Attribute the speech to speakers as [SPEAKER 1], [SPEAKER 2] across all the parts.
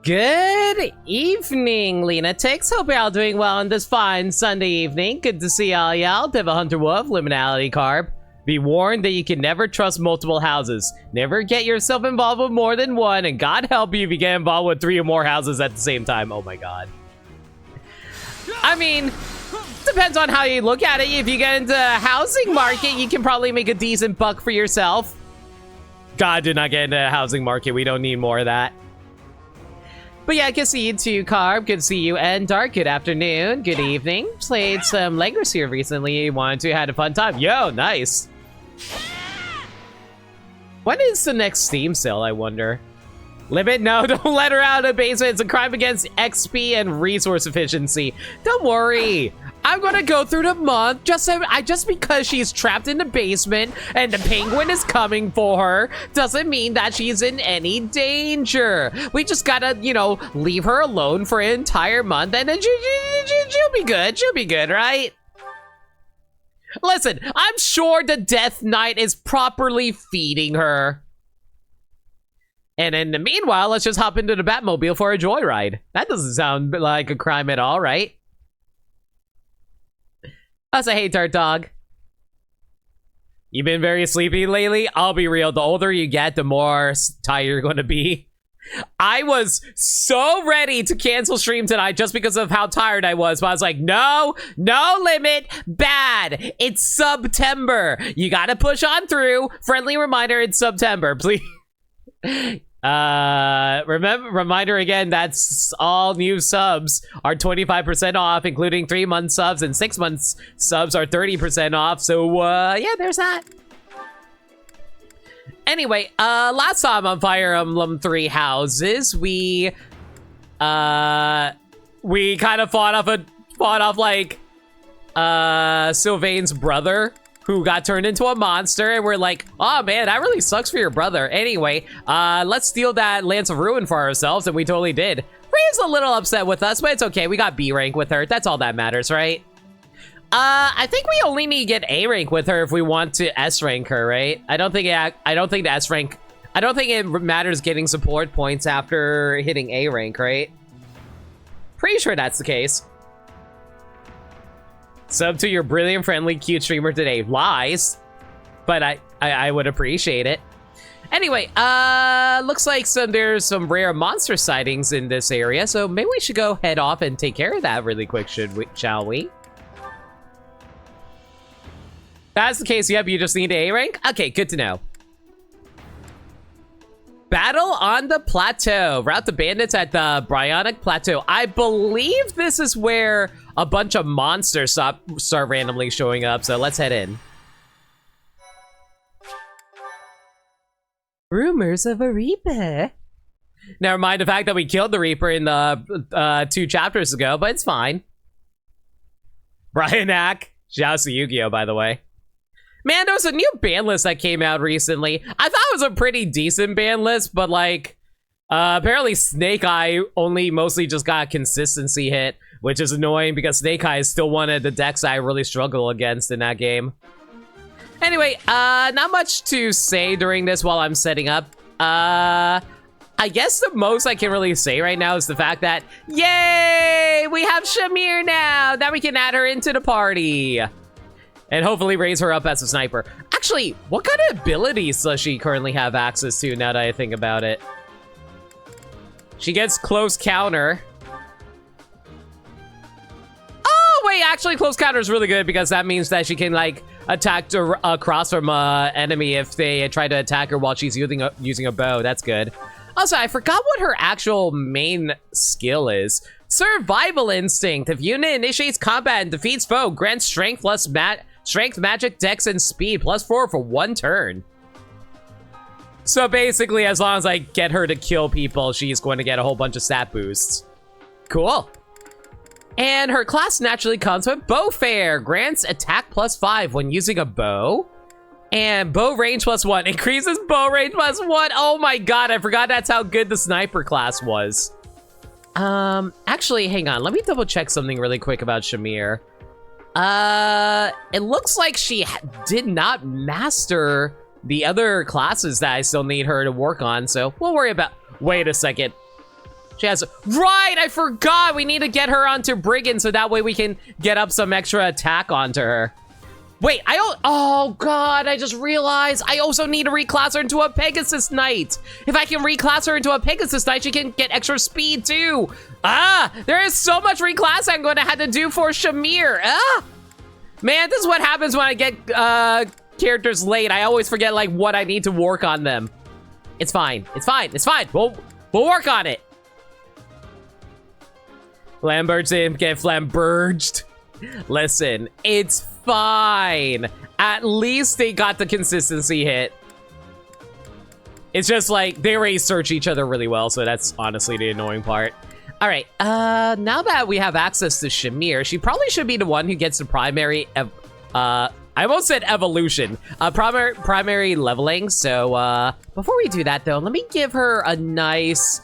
[SPEAKER 1] Good evening, Lunatics. Hope you're all doing well on this fine Sunday evening. Good to see all y'all. Devil Hunter Wolf, Liminality Carb. Be warned that you can never trust multiple houses. Never get yourself involved with more than one, and God help you if you get involved with 3 or more houses at the same time. Oh my god. I mean, depends on how you look at it. If you get into housing market, you can probably make a decent buck for yourself. God, do not get into the housing market. We don't need more of that. But yeah, good to see you too, Carb. Good to see you, and Dark. Good afternoon. Good evening. Played some Legos here recently. Wanted to, had a fun time. Yo, nice. When is the next Steam sale, I wonder? Limit? No, don't let her out of the basement. It's a crime against XP and resource efficiency. Don't worry. I'm gonna go through the month just because she's trapped in the basement and the penguin is coming for her doesn't mean that she's in any danger. We just gotta, you know, leave her alone for an entire month and then she'll be good. She'll be good, right? Listen, I'm sure the Death Knight is properly feeding her. And in the meanwhile, let's just hop into the Batmobile for a joyride. That doesn't sound like a crime at all, right? I say, hey, Tart Dog. You've been very sleepy lately? I'll be real, the older you get, the more tired you're gonna be. I was so ready to cancel stream tonight just because of how tired I was, but I was like, no, no limit, bad. It's September. You gotta push on through. Friendly reminder, it's September, please. Reminder again, that's all new subs are 25% off, including 3-month subs, and 6 months subs are 30% off. So yeah, there's that. Anyway, last time on Fire Emblem 3 Houses, we kind of fought off like Sylvain's brother, who got turned into a monster, and we're like, oh man, that really sucks for your brother. Anyway, let's steal that Lance of Ruin for ourselves, and we totally did. Rhea's a little upset with us, but it's okay. We got B rank with her. That's all that matters, right? I think we only need to get A rank with her if we want to S rank her, right? I don't think the S rank. I don't think it matters getting support points after hitting A rank, right? Pretty sure that's the case. Sub to your brilliant, friendly, cute streamer today. Lies. But I would appreciate it. Anyway, looks like there's some rare monster sightings in this area, so maybe we should go head off and take care of that really quick, shall we? That's the case, yep, you just need A rank? Okay, good to know. Battle on the Plateau. Rout the bandits at the Bryonic Plateau. I believe this is where a bunch of monsters start randomly showing up, so let's head in. Rumors of a Reaper. Never mind the fact that we killed the Reaper in the 2 chapters ago, but it's fine. Brian Ack. Shouts to Yu-Gi-Oh, by the way. Man, there was a new ban list that came out recently. I thought it was a pretty decent ban list, but like, apparently Snake Eye only mostly just got a consistency hit, which is annoying because Snake Eye is still one of the decks I really struggle against in that game. Anyway, not much to say during this while I'm setting up. I guess the most I can really say right now is the fact that, yay, we have Shamir now. Now we can add her into the party. And hopefully raise her up as a sniper. Actually, what kind of abilities does she currently have access to now that I think about it? She gets close counter. Oh, wait, actually close counter is really good because that means that she can like attack across from enemy if they try to attack her while she's using a bow. That's good. Also, I forgot what her actual main skill is. Survival Instinct. If unit initiates combat and defeats foe, grants strength plus strength, magic, dex, and speed +4 for 1 turn. So basically, as long as I get her to kill people, she's going to get a whole bunch of stat boosts. Cool. And her class naturally comes with Bow Fair. Grants attack +5 when using a bow. And bow range +1. Increases bow range +1. Oh my god, I forgot that's how good the sniper class was. Actually, hang on. Let me double check something really quick about Shamir. It looks like she did not master the other classes that I still need her to work on, so we'll worry about... Wait a second. She has... Right, I forgot. We need to get her onto Brigand so that way we can get up some extra attack onto her. Wait, oh god, I just realized I also need to reclass her into a Pegasus Knight. If I can reclass her into a Pegasus Knight, she can get extra speed too. Ah, there is so much reclass I'm going to have to do for Shamir. Ah, man, this is what happens when I get characters late. I always forget like what I need to work on them. It's fine. It's fine. It's fine. We'll work on it. Lambert didn't get flamberged. Listen, it's fine. At least they got the consistency hit. It's just like they already search each other really well, so that's honestly the annoying part. All right, now that we have access to Shamir, she probably should be the one who gets the primary, I almost said evolution, primary leveling. So before we do that though, let me give her a nice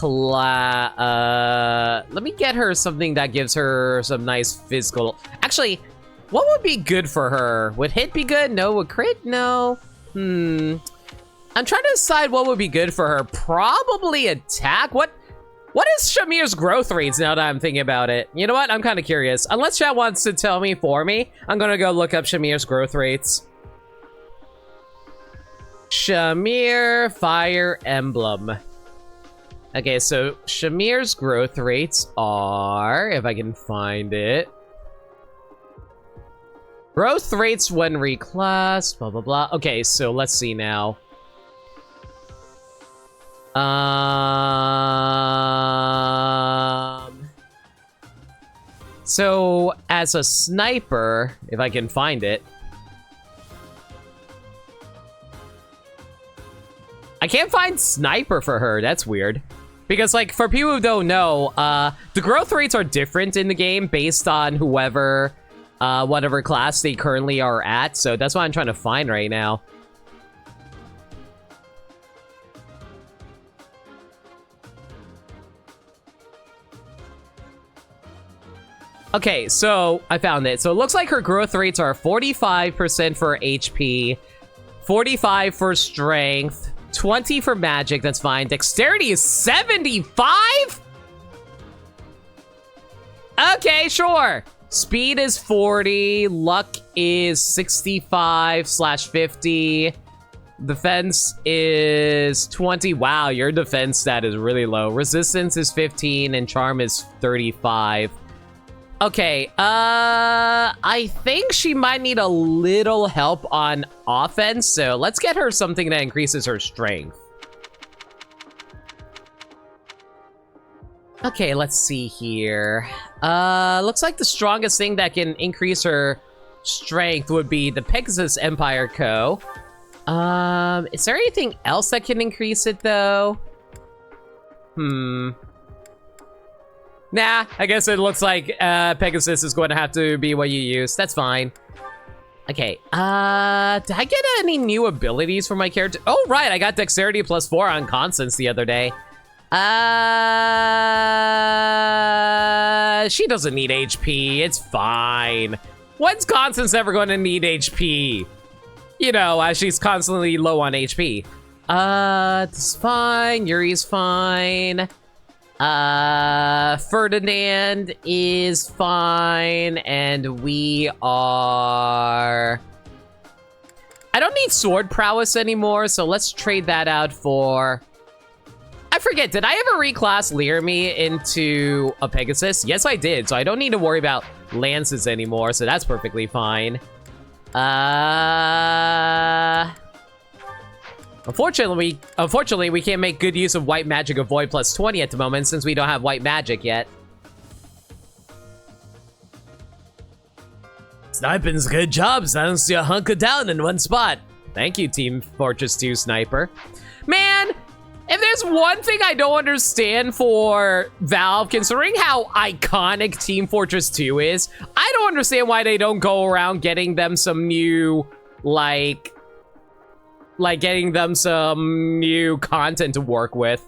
[SPEAKER 1] let me get her something that gives her some nice physical. Actually, what would be good for her? Would hit be good? No. Would crit? No. I'm trying to decide what would be good for her. Probably attack. What is Shamir's growth rates now that I'm thinking about it? You know what? I'm kind of curious. Unless chat wants to tell me for me, I'm gonna go look up Shamir's growth rates. Shamir Fire Emblem. Okay, so Shamir's growth rates are, if I can find it. Growth rates when reclassed, blah, blah, blah. Okay, so let's see now. So as a sniper, if I can find it. I can't find sniper for her, that's weird. Because, like, for people who don't know, the growth rates are different in the game based on whoever, whatever class they currently are at. So that's what I'm trying to find right now. Okay, so I found it. So it looks like her growth rates are 45% for HP, 45 for strength, 20 for magic, that's fine. Dexterity is 75? Okay, sure. Speed is 40. Luck is 65/50. Defense is 20. Wow, your defense stat is really low. Resistance is 15 and charm is 35. Okay, I think she might need a little help on offense, so let's get her something that increases her strength. Okay, let's see here. Looks like the strongest thing that can increase her strength would be the Pegasus Empire Co. Is there anything else that can increase it, though? Nah, I guess it looks like Pegasus is going to have to be what you use. That's fine. Okay, did I get any new abilities for my character? Oh, right, I got Dexterity +4 on Constance the other day. She doesn't need HP. It's fine. When's Constance ever going to need HP? You know, as she's constantly low on HP. It's fine. Yuri's fine. Ferdinand is fine, and we are... I don't need sword prowess anymore, so let's trade that out for... I forget, did I ever reclass Learme into a Pegasus? Yes, I did, so I don't need to worry about lances anymore, so that's perfectly fine. Unfortunately, we can't make good use of white magic of void +20 at the moment since we don't have white magic yet. Sniping's a good job, sounds you hunker down in one spot. Thank you, Team Fortress 2 Sniper. Man, if there's one thing I don't understand for Valve, considering how iconic Team Fortress 2 is, I don't understand why they don't go around getting them some new, like getting them some new content to work with.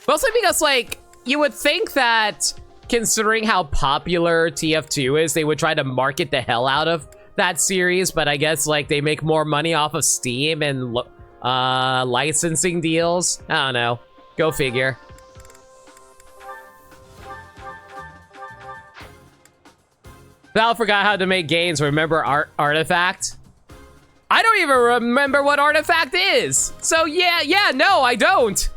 [SPEAKER 1] Mostly because, like, you would think that, considering how popular TF2 is, they would try to market the hell out of that series, but I guess like they make more money off of Steam and licensing deals. I don't know. Go figure. Val forgot how to make games. Remember Artifact? I don't even remember what Artifact is. So yeah, no, I don't.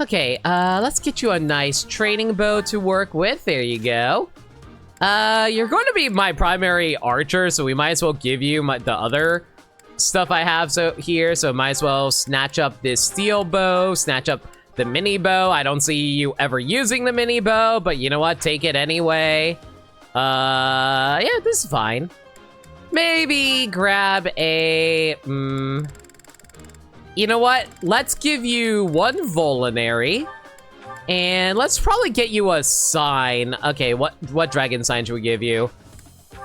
[SPEAKER 1] Okay, let's get you a nice training bow to work with. There you go. You're going to be my primary archer, so we might as well give you the other stuff I have here. So might as well snatch up this steel bow, snatch up the mini bow. I don't see you ever using the mini bow, but you know what? Take it anyway. Yeah, this is fine. Maybe grab a, you know what? Let's give you one Volinary. And let's probably get you a sign. Okay, what dragon sign should we give you?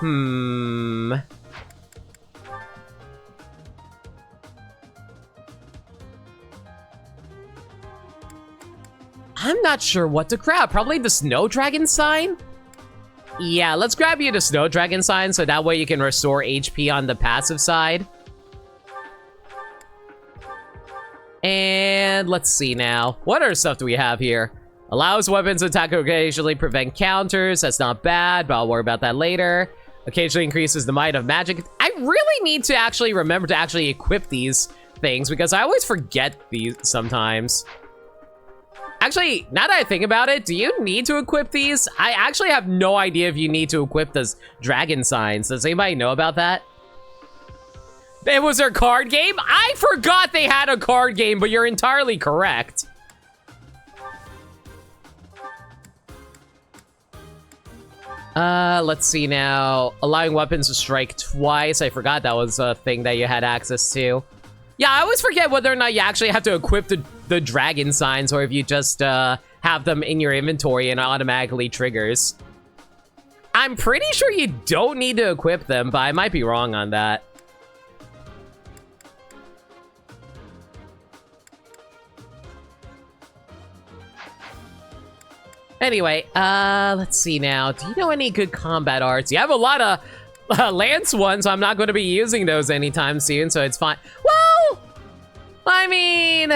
[SPEAKER 1] I'm not sure what to grab. Probably the snow dragon sign? Yeah, let's grab you the snow dragon sign so that way you can restore HP on the passive side. And let's see now. What other stuff do we have here? Allows weapons to attack occasionally, prevent counters. That's not bad, but I'll worry about that later. Occasionally increases the might of magic. I really need to actually remember to actually equip these things because I always forget these sometimes. Actually, now that I think about it, do you need to equip these? I actually have no idea if you need to equip those dragon signs. Does anybody know about that? It was their card game? I forgot they had a card game, but you're entirely correct. Let's see now. Allowing weapons to strike twice. I forgot that was a thing that you had access to. Yeah, I always forget whether or not you actually have to equip the dragon signs or if you just have them in your inventory and it automatically triggers. I'm pretty sure you don't need to equip them, but I might be wrong on that. Anyway, let's see now. Do you know any good combat arts? You have a lot of lance ones, so I'm not going to be using those anytime soon, so it's fine. Well, I mean,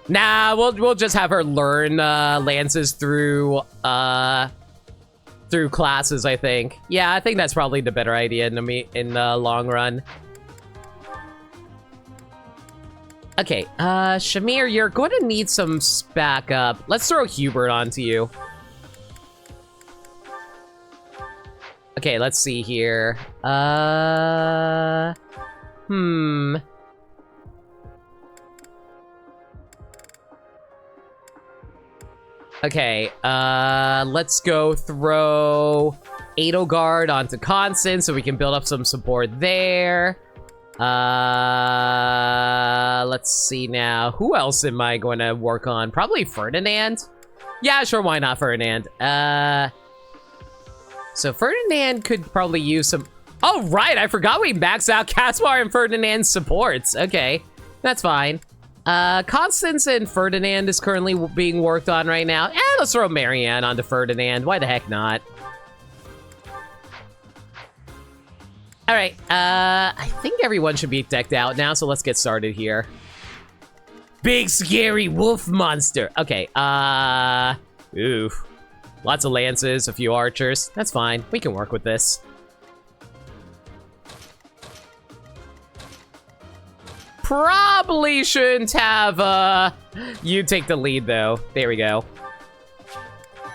[SPEAKER 1] nah, we'll just have her learn lances through classes, I think. Yeah, I think that's probably the better idea in the long run. Okay, Shamir, you're going to need some backup. Let's throw Hubert onto you. Okay, let's see here. Okay, let's go throw Edelgard onto Constance so we can build up some support there. Let's see now. Who else am I going to work on? Probably Ferdinand? Yeah, sure, why not Ferdinand? So Ferdinand could probably use some... Oh, right, I forgot we maxed out Caspar and Ferdinand's supports. Okay, that's fine. Constance and Ferdinand is currently being worked on right now. Let's throw Marianne onto Ferdinand. Why the heck not? All right, I think everyone should be decked out now, so let's get started here. Big scary wolf monster. Okay, oof. Lots of lances, a few archers. That's fine, we can work with this. Probably shouldn't have, you take the lead though. There we go.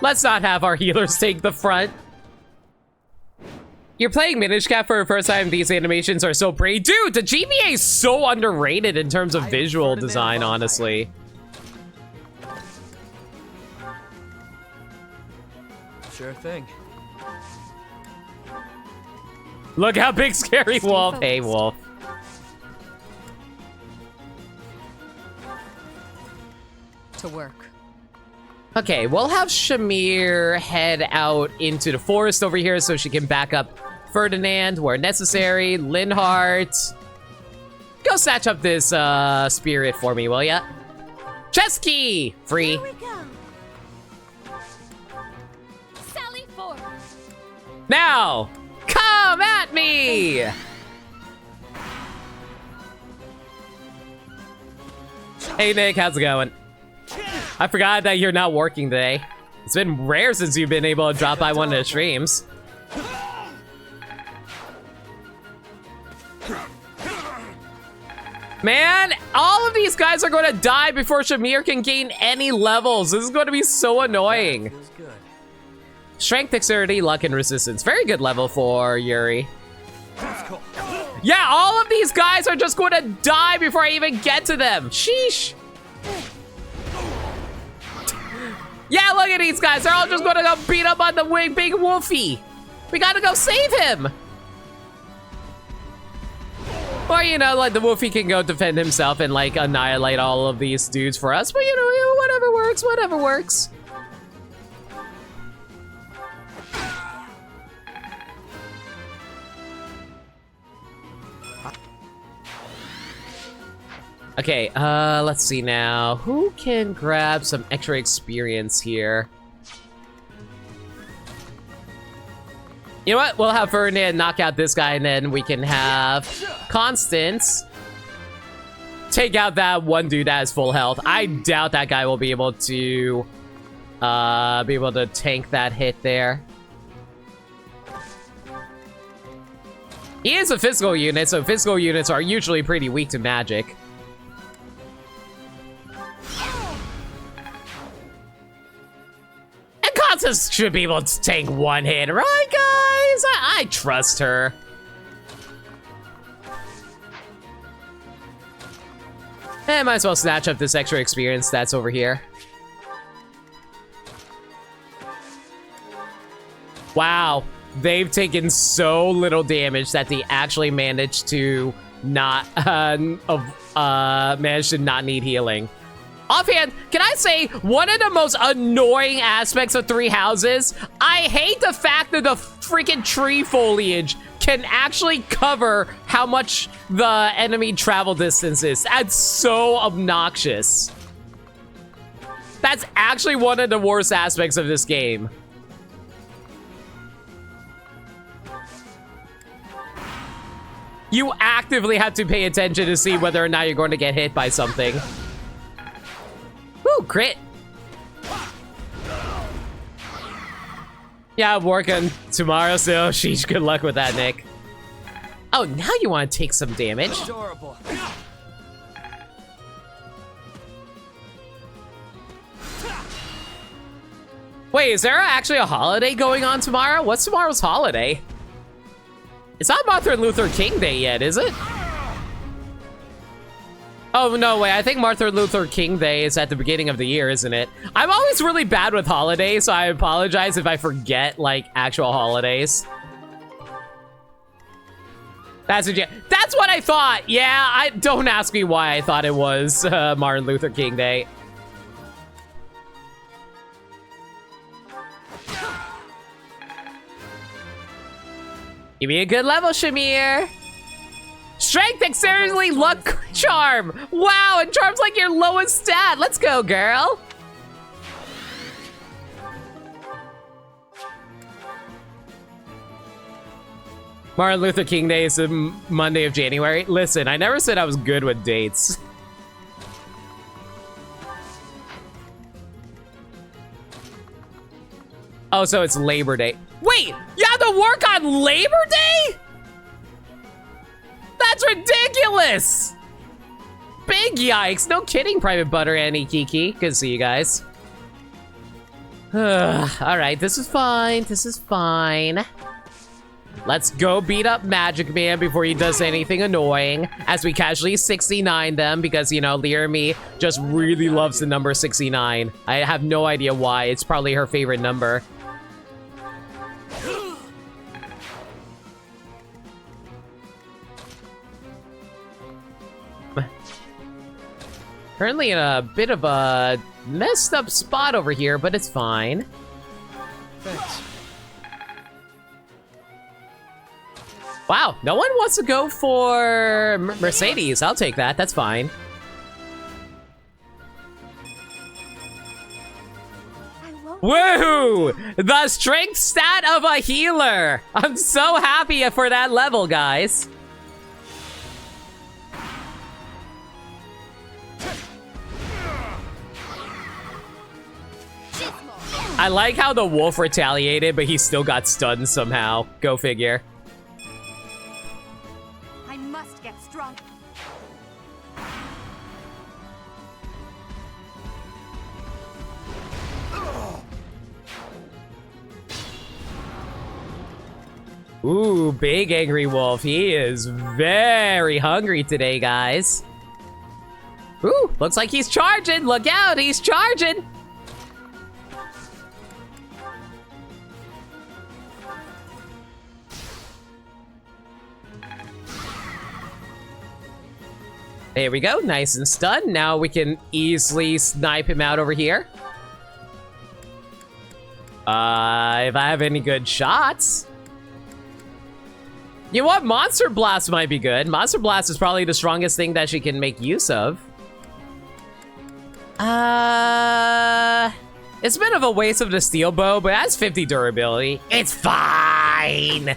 [SPEAKER 1] Let's not have our healers take the front. You're playing Minish Cap for the first time. These animations are so pretty. Dude, the GBA is so underrated in terms of visual design, honestly.
[SPEAKER 2] Sure thing.
[SPEAKER 1] Look how big scary wolf. Hey, wolf.
[SPEAKER 3] To work.
[SPEAKER 1] Okay, we'll have Shamir head out into the forest over here so she can back up Ferdinand where necessary. Linhardt, go snatch up this spirit for me, will ya? Chess key! Free.
[SPEAKER 3] Here we go.
[SPEAKER 1] Now, come at me! Hey Nick, how's it going? I forgot that you're not working today. It's been rare since you've been able to drop by one of the streams. Man, all of these guys are going to die before Shamir can gain any levels. This is going to be so annoying.
[SPEAKER 2] Feels good.
[SPEAKER 1] Strength, dexterity, luck, and resistance. Very good level for Yuri.
[SPEAKER 2] That's cool.
[SPEAKER 1] Yeah, all of these guys are just going to die before I even get to them. Sheesh. Yeah, look at these guys. They're all just going to go beat up on the big wolfie. We got to go save him. Or, you know, like the wolfie can go defend himself and like annihilate all of these dudes for us. But, you know, whatever works, whatever works. Okay, let's see now. Who can grab some extra experience here? You know what? We'll have Ferdinand knock out this guy, and then we can have Constance take out that one dude that has full health. I doubt that guy will be able to tank that hit there. He is a physical unit, so physical units are usually pretty weak to magic. Constance should be able to tank one hit, right, guys? I trust her. And might as well snatch up this extra experience that's over here. Wow, they've taken so little damage that they actually managed to not managed to not need healing. Offhand, can I say one of the most annoying aspects of Three Houses? I hate the fact that the freaking tree foliage can actually cover how much the enemy travel distance is. That's so obnoxious. That's actually one of the worst aspects of this game. You actively have to pay attention to see whether or not you're going to get hit by something. Woo, crit. Yeah, I'm working tomorrow, so sheesh, good luck with that, Nick. Oh, now you want to take some damage.
[SPEAKER 2] Adorable.
[SPEAKER 1] Wait, is there actually a holiday going on tomorrow? What's tomorrow's holiday? It's not Martin Luther King Day yet, is it? Oh, no, wait, I think Martin Luther King Day is at the beginning of the year, isn't it? I'm always really bad with holidays, so I apologize if I forget, like, actual holidays. That's what I thought. Yeah, don't ask me why I thought it was Martin Luther King Day. Give me a good level, Shamir. Strength, dexterity, luck, charm. Wow, and charm's like your lowest stat. Let's go, girl. Martin Luther King Day is the Monday of January. Listen, I never said I was good with dates. Oh, so it's Labor Day. Wait, you have to work on Labor Day? That's ridiculous! Big yikes. No kidding, Private Butter and Ikiki. Good to see you guys. Alright, this is fine. This is fine. Let's go beat up Magic Man before he does anything annoying, as we casually 69 them, because, you know, Learmy just really loves the number 69. I have no idea why. It's probably her favorite number. Currently in a bit of a messed up spot over here, but it's fine.
[SPEAKER 2] Thanks.
[SPEAKER 1] Wow, no one wants to go for Mercedes. I'll take that. That's fine.
[SPEAKER 4] I won't
[SPEAKER 1] Woohoo! The strength stat of a healer! I'm so happy for that level, guys. I like how the wolf retaliated, but he still got stunned somehow. Go figure.
[SPEAKER 4] I must get strong.
[SPEAKER 1] Ooh, big angry wolf. He is very hungry today, guys. Ooh, looks like he's charging. Look out, he's charging. There we go, nice and stunned. Now we can easily snipe him out over here. If I have any good shots. You know what? Monster Blast might be good. Monster Blast is probably the strongest thing that she can make use of. It's a bit of a waste of the steel bow, but it has 50 durability. It's fine.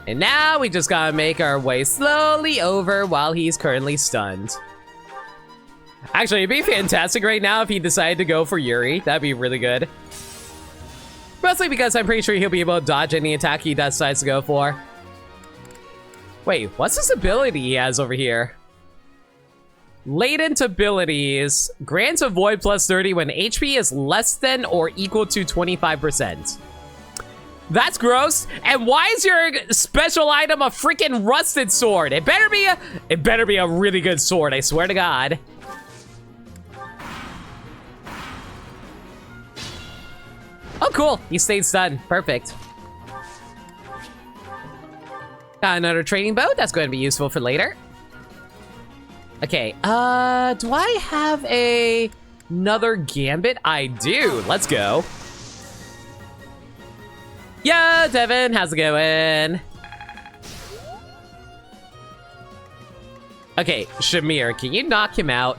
[SPEAKER 1] And now we just gotta make our way slowly over while he's currently stunned. Actually, it'd be fantastic right now if he decided to go for Yuri. That'd be really good. Mostly because I'm pretty sure he'll be able to dodge any attack he decides to go for. Wait, what's this ability he has over here? Latent abilities. Grants a void plus 30 when HP is less than or equal to 25%. That's gross. And why is your special item a freaking rusted sword? It better be a really good sword, I swear to God. Oh, cool. He stayed stunned. Perfect. Got another training bow. That's going to be useful for later. Okay. Do I have another gambit? I do. Let's go. Yo, Devin. How's it going? Okay, Shamir, can you knock him out?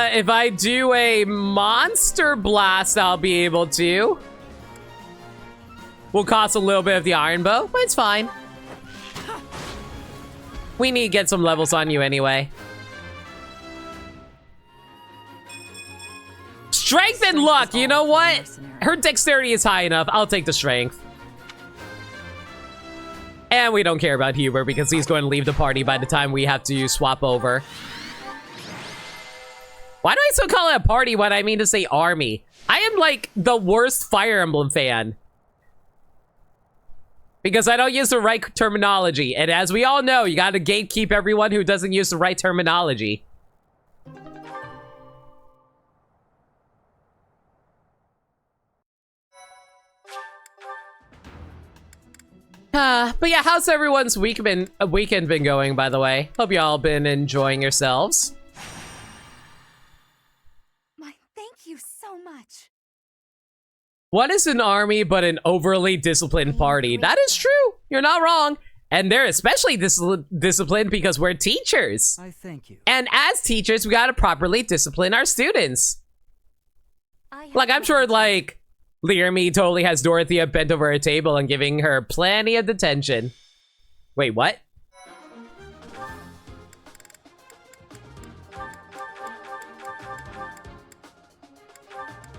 [SPEAKER 1] If I do a monster blast, I'll be able to. Will cost a little bit of the iron bow, but it's fine. We need to get some levels on you anyway. Strength and luck, you know what? Her dexterity is high enough. I'll take the strength. And we don't care about Huber because he's going to leave the party by the time we have to swap over. Why do I still call it a party when I mean to say army? I am like the worst Fire Emblem fan. Because I don't use the right terminology. And as we all know, you gotta gatekeep everyone who doesn't use the right terminology. But yeah, how's everyone's weekend been going, by the way? Hope y'all been enjoying yourselves.
[SPEAKER 4] Thank you so much.
[SPEAKER 1] What is an army but an overly disciplined party? That is true. You're not wrong. And they're especially disciplined because we're teachers.
[SPEAKER 2] I thank you.
[SPEAKER 1] And as teachers, we gotta properly discipline our students. Like, I'm sure, like, Learmy totally has Dorothea bent over a table and giving her plenty of detention. Wait, what?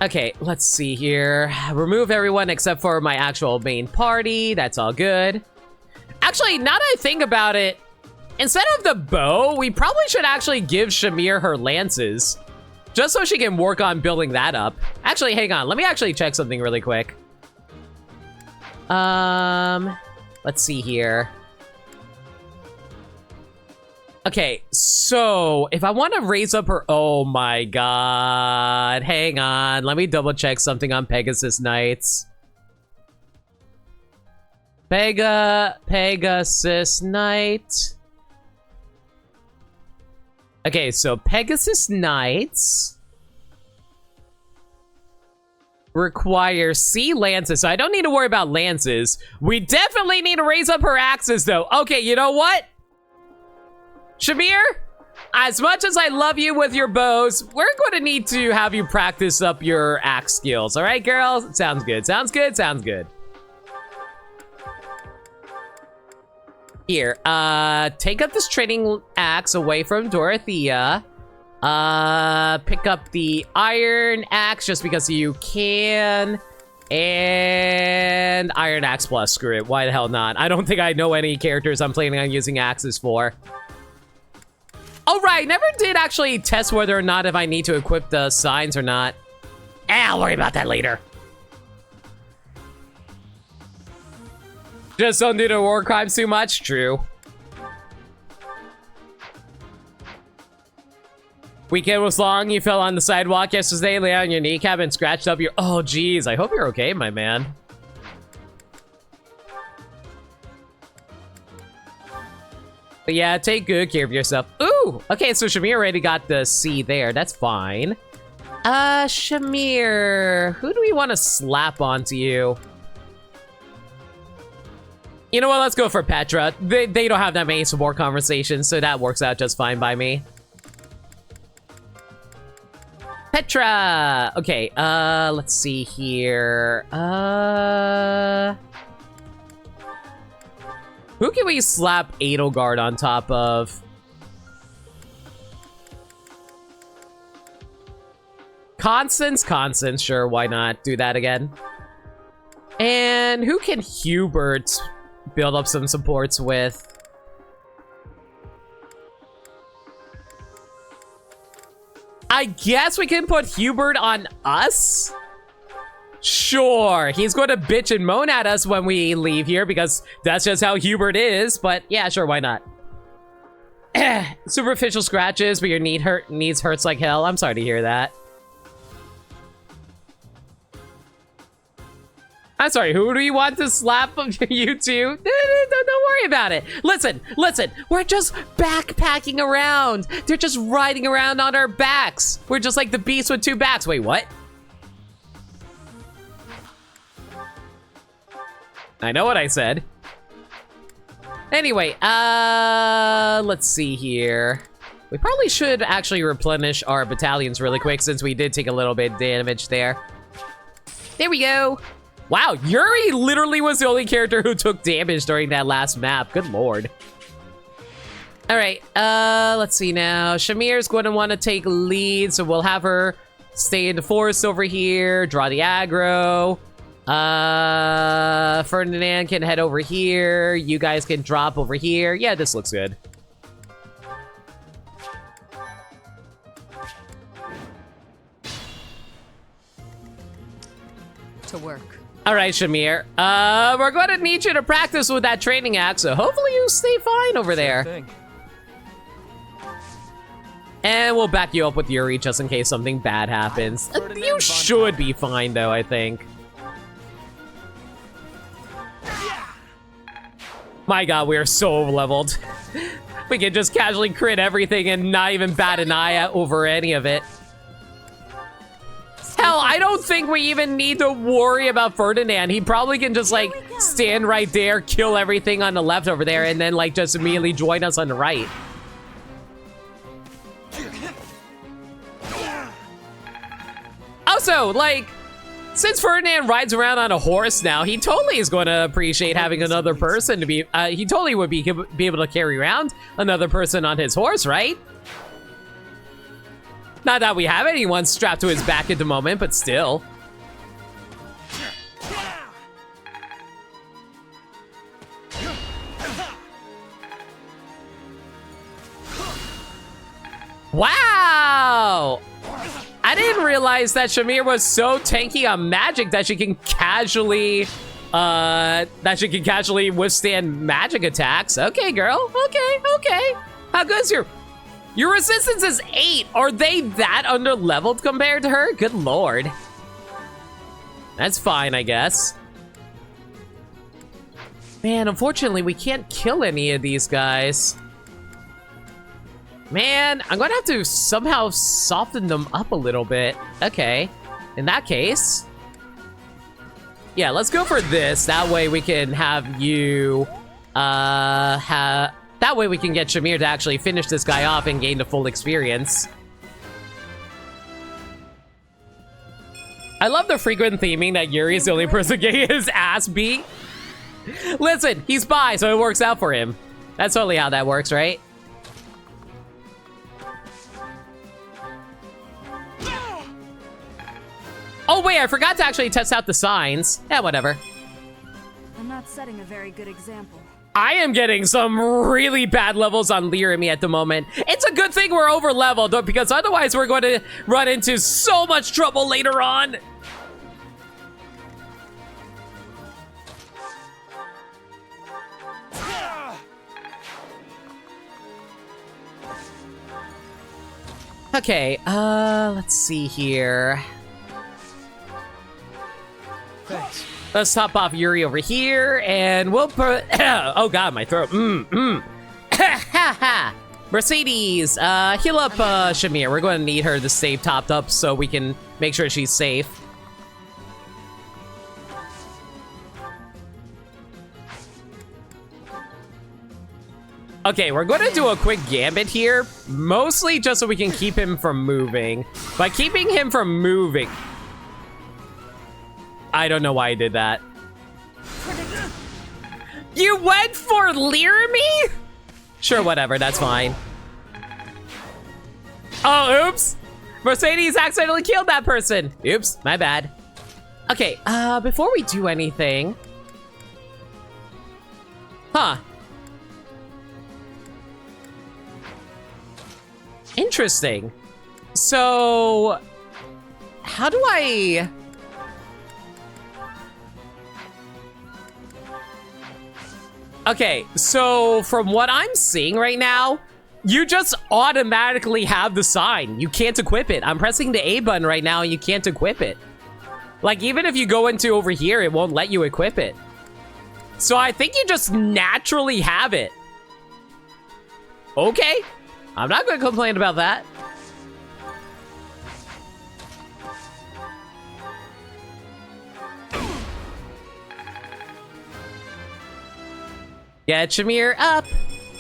[SPEAKER 1] Okay, let's see here. Remove everyone except for my actual main party. That's all good. Actually, now that I think about it, instead of the bow, we probably should actually give Shamir her lances. Just so she can work on building that up. Actually, hang on. Let me actually check something really quick. Let's see here. Okay, so if I want to raise up her... Oh my god. Hang on. Let me double check something on Pegasus Knights. Pegasus Knight. Okay, so Pegasus Knights. require C lances, so I don't need to worry about lances. We definitely need to raise up her axes, though. Okay, you know what? Shamir, as much as I love you with your bows, we're going to need to have you practice up your axe skills. All right, girl? Sounds good. Sounds good. Sounds good. Here, take up this training axe away from Dorothea. Pick up the iron axe just because you can. And iron axe plus, screw it. Why the hell not? I don't think I know any characters I'm planning on using axes for. Oh, right, never did actually test whether or not if I need to equip the signs or not. I'll worry about that later. Just don't do the war crimes too much? True. Weekend was long. You fell on the sidewalk yesterday, lay on your kneecap, and scratched up your... Oh, geez. I hope you're okay, my man. But yeah, take good care of yourself. Ooh! Okay, so Shamir already got the C there. That's fine. Shamir. Who do we want to slap onto you? You know what? Let's go for Petra. They don't have that many support conversations, so that works out just fine by me. Petra! Okay, let's see here. Who can we slap Edelgard on top of? Constance? Constance, sure, why not? Do that again. And who can Hubert build up some supports with? I guess we can put Hubert on us? Sure, he's going to bitch and moan at us when we leave here because that's just how Hubert is, but yeah, sure, why not? Superficial scratches, but your knees hurts like hell. I'm sorry to hear that. I'm sorry, who do you want to slap you two? Don't worry about it. Listen, we're just backpacking around. They're just riding around on our backs. We're just like the beast with two backs. Wait, what? I know what I said. Anyway, let's see here. We probably should actually replenish our battalions really quick since we did take a little bit of damage there. There we go. Wow, Yuri literally was the only character who took damage during that last map. Good lord. All right, let's see now. Shamir's going to want to take lead, so we'll have her stay in the forest over here, draw the aggro. Ferdinand can head over here. You guys can drop over here. Yeah, this looks good.
[SPEAKER 3] To work.
[SPEAKER 1] All right, Shamir. We're going to need you to practice with that training axe, so hopefully you stay fine over there. And we'll back you up with Yuri just in case something bad happens. You should be fine, though, I think. My god, we are so leveled. We can just casually crit everything and not even bat an eye over any of it. Hell, I don't think we even need to worry about Ferdinand. He probably can just, like, stand right there, kill everything on the left over there, and then, like, just immediately join us on the right. Also, like, since Ferdinand rides around on a horse now, he totally is going to appreciate having another person to be... he totally would be able to carry around another person on his horse, right? Not that we have anyone strapped to his back at the moment, but still. Wow! I didn't realize that Shamir was so tanky on magic that she can casually withstand magic attacks. Okay, girl. Okay. How good is your resistance is 8. Are they that under-leveled compared to her? Good lord. That's fine, I guess. Man, unfortunately, we can't kill any of these guys. Man, I'm gonna have to somehow soften them up a little bit. Okay, in that case, Yeah, let's go for this. That way we can have you, that way we can get Shamir to actually finish this guy off and gain the full experience. I love the frequent theming that Yuri is the only person getting his ass beat. Listen, he's bi, so it works out for him. That's totally how that works, right? Oh wait, I forgot to actually test out the signs. Yeah, whatever.
[SPEAKER 4] I'm not setting a very good example.
[SPEAKER 1] I am getting some really bad levels on Leeremy at the moment. It's a good thing we're over leveled, because otherwise we're going to run into so much trouble later on. Okay, let's see here.
[SPEAKER 2] Thanks.
[SPEAKER 1] Let's top off Yuri over here, and we'll put... oh god, my throat. Mercedes, heal up Shamir. We're going to need her to stay topped up so we can make sure she's safe. Okay, we're going to do a quick gambit here, mostly just so we can keep him from moving. By keeping him from moving... I don't know why I did that. You went for Leeremy? Sure, whatever, that's fine. Oh, oops. Mercedes accidentally killed that person. Oops, my bad. Okay, before we do anything... Huh. Interesting. So... How do I... Okay, so from what I'm seeing right now, you just automatically have the sign. You can't equip it. I'm pressing the A button right now and you can't equip it. Like, even if you go into over here, it won't let you equip it. So I think you just naturally have it. Okay, I'm not gonna complain about that. Get Shamir up.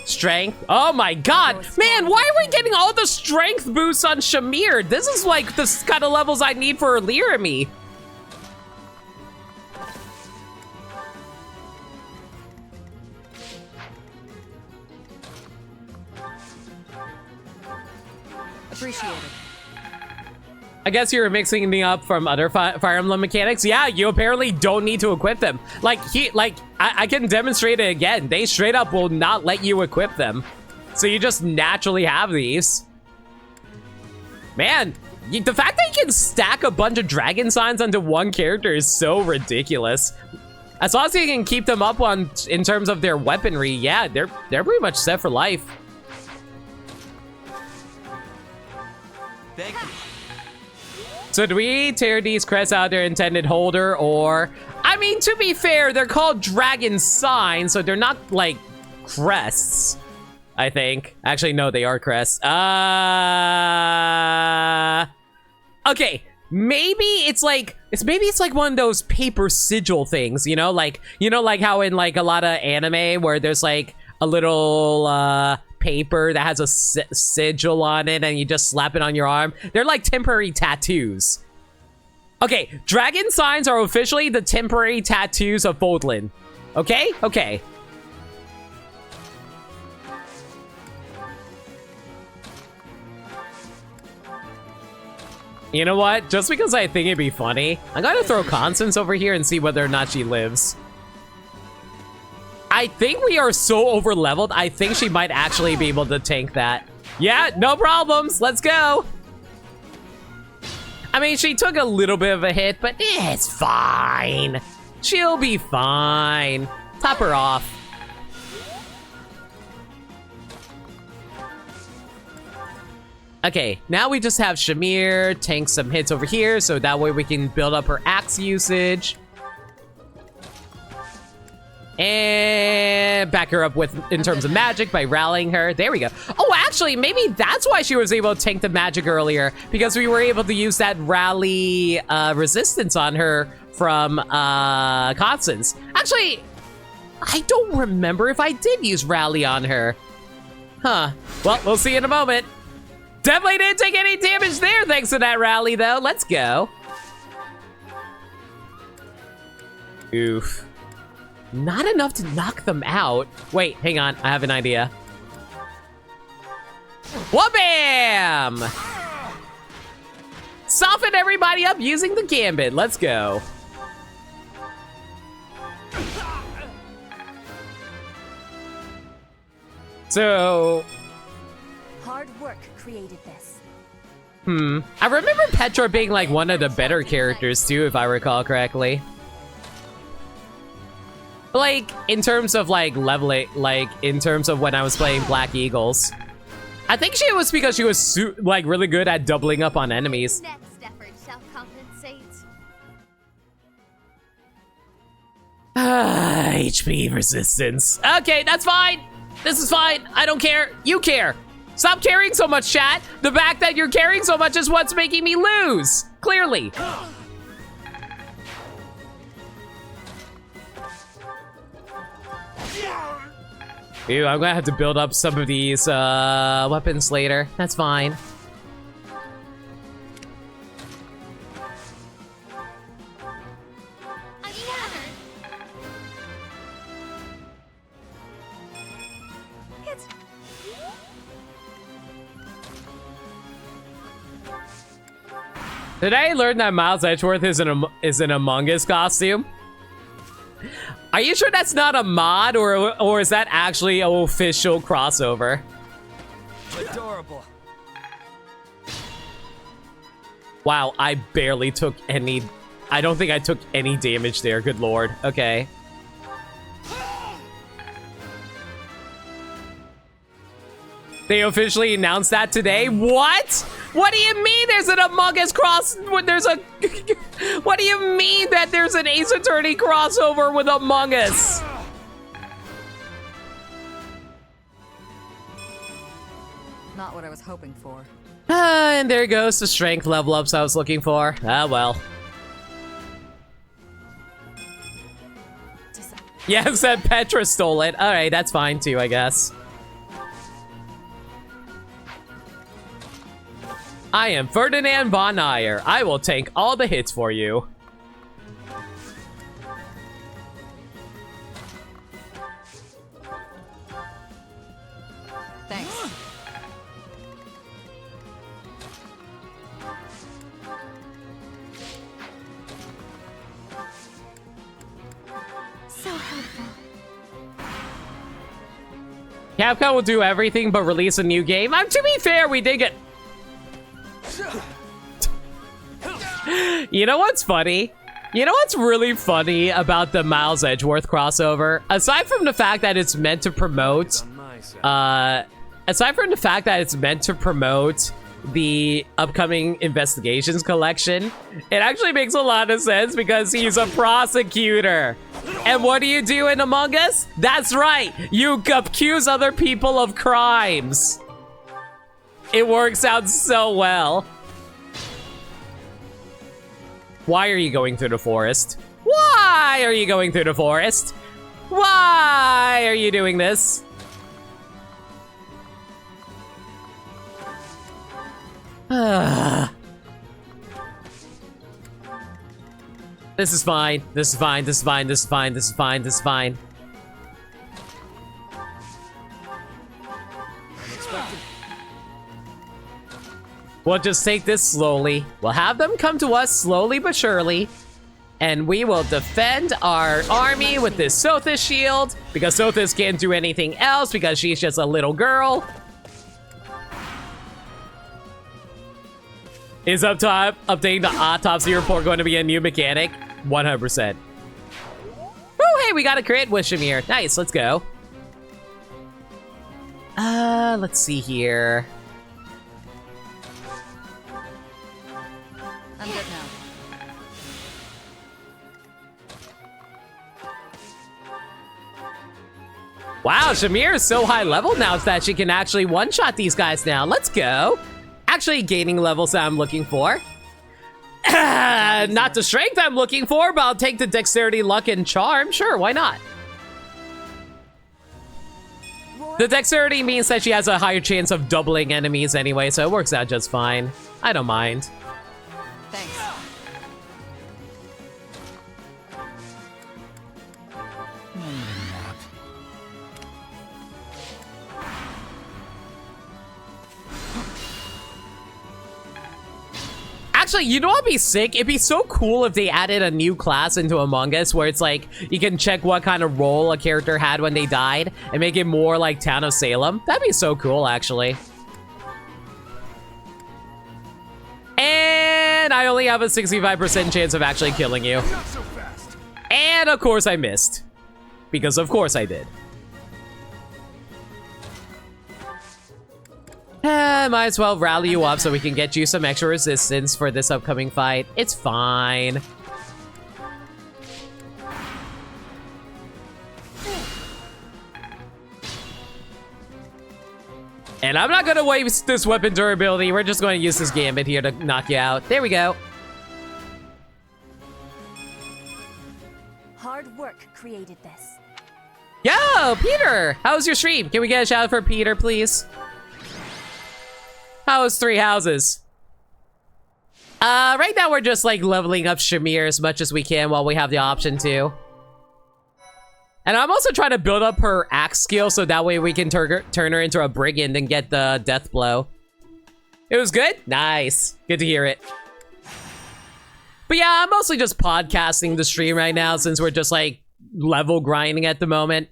[SPEAKER 1] Strength. Oh my god. Man, why are we getting all the strength boosts on Shamir? This is like the kind of levels I need for Leeremy.
[SPEAKER 3] Appreciate it.
[SPEAKER 1] I guess you were mixing me up from other Fire Emblem mechanics. Yeah, you apparently don't need to equip them. Like, I can demonstrate it again. They straight up will not let you equip them. So you just naturally have these. Man, the fact that you can stack a bunch of dragon signs onto one character is so ridiculous. As long as you can keep them up on in terms of their weaponry, yeah, they're pretty much set for life.
[SPEAKER 2] Thank you.
[SPEAKER 1] So do we tear these crests out their intended holder, or... I mean, to be fair, they're called dragon signs, so they're not, like, crests, I think. Actually, no, they are crests. Okay, maybe it's like one of those paper sigil things, you know, like how in, like, a lot of anime where there's, like, a little, paper that has a sigil on it and you just slap it on your arm. They're like temporary tattoos. Okay, dragon signs are officially the temporary tattoos of Fodlan. Okay? Okay. You know what? Just because I think it'd be funny, I'm gonna throw Constance over here and see whether or not she lives. I think we are so over leveled, I think she might actually be able to tank that. Yeah, no problems. Let's go. I mean, she took a little bit of a hit, but it's fine. She'll be fine. Top her off. Okay, now we just have Shamir tank some hits over here, so that way we can build up her axe usage. And back her up in terms of magic by rallying her. There we go. Oh, actually, maybe that's why she was able to tank the magic earlier, because we were able to use that rally resistance on her from Constance. Actually, I don't remember if I did use rally on her. Huh. Well, we'll see in a moment. Definitely didn't take any damage there thanks to that rally, though. Let's go. Oof. Not enough to knock them out. Wait, hang on. I have an idea. Wha-bam! Soften everybody up using the gambit. Let's go. So...
[SPEAKER 4] Hard work created this.
[SPEAKER 1] I remember Petra being like one of the better characters too, if I recall correctly. Like, in terms of like leveling, like in terms of when I was playing Black Eagles. I think it was because she was like really good at doubling up on enemies.
[SPEAKER 5] Next effort shall compensate.
[SPEAKER 1] HP resistance. Okay, that's fine. This is fine. I don't care. You care. Stop caring so much, chat. The fact that you're caring so much is what's making me lose. Clearly. Ew, I'm gonna have to build up some of these weapons later. That's fine.
[SPEAKER 5] I'm shattered. It's
[SPEAKER 1] Did I learn that Miles Edgeworth is an Among Us costume? Are you sure that's not a mod, or is that actually an official crossover?
[SPEAKER 2] Adorable.
[SPEAKER 1] Wow, I barely took any... I don't think I took any damage there, good lord. Okay. They officially announced that today? What? What do you mean there's an Among Us there's a... What do you mean that there's an Ace Attorney crossover with Among Us?
[SPEAKER 3] Not what I was hoping for.
[SPEAKER 1] And there goes the strength level ups I was looking for. Ah, well. Yeah, said Petra stole it. Alright, that's fine too, I guess. I am Ferdinand von Ayer. I will tank all the hits for you.
[SPEAKER 3] Thanks.
[SPEAKER 5] so helpful.
[SPEAKER 1] Capcom will do everything but release a new game. To be fair, we did get... You know what's funny? You know what's really funny about the Miles Edgeworth crossover? Aside from the fact that it's meant to promote... aside from the fact that it's meant to promote the upcoming Investigations collection, it actually makes a lot of sense because he's a prosecutor. And what do you do in Among Us? That's right, you accuse other people of crimes. It works out so well. Why are you going through the forest? Why are you going through the forest? Why are you doing this? This is fine. This is fine. This is fine. This is fine. This is fine. This is fine. We'll just take this slowly. We'll have them come to us slowly but surely. And we will defend our army with this Sothis shield. Because Sothis can't do anything else because she's just a little girl. Is updating the autopsy report going to be a new mechanic? 100%. Oh, hey, we got a crit with Shamir. Nice, let's go. Let's see here.
[SPEAKER 3] I'm good now.
[SPEAKER 1] Wow, Shamir is so high level now that she can actually one-shot these guys now. Let's go. Actually gaining levels that I'm looking for. Not the strength I'm looking for, but I'll take the dexterity, luck, and charm. Sure, why not? The dexterity means that she has a higher chance of doubling enemies anyway, so it works out just fine. I don't mind.
[SPEAKER 3] Thanks.
[SPEAKER 1] Actually, you know what'd be sick? It'd be so cool if they added a new class into Among Us where it's like, you can check what kind of role a character had when they died and make it more like Town of Salem. That'd be so cool, actually. And I only have a 65% chance of actually killing you. And of course I missed. Because of course I did. Might as well rally you up so we can get you some extra resistance for this upcoming fight. It's fine. And I'm not gonna waste this weapon durability. We're just going to use this gambit here to knock you out. There we go.
[SPEAKER 4] Hard work created this.
[SPEAKER 1] Yo, Peter! How was your stream? Can we get a shout out for Peter, please? How was Three Houses? Right now we're just like leveling up Shamir as much as we can while we have the option to. And I'm also trying to build up her axe skill so that way we can turn her into a brigand and get the death blow. It was good? Nice. Good to hear it. But yeah, I'm mostly just podcasting the stream right now since we're just like level grinding at the moment.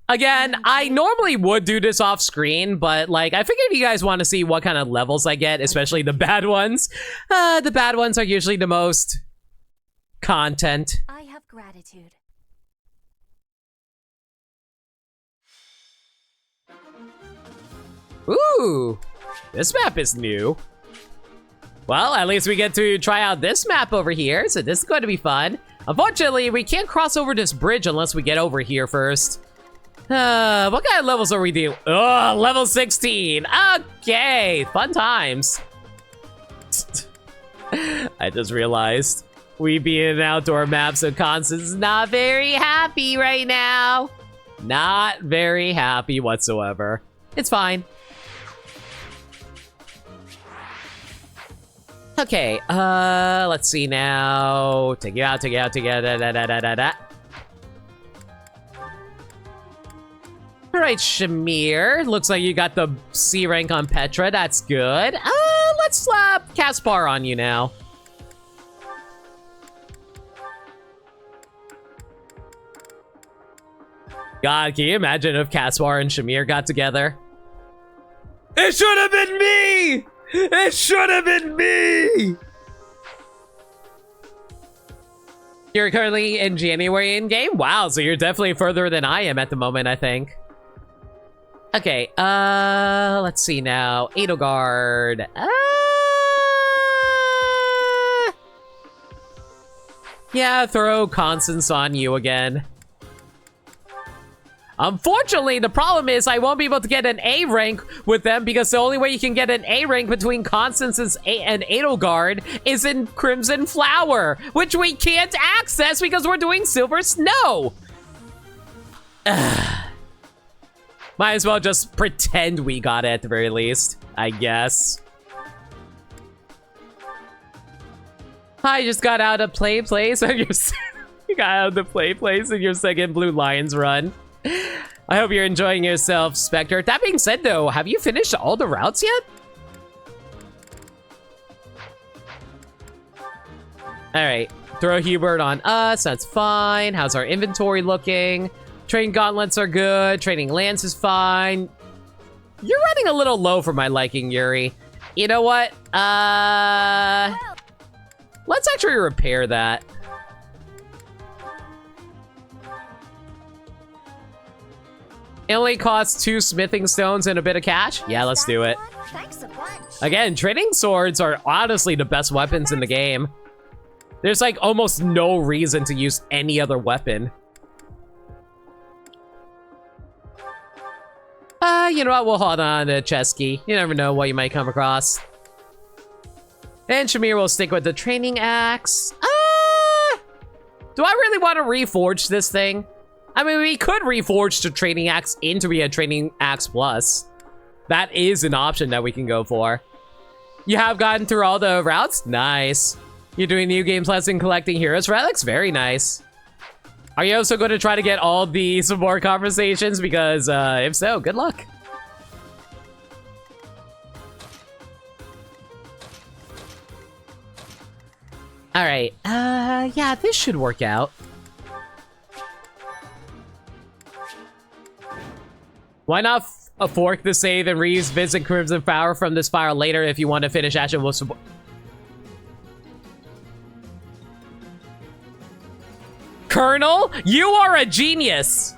[SPEAKER 1] Again, I normally would do this off screen, but like I figured you guys want to see what kind of levels I get, especially the bad ones. The bad ones are usually the most content.
[SPEAKER 4] I have gratitude.
[SPEAKER 1] Ooh, this map is new. Well, at least we get to try out this map over here, so this is going to be fun. Unfortunately, we can't cross over this bridge unless we get over here first. What kind of levels are we doing? Oh, level 16. Okay, fun times. I just realized we be in an outdoor map, so Constance's not very happy right now. Not very happy whatsoever. It's fine. Okay, let's see now. Take you out, take you out, take you out, da-da-da-da-da-da. All right, Shamir. Looks like you got the C rank on Petra. That's good. Let's slap Caspar on you now. God, can you imagine if Caspar and Shamir got together? It should have been me! It should have been me! You're currently in January in-game? Wow, so you're definitely further than I am at the moment, I think. Okay, let's see now. Edelgard. Yeah, throw Constance on you again. Unfortunately, the problem is I won't be able to get an A rank with them because the only way you can get an A rank between Constance and Edelgard is in Crimson Flower, which we can't access because we're doing Silver Snow. Might as well just pretend we got it at the very least, I guess. I just got out of play place and you got out of the play place in your second Blue Lions run. I hope you're enjoying yourself, Spectre. That being said, though, have you finished all the routes yet? All right, throw Hubert on us. That's fine. How's our inventory looking? Training gauntlets are good. Training lance is fine. You're running a little low for my liking, Yuri. You know what? Let's actually repair that. It only costs 2 smithing stones and a bit of cash? Yeah, let's do it.
[SPEAKER 4] Thanks a bunch.
[SPEAKER 1] Again, trading swords are honestly the best weapons in the game. There's like almost no reason to use any other weapon. You know what? We'll hold on to Chesky. You never know what you might come across. And Shamir will stick with the training axe. Do I really want to reforge this thing? I mean, we could reforge the training axe into be a training axe plus. That is an option that we can go for. You have gotten through all the routes? Nice. You're doing new game plus and collecting heroes relics? Very nice. Are you also going to try to get all the support conversations? Because if so, good luck. All right. Yeah, this should work out. Why not fork the save and reuse Vincent Crimson Power from this file later if you want to finish Ash and Wolf support? Colonel, you are a genius.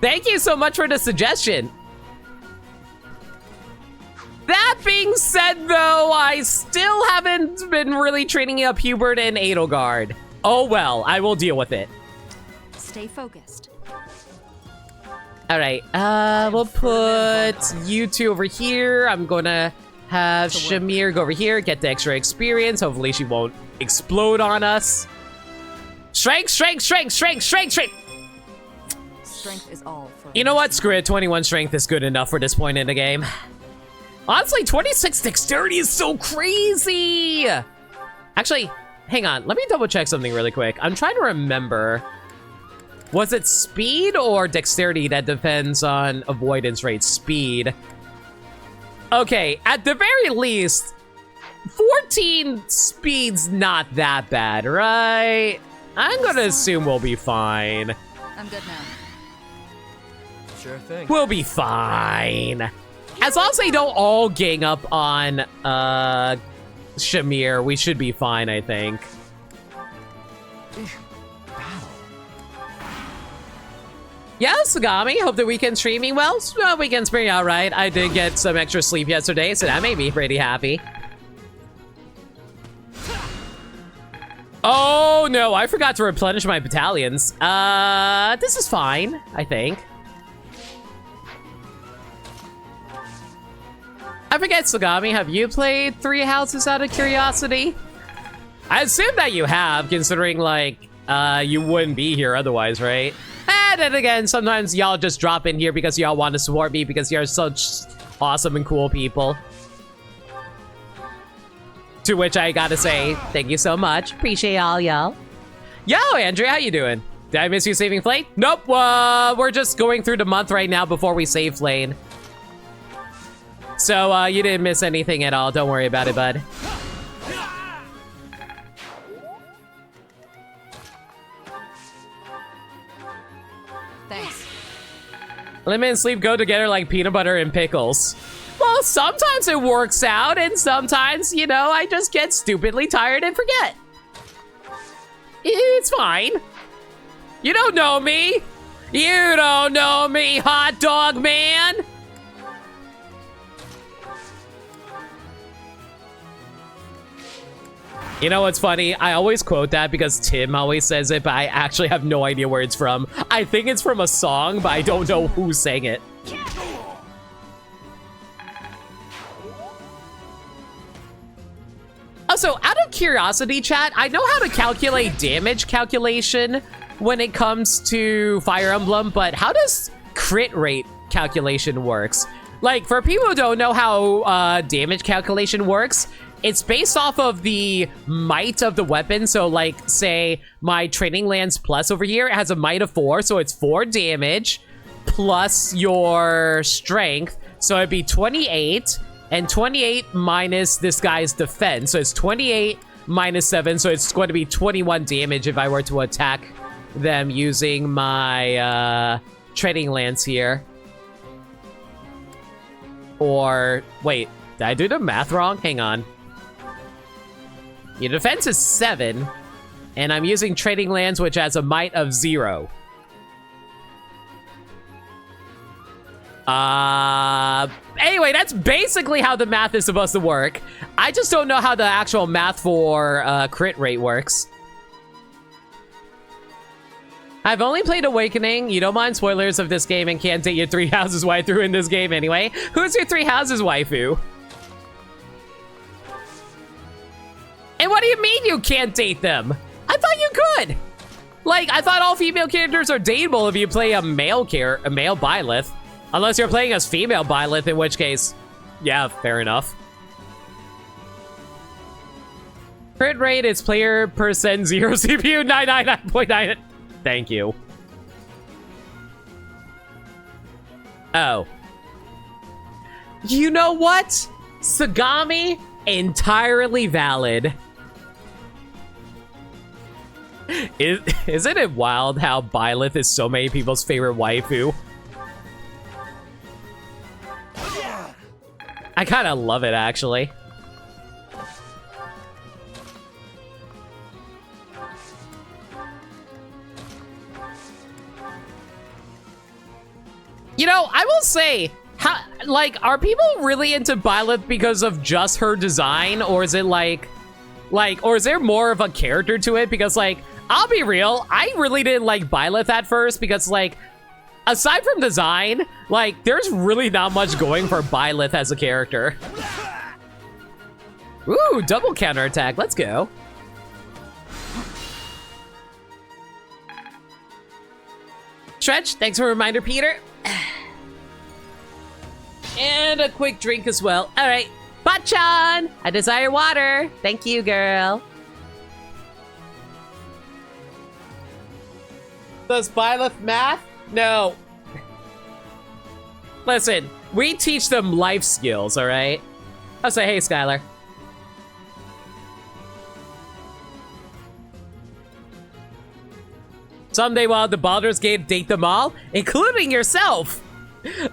[SPEAKER 1] Thank you so much for the suggestion. That being said, though, I still haven't been really training up Hubert and Edelgard. Oh well, I will deal with it.
[SPEAKER 3] Stay focused.
[SPEAKER 1] All right, we'll put you two over here. I'm gonna have Shamir go over here, get the extra experience. Hopefully she won't explode on us. Strength, strength, strength, strength, strength, strength.
[SPEAKER 3] Strength is all for
[SPEAKER 1] You know what? Screw it. 21 strength is good enough for this point in the game. Honestly, 26 dexterity is so crazy. Actually, hang on. Let me double check something really quick. I'm trying to remember. Was it speed or dexterity that depends on avoidance rate? Speed. Okay, at the very least, 14 speed's not that bad, right? I'm gonna assume we'll be fine.
[SPEAKER 3] I'm good now.
[SPEAKER 2] Sure thing.
[SPEAKER 1] We'll be fine. As long as they don't all gang up on Shamir, we should be fine, I think. Yeah, Sagami, hope the weekend's streaming well. Weekend's pretty alright. I did get some extra sleep yesterday, so that made me pretty happy. Oh no, I forgot to replenish my battalions. This is fine, I think. I forget, Sagami, have you played Three Houses out of curiosity? I assume that you have, considering, like, you wouldn't be here otherwise, right? And then again, sometimes y'all just drop in here because y'all want to support me because you're such awesome and cool people. To which I gotta say, thank you so much. Appreciate all y'all. Yo, Andrea, how you doing? Did I miss you saving Flayn? Nope, we're just going through the month right now before we save Flayn. So, you didn't miss anything at all. Don't worry about it, bud.
[SPEAKER 3] Thanks.
[SPEAKER 1] Lemon and sleep go together like peanut butter and pickles. Well, sometimes it works out, and sometimes, you know, I just get stupidly tired and forget. It's fine. You don't know me. You don't know me, hot dog man. You know what's funny? I always quote that because Tim always says it, but I actually have no idea where it's from. I think it's from a song, but I don't know who sang it. Also, out of curiosity, chat, I know how to calculate damage calculation when it comes to Fire Emblem, but how does crit rate calculation works? Like, for people who don't know how damage calculation works, it's based off of the might of the weapon. So, like, say my Training Lance Plus over here has a might of 4, so it's 4 damage plus your strength. So it'd be 28, and 28 minus this guy's defense. So it's 28 minus 7, so it's going to be 21 damage if I were to attack them using my Training Lance here. Or, wait, did I do the math wrong? Hang on. Your defense is 7, and I'm using Trading Lands, which has a might of 0. Anyway, that's basically how the math is supposed to work. I just don't know how the actual math for crit rate works. I've only played Awakening. You don't mind spoilers of this game and can't date your 3 houses waifu in this game anyway. Who's your 3 houses waifu? And what do you mean you can't date them? I thought you could. Like, I thought all female characters are dateable if you play a male Byleth. Unless you're playing as female Byleth, in which case, yeah, fair enough. Crit rate is player percent 0 CPU 999.9. Thank you. Oh. You know what? Sagami, entirely valid. Isn't it wild how Byleth is so many people's favorite waifu? I kind of love it, actually. You know, I will say, are people really into Byleth because of just her design? Or is it or is there more of a character to it? Because, like, I'll be real, I really didn't like Byleth at first because, like, aside from design, like, there's really not much going for Byleth as a character. Ooh, double counterattack, let's go. Stretch, thanks for a reminder, Peter. And a quick drink as well. All right, Bachan, I desire water. Thank you, girl. Does Byleth math? No. Listen, we teach them life skills, all right? I'll say, hey, Skylar. Someday we'll have the Baldur's Gate date them all, including yourself.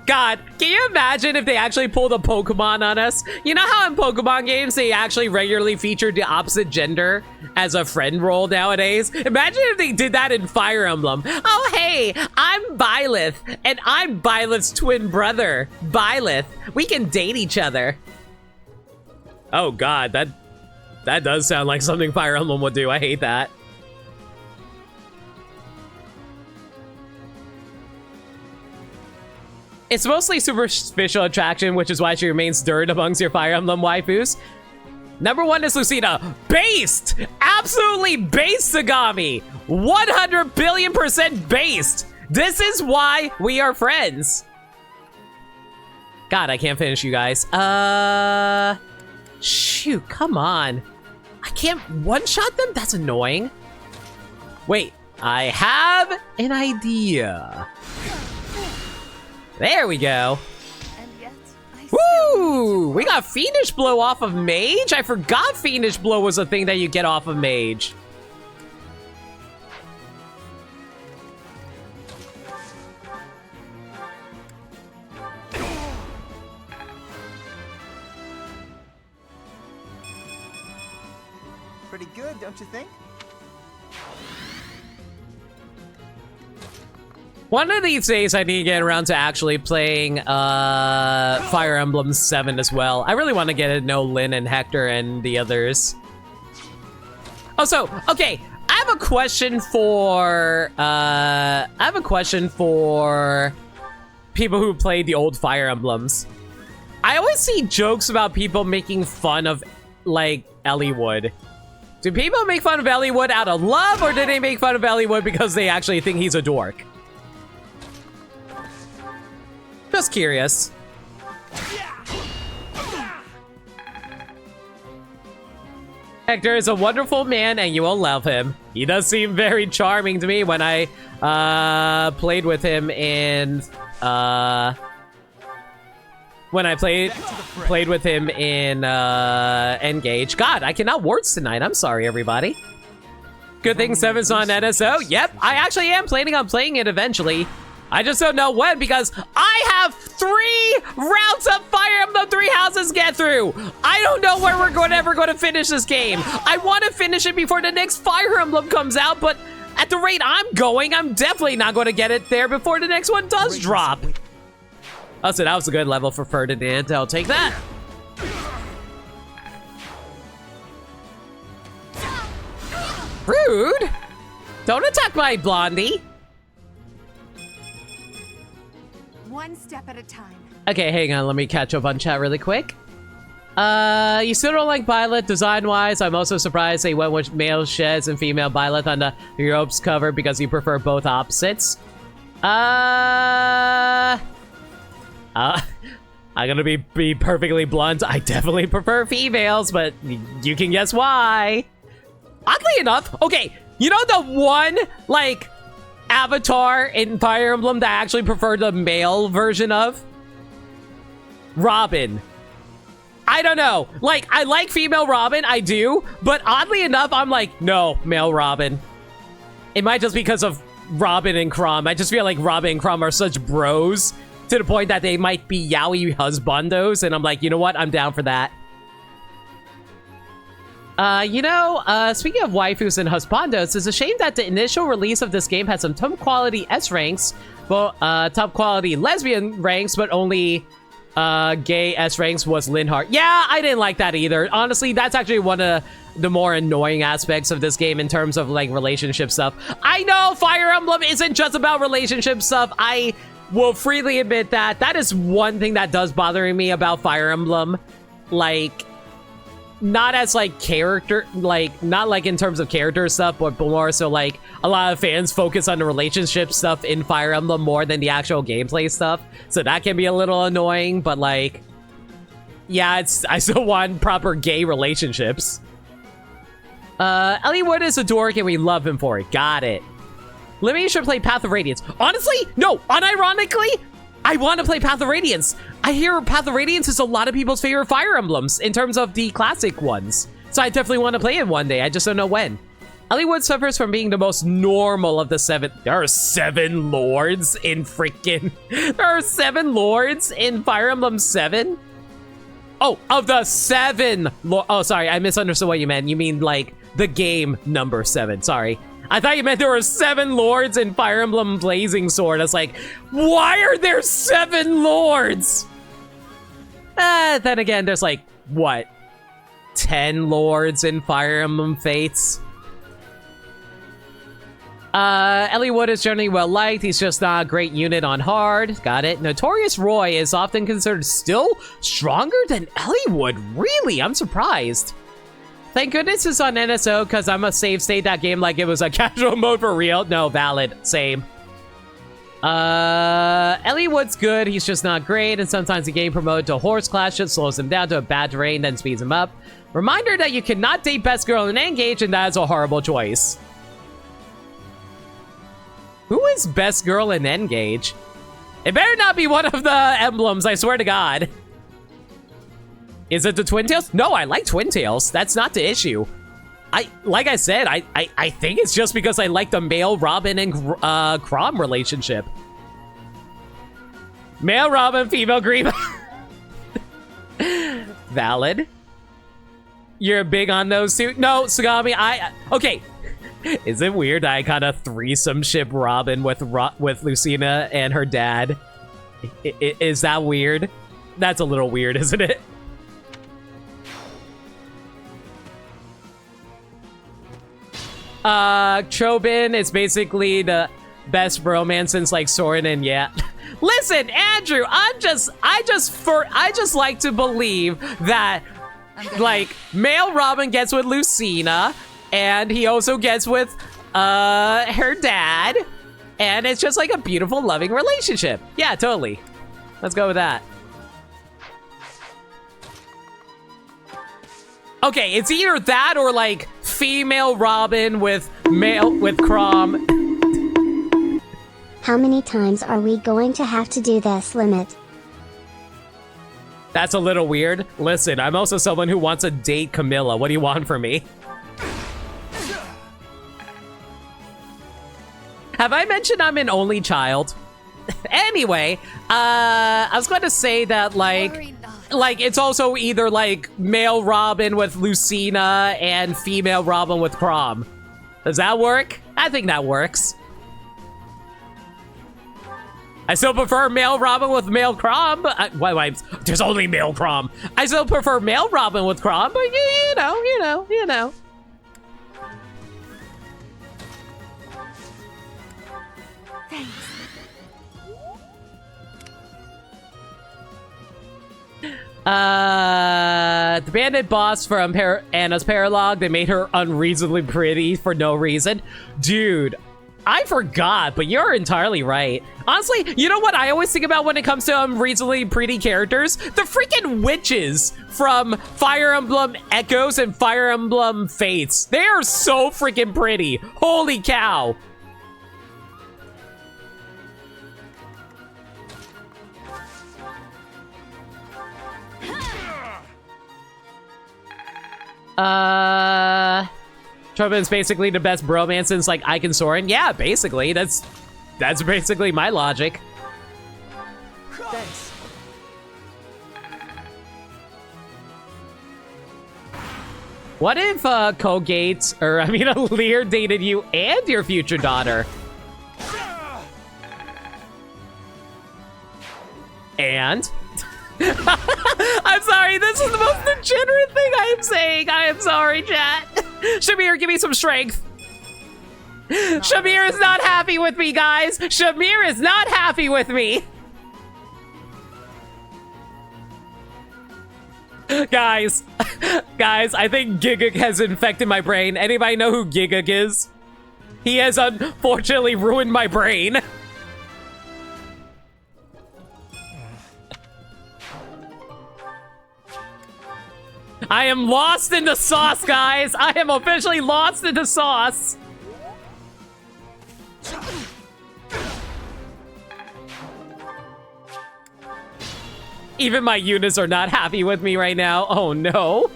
[SPEAKER 1] God, can you imagine if they actually pulled a Pokemon on us? You know how in Pokemon games they actually regularly feature the opposite gender as a friend role nowadays? Imagine if they did that in Fire Emblem. Oh, hey, I'm Byleth, and I'm Byleth's twin brother, Byleth. We can date each other. Oh, God, that does sound like something Fire Emblem would do. I hate that. It's mostly superficial attraction, which is why she remains third amongst your Fire Emblem waifus. Number 1 is Lucina. Based! Absolutely based, Sagami! 100 billion% based! This is why we are friends. God, I can't finish, you guys. Shoot, come on. I can't one-shot them? That's annoying. Wait, I have an idea. There we go.
[SPEAKER 5] And yet,
[SPEAKER 1] Woo! We got Fiendish Blow off of Mage? I forgot Fiendish Blow was a thing that you get off of Mage.
[SPEAKER 6] Pretty good, don't you think?
[SPEAKER 1] One of these days, I need to get around to actually playing Fire Emblem 7 as well. I really want to get to know Lynn and Hector and the others. Also, okay, I have a question for people who played the old Fire Emblems. I always see jokes about people making fun of, like, Eliwood. Do people make fun of Eliwood out of love, or do they make fun of Eliwood because they actually think he's a dork? Just curious. Hector is a wonderful man and you will love him. He does seem very charming to me when I played with him in played with him in Engage. God, I cannot words tonight. I'm sorry, everybody. Good thing 7's on NSO. Yep, I actually am planning on playing it eventually. I just don't know when, because I have 3 rounds of Fire Emblem 3 Houses get through. I don't know where we're ever going to finish this game. I want to finish it before the next Fire Emblem comes out, but at the rate I'm going, I'm definitely not going to get it there before the next one does drop. Oh, so that was a good level for Ferdinand. I'll take that. Rude. Don't attack my Blondie.
[SPEAKER 6] One step at a time.
[SPEAKER 1] Okay, hang on. Let me catch up on chat really quick. You still don't like Violet design-wise. I'm also surprised they went with male Shez and female Violet on the Europe's cover because you prefer both opposites. I'm gonna be perfectly blunt. I definitely prefer females, but you can guess why. Oddly enough, okay, you know the one, like, avatar in Fire Emblem that I actually prefer the male version of? Robin. I don't know. Like, I like female Robin, I do, but oddly enough, I'm like, no, male Robin. It might just be because of Robin and Chrom. I just feel like Robin and Chrom are such bros to the point that they might be yaoi husbandos, and I'm like, you know what? I'm down for that. Speaking of waifus and husbandos, it's a shame that the initial release of this game had some top quality S ranks, but top quality lesbian ranks, but only gay S ranks was Linhardt. Yeah, I didn't like that either. Honestly, that's actually one of the more annoying aspects of this game in terms of like relationship stuff. I know Fire Emblem isn't just about relationship stuff. I will freely admit that. That is one thing that does bother me about Fire Emblem. Like, not as like character, like not like in terms of character stuff, but more so like a lot of fans focus on the relationship stuff in Fire Emblem more than the actual gameplay stuff. So that can be a little annoying, but like, yeah, I still want proper gay relationships. Elliewood is a dork and we love him for it. Got it. Lemmy should play Path of Radiance. Honestly, no, unironically, I want to play Path of Radiance. I hear Path of Radiance is a lot of people's favorite Fire Emblems in terms of the classic ones. So I definitely want to play it one day. I just don't know when. Elliewood suffers from being the most normal of the 7. There are 7 lords in freaking... There are 7 lords in Fire Emblem 7? Oh, of the 7. Oh, sorry. I misunderstood what you meant. You mean like the game number 7. Sorry. I thought you meant there were 7 lords in Fire Emblem Blazing Sword. I was like, why are there 7 lords? Then again, there's like, what? 10 lords in Fire Emblem Fates? Elliewood is generally well liked. He's just not a great unit on hard. Got it. Notorious Roy is often considered still stronger than Elliewood. Really? I'm surprised. Thank goodness it's on NSO, because I'm a save state that game like it was a casual mode for real. No, valid. Same. Elliewood's good. He's just not great, and sometimes the game promoted to horse clash just slows him down to a bad terrain, then speeds him up. Reminder that you cannot date best girl in Engage, and that is a horrible choice. Who is best girl in Engage? It better not be one of the emblems, I swear to God. Is it the Twin Tails? No, I like Twin Tails. That's not the issue. Like I said, I think it's just because I like the male Robin and Chrom relationship. Male Robin, female Grima. Valid. You're big on those two? No, Sagami, okay. Is it weird I kind of threesome ship Robin with Lucina and her dad? Is that weird? That's a little weird, isn't it? Chobin is basically the best bromance since like Soren and yeah. Listen, Andrew, I just like to believe that like male Robin gets with Lucina and he also gets with her dad and it's just like a beautiful loving relationship. Yeah, totally. Let's go with that. Okay, it's either that or like female Robin with Chrom.
[SPEAKER 7] How many times are we going to have to do this limit?
[SPEAKER 1] That's a little weird. Listen, I'm also someone who wants to date Camilla. What do you want from me? Have I mentioned I'm an only child? Anyway, I was going to say that like it's also either like male Robin with Lucina and female Robin with Chrom. Does that work? I think that works. I still prefer male Robin with male Chrom, but there's only male Chrom. I still prefer male Robin with Chrom, but you know. The bandit boss from Anna's Paralog, they made her unreasonably pretty for no reason. Dude, I forgot, but you're entirely right. Honestly, you know what I always think about when it comes to unreasonably pretty characters? The freaking witches from Fire Emblem Echoes and Fire Emblem Fates. They are so freaking pretty. Holy cow. Trubin's basically the best bromance since like Ike and Soren. Yeah, basically. That's basically my logic.
[SPEAKER 3] Thanks.
[SPEAKER 1] What if Colgate, or I mean Lear dated you and your future daughter? And? I'm sorry, this is the most degenerate thing I am saying. I am sorry, chat. Shamir, give me some strength. Shamir is not happy with me, guys. Shamir is not happy with me. Guys, I think Giguk has infected my brain. Anybody know who Giguk is? He has unfortunately ruined my brain. I am lost in the sauce, guys. I am officially lost in the sauce. Even my units are not happy with me right now. Oh no.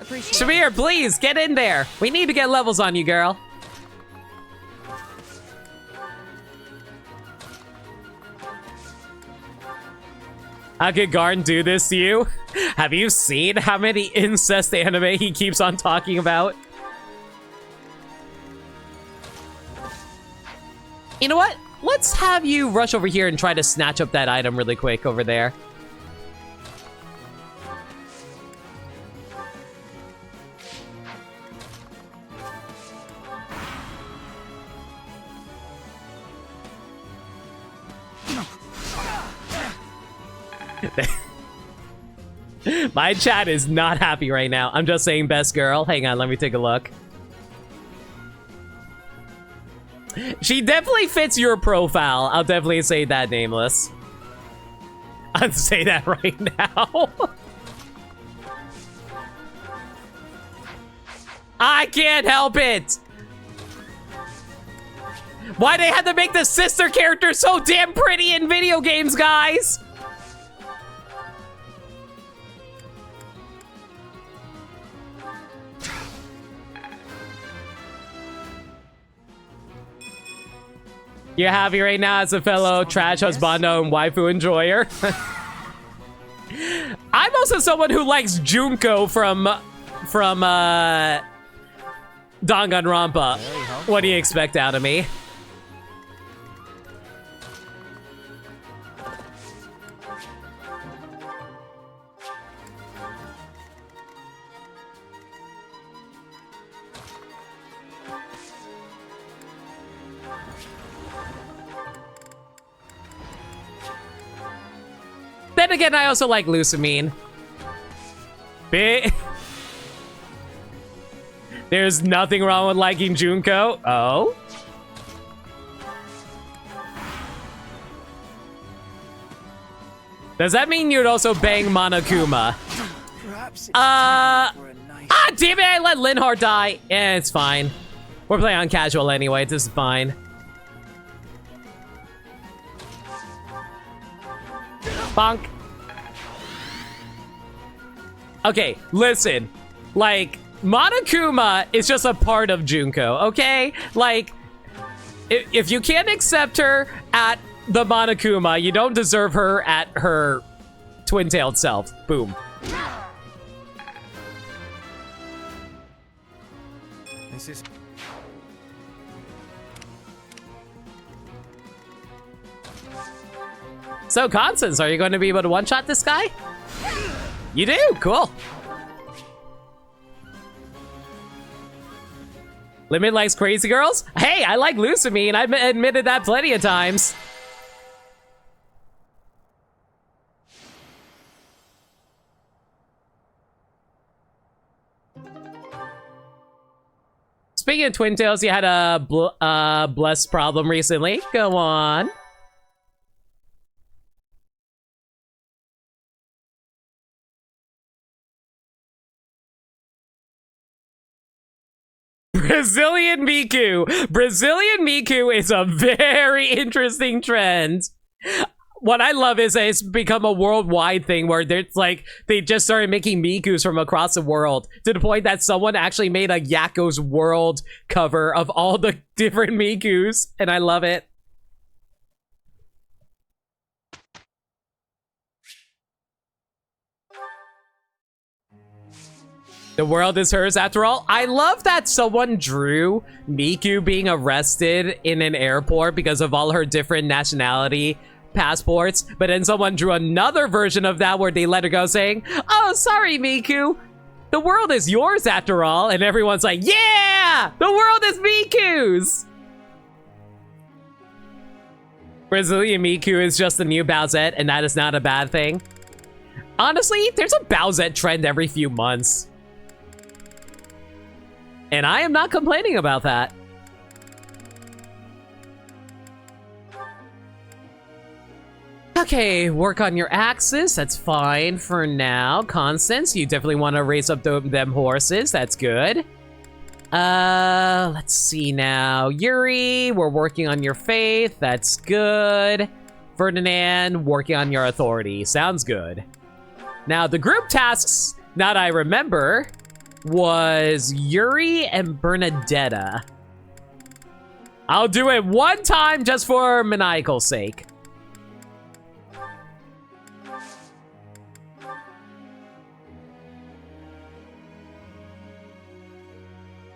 [SPEAKER 1] Shamir, please get in there. We need to get levels on you, girl. How could Garn do this to you? Have you seen how many incest anime he keeps on talking about? You know what? Let's have you rush over here and try to snatch up that item really quick over there. My chat is not happy right now. I'm just saying best girl. Hang on, let me take a look. She definitely fits your profile. I'll definitely say that, Nameless. I'll say that right now. I can't help it. Why they had to make the sister character so damn pretty in video games, guys? You're happy right now as a fellow trash husbando and waifu enjoyer? I'm also someone who likes Junko from Danganronpa. What do you expect out of me? Then again, I also like Lusamine. There's nothing wrong with liking Junko. Oh? Does that mean you'd also bang Monokuma? Damn it, I let Linhart die. Yeah, it's fine. We're playing on casual anyway, this is fine. Bonk. Okay, listen. Like, Monokuma is just a part of Junko, okay? Like, if you can't accept her at the Monokuma, you don't deserve her at her twin-tailed self. Boom.
[SPEAKER 2] This is...
[SPEAKER 1] So, Constance, are you going to be able to one-shot this guy? You do? Cool. Limit likes crazy girls? Hey, I like Lusamine. I've admitted that plenty of times. Speaking of Twin Tails, you had a bless problem recently. Go on. Brazilian Miku. Brazilian Miku is a very interesting trend. What I love is that it's become a worldwide thing where it's like they just started making Mikus from across the world to the point that someone actually made a Yakko's World cover of all the different Mikus, and I love it. The world is hers after all. I love that someone drew Miku being arrested in an airport because of all her different nationality passports, but then someone drew another version of that where they let her go saying, "Oh, sorry, Miku. The world is yours after all." And everyone's like, "Yeah! The world is Miku's!" Brazilian Miku is just the new Bowsette, and that is not a bad thing. Honestly, there's a Bowsette trend every few months. And I am not complaining about that. Okay, work on your axis. That's fine for now. Constance, you definitely want to raise up them horses. That's good. Let's see now. Yuri, we're working on your faith. That's good. Ferdinand, working on your authority. Sounds good. Now, the group tasks that I remember was Yuri and Bernadetta. I'll do it one time just for maniacal's sake.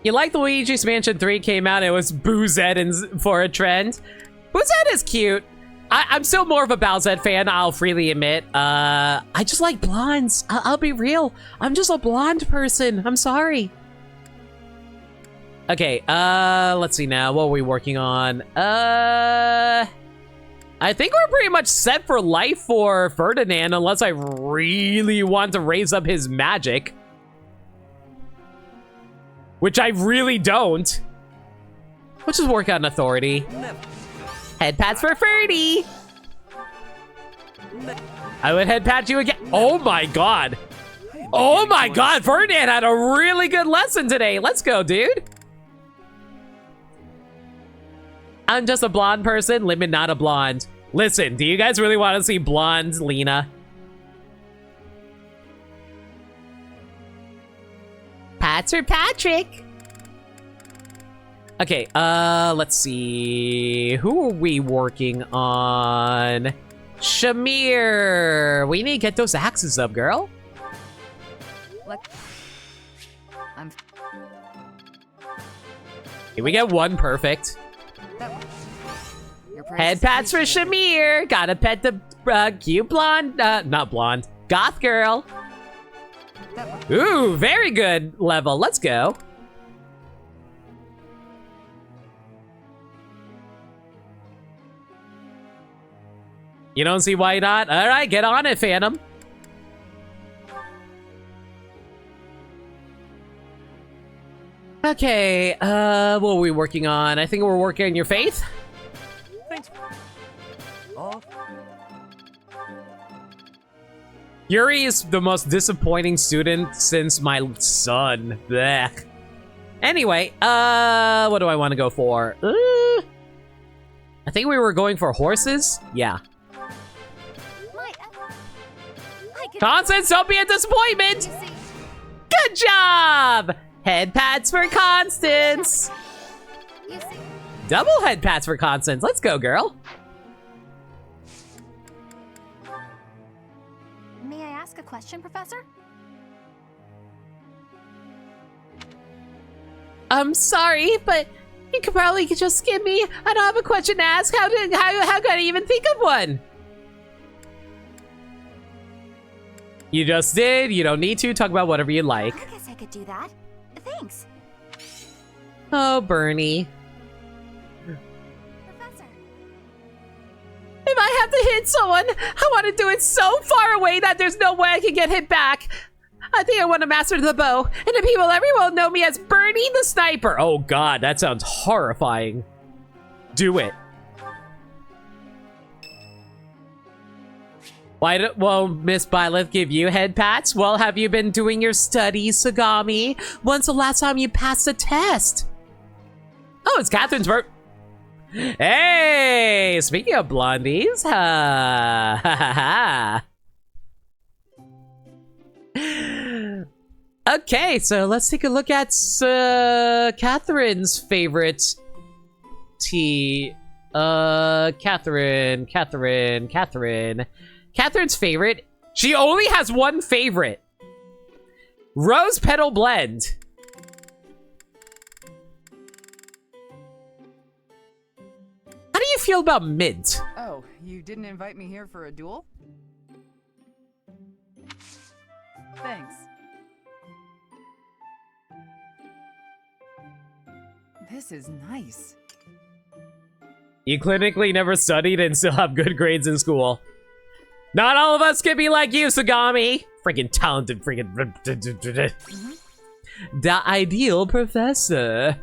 [SPEAKER 1] You like the Luigi's Mansion 3 came out and it was Boozette for a trend? Boozette is cute. I'm still more of a Bowsette fan, I'll freely admit. I just like blondes. I'll be real. I'm just a blonde person. I'm sorry. Okay, let's see now. What are we working on? I think we're pretty much set for life for Ferdinand, unless I really want to raise up his magic. Which I really don't. We'll just work on authority. Head pats for Ferdy. I would head pat you again. Oh my god. Oh my god, Ferdinand had a really good lesson today. Let's go, dude. I'm just a blonde person. Limit not a blonde. Listen, do you guys really want to see blonde Lena? Pats for Patrick. Okay, let's see. Who are we working on? Shamir. We need to get those axes up, girl.
[SPEAKER 3] Look. I'm.
[SPEAKER 1] Can we get one perfect?
[SPEAKER 3] That one. Your praise
[SPEAKER 1] Head
[SPEAKER 3] is
[SPEAKER 1] pats for
[SPEAKER 3] appreciated.
[SPEAKER 1] Shamir. Gotta pet the cute blonde, not blonde, goth girl.
[SPEAKER 3] That one.
[SPEAKER 1] Ooh, very good level. Let's go. You don't see why not? All right, get on it, Phantom. Okay, what are we working on? I think we're working on your faith.
[SPEAKER 2] Thanks. Off.
[SPEAKER 1] Yuri is the most disappointing student since my son. Blech. Anyway, what do I want to go for? I think we were going for horses. Yeah.
[SPEAKER 5] I could
[SPEAKER 1] Constance, don't be a disappointment.
[SPEAKER 5] you see.
[SPEAKER 1] Good job. Head pats for Constance.
[SPEAKER 5] You see.
[SPEAKER 1] Double head pats for Constance. Let's go, girl.
[SPEAKER 4] May I ask a question, Professor?
[SPEAKER 1] I'm sorry, but you could probably just skip me. I don't have a question to ask. How could I even think of one? You just did. You don't need to. Talk about whatever you like.
[SPEAKER 4] I guess I could do that. Thanks.
[SPEAKER 1] Oh, Bernie.
[SPEAKER 4] Professor.
[SPEAKER 1] If I have to hit someone, I want to do it so far away that there's no way I can get hit back. I think I want to master the bow, and the people everyone know me as Bernie the Sniper. Oh god, that sounds horrifying. Do it. Why won't Miss Byleth give you head pats? Well, have you been doing your studies, Sagami? When's the last time you passed a test? Oh, it's Catherine's birthday. Hey, speaking of blondies, ha ha ha. Okay, so let's take a look at Catherine's favorite tea. Catherine's favorite. She only has one favorite. Rose Petal Blend. How do you feel about mint?
[SPEAKER 3] Oh, you didn't invite me here for a duel? Thanks. This is nice.
[SPEAKER 1] You clinically never studied and still have good grades in school. Not all of us can be like you, Sagami. Freaking talented, freaking... The ideal professor.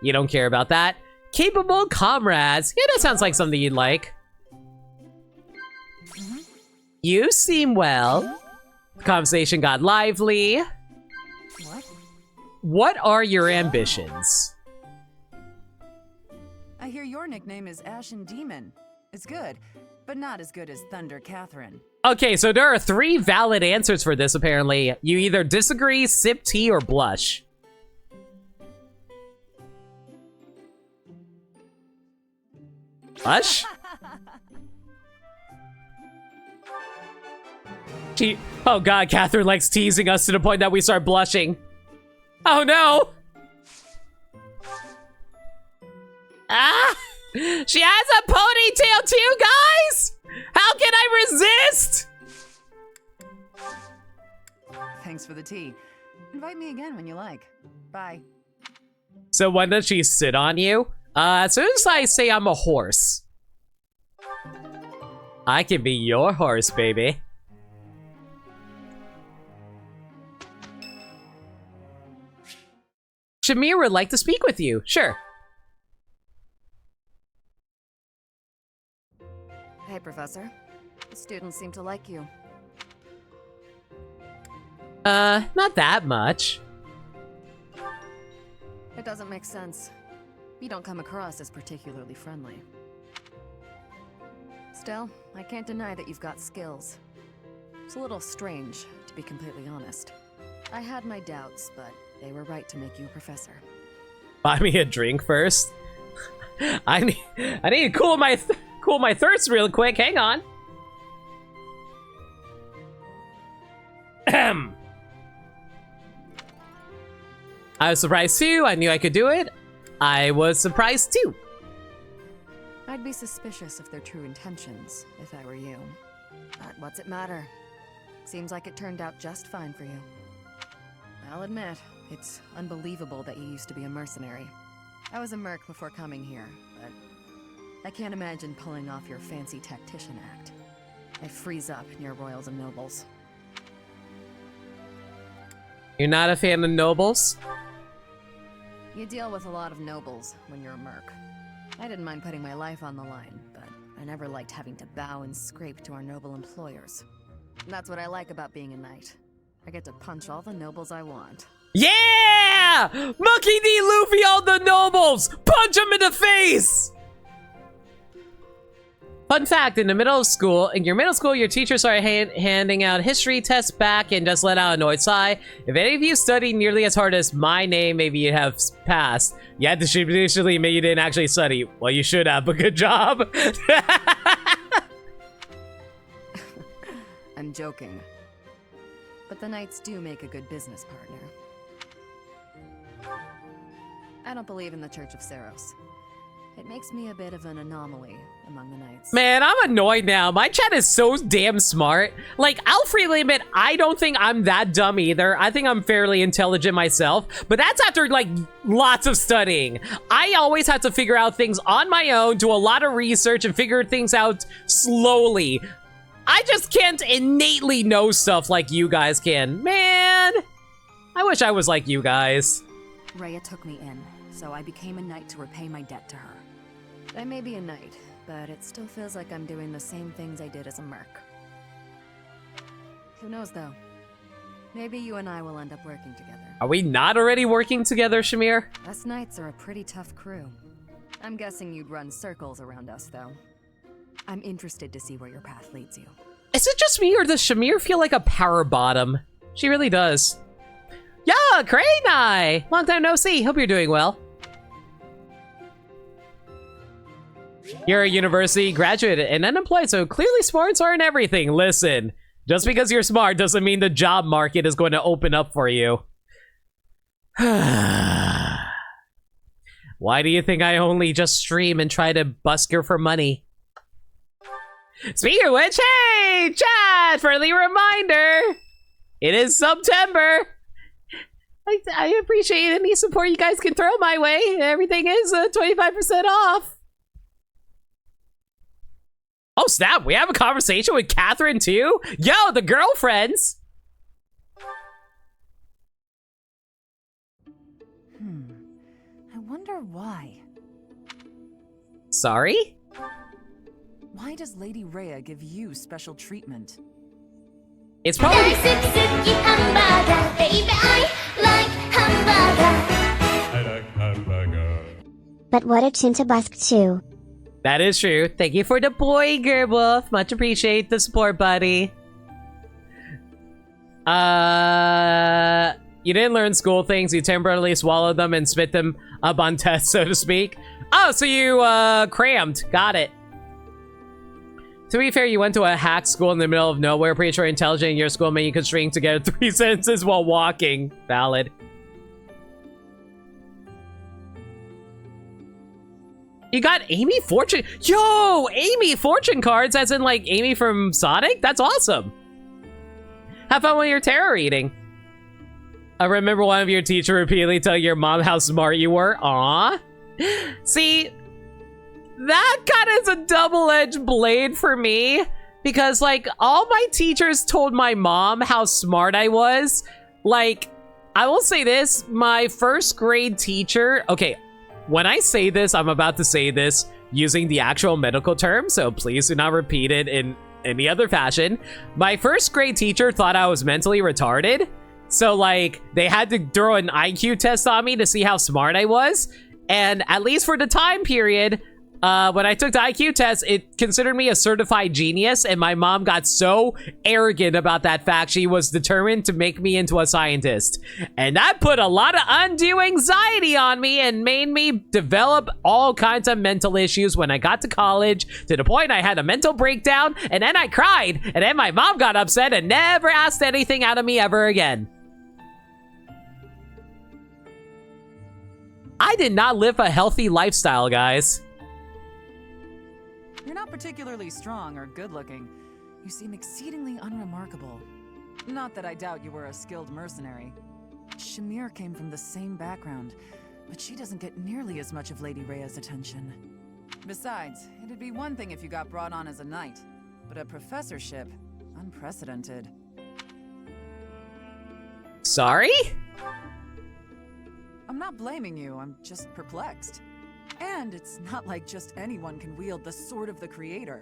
[SPEAKER 1] You don't care about that? Capable comrades. Yeah, that sounds like something you'd like. You seem well. The conversation got lively.
[SPEAKER 3] What?
[SPEAKER 1] What are your ambitions?
[SPEAKER 3] I hear your nickname is Ashen Demon. It's good, but not as good as Thunder Catherine.
[SPEAKER 1] Okay, so there are 3 valid answers for this, apparently. You either disagree, sip tea, or blush. Blush? Oh god, Catherine likes teasing us to the point that we start blushing. Oh no! Ah! She has a ponytail too, guys! How can I resist?
[SPEAKER 3] Thanks for the tea. Invite me again when you like. Bye.
[SPEAKER 1] So when does she sit on you? As soon as I say I'm a horse. I can be your horse, baby. Shamir would like to speak with you. Sure.
[SPEAKER 3] Hey, Professor. The students seem to like you.
[SPEAKER 1] Not that much.
[SPEAKER 3] It doesn't make sense. You don't come across as particularly friendly. Still, I can't deny that you've got skills. It's a little strange, to be completely honest. I had my doubts, but they were right to make you a professor.
[SPEAKER 1] Buy me a drink first. I need to cool my thirst real quick. Hang on. Ahem. I was surprised too. I knew I could do it. I was surprised too.
[SPEAKER 3] I'd be suspicious of their true intentions, if I were you. But what's it matter? Seems like it turned out just fine for you. I'll admit, it's unbelievable that you used to be a mercenary. I was a merc before coming here, but I can't imagine pulling off your fancy tactician act. I freeze up near royals and nobles.
[SPEAKER 1] You're not a fan of nobles?
[SPEAKER 3] You deal with a lot of nobles when you're a merc. I didn't mind putting my life on the line, but I never liked having to bow and scrape to our noble employers. That's what I like about being a knight. I get to punch all the nobles I want.
[SPEAKER 1] Yeah! Monkey D. Luffy all the nobles! Punch him in the face! Fun fact, in your middle school, your teachers are handing out history tests back and just let out a annoyed sigh. If any of you studied nearly as hard as my name, maybe you'd have passed. Yeah, traditionally, maybe you didn't actually study. Well, you should have, but good job.
[SPEAKER 3] I'm joking. But the knights do make a good business partner. I don't believe in the Church of Saros. It makes me a bit of an anomaly among the knights.
[SPEAKER 1] Man, I'm annoyed now. My chat is so damn smart. Like, I'll freely admit, I don't think I'm that dumb either. I think I'm fairly intelligent myself, but that's after, like, lots of studying. I always had to figure out things on my own, do a lot of research, and figure things out slowly. I just can't innately know stuff like you guys can. Man, I wish I was like you guys.
[SPEAKER 3] Rhea took me in, so I became a knight to repay my debt to her. I may be a knight, but it still feels like I'm doing the same things I did as a merc. Who knows, though? Maybe you and I will end up working together.
[SPEAKER 1] Are we not already working together, Shamir?
[SPEAKER 3] Us knights are a pretty tough crew. I'm guessing you'd run circles around us, though. I'm interested to see where your path leads you.
[SPEAKER 1] Is it just me, or does Shamir feel like a power bottom? She really does. Yeah, Kraynai! Long time no see. Hope you're doing well. You're a university graduate and unemployed, so clearly smarts aren't everything. Listen, just because you're smart doesn't mean the job market is going to open up for you. Why do you think I only just stream and try to busker for money? Speaking of which, hey, chat, friendly reminder. It is September. I appreciate any support you guys can throw my way. Everything is 25% off. Oh, snap. We have a conversation with Catherine, too? Yo, the girlfriends.
[SPEAKER 3] I wonder why.
[SPEAKER 1] Sorry?
[SPEAKER 3] Why does Lady Rhea give you special treatment?
[SPEAKER 1] It's probably...
[SPEAKER 5] Suki hamburger, baby, I like hamburger.
[SPEAKER 2] I like hamburger.
[SPEAKER 7] But what a Chintabusk too.
[SPEAKER 1] That is true. Thank you for the boy, Gerwolf. Much appreciate the support, buddy. You didn't learn school things. You temporarily swallowed them and spit them up on tests, so to speak. Oh, so you, crammed. Got it. To be fair, you went to a hack school in the middle of nowhere. Pretty sure intelligent in your school meant you could string together 3 sentences while walking. Valid. You got Amy Fortune. Yo, Amy Fortune cards, as in like Amy from Sonic? That's awesome. Have fun with your tarot reading. I remember one of your teachers repeatedly telling your mom how smart you were. Aw. See, that kind of is a double-edged blade for me. Because, like, all my teachers told my mom how smart I was. Like, I will say this. My first grade teacher... Okay, when I say this, I'm about to say this using the actual medical term. So please do not repeat it in any other fashion. My first grade teacher thought I was mentally retarded. So, like, they had to throw an IQ test on me to see how smart I was. And at least for the time period, when I took the IQ test, it considered me a certified genius. And my mom got so arrogant about that fact, she was determined to make me into a scientist. And that put a lot of undue anxiety on me and made me develop all kinds of mental issues when I got to college, to the point I had a mental breakdown, and then I cried, and then my mom got upset and never asked anything out of me ever again. I did not live a healthy lifestyle, guys.
[SPEAKER 6] You're not particularly strong or good-looking. You seem exceedingly unremarkable. Not that I doubt you were a skilled mercenary. Shamir came from the same background, but she doesn't get nearly as much of Lady Rhea's attention. Besides, it'd be one thing if you got brought on as a knight, but a professorship, unprecedented.
[SPEAKER 1] Sorry?
[SPEAKER 6] I'm not blaming you, I'm just perplexed. And it's not like just anyone can wield the sword of the creator.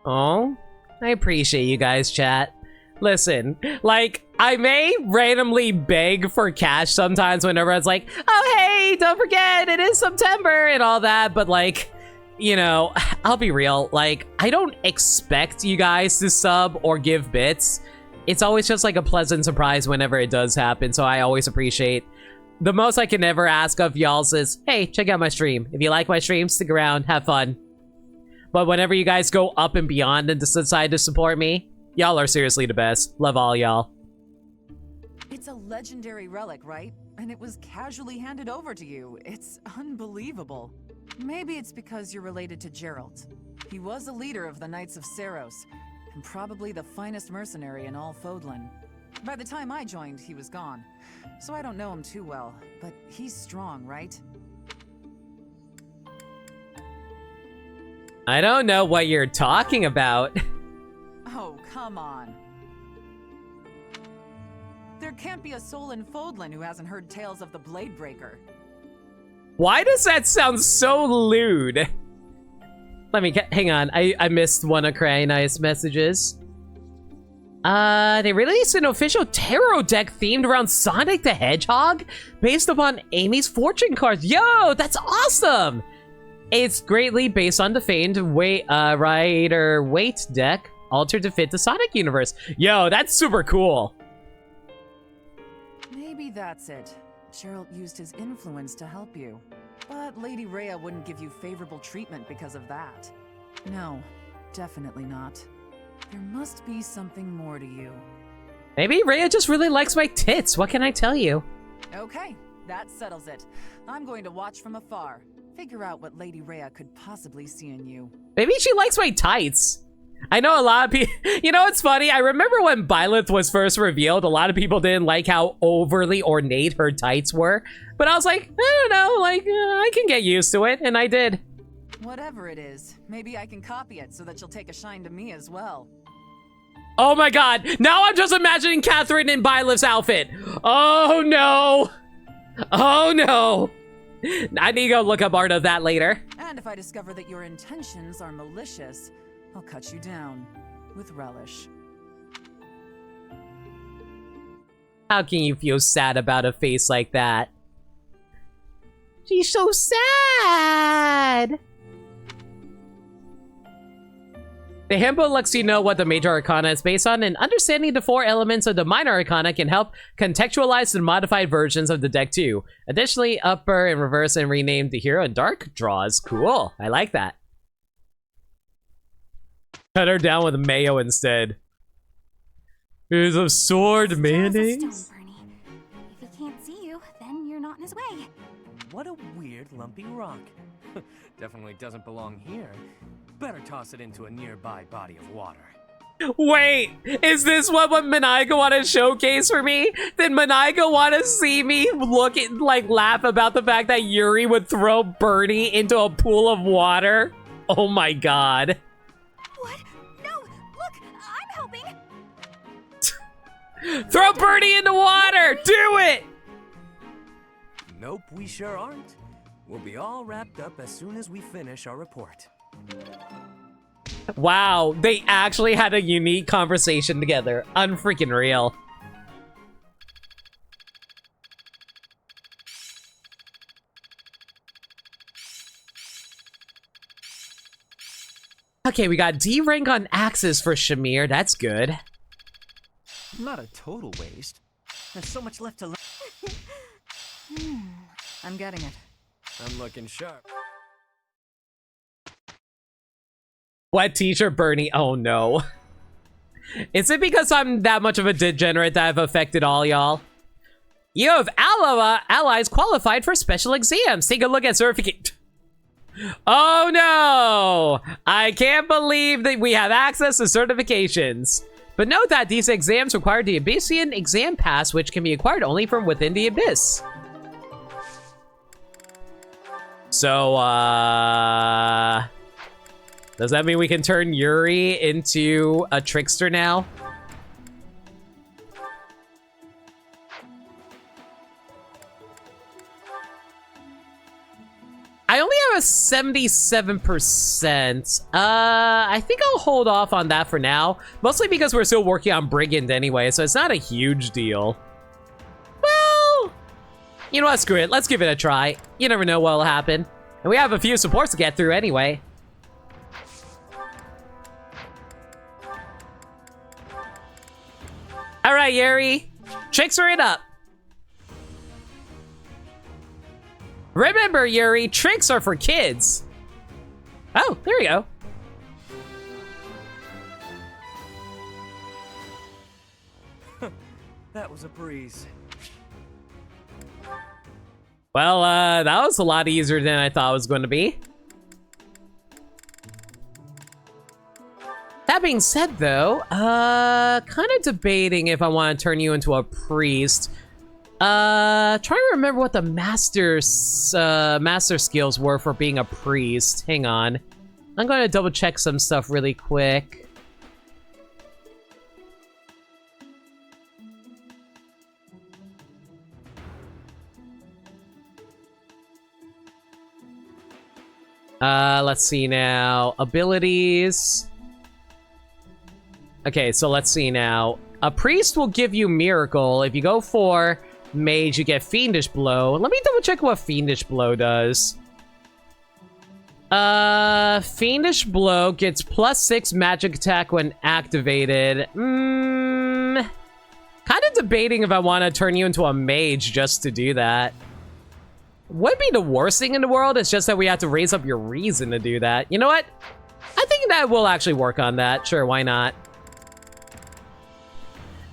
[SPEAKER 1] Oh, I appreciate you guys, chat. Listen, like, I may randomly beg for cash sometimes whenever it's like, oh, hey, don't forget, it is September and all that, but like, you know, I'll be real, like, I don't expect you guys to sub or give bits. It's always just like a pleasant surprise whenever it does happen, so I always appreciate. The most I can ever ask of y'all is, hey, check out my stream. If you like my stream, stick around, have fun. But whenever you guys go up and beyond and decide to support me, y'all are seriously the best. Love all y'all.
[SPEAKER 6] It's a legendary relic, right? And it was casually handed over to you. It's unbelievable. Maybe it's because you're related to Geralt. He was a leader of the Knights of Saros, and probably the finest mercenary in all Fodlan. By the time I joined, he was gone. So I don't know him too well, but he's strong, right?
[SPEAKER 1] I don't know what you're talking about.
[SPEAKER 6] Oh, come on. There can't be a soul in Fodlan who hasn't heard tales of the Blade Breaker.
[SPEAKER 1] Why does that sound so lewd? Let me hang on. I missed one of Cryonice's messages. They released an official tarot deck themed around Sonic the Hedgehog based upon Amy's fortune cards. Yo, that's awesome! It's greatly based on the famed Rider Waite deck, altered to fit the Sonic universe. Yo, that's super cool.
[SPEAKER 6] Maybe that's it. Geralt used his influence to help you. But Lady Rhea wouldn't give you favorable treatment because of that. No, definitely not. There must be something more to you.
[SPEAKER 1] Maybe Rhea just really likes my tits. What can I tell you?
[SPEAKER 6] Okay, that settles it. I'm going to watch from afar. Figure out what Lady Rhea could possibly see in you.
[SPEAKER 1] Maybe she likes my tights. I know a lot of people... You know what's funny? I remember when Byleth was first revealed, a lot of people didn't like how overly ornate her tights were. But I was like, I don't know, like, I can get used to it, and I did.
[SPEAKER 6] Whatever it is, maybe I can copy it so that you'll take a shine to me as well.
[SPEAKER 1] Oh my god, now I'm just imagining Catherine in Byleth's outfit. Oh no. Oh no. I need to go look up art of that later.
[SPEAKER 6] And if I discover that your intentions are malicious, I'll cut you down with relish.
[SPEAKER 1] How can you feel sad about a face like that? She's so sad. The handbook lets you know what the major arcana is based on, and understanding the 4 elements of the minor arcana can help contextualize the modified versions of the deck too. Additionally, upper and reverse and rename the hero and dark draws. Cool, I like that. Cut her down with mayo instead. Here's a sword, mayonnaise.
[SPEAKER 4] Stone, Bernie. If he can't see you, then you're not in his way.
[SPEAKER 8] What a weird lumpy rock. Definitely doesn't belong here. Better toss it into a nearby body of water.
[SPEAKER 1] Wait, is this what Maniga want to showcase for me? Did Maniga want to see me laugh about the fact that Yuri would throw Bernie into a pool of water? Oh my god.
[SPEAKER 4] What? No! Look! I'm helping!
[SPEAKER 1] Throw Bernie in the water! Do it!
[SPEAKER 8] Nope, we sure aren't. We'll be all wrapped up as soon as we finish our report.
[SPEAKER 1] Wow, they actually had a unique conversation together. Unfreaking real. Okay, we got D rank on Axis for Shamir. That's good.
[SPEAKER 8] Not a total waste. There's so much left to learn.
[SPEAKER 3] I'm getting it.
[SPEAKER 8] I'm looking sharp.
[SPEAKER 1] What teacher, Bernie? Oh no. Is it because I'm that much of a degenerate that I've affected all y'all? You have allies qualified for special exams. Take a look at certificate. Oh no! I can't believe that we have access to certifications. But note that these exams require the Abyssian exam pass, which can be acquired only from within the Abyss. So, does that mean we can turn Yuri into a trickster now? I only have a 77%. I think I'll hold off on that for now. Mostly because we're still working on Brigand anyway, so it's not a huge deal. Well, you know what, screw it. Let's give it a try. You never know what'll happen. And we have a few supports to get through anyway. All right, Yuri. Trickster it up. Remember, Yuri, tricks are for kids. Oh, there we go.
[SPEAKER 8] That was a breeze.
[SPEAKER 1] Well, that was a lot easier than I thought it was going to be. That being said, though, kind of debating if I want to turn you into a priest. Trying to remember what the master skills were for being a priest. Hang on. I'm going to double check some stuff really quick. Let's see now. Abilities. Okay, so let's see now. A priest will give you miracle. If you go for mage, you get fiendish blow. Let me double check what fiendish blow does. Fiendish blow gets +6 magic attack when activated. Kind of debating if I want to turn you into a mage just to do that. Wouldn't be the worst thing in the world. It's just that we have to raise up your reason to do that. You know what? I think that will actually work on that. Sure, why not?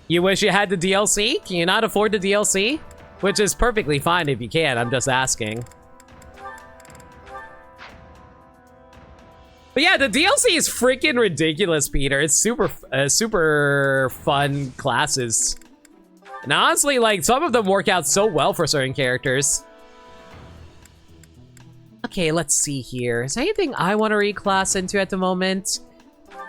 [SPEAKER 1] You wish you had the DLC? Can you not afford the DLC? Which is perfectly fine if you can. I'm just asking. But yeah, the DLC is freaking ridiculous, Peter. It's super fun classes. And honestly, like, some of them work out so well for certain characters. Okay, let's see here. Is there anything I want to reclass into at the moment?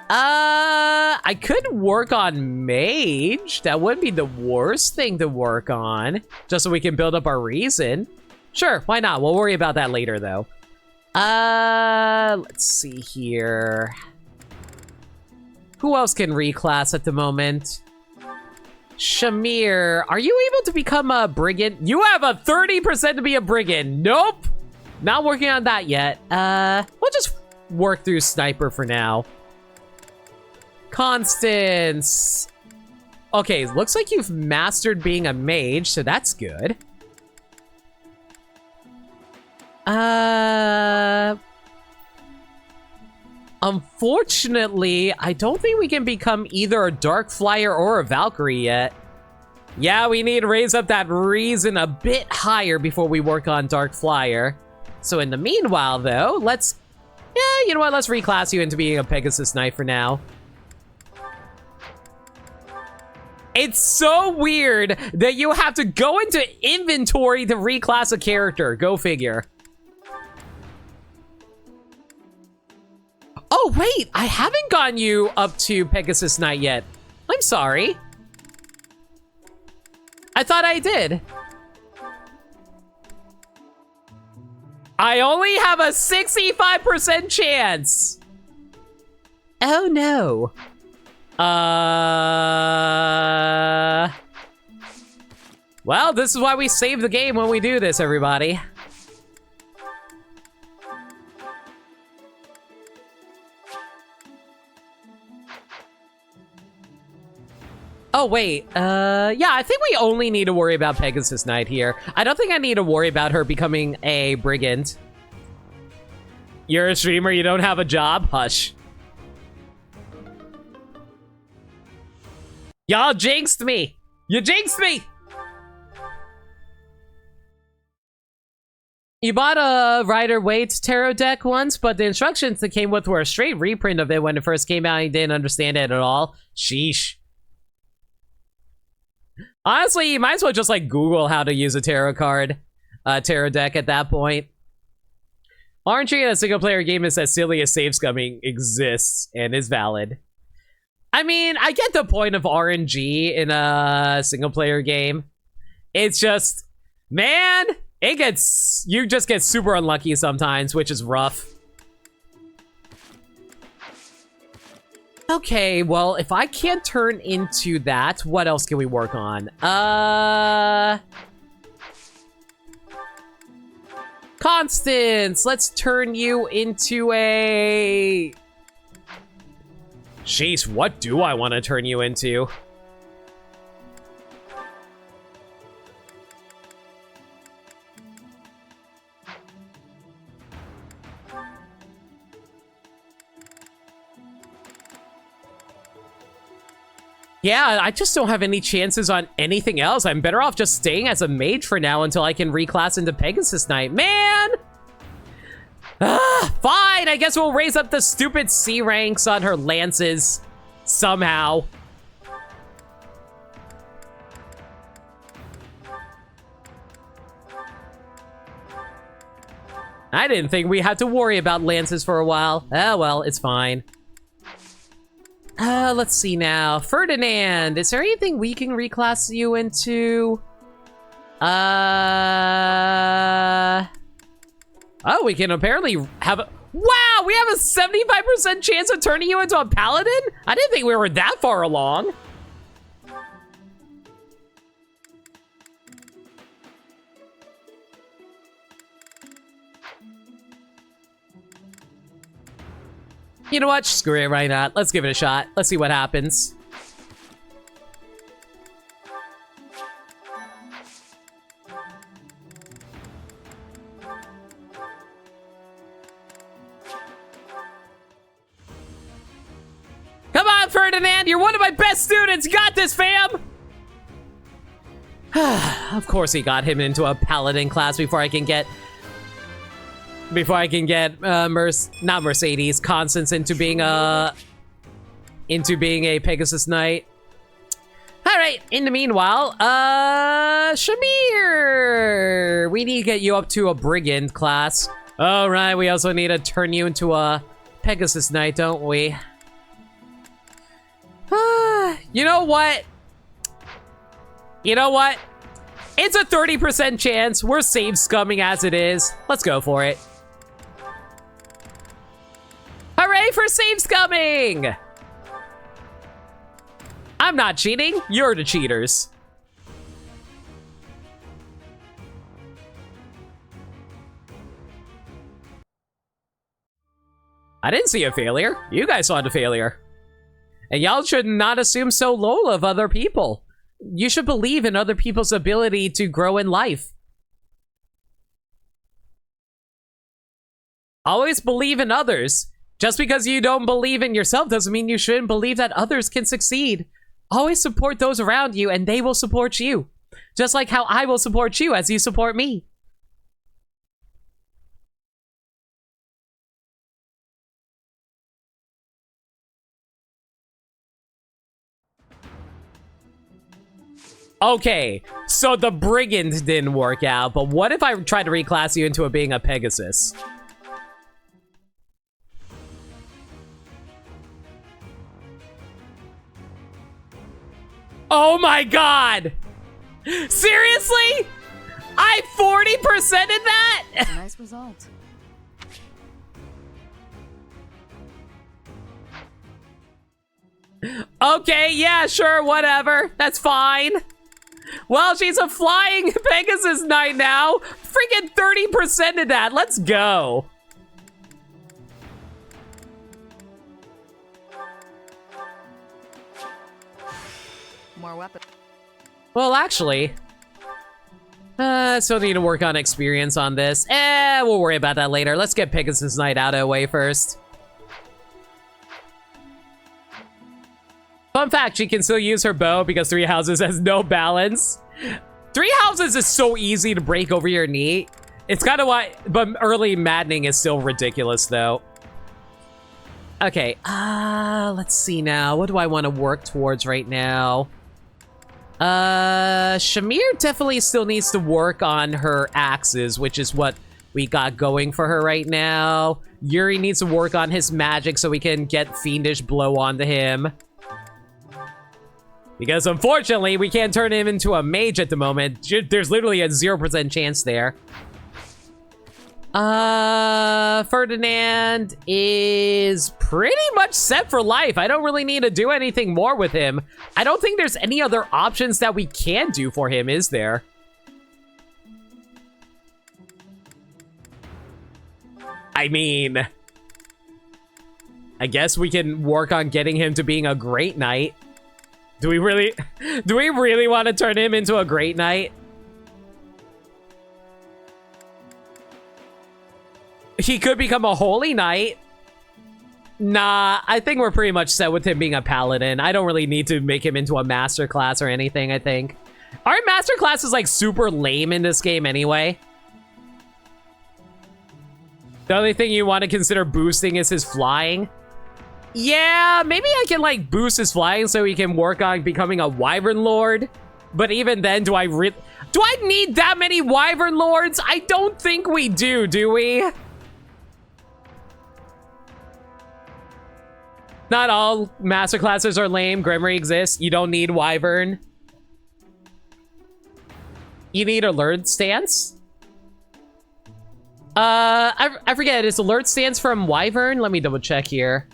[SPEAKER 1] I could work on mage. That wouldn't be the worst thing to work on. Just so we can build up our reason. Sure, why not? We'll worry about that later, though. Let's see here. Who else can reclass at the moment? Shamir, are you able to become a brigand? You have a 30% to be a brigand. Nope. Not working on that yet. We'll just work through sniper for now. Constance. Okay, looks like you've mastered being a mage, so that's good. Unfortunately, I don't think we can become either a Dark Flyer or a Valkyrie yet. Yeah, we need to raise up that reason a bit higher before we work on Dark Flyer. So in the meanwhile, though, let's... Yeah, you know what? Let's reclass you into being a Pegasus Knight for now. It's so weird that you have to go into inventory to reclass a character. Go figure. Oh, wait. I haven't gotten you up to Pegasus Knight yet. I'm sorry. I thought I did. I only have a 65% chance. Oh, no. Well, this is why we save the game when we do this, everybody. Oh, wait. Yeah, I think we only need to worry about Pegasus Knight here. I don't think I need to worry about her becoming a brigand. You're a streamer, you don't have a job? Hush. Y'all jinxed me. You jinxed me. You bought a Rider-Waite tarot deck once, but the instructions that came with were a straight reprint of it when it first came out and you didn't understand it at all. Sheesh. Honestly, you might as well just, like, Google how to use a tarot deck at that point. RNG in a single-player game is as silly as save scumming exists and is valid. I mean, I get the point of RNG in a single-player game. It's just, man, you just get super unlucky sometimes, which is rough. Okay, well, if I can't turn into that, what else can we work on? Constance, let's turn you into a... Jeez, what do I want to turn you into? Yeah, I just don't have any chances on anything else. I'm better off just staying as a mage for now until I can reclass into Pegasus Knight. Man! Fine, I guess we'll raise up the stupid C ranks on her lances somehow. I didn't think we had to worry about lances for a while. Oh, well, it's fine. Let's see now. Ferdinand, is there anything we can reclass you into? Oh, we can apparently have a... Wow, we have a 75% chance of turning you into a paladin? I didn't think we were that far along. You know what? Screw it, why not? Let's give it a shot. Let's see what happens. Come on, Ferdinand! You're one of my best students! You got this, fam! Of course he got him into a paladin class before I can get... not Mercedes, Constance into being a Pegasus Knight. Alright, in the meanwhile, Shamir! We need to get you up to a Brigand class. Alright, we also need to turn you into a Pegasus Knight, don't we? You know what? You know what? It's a 30% chance. We're save scumming as it is. Let's go for it. Hooray for save scumming! I'm not cheating. You're the cheaters. I didn't see a failure. You guys saw the failure. And y'all should not assume so low of other people. You should believe in other people's ability to grow in life. Always believe in others. Just because you don't believe in yourself doesn't mean you shouldn't believe that others can succeed. Always support those around you and they will support you. Just like how I will support you as you support me. Okay, so the Brigand didn't work out, but what if I tried to reclass you into being a Pegasus? Oh my god! Seriously? I 40%ed that?
[SPEAKER 3] Nice result.
[SPEAKER 1] Okay, yeah, sure, whatever. That's fine. Well, she's a flying Pegasus Knight now. Freaking 30% of that. Let's go.
[SPEAKER 3] More weapons.
[SPEAKER 1] Well, actually, still need to work on experience on this. We'll worry about that later. Let's get Pegasus Knight out of the way first. Fun fact, she can still use her bow because Three Houses has no balance. Three Houses is so easy to break over your knee. It's kind of why, but early maddening is still ridiculous though. Okay, let's see now. What do I want to work towards right now? Shamir definitely still needs to work on her axes, which is what we got going for her right now. Yuri needs to work on his magic so we can get Fiendish Blow onto him. Because unfortunately, we can't turn him into a mage at the moment. There's literally a 0% chance there. Ferdinand is pretty much set for life. I don't really need to do anything more with him. I don't think there's any other options that we can do for him, is there? I mean, I guess we can work on getting him to being a great knight. Do we really want to turn him into a great knight? He could become a holy knight. Nah, I think we're pretty much set with him being a paladin. I don't really need to make him into a master class or anything, I think. Aren't master classes like super lame in this game anyway? The only thing you want to consider boosting is his flying. Yeah, maybe I can like boost his flying so he can work on becoming a Wyvern Lord. But even then, do I need that many Wyvern Lords? I don't think we do we? Not all master classes are lame. Grimoire exists. You don't need Wyvern. You need Alert Stance? I forget. Is Alert Stance from Wyvern? Let me double check here.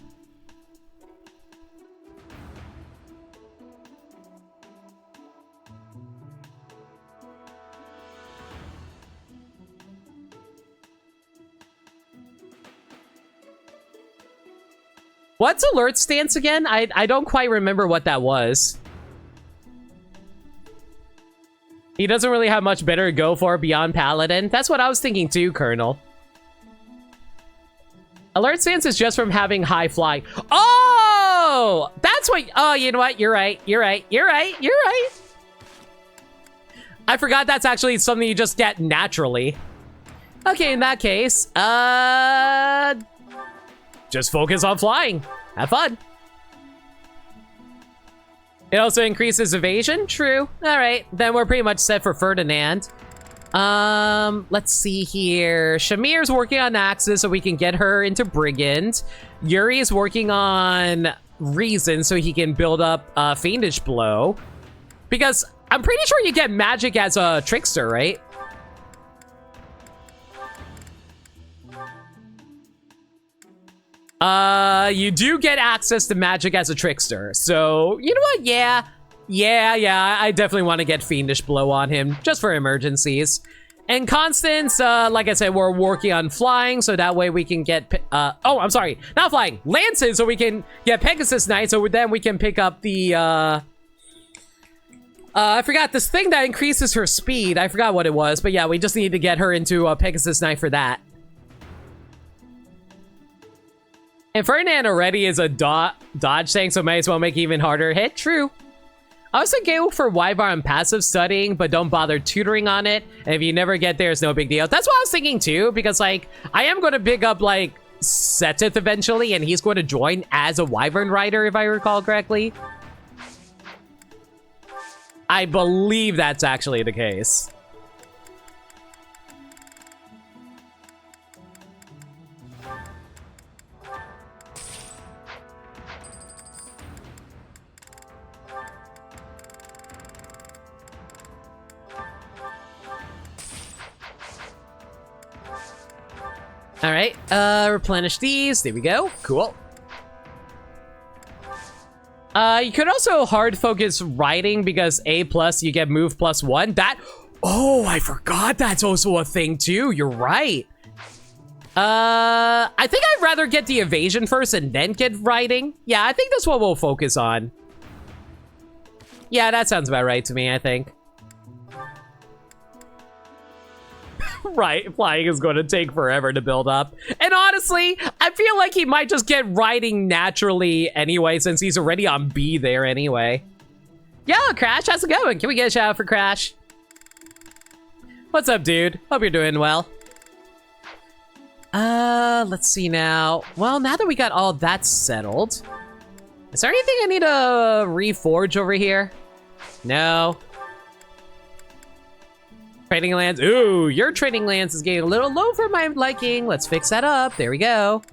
[SPEAKER 1] What's Alert Stance again? I don't quite remember what that was. He doesn't really have much better to go for beyond Paladin. That's what I was thinking too, Colonel. Alert Stance is just from having high flying. Oh! That's what... Oh, you know what? You're right. You're right. You're right. You're right. I forgot that's actually something you just get naturally. Okay, in that case, just focus on flying. Have fun. It also increases evasion? True. All right, then we're pretty much set for Ferdinand. Let's see here. Shamir's working on Axis so we can get her into Brigand. Yuri's working on Reason so he can build up Fiendish Blow. Because I'm pretty sure you get magic as a Trickster, right? You do get access to magic as a Trickster. So, you know what? Yeah, I definitely want to get Fiendish Blow on him, just for emergencies. And Constance, like I said, we're working on flying, so that way we can get, oh, I'm sorry, not flying, lances, so we can get Pegasus Knight, so then we can pick up the, I forgot this thing that increases her speed. I forgot what it was, but yeah, we just need to get her into Pegasus Knight for that. And Ferdinand already is a dodge tank, so might as well make it even harder hit. True. I was thinking for Wyvern passive studying, but don't bother tutoring on it. And if you never get there, it's no big deal. That's what I was thinking too, because like, I am going to pick up like Setith eventually, and he's going to join as a Wyvern rider, if I recall correctly. I believe that's actually the case. All right, replenish these. There we go. Cool. You could also hard focus riding because A+, you get move +1. That, oh, I forgot that's also a thing too. You're right. I think I'd rather get the evasion first and then get riding. Yeah, I think that's what we'll focus on. Yeah, that sounds about right to me, I think. Right, flying is going to take forever to build up. And honestly, I feel like he might just get riding naturally anyway, since he's already on B there anyway. Yo, Crash, how's it going? Can we get a shout out for Crash? What's up, dude? Hope you're doing well. Let's see now. Well, now that we got all that settled, is there anything I need to reforge over here? No. Trading lands. Ooh, your trading lands is getting a little low for my liking. Let's fix that up. There we go.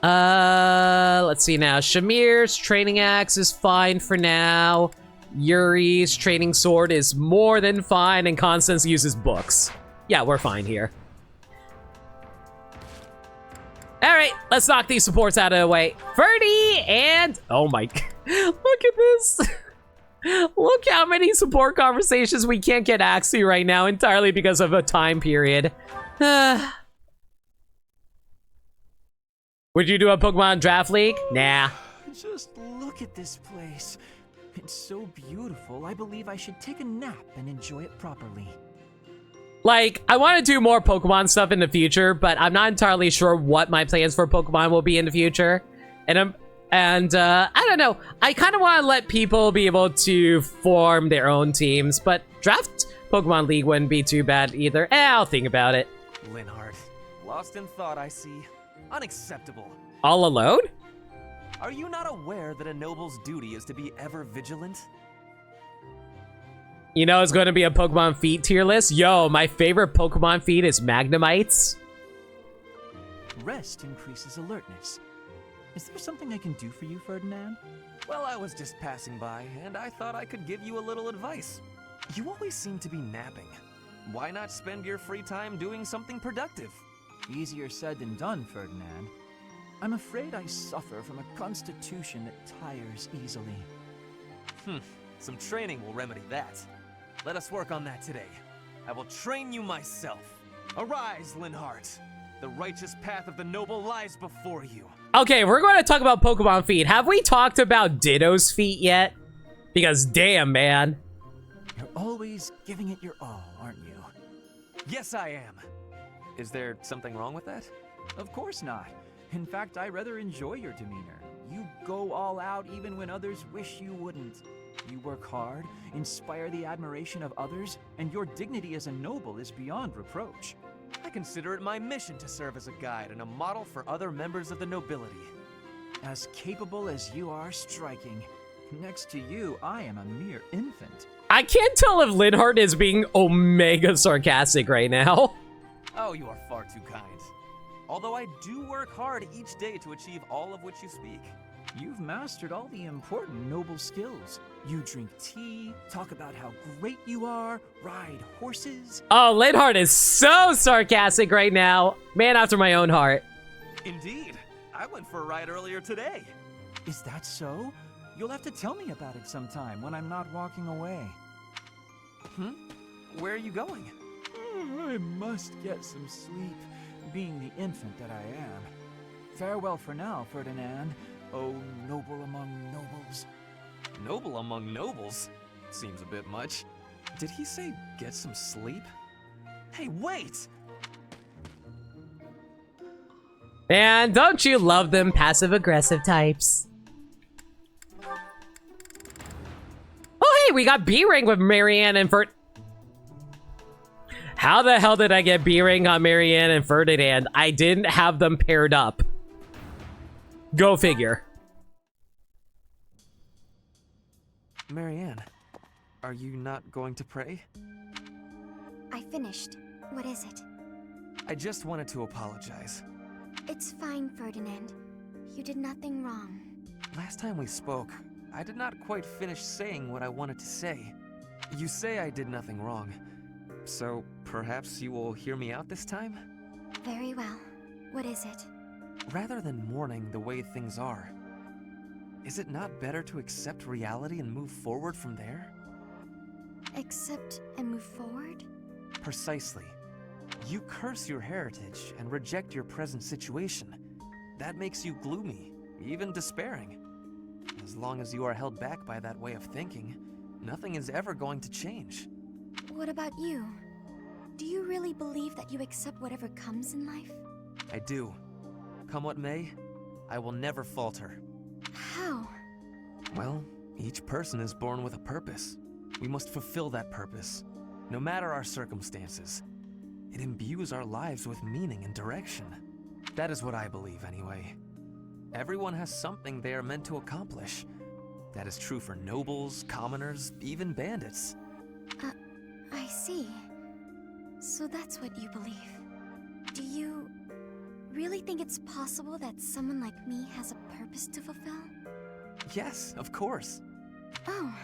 [SPEAKER 1] Let's see now. Shamir's trading axe is fine for now. Yuri's trading sword is more than fine, and Constance uses books. Yeah, we're fine here. All right, let's knock these supports out of the way. Ferdy and oh my, look at this. Look how many support conversations we can't get access to right now entirely because of a time period. Would you do a Pokemon Draft League? Nah.
[SPEAKER 8] Just look at this place. It's so beautiful, I believe I should take a nap and enjoy it properly.
[SPEAKER 1] Like, I want to do more Pokemon stuff in the future, but I'm not entirely sure what my plans for Pokemon will be in the future. And I don't know. I kind of want to let people be able to form their own teams, but Draft Pokemon League wouldn't be too bad either. I'll think about it.
[SPEAKER 8] Linhardt, lost in thought, I see. Unacceptable.
[SPEAKER 1] All alone?
[SPEAKER 8] Are you not aware that a noble's duty is to be ever vigilant?
[SPEAKER 1] You know, it's going to be a Pokemon feat tier list. Yo, my favorite Pokemon feat is Magnemites.
[SPEAKER 8] Rest increases alertness.
[SPEAKER 9] Is there something I can do for you, Ferdinand?
[SPEAKER 8] Well, I was just passing by, and I thought I could give you a little advice. You always seem to be napping. Why not spend your free time doing something productive?
[SPEAKER 9] Easier said than done, Ferdinand. I'm afraid I suffer from a constitution that tires easily.
[SPEAKER 8] Some training will remedy that. Let us work on that today. I will train you myself. Arise, Linhardt. The righteous path of the noble lies before you.
[SPEAKER 1] Okay, we're going to talk about Pokemon feet. Have we talked about Ditto's feet yet? Because damn, man.
[SPEAKER 9] You're always giving it your all, aren't you?
[SPEAKER 8] Yes, I am. Is there something wrong with that?
[SPEAKER 9] Of course not. In fact, I rather enjoy your demeanor. You go all out even when others wish you wouldn't. You work hard, inspire the admiration of others, and your dignity as a noble is beyond reproach.
[SPEAKER 8] I consider it my mission to serve as a guide and a model for other members of the nobility.
[SPEAKER 9] As capable as you are striking, next to you, I am a mere infant.
[SPEAKER 1] I can't tell if Linhardt is being omega sarcastic right now.
[SPEAKER 8] Oh, you are far too kind. Although I do work hard each day to achieve all of which you speak.
[SPEAKER 9] You've mastered all the important noble skills. You drink tea, talk about how great you are, ride horses.
[SPEAKER 1] Oh, Linhardt is so sarcastic right now. Man after my own heart.
[SPEAKER 8] Indeed. I went for a ride earlier today.
[SPEAKER 9] Is that so? You'll have to tell me about it sometime when I'm not walking away.
[SPEAKER 8] Where are you going?
[SPEAKER 9] I must get some sleep, being the infant that I am. Farewell for now, Ferdinand. Oh, noble among nobles.
[SPEAKER 8] Noble among nobles? Seems a bit much. Did he say get some sleep? Hey, wait!
[SPEAKER 1] Man, don't you love them passive-aggressive types? Oh, hey, we got B-Ring with Marianne and Ferd... How the hell did I get B-Ring on Marianne and Ferdinand? I didn't have them paired up. Go figure.
[SPEAKER 8] Marianne, are you not going to pray?
[SPEAKER 4] I finished. What is it?
[SPEAKER 8] I just wanted to apologize.
[SPEAKER 4] It's fine, Ferdinand. You did nothing wrong.
[SPEAKER 8] Last time we spoke, I did not quite finish saying what I wanted to say. You say I did nothing wrong, so perhaps you will hear me out this time?
[SPEAKER 4] Very well. What is it?
[SPEAKER 8] Rather than mourning the way things are, is it not better to accept reality and move forward from there?
[SPEAKER 4] Accept and move forward?
[SPEAKER 8] Precisely. You curse your heritage and reject your present situation. That makes you gloomy, even despairing. As long as you are held back by that way of thinking, nothing is ever going to change.
[SPEAKER 4] What about you? Do you really believe that you accept whatever comes in life?
[SPEAKER 8] I do. Come what may, I will never falter.
[SPEAKER 4] How?
[SPEAKER 8] Well, each person is born with a purpose. We must fulfill that purpose, no matter our circumstances. It imbues our lives with meaning and direction. That is what I believe, anyway. Everyone has something they are meant to accomplish. That is true for nobles, commoners, even bandits.
[SPEAKER 4] I see. So that's what you believe. Do you really think it's possible that someone like me has a purpose to fulfill?
[SPEAKER 8] Yes, of course.
[SPEAKER 4] Oh.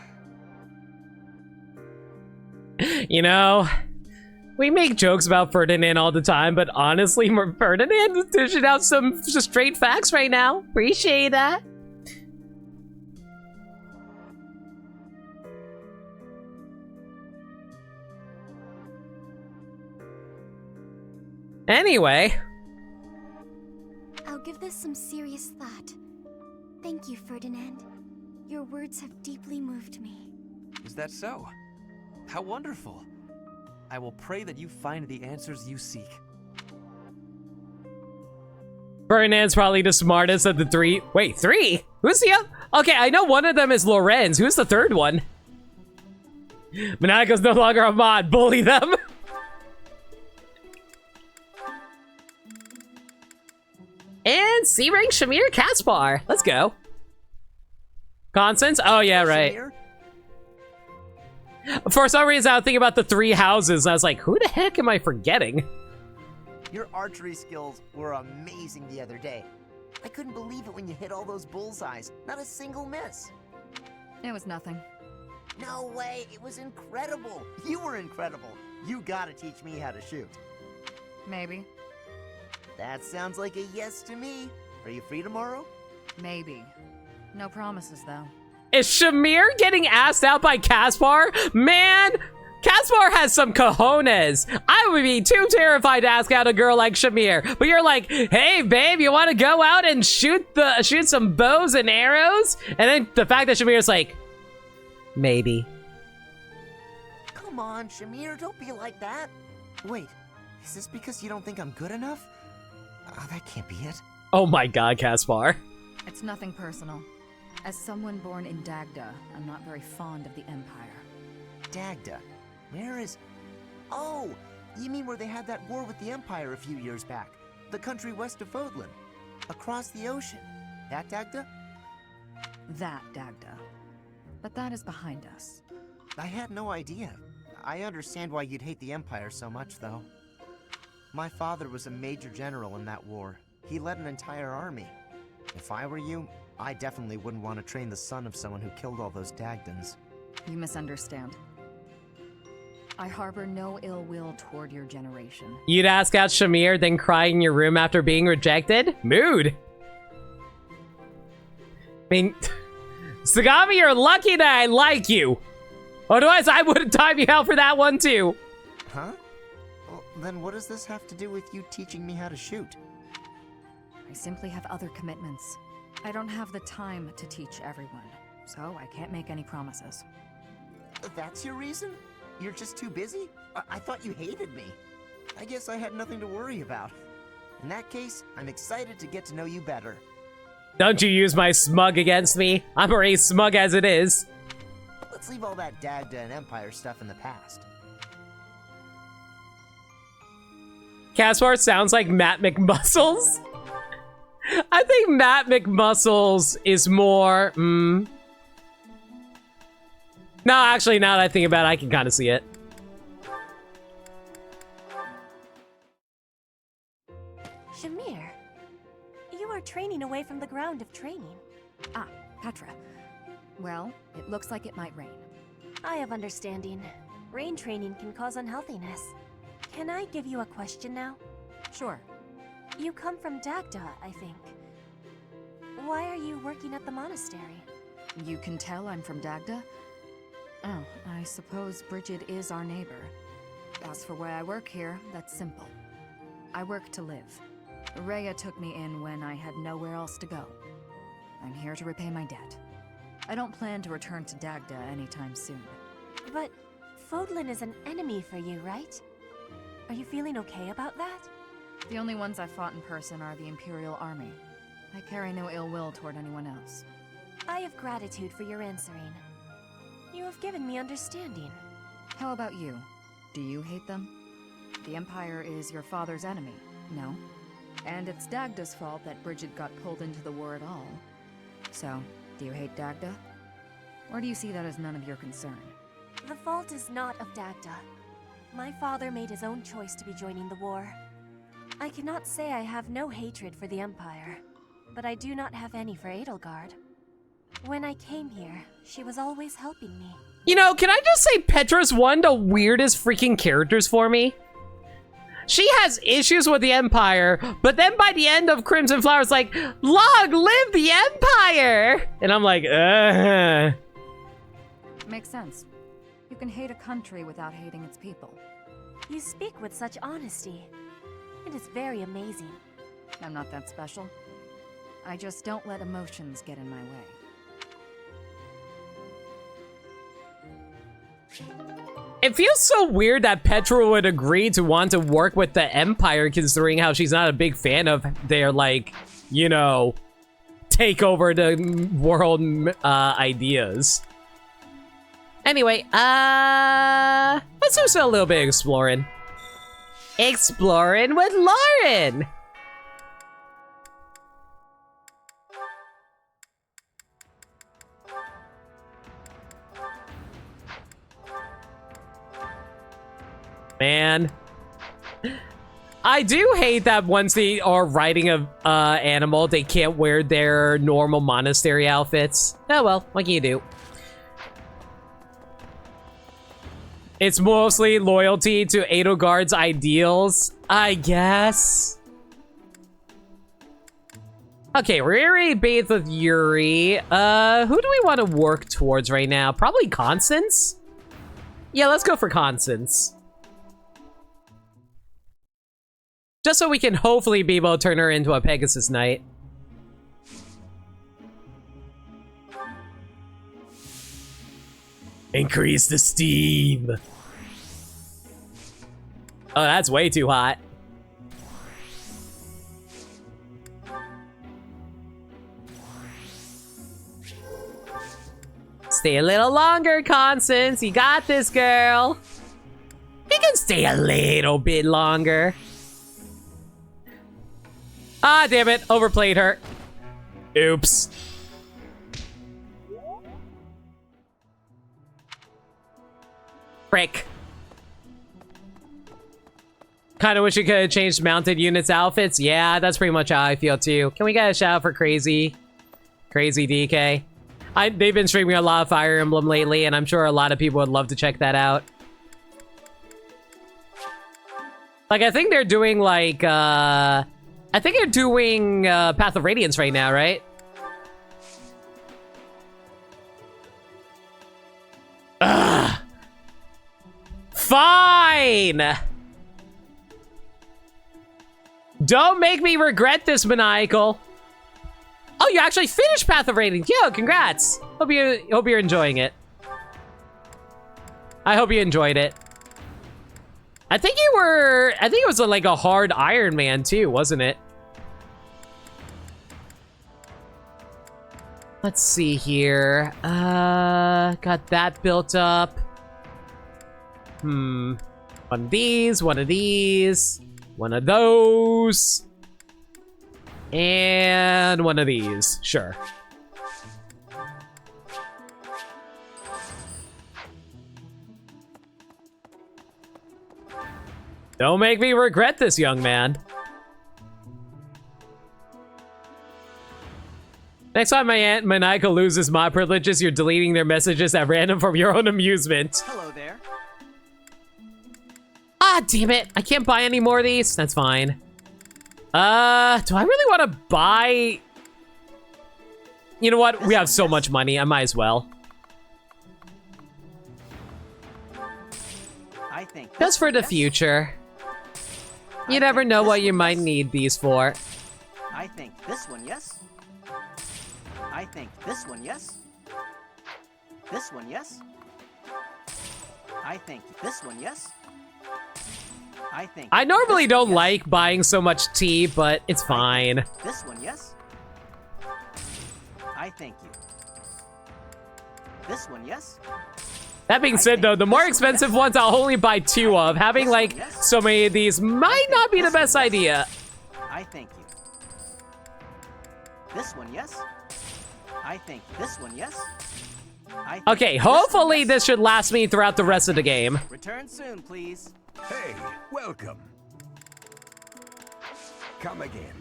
[SPEAKER 1] You know, we make jokes about Ferdinand all the time, but honestly, Ferdinand is dishing out some just straight facts right now. Appreciate that. Anyway.
[SPEAKER 4] I'll give this some serious thought. Thank you, Ferdinand. Your words have deeply moved me.
[SPEAKER 8] Is that so? How wonderful. I will pray that you find the answers you seek.
[SPEAKER 1] Ferdinand's probably the smartest of the three. Wait, three? Who's the other? Okay, I know one of them is Lorenz. Who's the third one? Monaco's no longer a mod. Bully them. And C-Rank Shamir Caspar. Let's go. Constance? Oh, yeah, right. For some reason, I was thinking about the three houses. I was like, who the heck am I forgetting?
[SPEAKER 10] Your archery skills were amazing the other day. I couldn't believe it when you hit all those bullseyes. Not a single miss.
[SPEAKER 3] It was nothing.
[SPEAKER 10] No way, it was incredible. You were incredible. You gotta teach me how to shoot.
[SPEAKER 3] Maybe.
[SPEAKER 10] That sounds like a yes to me. Are you free tomorrow?
[SPEAKER 3] Maybe. No promises, though.
[SPEAKER 1] Is Shamir getting asked out by Caspar? Man, Caspar has some cojones. I would be too terrified to ask out a girl like Shamir. But you're like, hey babe, you want to go out and shoot some bows and arrows? And then the fact that Shamir's like, maybe.
[SPEAKER 10] Come on, Shamir, don't be like that. Wait, is this because you don't think I'm good enough? Oh, that can't be it.
[SPEAKER 1] Oh my god, Caspar.
[SPEAKER 3] It's nothing personal. As someone born in Dagda, I'm not very fond of the Empire.
[SPEAKER 10] Dagda? Where is... Oh! You mean where they had that war with the Empire a few years back? The country west of Fodlan. Across the ocean. That Dagda?
[SPEAKER 3] That Dagda. But that is behind us.
[SPEAKER 10] I had no idea. I understand why you'd hate the Empire so much, though. My father was a major general in that war. He led an entire army. If I were you, I definitely wouldn't want to train the son of someone who killed all those Dagdans.
[SPEAKER 3] You misunderstand. I harbor no ill will toward your generation.
[SPEAKER 1] You'd ask out Shamir, then cry in your room after being rejected? Mood. I mean, Sagami, you're lucky that I like you. Otherwise, I would have timed you out for that one too.
[SPEAKER 10] Huh? Well, then what does this have to do with you teaching me how to shoot?
[SPEAKER 3] I simply have other commitments. I don't have the time to teach everyone, so I can't make any promises.
[SPEAKER 10] That's your reason? You're just too busy? I thought you hated me. I guess I had nothing to worry about. In that case, I'm excited to get to know you better.
[SPEAKER 1] Don't you use my smug against me. I'm already smug as it is.
[SPEAKER 10] Let's leave all that Dagda and Empire stuff in the past.
[SPEAKER 1] Caspar sounds like Matt McMuscles. I think Matt McMuscles is more, No, actually, now that I think about it, I can kind of see it.
[SPEAKER 11] Shamir, you are training away from the ground of training.
[SPEAKER 3] Ah, Petra. Well, it looks like it might rain.
[SPEAKER 11] I have understanding. Rain training can cause unhealthiness. Can I give you a question now?
[SPEAKER 3] Sure.
[SPEAKER 11] You come from Dagda, I think. Why are you working at the monastery?
[SPEAKER 3] You can tell I'm from Dagda? Oh, I suppose Bridget is our neighbor. As for why I work here, that's simple. I work to live. Rhea took me in when I had nowhere else to go. I'm here to repay my debt. I don't plan to return to Dagda anytime soon.
[SPEAKER 11] But Fodlan is an enemy for you, right? Are you feeling okay about that?
[SPEAKER 3] The only ones I've fought in person are the Imperial Army. I carry no ill will toward anyone else.
[SPEAKER 11] I have gratitude for your answering. You have given me understanding.
[SPEAKER 3] How about you? Do you hate them? The Empire is your father's enemy, no? And it's Dagda's fault that Bridget got pulled into the war at all. So, do you hate Dagda? Or do you see that as none of your concern?
[SPEAKER 11] The fault is not of Dagda. My father made his own choice to be joining the war. I cannot say I have no hatred for the Empire, but I do not have any for Edelgard. When I came here, she was always helping me.
[SPEAKER 1] You know, can I just say Petra's one of the weirdest freaking characters for me? She has issues with the Empire, but then by the end of Crimson Flowers, like, long live the Empire! And I'm like,
[SPEAKER 3] Makes sense. You can hate a country without hating its people.
[SPEAKER 11] You speak with such honesty. It is very amazing.
[SPEAKER 3] I'm not that special. I just don't let emotions get in my way.
[SPEAKER 1] It feels so weird that Petra would agree to want to work with the Empire, considering how she's not a big fan of their, like, you know, take over the world ideas. Anyway, let's do a little bit of exploring. Exploring with Lauren! Man. I do hate that once they are riding a animal, they can't wear their normal monastery outfits. Oh well, what can you do? It's mostly loyalty to Edelgard's ideals, I guess. Okay, we're already bathed with Yuri. Who do we want to work towards right now? Probably Constance? Yeah, let's go for Constance. Just so we can hopefully be able to turn her into a Pegasus Knight. Increase the steam. Oh, that's way too hot. Stay a little longer, Constance. You got this, girl. You can stay a little bit longer. Ah, damn it. Overplayed her. Oops. Frick. Kind of wish we could have changed mounted units' outfits. Yeah, that's pretty much how I feel too. Can we get a shout out for Crazy? Crazy DK. They've been streaming a lot of Fire Emblem lately, and I'm sure a lot of people would love to check that out. Like, I think they're doing, like, I think they're doing Path of Radiance right now, right? Ugh. Fine! Don't make me regret this, Maniacal. Oh, you actually finished Path of Radiance. Yo, congrats. Hope you're enjoying it. I hope you enjoyed it. I think it was like a hard Iron Man too, wasn't it? Let's see here. Got that built up. One of these, one of these, one of those. And one of these, sure. Don't make me regret this, young man. Next time my Aunt Maniacal loses mod privileges, you're deleting their messages at random for your own amusement.
[SPEAKER 10] Hello there.
[SPEAKER 1] Ah, damn it. I can't buy any more of these. That's fine. Do I really want to buy... You know what? We have so much money. I might as well.
[SPEAKER 10] I think
[SPEAKER 1] Just for the future. You never know what you might need these for.
[SPEAKER 10] I think this one, yes. I think this one, yes. This one, yes. I think this one, yes.
[SPEAKER 1] I normally don't like buying so much tea, but it's fine.
[SPEAKER 10] This one, yes. I thank you. This one, yes.
[SPEAKER 1] That being said, though, the more expensive ones I'll only buy 2 of. Having, like, so many of these might not be the best idea.
[SPEAKER 10] I thank you. This one, yes. I think this one, yes.
[SPEAKER 1] Okay, hopefully this should last me throughout the rest of the game.
[SPEAKER 10] Return soon, please.
[SPEAKER 2] Hey, welcome. Come again.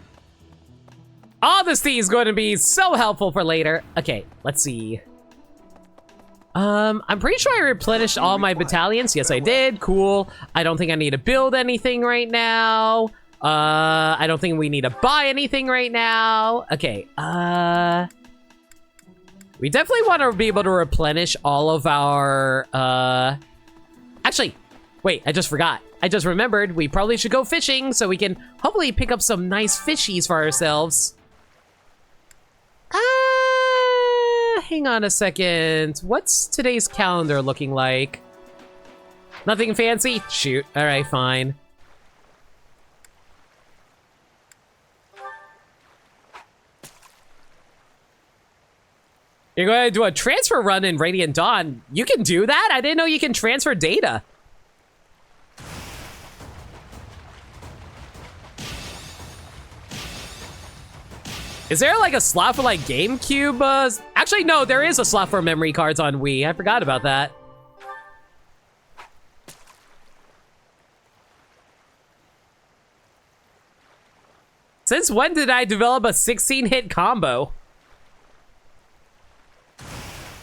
[SPEAKER 1] All this tea is going to be so helpful for later. Okay, let's see. I'm pretty sure I replenished all my battalions. Yes, I did. Cool. I don't think I need to build anything right now. I don't think we need to buy anything right now. Okay, we definitely want to be able to replenish all of our, actually, wait, I just forgot. I just remembered we probably should go fishing so we can hopefully pick up some nice fishies for ourselves. Hang on a second. What's today's calendar looking like? Nothing fancy? Shoot. All right, fine. You're going to do a transfer run in Radiant Dawn. You can do that? I didn't know you can transfer data. Is there like a slot for like GameCube? Actually, no, there is a slot for memory cards on Wii. I forgot about that. Since when did I develop a 16-hit combo?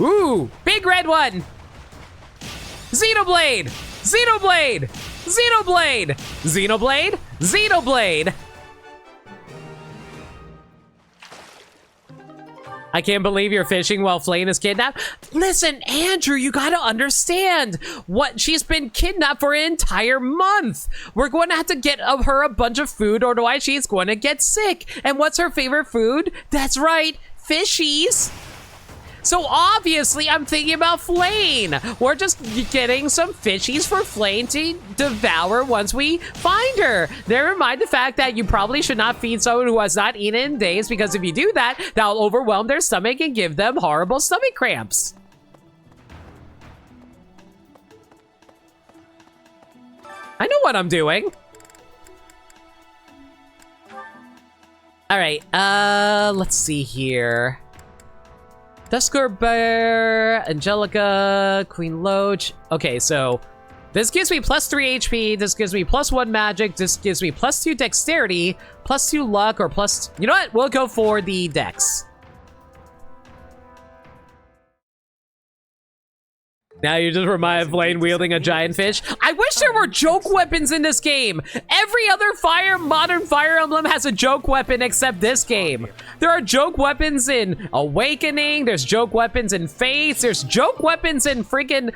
[SPEAKER 1] Ooh, big red one! Xenoblade! Xenoblade! Xenoblade! Xenoblade! Xenoblade! I can't believe you're fishing while Flayn is kidnapped. Listen, Andrew, you gotta understand what she's been kidnapped for an entire month. We're going to have to get her a bunch of food, or otherwise she's going to get sick. And what's her favorite food? That's right, fishies. So obviously I'm thinking about Flayn. We're just getting some fishies for Flayn to devour once we find her. Never mind the fact that you probably should not feed someone who has not eaten in days, because if you do that, that'll overwhelm their stomach and give them horrible stomach cramps. I know what I'm doing. All right, let's see here. Dusker Bear, Angelica, Queen Loach. Okay, so this gives me plus 3 HP, this gives me plus 1 magic, this gives me plus 2 dexterity, plus 2 luck, or plus... You know what? We'll go for the dex. Now you just remind Flayn wielding a giant fish. I wish there were joke weapons in this game. Every other modern Fire Emblem has a joke weapon except this game. There are joke weapons in Awakening, there's joke weapons in Faith, there's joke weapons in freaking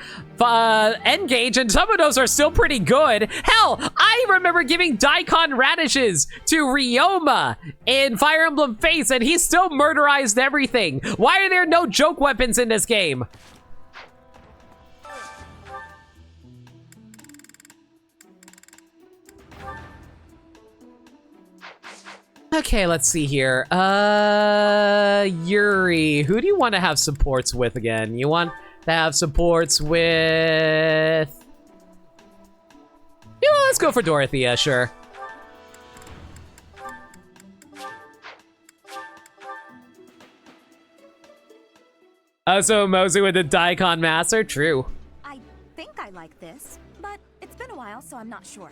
[SPEAKER 1] Engage, and some of those are still pretty good. Hell, I remember giving daikon radishes to Ryoma in Fire Emblem Faith, and he still murderized everything. Why are there no joke weapons in this game? Okay, let's see here. Yuri, who do you want to have supports with again? You want to have supports with... You know, let's go for Dorothea, sure. So Mosey with the daikon master, true.
[SPEAKER 12] I think I like this, but it's been a while, so I'm not sure.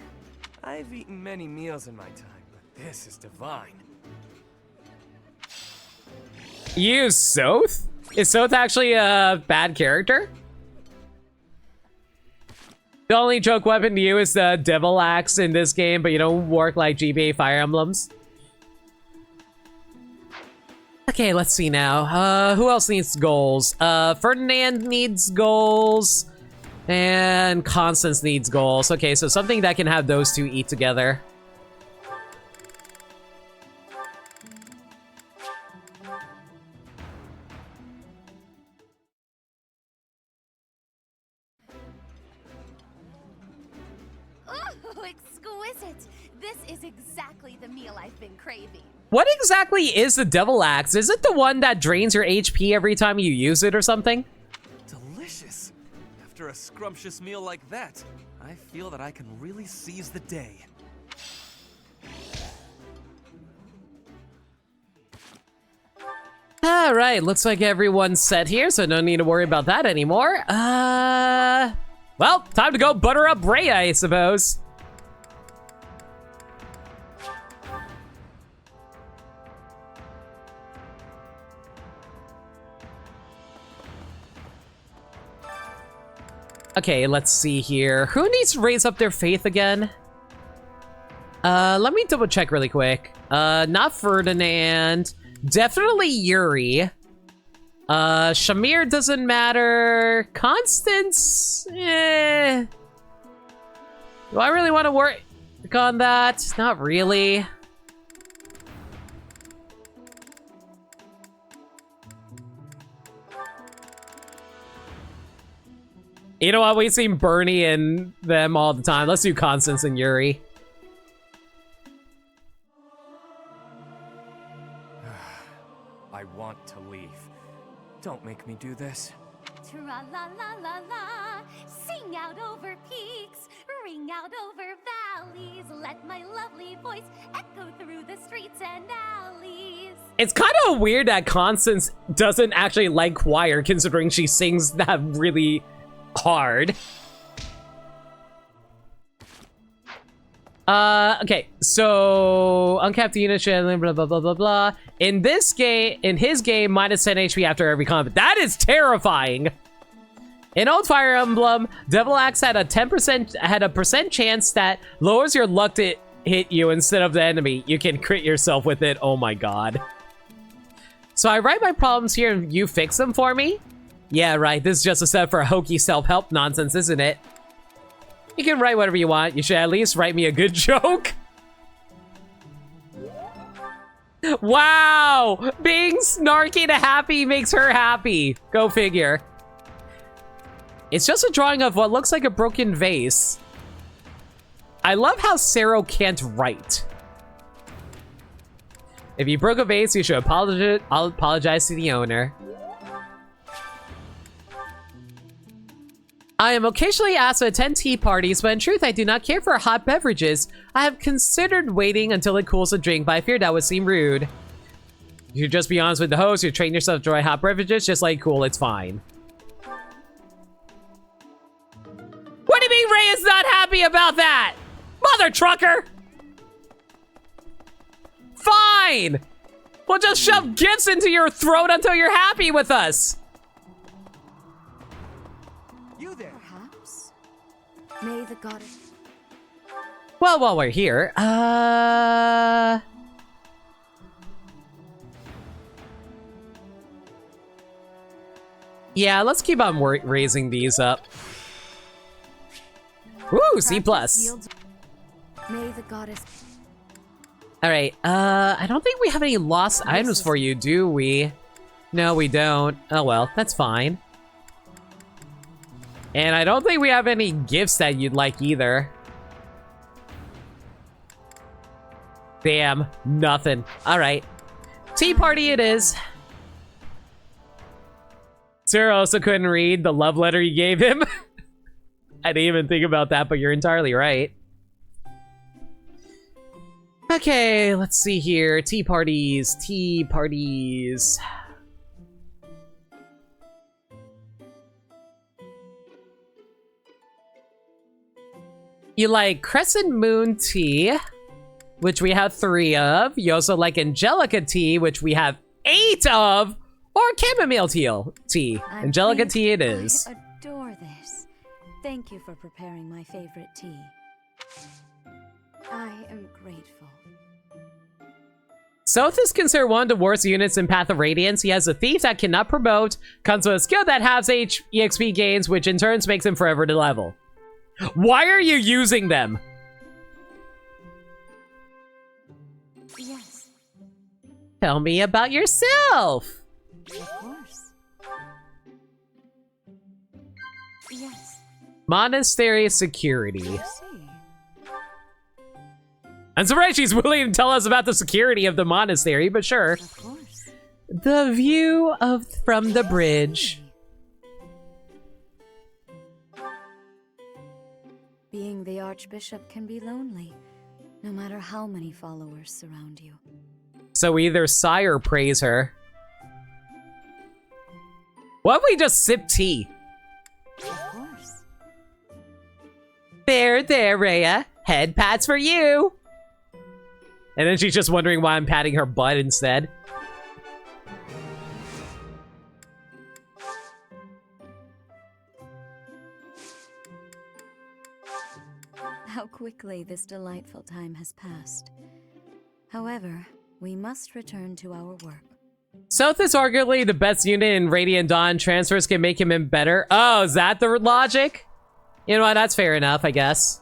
[SPEAKER 8] I've eaten many meals in my time. This is divine.
[SPEAKER 1] You use Soth? Is Soth actually a bad character? The only joke weapon to you is the Devil Axe in this game, but you don't work like GBA Fire Emblems. Okay, let's see now. Who else needs goals? Ferdinand needs goals. And Constance needs goals. Okay, so something that can have those two eat together.
[SPEAKER 12] Exquisite! This is exactly the meal I've been craving.
[SPEAKER 1] What exactly is the Devil Axe? Is it the one that drains your HP every time you use it or something?
[SPEAKER 8] Delicious! After a scrumptious meal like that, I feel that I can really seize the day.
[SPEAKER 1] Alright, looks like everyone's set here, so no need to worry about that anymore. Well, time to go butter up Rhea, I suppose. Okay, let's see here. Who needs to raise up their faith again? Let me double check really quick. Not Ferdinand. Definitely Yuri. Shamir doesn't matter. Constance? Eh. Do I really want to work on that? Not really. You know what? We've seen Bernie and them all the time. Let's do Constance and Yuri.
[SPEAKER 8] I want to leave. Don't make me do this.
[SPEAKER 5] Tra-la-la-la-la, sing out over peaks, ring out over valleys, let my lovely voice echo through the streets and alleys.
[SPEAKER 1] It's kind of weird that Constance doesn't actually like choir, considering she sings that really hard. Okay, so uncapped unit blah blah blah blah blah. In this game, in his game, minus 10 HP after every combat. That is terrifying. In old Fire Emblem, Devil Axe had a 10% chance that lowers your luck to hit you instead of the enemy. You can crit yourself with it. Oh my god. So I write my problems here and you fix them for me? Yeah, right. This is just a set for hokey self-help nonsense, isn't it? You can write whatever you want. You should at least write me a good joke. Wow! Being snarky to happy makes her happy. Go figure. It's just a drawing of what looks like a broken vase. I love how Sero can't write. If you broke a vase, you should apologize to the owner. I am occasionally asked to attend tea parties, but in truth, I do not care for hot beverages. I have considered waiting until it cools a drink, but I fear that would seem rude. You should just be honest with the host. You train yourself to enjoy hot beverages, just like cool, it's fine. What do you mean Ray is not happy about that? Mother trucker! Fine! We'll just shove gifts into your throat until you're happy with us.
[SPEAKER 9] You there?
[SPEAKER 3] Perhaps. May the goddess...
[SPEAKER 1] Well, while we're here, yeah, let's keep on raising these up. Woo, C+.
[SPEAKER 3] May the goddess...
[SPEAKER 1] Alright, I don't think we have any lost items for you, do we? No, we don't. Oh well, that's fine. And I don't think we have any gifts that you'd like either. Damn, nothing. Alright. Tea party it is. Sarah also couldn't read the love letter you gave him. I didn't even think about that, but you're entirely right. Okay, let's see here. Tea parties, tea parties. You like Crescent Moon tea, which we have 3 of. You also like Angelica tea, which we have 8 of. Or chamomile tea. Angelica tea it is.
[SPEAKER 12] I adore this. Thank you for preparing my favorite tea. I am grateful.
[SPEAKER 1] Soth is considered one of the worst units in Path of Radiance. He has a thief that cannot promote, comes with a skill that halves EXP gains, which in turn makes him forever to level. Why are you using them?
[SPEAKER 12] Yes.
[SPEAKER 1] Tell me about yourself.
[SPEAKER 12] Of course. Yes.
[SPEAKER 1] Monastery security.
[SPEAKER 12] I see.
[SPEAKER 1] I'm surprised she's willing to tell us about the security of the monastery, but sure.
[SPEAKER 12] Of course.
[SPEAKER 1] The view from the bridge.
[SPEAKER 3] Being the Archbishop can be lonely, no matter how many followers surround you.
[SPEAKER 1] So we either sigh or praise her. Why don't we just sip tea?
[SPEAKER 12] Of course.
[SPEAKER 1] There, Rhea. Head pats for you. And then she's just wondering why I'm patting her butt instead.
[SPEAKER 3] How quickly this delightful time has passed. However, we must return to our work.
[SPEAKER 1] Soth is arguably the best unit in Radiant Dawn. Transfers can make him in better. Oh, is that the logic? You know what? That's fair enough, I guess.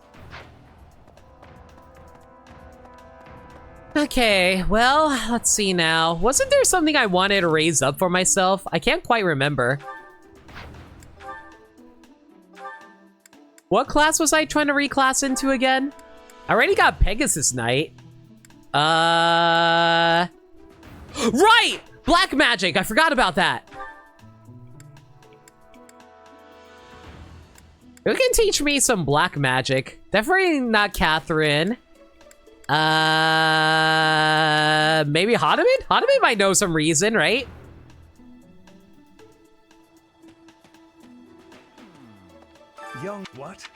[SPEAKER 1] Okay, well, let's see now. Wasn't there something I wanted to raise up for myself? I can't quite remember. What class was I trying to reclass into again? I already got Pegasus Knight. Right! Black magic! I forgot about that. Who can teach me some black magic? Definitely not Catherine. Maybe Hanaman? Hanaman might know some reason, right?
[SPEAKER 2] Young what?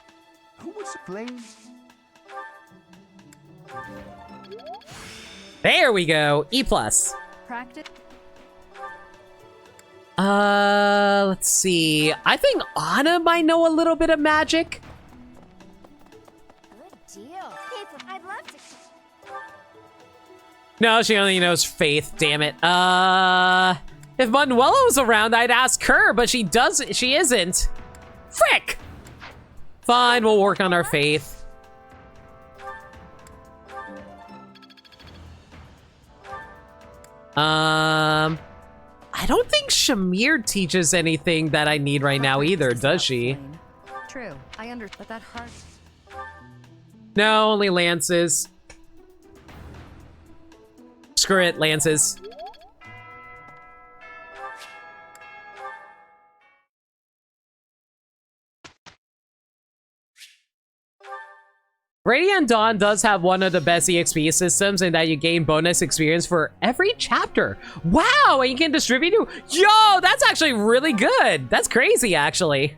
[SPEAKER 2] Who was Flayn?
[SPEAKER 1] There we go. E+.
[SPEAKER 3] Practice.
[SPEAKER 1] Let's see. I think Anna might know a little bit of magic.
[SPEAKER 4] Good deal. I'd love to.
[SPEAKER 1] No, she only knows Faith, damn it. If Manuela's around, I'd ask her, but she isn't. Frick! Fine, we'll work on our Faith. I don't think Shamir teaches anything that I need right now either, does she?
[SPEAKER 3] True, I understand, but that hard.
[SPEAKER 1] No, only lances. Screw it, lances. Radiant Dawn does have one of the best EXP systems in that you gain bonus experience for every chapter. Wow, and you can distribute it. Yo, that's actually really good. That's crazy, actually.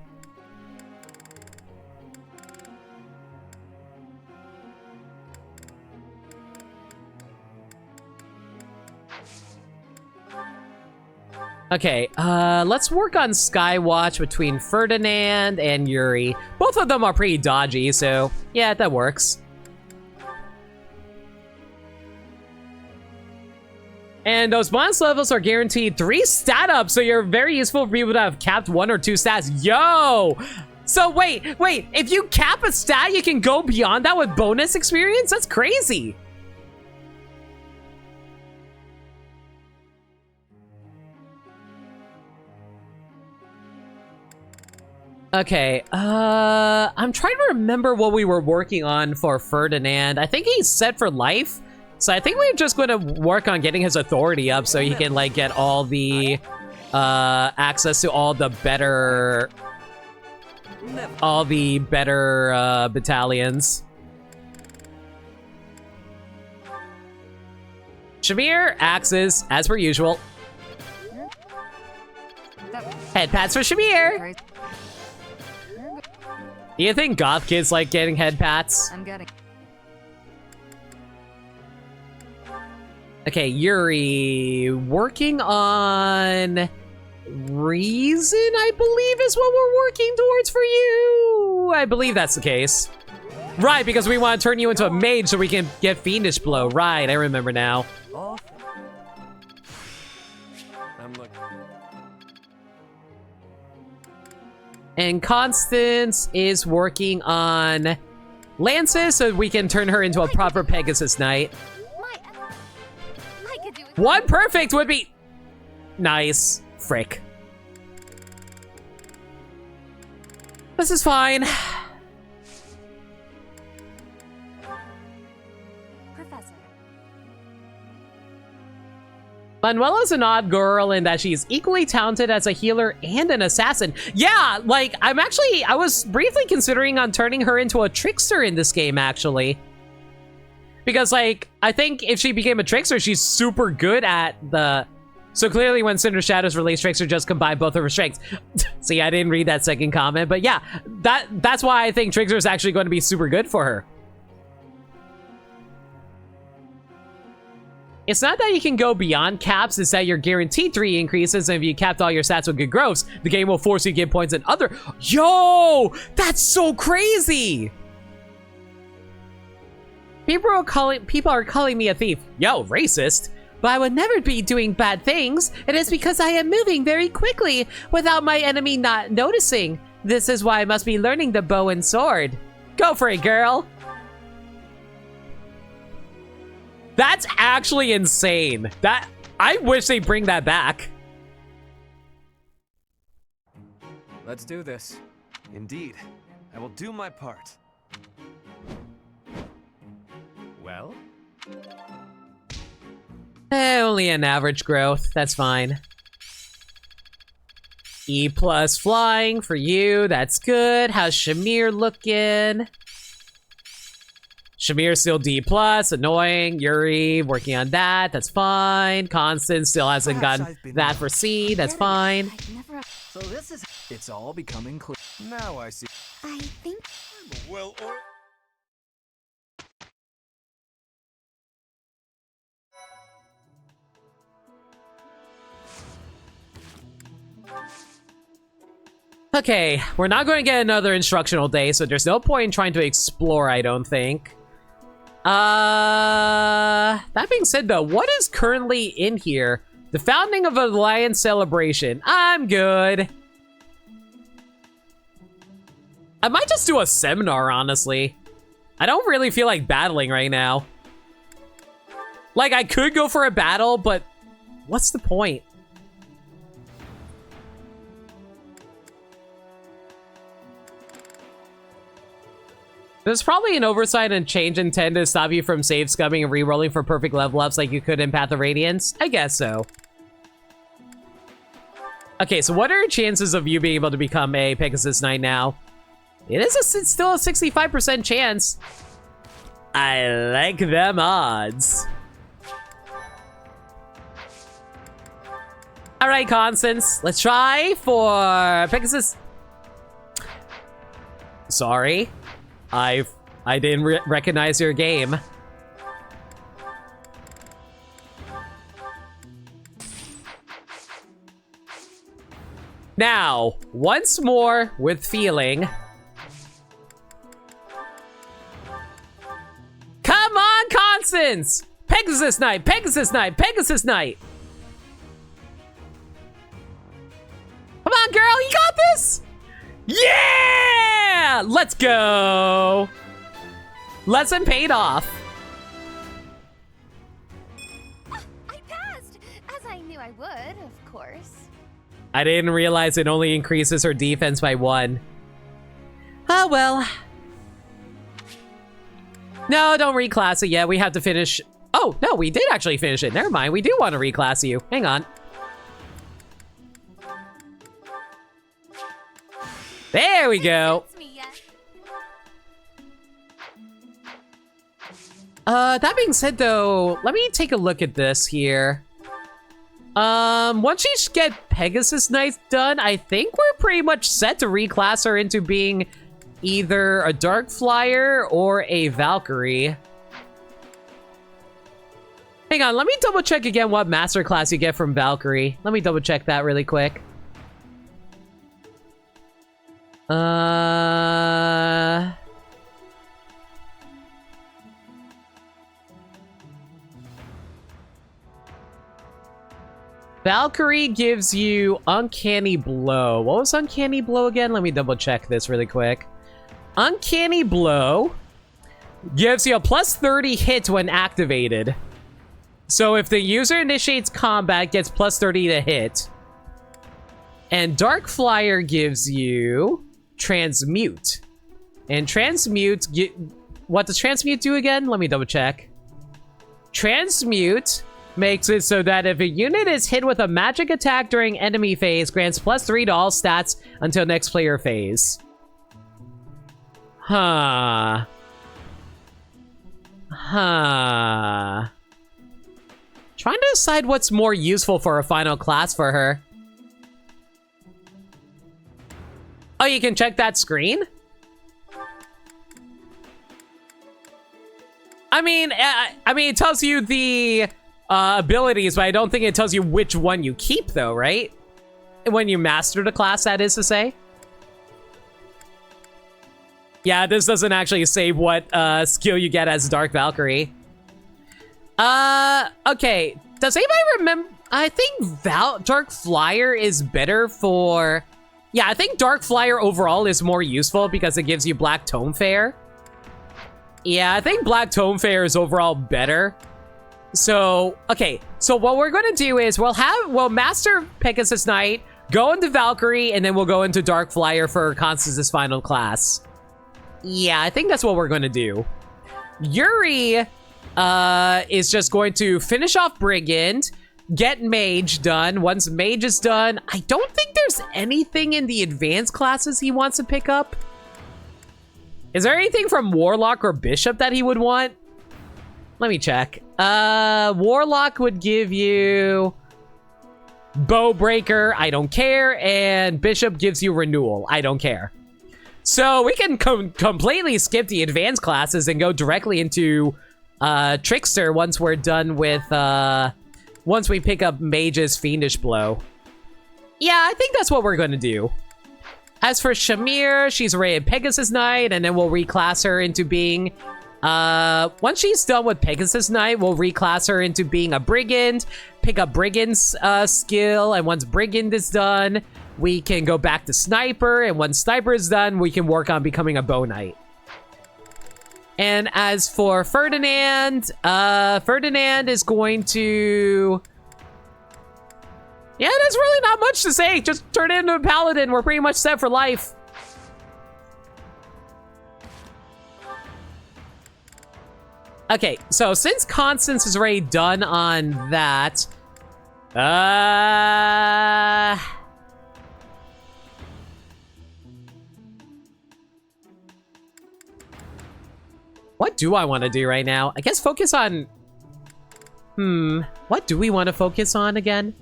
[SPEAKER 1] Okay, let's work on Skywatch between Ferdinand and Yuri. Both of them are pretty dodgy, so yeah, that works. And those bonus levels are guaranteed 3 stat ups, so you're very useful for people that have capped 1 or 2 stats. Yo! So wait, if you cap a stat, you can go beyond that with bonus experience? That's crazy. Okay, I'm trying to remember what we were working on for Ferdinand. I think he's set for life, so I think we're just going to work on getting his authority up so he can, like, get all the, access to all the better battalions. Shamir, axes, as per usual. Head pats for Shamir! Do you think goth kids like getting head pats?
[SPEAKER 3] I'm getting.
[SPEAKER 1] Okay, Yuri, working on reason, I believe is what we're working towards for you. I believe that's the case. Right, because we want to turn you into a mage so we can get Fiendish Blow. Right, I remember now.
[SPEAKER 8] I'm looking.
[SPEAKER 1] And Constance is working on lances so we can turn her into a proper Pegasus Knight. One perfect would be nice. Frick. This is fine.
[SPEAKER 11] Professor.
[SPEAKER 1] Manuela's an odd girl in that she's equally talented as a healer and an assassin. Yeah, like, I was briefly considering on turning her into a trickster in this game, actually. Because, like, I think if she became a trickster, she's super good at the... So clearly when Cinder Shadows released Trickster, just combined both of her strengths. See, I didn't read that second comment, but yeah, that's why I think Trickster is actually going to be super good for her. It's not that you can go beyond caps, it's that you're guaranteed 3 increases, and if you capped all your stats with good growths, the game will force you to get points in other... Yo! That's so crazy! People are calling me a thief. Yo, racist. But I would never be doing bad things. It is because I am moving very quickly without my enemy not noticing. This is why I must be learning the bow and sword. Go for it, girl. That's actually insane. I wish they bring that back.
[SPEAKER 8] Let's do this. Indeed. I will do my part. Well?
[SPEAKER 1] Only an average growth. That's fine. E+ flying for you. That's good. How's Shamir looking? Shamir's still D+, annoying. Yuri, working on that. That's fine. Constance still hasn't gotten that for C. That's fine.
[SPEAKER 9] So this is... It's all becoming clear.
[SPEAKER 2] Now I see.
[SPEAKER 4] I think...
[SPEAKER 2] Well, or...
[SPEAKER 1] Okay, we're not going to get another instructional day, so there's no point in trying to explore, I don't think. That being said, though, what is currently in here? The founding of Alliance celebration. I'm good. I might just do a seminar, honestly. I don't really feel like battling right now. Like, I could go for a battle, but what's the point? There's probably an oversight and change intended to stop you from save scumming and re-rolling for perfect level ups like you could in Path of Radiance. I guess so. Okay, so what are your chances of you being able to become a Pegasus Knight now? It's still a 65% chance. I like them odds. All right, Constance, let's try for Pegasus. Sorry. I didn't recognize your game. Now, once more with feeling. Come on, Constance! Pegasus Knight, Pegasus Knight, Pegasus Knight! Come on, girl, you got this! Yeah! Let's go! Lesson paid off.
[SPEAKER 5] I passed, as I knew I would, of course.
[SPEAKER 1] I didn't realize it only increases her defense by 1. Oh, well. No, don't reclass it yet. We have to finish. Oh, no, we did actually finish it. Never mind. We do want to reclass you. Hang on. There we go. That being said, though, let me take a look at this here. Once you get Pegasus Knight done, I think we're pretty much set to reclass her into being either a Dark Flyer or a Valkyrie. Hang on, let me double check again what master class you get from Valkyrie. Let me double check that really quick. Valkyrie gives you Uncanny Blow. What was Uncanny Blow again? Let me double check this really quick. Uncanny Blow gives you a plus 30 hit when activated. So if the user initiates combat, gets plus 30 to hit. And Dark Flyer gives you Transmute. And Transmute, what does Transmute do again? Let me double check. Transmute makes it so that if a unit is hit with a magic attack during enemy phase, grants plus 3 to all stats until next player phase. Huh. Trying to decide what's more useful for a final class for her. Oh, you can check that screen? I mean, it tells you the abilities, but I don't think it tells you which one you keep, though, right? When you master the class, that is to say. Yeah, this doesn't actually say what skill you get as Dark Valkyrie. Okay. Does anybody remember? I think Dark Flyer is better for... Yeah, I think Dark Flyer overall is more useful because it gives you Black Tome Fair. Yeah, I think Black Tome Fair is overall better. So, okay. So what we're going to do is we'll master Pegasus Knight, go into Valkyrie, and then we'll go into Dark Flyer for Constance's final class. Yeah, I think that's what we're going to do. Yuri is just going to finish off Brigand, get Mage done. Once Mage is done, I don't think there's anything in the advanced classes he wants to pick up. Is there anything from Warlock or Bishop that he would want? Let me check. Warlock would give you Bowbreaker, I don't care, and Bishop gives you Renewal, I don't care. So we can completely skip the advanced classes and go directly into Trickster once we're done with, once we pick up Mage's Fiendish Blow. Yeah, I think that's what we're going to do. As for Shamir, she's already a Pegasus Knight, and then we'll reclass her into being... once she's done with Pegasus Knight, we'll reclass her into being a Brigand, pick up Brigand's skill, and once Brigand is done, we can go back to Sniper, and once Sniper is done, we can work on becoming a Bow Knight. And as for Ferdinand, Ferdinand is going to... Yeah, there's really not much to say. Just turn into a Paladin. We're pretty much set for life. Okay, so since Constance is already done on that, what do I want to do right now? I guess focus on... what do we want to focus on again?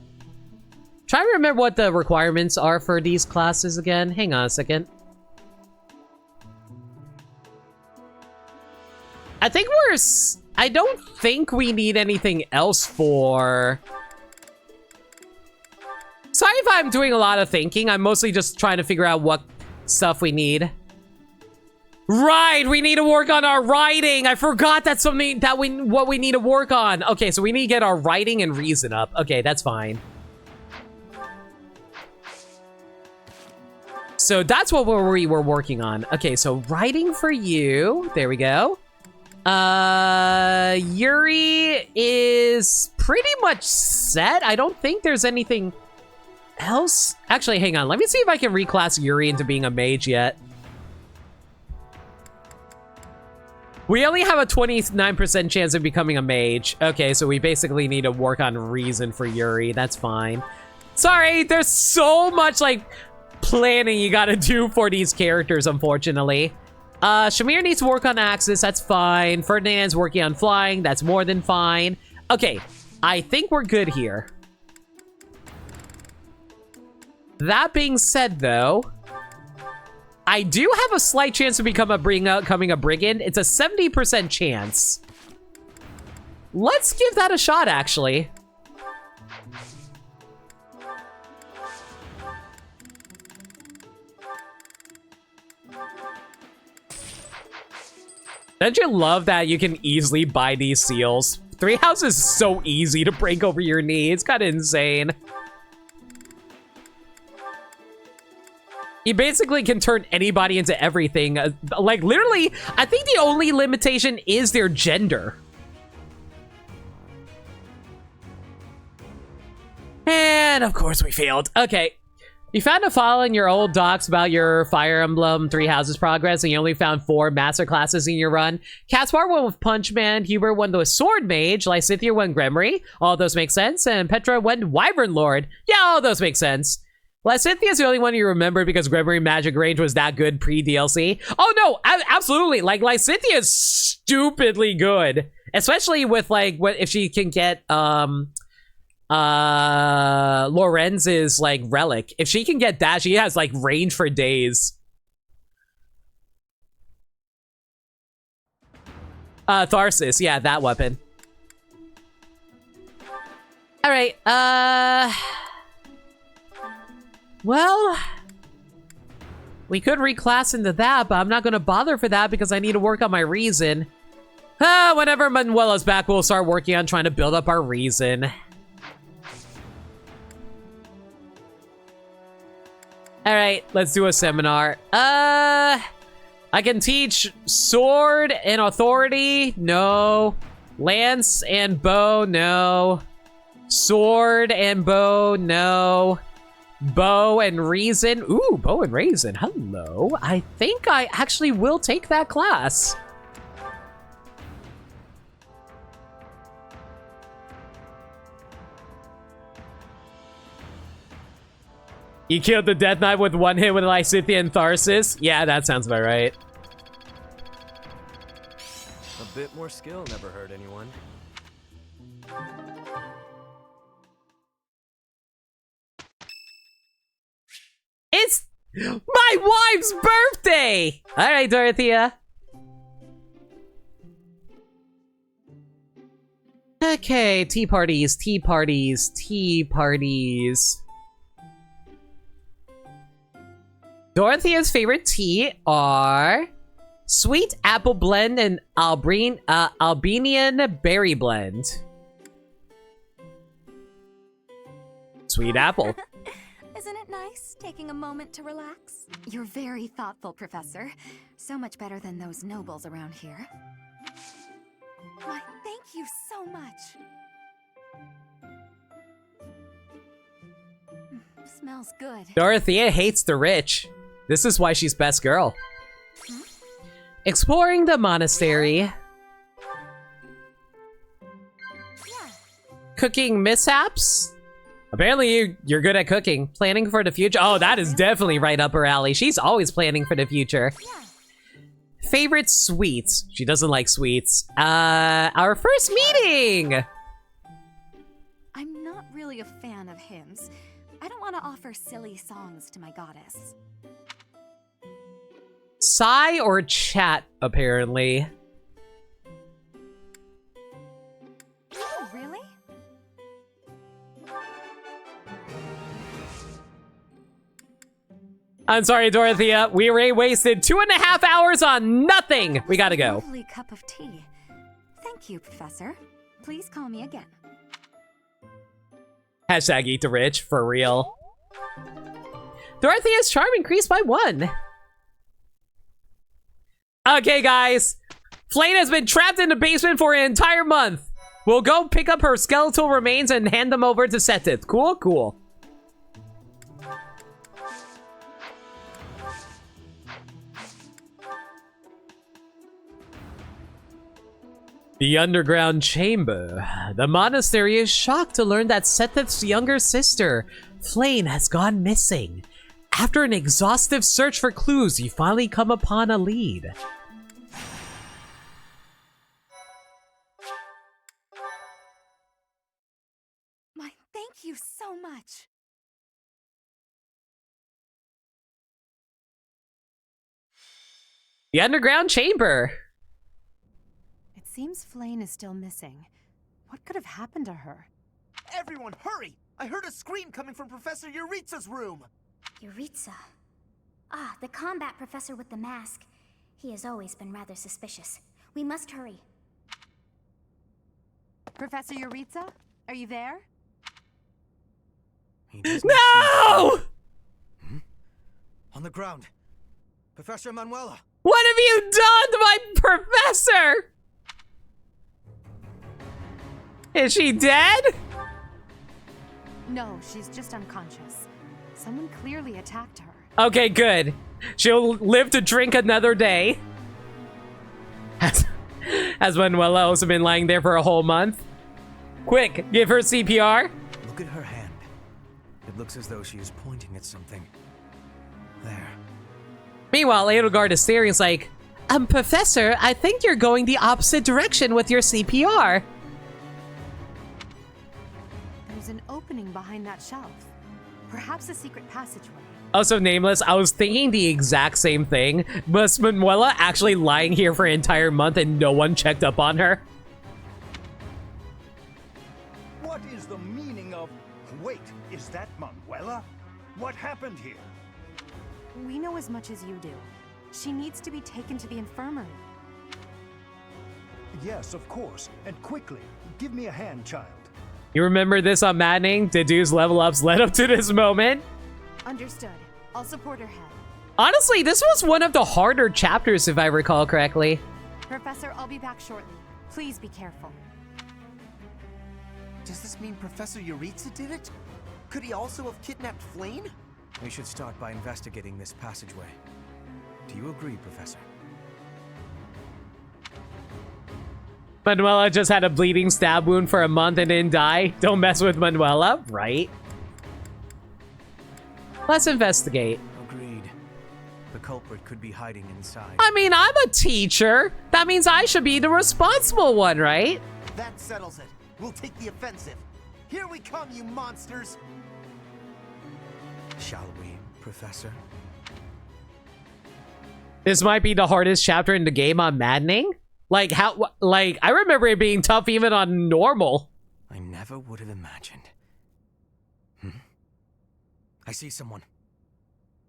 [SPEAKER 1] Try to remember what the requirements are for these classes again. Hang on a second. I think I don't think we need anything else for... Sorry if I'm doing a lot of thinking. I'm mostly just trying to figure out what stuff we need. Right, we need to work on our writing. I forgot that's something that what we need to work on. Okay, so we need to get our writing and reason up. Okay, that's fine. So that's what we were working on. Okay, so writing for you. There we go. Yuri is pretty much set. I don't think there's anything else. Actually, hang on. Let me see if I can reclass Yuri into being a mage yet. We only have a 29% chance of becoming a mage. Okay, so we basically need to work on reason for Yuri. That's fine. Sorry, there's so much, like, planning you gotta do for these characters, unfortunately. Shamir needs to work on Axis. That's fine. Ferdinand's working on flying. That's more than fine. Okay, I think we're good here. That being said, though, I do have a slight chance to becoming a Brigand. It's a 70% chance. Let's give that a shot, actually. Don't you love that you can easily buy these seals? 3 houses is so easy to break over your knee. It's kind of insane. You basically can turn anybody into everything. Like, literally, I think the only limitation is their gender. And, of course, we failed. Okay. You found a file in your old docs about your Fire Emblem 3 Houses progress, and you only found 4 master classes in your run. Caspar went with Punchman, Hubert went with Sword Mage, Lysithea went Gremory. All those make sense. And Petra went Wyvern Lord. Yeah, all those make sense. Lysithea is the only one you remember because Gremory Magic Range was that good pre-DLC. Oh no, absolutely. Like, Lysithea is stupidly good. Especially with, like, what if she can get, Lorenz's, like, relic. If she can get that, she has, like, range for days. Tharsis, yeah, that weapon. Alright, well, we could reclass into that, but I'm not gonna bother for that because I need to work on my reason. Whenever Manuela's back, we'll start working on trying to build up our reason. Alright, let's do a seminar. I can teach sword and authority. No. Lance and bow. No. Sword and bow. No. Bow and reason. Ooh, bow and reason. Hello. I think I actually will take that class. You killed the Death Knight with one hit with Lysithea and Tharsis? Yeah, that sounds about right.
[SPEAKER 8] A bit more skill never hurt anyone.
[SPEAKER 1] It's my wife's birthday! Alright, Dorothea. Okay, tea parties, tea parties, tea parties. Dorothea's favorite tea are sweet apple blend and Albanian berry blend. Sweet apple.
[SPEAKER 12] Isn't it nice taking a moment to relax? You're very thoughtful, Professor. So much better than those nobles around here. Why, thank you so much. Smells good.
[SPEAKER 1] Dorothea hates the rich. This is why she's best girl. Exploring the monastery.
[SPEAKER 12] Yeah.
[SPEAKER 1] Cooking mishaps. Apparently you're good at cooking. Planning for the future. Oh, that is definitely right up her alley. She's always planning for the future.
[SPEAKER 12] Yeah.
[SPEAKER 1] Favorite sweets. She doesn't like sweets. Our first meeting.
[SPEAKER 12] I'm not really a fan of hymns. I don't want to offer silly songs to my goddess.
[SPEAKER 1] Sigh or chat, apparently.
[SPEAKER 12] Oh, really?
[SPEAKER 1] I'm sorry, Dorothea. We wasted 2.5 hours on nothing. We gotta go.
[SPEAKER 12] Lovely cup of tea. Thank you, Professor. Please call me again.
[SPEAKER 1] Hashtag eat the rich, for real. Dorothea's charm increased by 1. Okay, guys. Flayn has been trapped in the basement for an entire month. We'll go pick up her skeletal remains and hand them over to Setith. Cool? Cool. The underground chamber. The monastery is shocked to learn that Setith's younger sister, Flayn, has gone missing. After an exhaustive search for clues, you finally come upon a lead.
[SPEAKER 12] My, thank you so much.
[SPEAKER 1] The underground chamber.
[SPEAKER 13] It seems Flayn is still missing. What could have happened to her?
[SPEAKER 10] Everyone, hurry! I heard a scream coming from Professor Euritsa's room!
[SPEAKER 4] Euritsa. Ah, the combat professor with the mask. He has always been rather suspicious. We must hurry.
[SPEAKER 13] Professor Euritsa? Are you there?
[SPEAKER 1] No!
[SPEAKER 14] On the ground. Professor Manuela.
[SPEAKER 1] What have you done to my professor? Is she dead?
[SPEAKER 13] No, she's just unconscious. Someone clearly attacked her.
[SPEAKER 1] Okay, good. She'll live to drink another day. Has Manuela also been lying there for a whole month? Quick, give her CPR.
[SPEAKER 14] Look at her hand. It looks as though she is pointing at something. There.
[SPEAKER 1] Meanwhile, Edelgard is staring like, Professor, I think you're going the opposite direction with your CPR.
[SPEAKER 13] There's an opening behind that shelf. Perhaps a secret passageway.
[SPEAKER 1] Also, Nameless, I was thinking the exact same thing. Was Manuela actually lying here for an entire month and no one checked up on her?
[SPEAKER 2] What is the meaning of... Wait, is that Manuela? What happened here?
[SPEAKER 13] We know as much as you do. She needs to be taken to the infirmary.
[SPEAKER 2] Yes, of course. And quickly. Give me a hand, child.
[SPEAKER 1] You remember this on Maddening? Dedu's level ups led up to this moment?
[SPEAKER 13] Understood. I'll support her head.
[SPEAKER 1] Honestly, this was one of the harder chapters, if I recall correctly.
[SPEAKER 13] Professor, I'll be back shortly. Please be careful.
[SPEAKER 10] Does this mean Professor Euritsa did it? Could he also have kidnapped Flayn?
[SPEAKER 14] We should start by investigating this passageway. Do you agree, Professor?
[SPEAKER 1] Manuela just had a bleeding stab wound for a month and didn't die. Don't mess with Manuela, right? Let's investigate.
[SPEAKER 14] Agreed. The culprit could be hiding inside.
[SPEAKER 1] I mean, I'm a teacher. That means I should be the responsible one, right?
[SPEAKER 10] That settles it. We'll take the offensive. Here we come, you monsters!
[SPEAKER 14] Shall we, Professor?
[SPEAKER 1] This might be the hardest chapter in the game on Maddening. Like, I remember it being tough even on normal.
[SPEAKER 14] I never would have imagined. I see someone.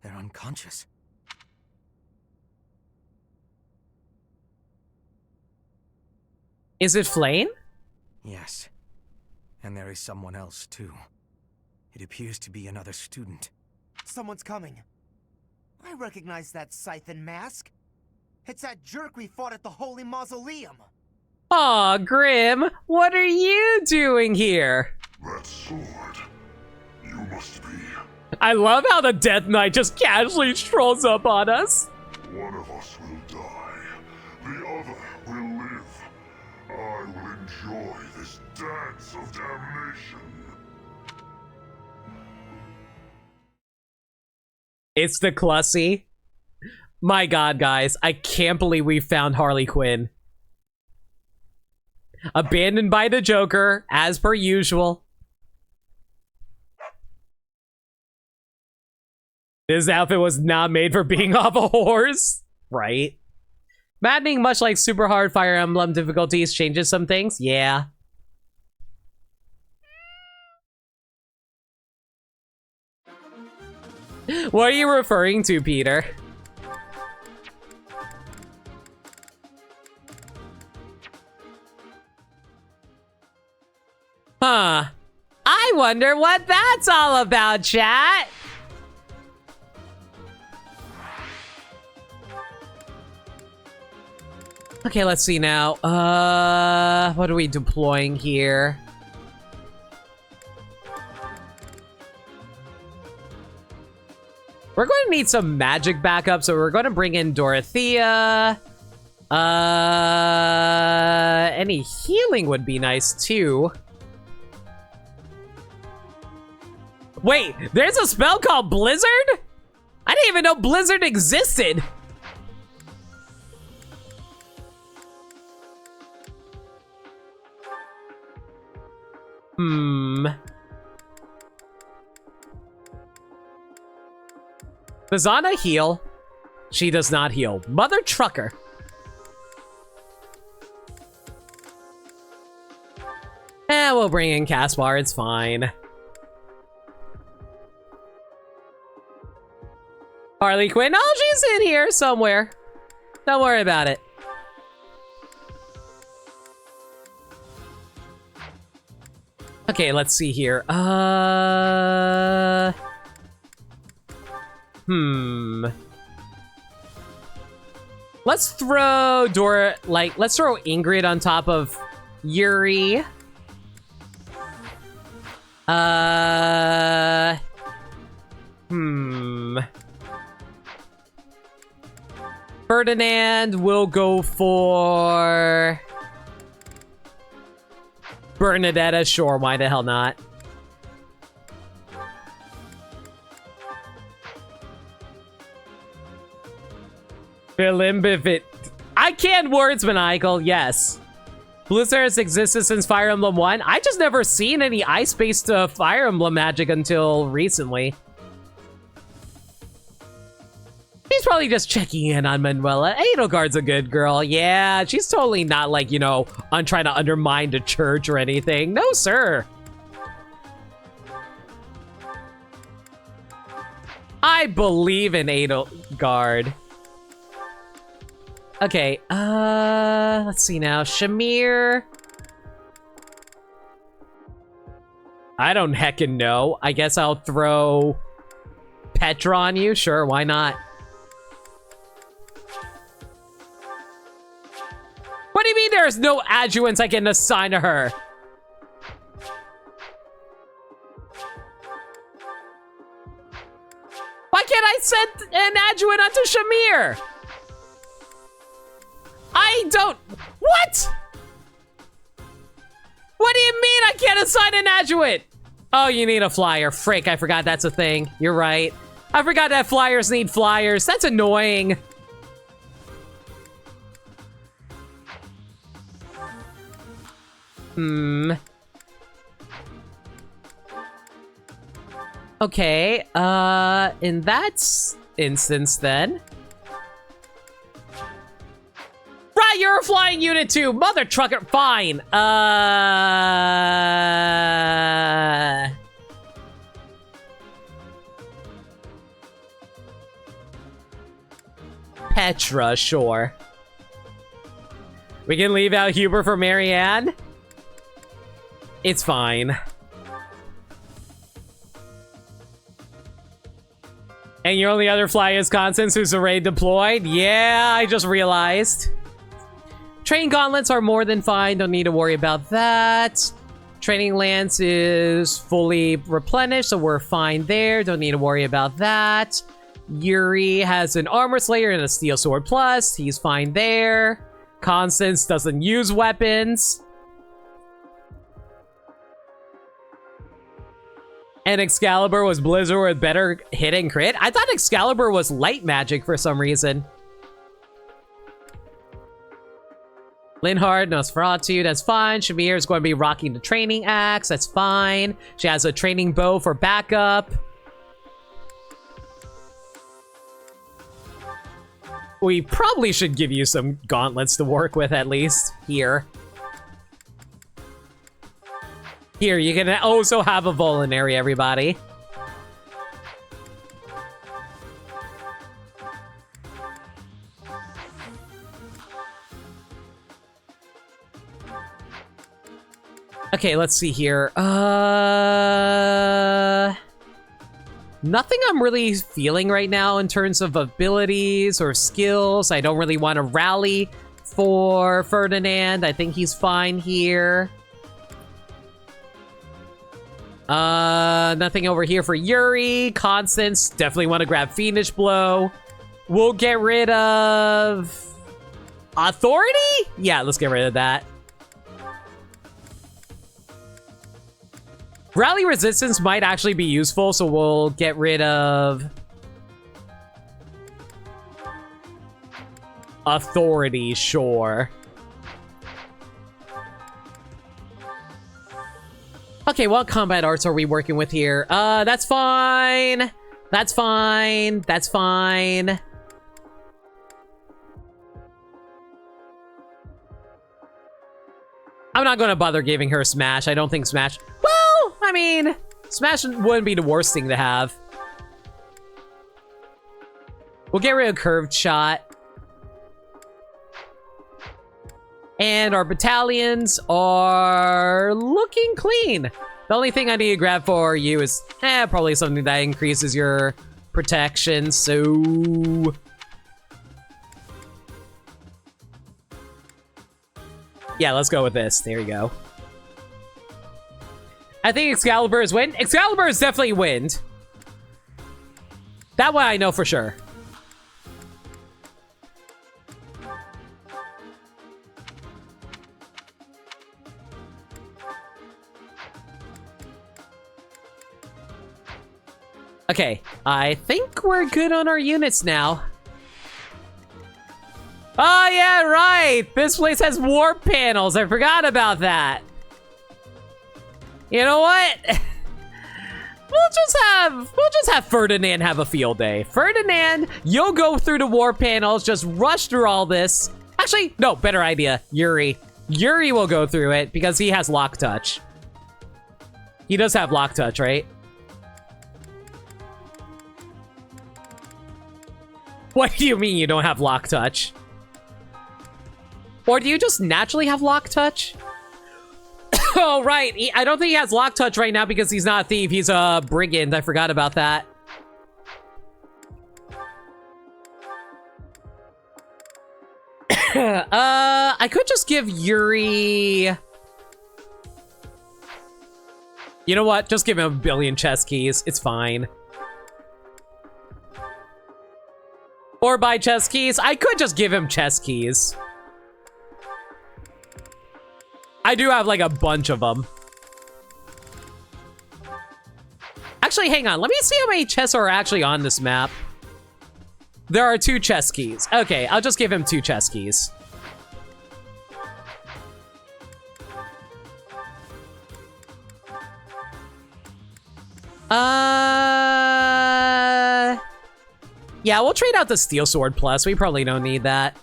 [SPEAKER 14] They're unconscious.
[SPEAKER 1] Is it Flayn?
[SPEAKER 14] Yes. And there is someone else, too. It appears to be another student.
[SPEAKER 10] Someone's coming. I recognize that Scythen mask. It's that jerk we fought at the Holy Mausoleum.
[SPEAKER 1] Aw, Grim, what are you doing here?
[SPEAKER 15] That sword. You must be.
[SPEAKER 1] I love how the Death Knight just casually strolls up on us.
[SPEAKER 15] One of us will die. The other will live. I will enjoy this dance of damnation.
[SPEAKER 1] It's the Clussy. My god, guys. I can't believe we found Harley Quinn. Abandoned by the Joker, as per usual. This outfit was not made for being off a horse. Right? Maddening, much like super hard Fire Emblem difficulties, changes some things. Yeah. What are you referring to, Peter? Huh. I wonder what that's all about, chat. Okay, let's see now. What are we deploying here? We're going to need some magic backup, so we're going to bring in Dorothea. Any healing would be nice too. Wait, there's a spell called Blizzard? I didn't even know Blizzard existed. Does Anna heal? She does not heal. Mother Trucker. We'll bring in Caspar, it's fine. Harley Quinn, oh, she's in here somewhere. Don't worry about it. Okay, let's see here. Let's throw let's throw Ingrid on top of Yuri. Ferdinand will go for Bernadetta, sure, why the hell not? Philimbivit. I can't words, Maniacal, yes. Blizzard has existed since Fire Emblem 1. I just never seen any ice-based Fire Emblem magic until recently. She's probably just checking in on Manuela. Edelgard's a good girl. Yeah, she's totally not like, you know, trying to undermine the church or anything. No, sir. I believe in Edelgard. Okay, let's see now. Shamir. I don't heckin' know. I guess I'll throw Petra on you. Sure, why not? What do you mean there's no adjuvants I can assign to her? Why can't I send an adjuvant onto Shamir? I don't... What? What do you mean I can't assign an adjuvant? Oh, you need a flyer. Frick, I forgot that's a thing. You're right. I forgot that flyers need flyers. That's annoying. Okay, in that instance then. Right, you're a flying unit too. Mother trucker, fine. Petra, sure. We can leave out Huber for Marianne. It's fine. And your only other fly is Constance, who's already deployed? Yeah, I just realized. Training gauntlets are more than fine. Don't need to worry about that. Training lance is fully replenished, so we're fine there. Don't need to worry about that. Yuri has an armor slayer and a steel sword plus. He's fine there. Constance doesn't use weapons. And Excalibur was Blizzard with better hit and crit? I thought Excalibur was light magic for some reason. Linhard, Nosferatu, that's fine. Shamir is going to be rocking the training axe, that's fine. She has a training bow for backup. We probably should give you some gauntlets to work with at least. Here. Here, you can also have a Volinary, everybody. Okay, let's see here. Nothing I'm really feeling right now in terms of abilities or skills. I don't really want to rally for Ferdinand. I think he's fine here. Nothing over here for Yuri. Constance, definitely want to grab Fiendish Blow. We'll get rid of... Authority? Yeah, let's get rid of that. Rally Resistance might actually be useful, so we'll get rid of... Authority, sure. Okay, what combat arts are we working with here? That's fine. That's fine. That's fine. I'm not going to bother giving her Smash. I don't think Smash... Well, I mean, Smash wouldn't be the worst thing to have. We'll get rid of Curved Shot. And our battalions are looking clean. The only thing I need to grab for you is probably something that increases your protection, so... Yeah, let's go with this. There you go. I think Excalibur is wind. Excalibur is definitely wind. That one I know for sure. Okay, I think we're good on our units now. Oh yeah, right! This place has warp panels. I forgot about that. You know what? We'll just have Ferdinand have a field day. Ferdinand, you'll go through the warp panels, just rush through all this. Actually, no, better idea. Yuri. Yuri will go through it because he has Lock Touch. He does have Lock Touch, right? What do you mean you don't have Lock Touch? Or do you just naturally have Lock Touch? Oh, right. I don't think he has Lock Touch right now because he's not a thief. He's a brigand. I forgot about that. I could just give Yuri... You know what? Just give him a billion chess keys. It's fine. Or buy chess keys. I could just give him chess keys. I do have like a bunch of them. Actually, hang on. Let me see how many chests are actually on this map. There are 2 chess keys. Okay, I'll just give him 2 chess keys. Yeah, we'll trade out the Steel Sword Plus. We probably don't need that.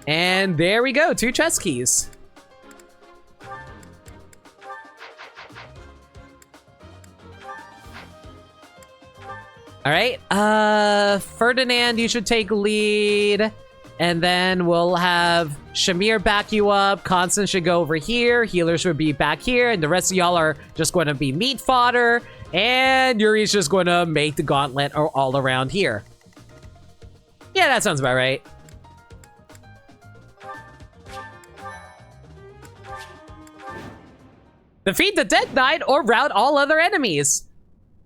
[SPEAKER 1] And there we go, 2 chess keys. All All right. Ferdinand, you should take lead. And then we'll have Shamir back you up. Constance should go over here. Healers should be back here. And the rest of y'all are just going to be meat fodder. And Yuri's just going to make the gauntlet all around here. Yeah, that sounds about right. Defeat the Death Knight or rout all other enemies.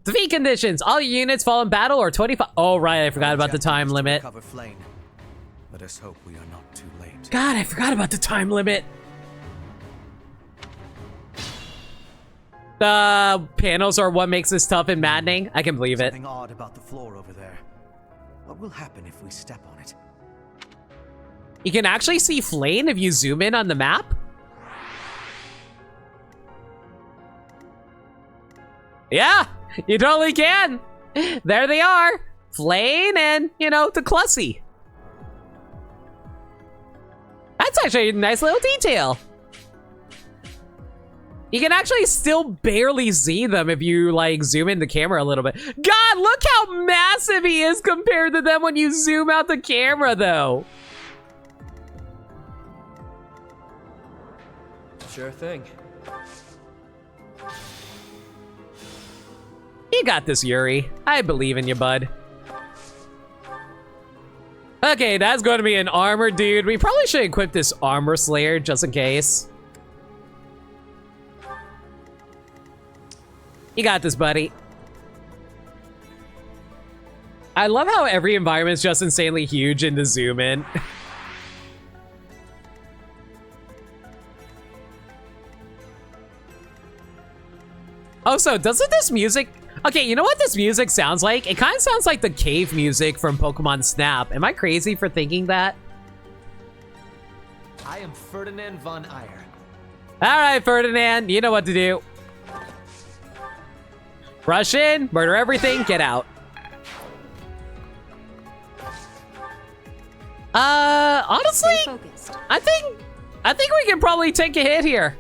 [SPEAKER 1] Defeat conditions. All your units fall in battle or 25... Oh, right. I forgot about the time limit.
[SPEAKER 14] Cover Flayn. Let us hope we are not too late.
[SPEAKER 1] God, I forgot about the time limit. The panels are what makes this tough and maddening. I can believe it.
[SPEAKER 14] Something odd about the floor over there. What will happen if we step on it?
[SPEAKER 1] You can actually see Flayn if you zoom in on the map. Yeah, you totally can. There they are. Flayn and, you know, the Clussy. That's actually a nice little detail. You can actually still barely see them if you, like, zoom in the camera a little bit. God, look how massive he is compared to them when you zoom out the camera, though.
[SPEAKER 8] Sure thing.
[SPEAKER 1] You got this, Yuri. I believe in you, bud. Okay, that's going to be an armor dude. We probably should equip this armor slayer just in case. You got this, buddy. I love how every environment's just insanely huge in the zoom in. Oh, so doesn't this music... Okay, you know what this music sounds like? It kind of sounds like the cave music from Pokemon Snap. Am I crazy for thinking that?
[SPEAKER 8] I am Ferdinand von Eyre.
[SPEAKER 1] All right, Ferdinand, you know what to do. Rush in, murder everything, get out. Honestly, I think we can probably take a hit here.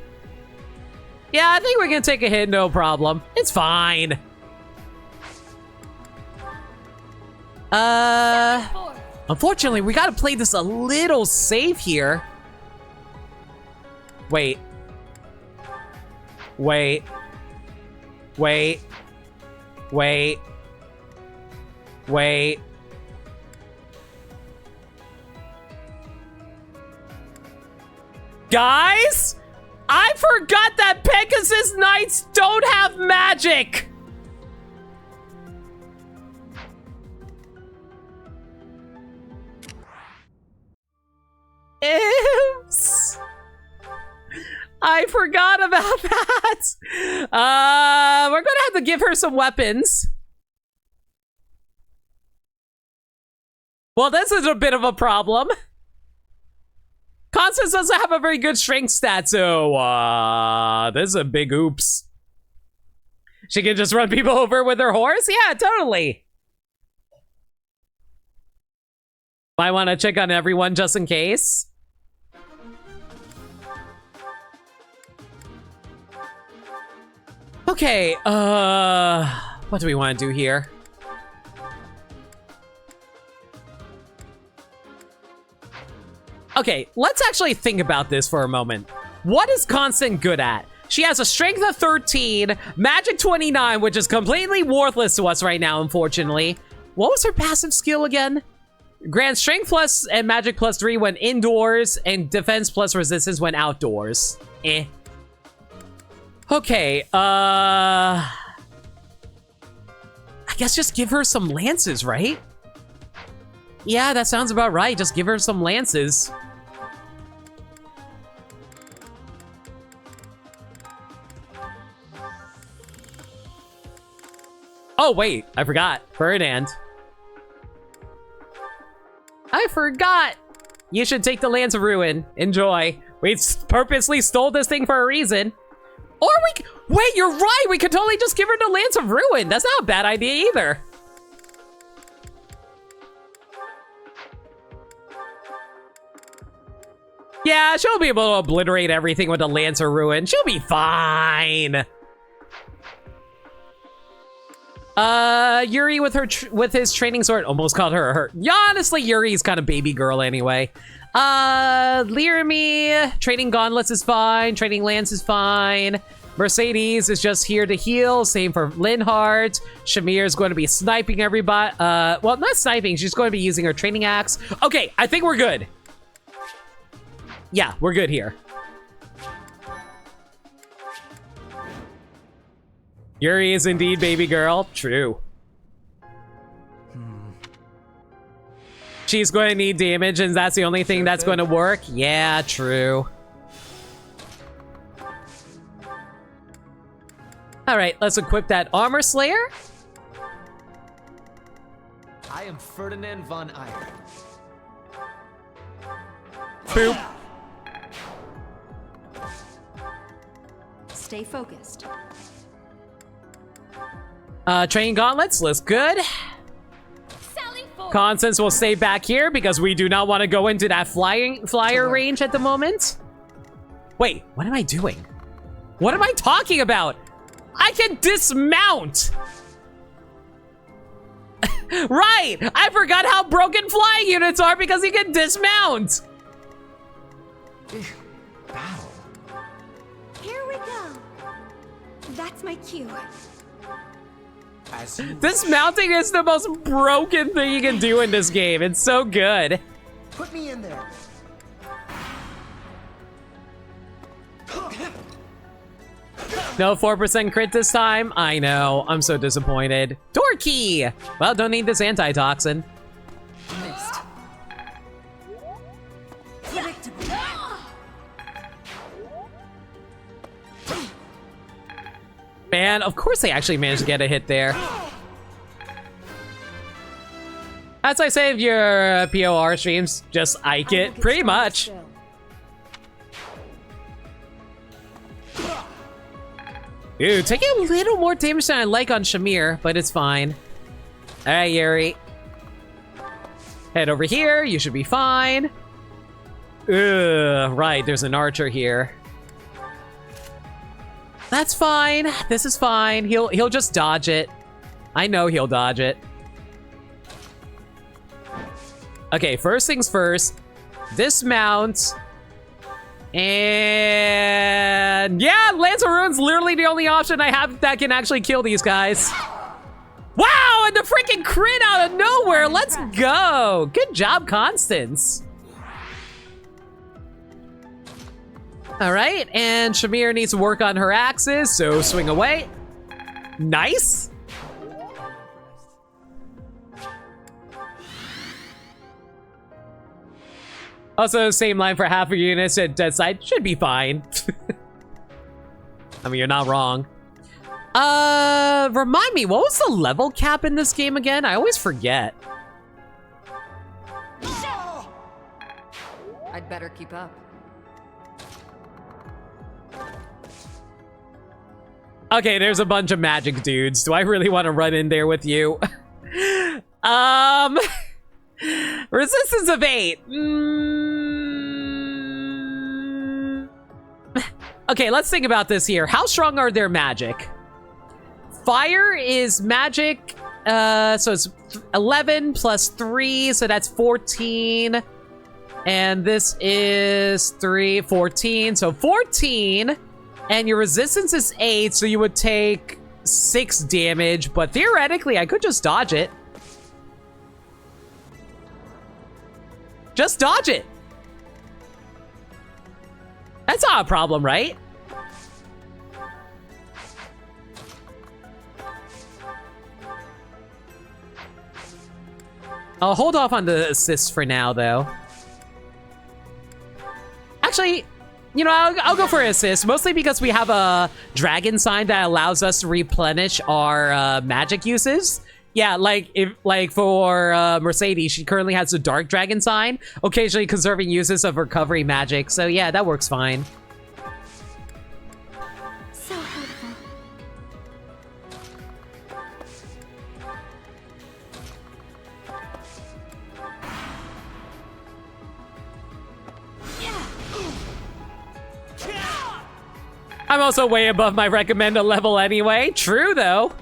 [SPEAKER 1] Yeah, I think we can take a hit, no problem. It's fine. Unfortunately, we gotta play this a little safe here. Wait. Wait. Wait. Wait. Wait. Guys? I forgot that Pegasus Knights don't have magic! Oops. I forgot about that. We're gonna have to give her some weapons. Well, this is a bit of a problem. Constance doesn't have a very good strength stat, so, this is a big oops. She can just run people over with her horse? Yeah, totally. Might want to check on everyone just in case. Okay, what do we want to do here? Okay, let's actually think about this for a moment. What is Constance good at? She has a strength of 13, magic 29, which is completely worthless to us right now, unfortunately. What was her passive skill again? Grant strength plus and magic plus 3 when indoors, and defense plus resistance when outdoors. Eh. Okay, I guess just give her some lances, right? Yeah, that sounds about right. Just give her some lances. Oh, wait, I forgot. Ferdinand. I forgot. You should take the Lance of Ruin. Enjoy. We purposely stole this thing for a reason. Or wait, you're right. We could totally just give her the Lance of Ruin. That's not a bad idea either. Yeah, she'll be able to obliterate everything with the Lance of Ruin. She'll be fine. Yuri with with his training sword, almost called her. Yeah, honestly, Yuri's kind of baby girl anyway. Learmy, training gauntlets is fine. Training lance is fine. Mercedes is just here to heal. Same for Linhardt. Shamir is going to be sniping everybody. Well, not sniping. She's going to be using her training axe. Okay, I think we're good. Yeah, we're good here. Yuri is indeed baby girl. True. She's going to need damage, and that's the only thing that's going to work. Yeah, true. All right, let's equip that armor slayer.
[SPEAKER 8] I am Ferdinand von Eyre.
[SPEAKER 1] Boop.
[SPEAKER 12] Stay focused.
[SPEAKER 1] Training gauntlets, looks good. Constance will stay back here because we do not want to go into that flyer range at the moment. Wait, what am I doing? What am I talking about? I can dismount! Right! I forgot how broken flying units are because you can dismount!
[SPEAKER 12] Here we go. That's my cue.
[SPEAKER 1] Dismounting is the most broken thing you can do in this game. It's so good.
[SPEAKER 10] Put me in there.
[SPEAKER 1] No 4% crit this time? I know. I'm so disappointed. Door key! Well, don't need this antitoxin.
[SPEAKER 12] Missed.
[SPEAKER 1] Man, of course they actually managed to get a hit there. As I say of your POR streams, just ike it, pretty much. Dude, taking a little more damage than I like on Shamir, but it's fine. Alright, Yuri. Head over here, you should be fine. Ugh, right, there's an archer here. That's fine. This is fine. He'll just dodge it. I know he'll dodge it. Okay, first things first. Dismount. And yeah, Lance of Ruin's literally the only option I have that can actually kill these guys. Wow, and the freaking crit out of nowhere. Let's go. Good job, Constance. All right, and Shamir needs to work on her axes, so swing away. Nice. Also, same line for half a unit at dead side. Should be fine. I mean, you're not wrong. Remind me, what was the level cap in this game again? I always forget.
[SPEAKER 3] I'd better keep up.
[SPEAKER 1] Okay, there's a bunch of magic dudes. Do I really want to run in there with you? Resistance of 8. Okay, let's think about this here. How strong are their magic? Fire is magic, so it's 11 plus 3, so that's 14. And this is 3, 14, so 14. And your resistance is 8, so you would take 6 damage, but theoretically, I could just dodge it. Just dodge it. That's not a problem, right? I'll hold off on the assists for now, though. Actually, you know, I'll go for an assist, mostly because we have a dragon sign that allows us to replenish our magic uses. Yeah, like for Mercedes, she currently has a dark dragon sign, occasionally conserving uses of recovery magic. So yeah, that works fine.
[SPEAKER 12] So helpful.
[SPEAKER 1] I'm also way above my recommended level anyway. True, though.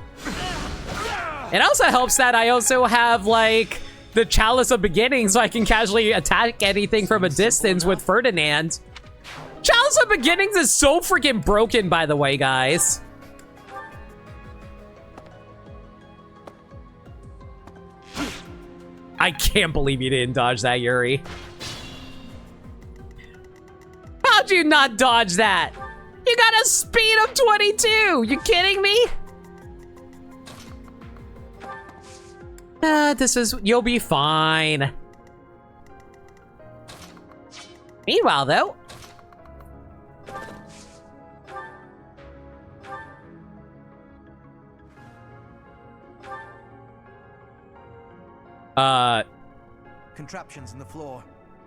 [SPEAKER 1] It also helps that I also have, like, the Chalice of Beginning, so I can casually attack anything from a distance with Ferdinand. Chalice of Beginnings is so freaking broken, by the way, guys. I can't believe you didn't dodge that, Yuri. How'd you not dodge that? You got a speed of 22! You kidding me? You'll be fine. Meanwhile, though.
[SPEAKER 14] Contraptions in the floor.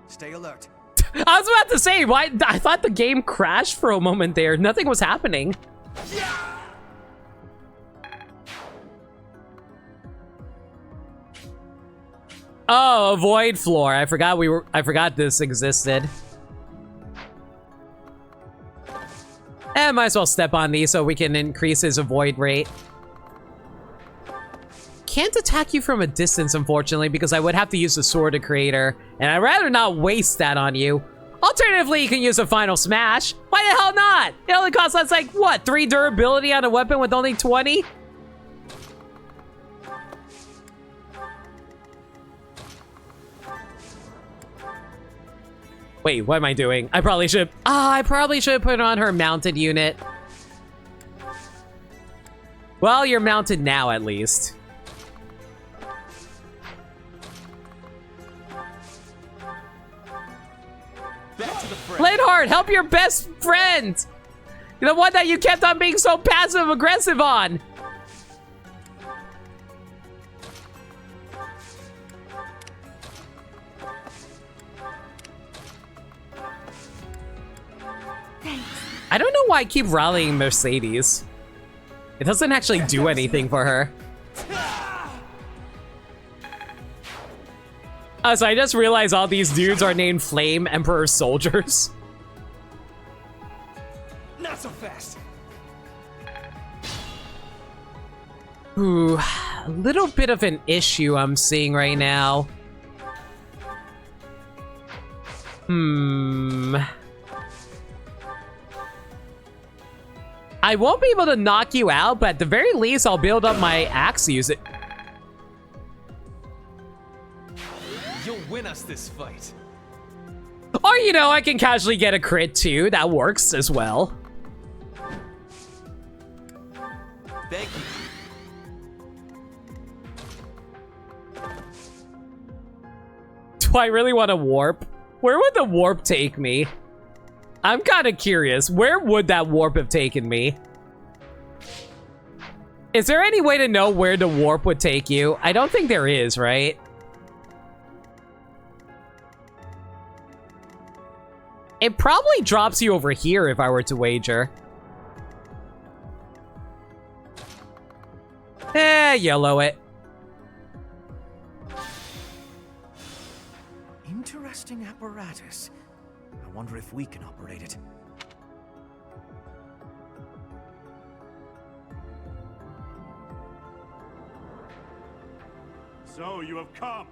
[SPEAKER 14] Stay alert.
[SPEAKER 1] I was about to say, why? I thought the game crashed for a moment there. Nothing was happening. Oh, a void floor. I forgot this existed. Might as well step on these so we can increase his avoid rate. Can't attack you from a distance, unfortunately, because I would have to use the Sword of Creator, and I'd rather not waste that on you. Alternatively, you can use a Final Smash. Why the hell not? It only costs us, like, what, 3 durability on a weapon with only 20? Wait, what am I doing? I probably should put on her mounted unit. Well, you're mounted now, at least. Linhardt, help your best friend! The one that you kept on being so passive-aggressive on! I don't know why I keep rallying Mercedes. It doesn't actually do anything for her. So I just realized all these dudes are named Flame Emperor Soldiers.
[SPEAKER 14] Not so fast.
[SPEAKER 1] Ooh, a little bit of an issue I'm seeing right now. I won't be able to knock you out, but at the very least, I'll build up my axe use it.
[SPEAKER 8] You'll win us this fight.
[SPEAKER 1] Or, you know, I can casually get a crit too. That works as well.
[SPEAKER 8] Thank you.
[SPEAKER 1] Do I really want to warp? Where would the warp take me? I'm kind of curious. Where would that warp have taken me? Is there any way to know where the warp would take you? I don't think there is, right? It probably drops you over here if I were to wager. Yellow it.
[SPEAKER 14] Interesting apparatus. I wonder if we can operate it.
[SPEAKER 2] So you have come.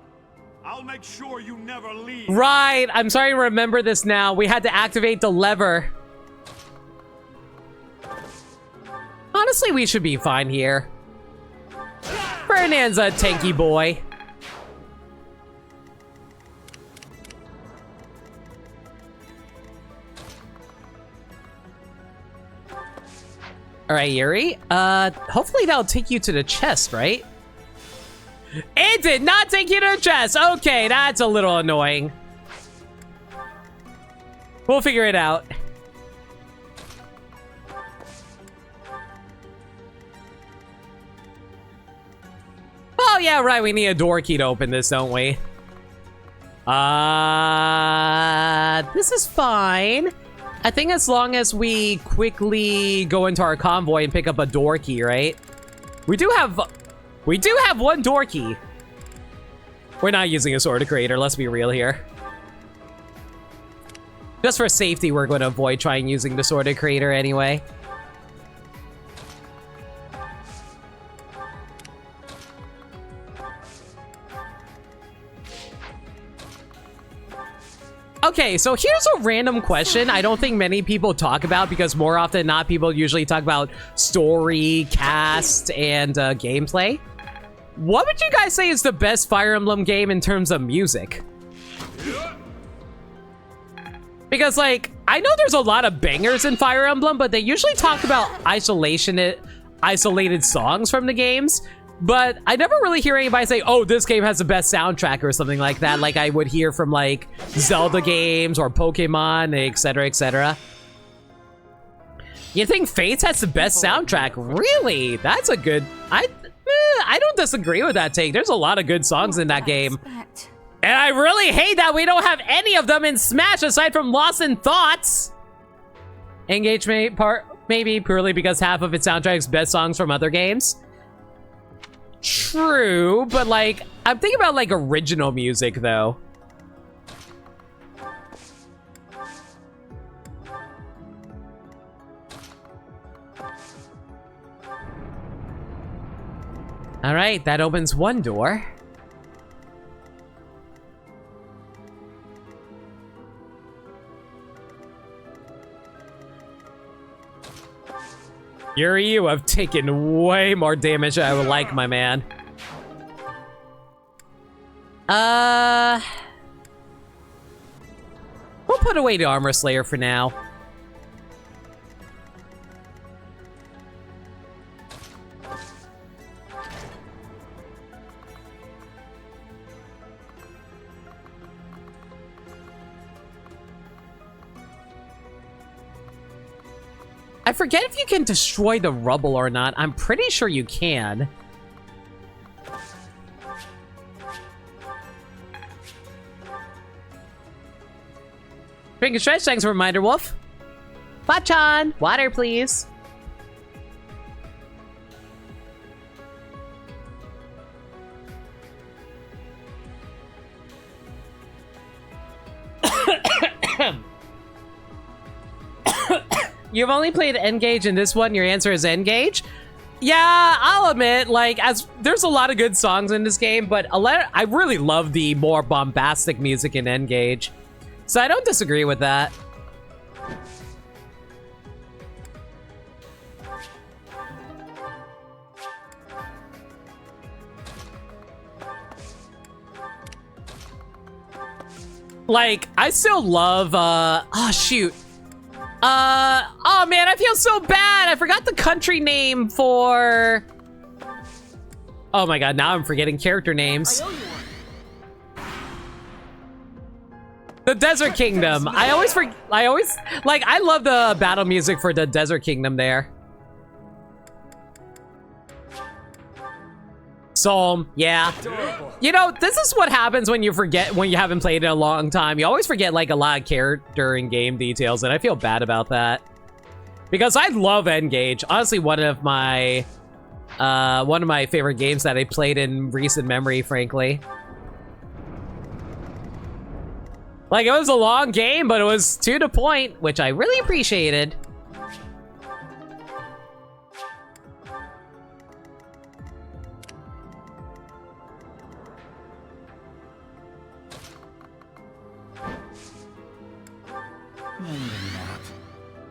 [SPEAKER 2] I'll make sure you never leave.
[SPEAKER 1] Right, I'm starting to remember this now. We had to activate the lever. Honestly, we should be fine here. Ferdinand's a tanky boy. All right, Yuri. Hopefully that'll take you to the chest, right? It did not take you to the chest. Okay, that's a little annoying. We'll figure it out. Oh, yeah, right. We need a door key to open this, don't we? This is fine. I think as long as we quickly go into our convoy and pick up a door key, right? We do have one door key. We're not using a Sword of Creator, let's be real here. Just for safety, we're going to avoid trying using the Sword of Creator anyway. Okay, so here's a random question I don't think many people talk about because more often than not, people usually talk about story, cast, and gameplay. What would you guys say is the best Fire Emblem game in terms of music? Because, like, I know there's a lot of bangers in Fire Emblem, but they usually talk about isolated songs from the games. But I never really hear anybody say, oh, this game has the best soundtrack or something like that, like I would hear from, like, Zelda games or Pokemon, etc., etc. You think Fates has the best soundtrack? Really? That's a good... I don't disagree with that take. There's a lot of good songs in that game. And I really hate that we don't have any of them in Smash aside from Lost in Thoughts. Engagement part, maybe purely because half of its soundtrack is best songs from other games. True, but like, I'm thinking about like original music though. All right, that opens one door. Yuri, you have taken way more damage than I would like, my man. We'll put away the Armor Slayer for now. I forget if you can destroy the rubble or not. I'm pretty sure you can. Drink and stretch, thanks for a reminder, Wolf. Bachan, water, please. You've only played N-Gage in this one, your answer is N-Gage? Yeah, I'll admit, like, there's a lot of good songs in this game, but I really love the more bombastic music in N-Gage. So I don't disagree with that. Like, I still love, oh shoot. Oh man, I feel so bad. I forgot the country name for... Oh my god, now I'm forgetting character names. The Desert Kingdom. I always, like, I love the battle music for the Desert Kingdom there. Psalm, yeah. You know, this is what happens when you forget, when you haven't played in a long time. You always forget, like, a lot of character and game details, and I feel bad about that. Because I love N-Gage. Honestly, one of my favorite games that I played in recent memory, frankly. Like, it was a long game, but it was to the point, which I really appreciated.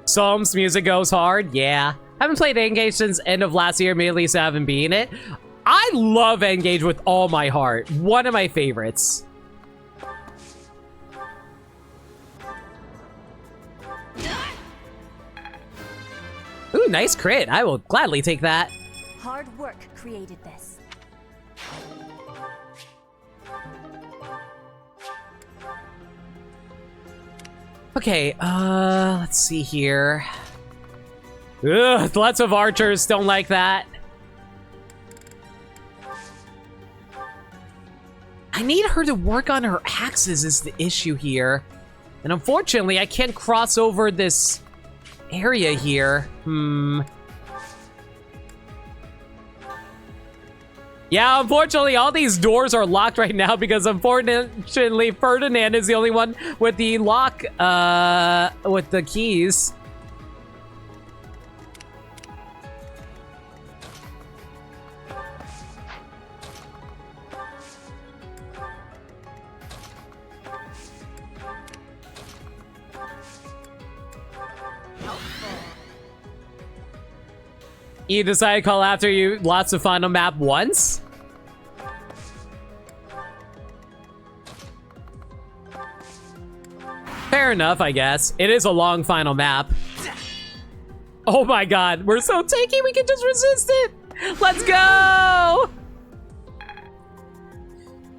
[SPEAKER 1] Psalm's music goes hard, yeah. Haven't played N-Gage since end of last year, mainly so I haven't beaten it. I love N-Gage with all my heart. One of my favorites. Ooh, nice crit. I will gladly take that.
[SPEAKER 11] Hard work created this.
[SPEAKER 1] Okay, let's see here. Ugh, lots of archers don't like that. I need her to work on her axes is the issue here. And unfortunately, I can't cross over this area here. Yeah, unfortunately, all these doors are locked right now because unfortunately, Ferdinand is the only one with the lock, with the keys. You decided to call after you lost the final map once? Fair enough, I guess. It is a long final map. Oh my god, we're so tanky, we can just resist it! Let's go!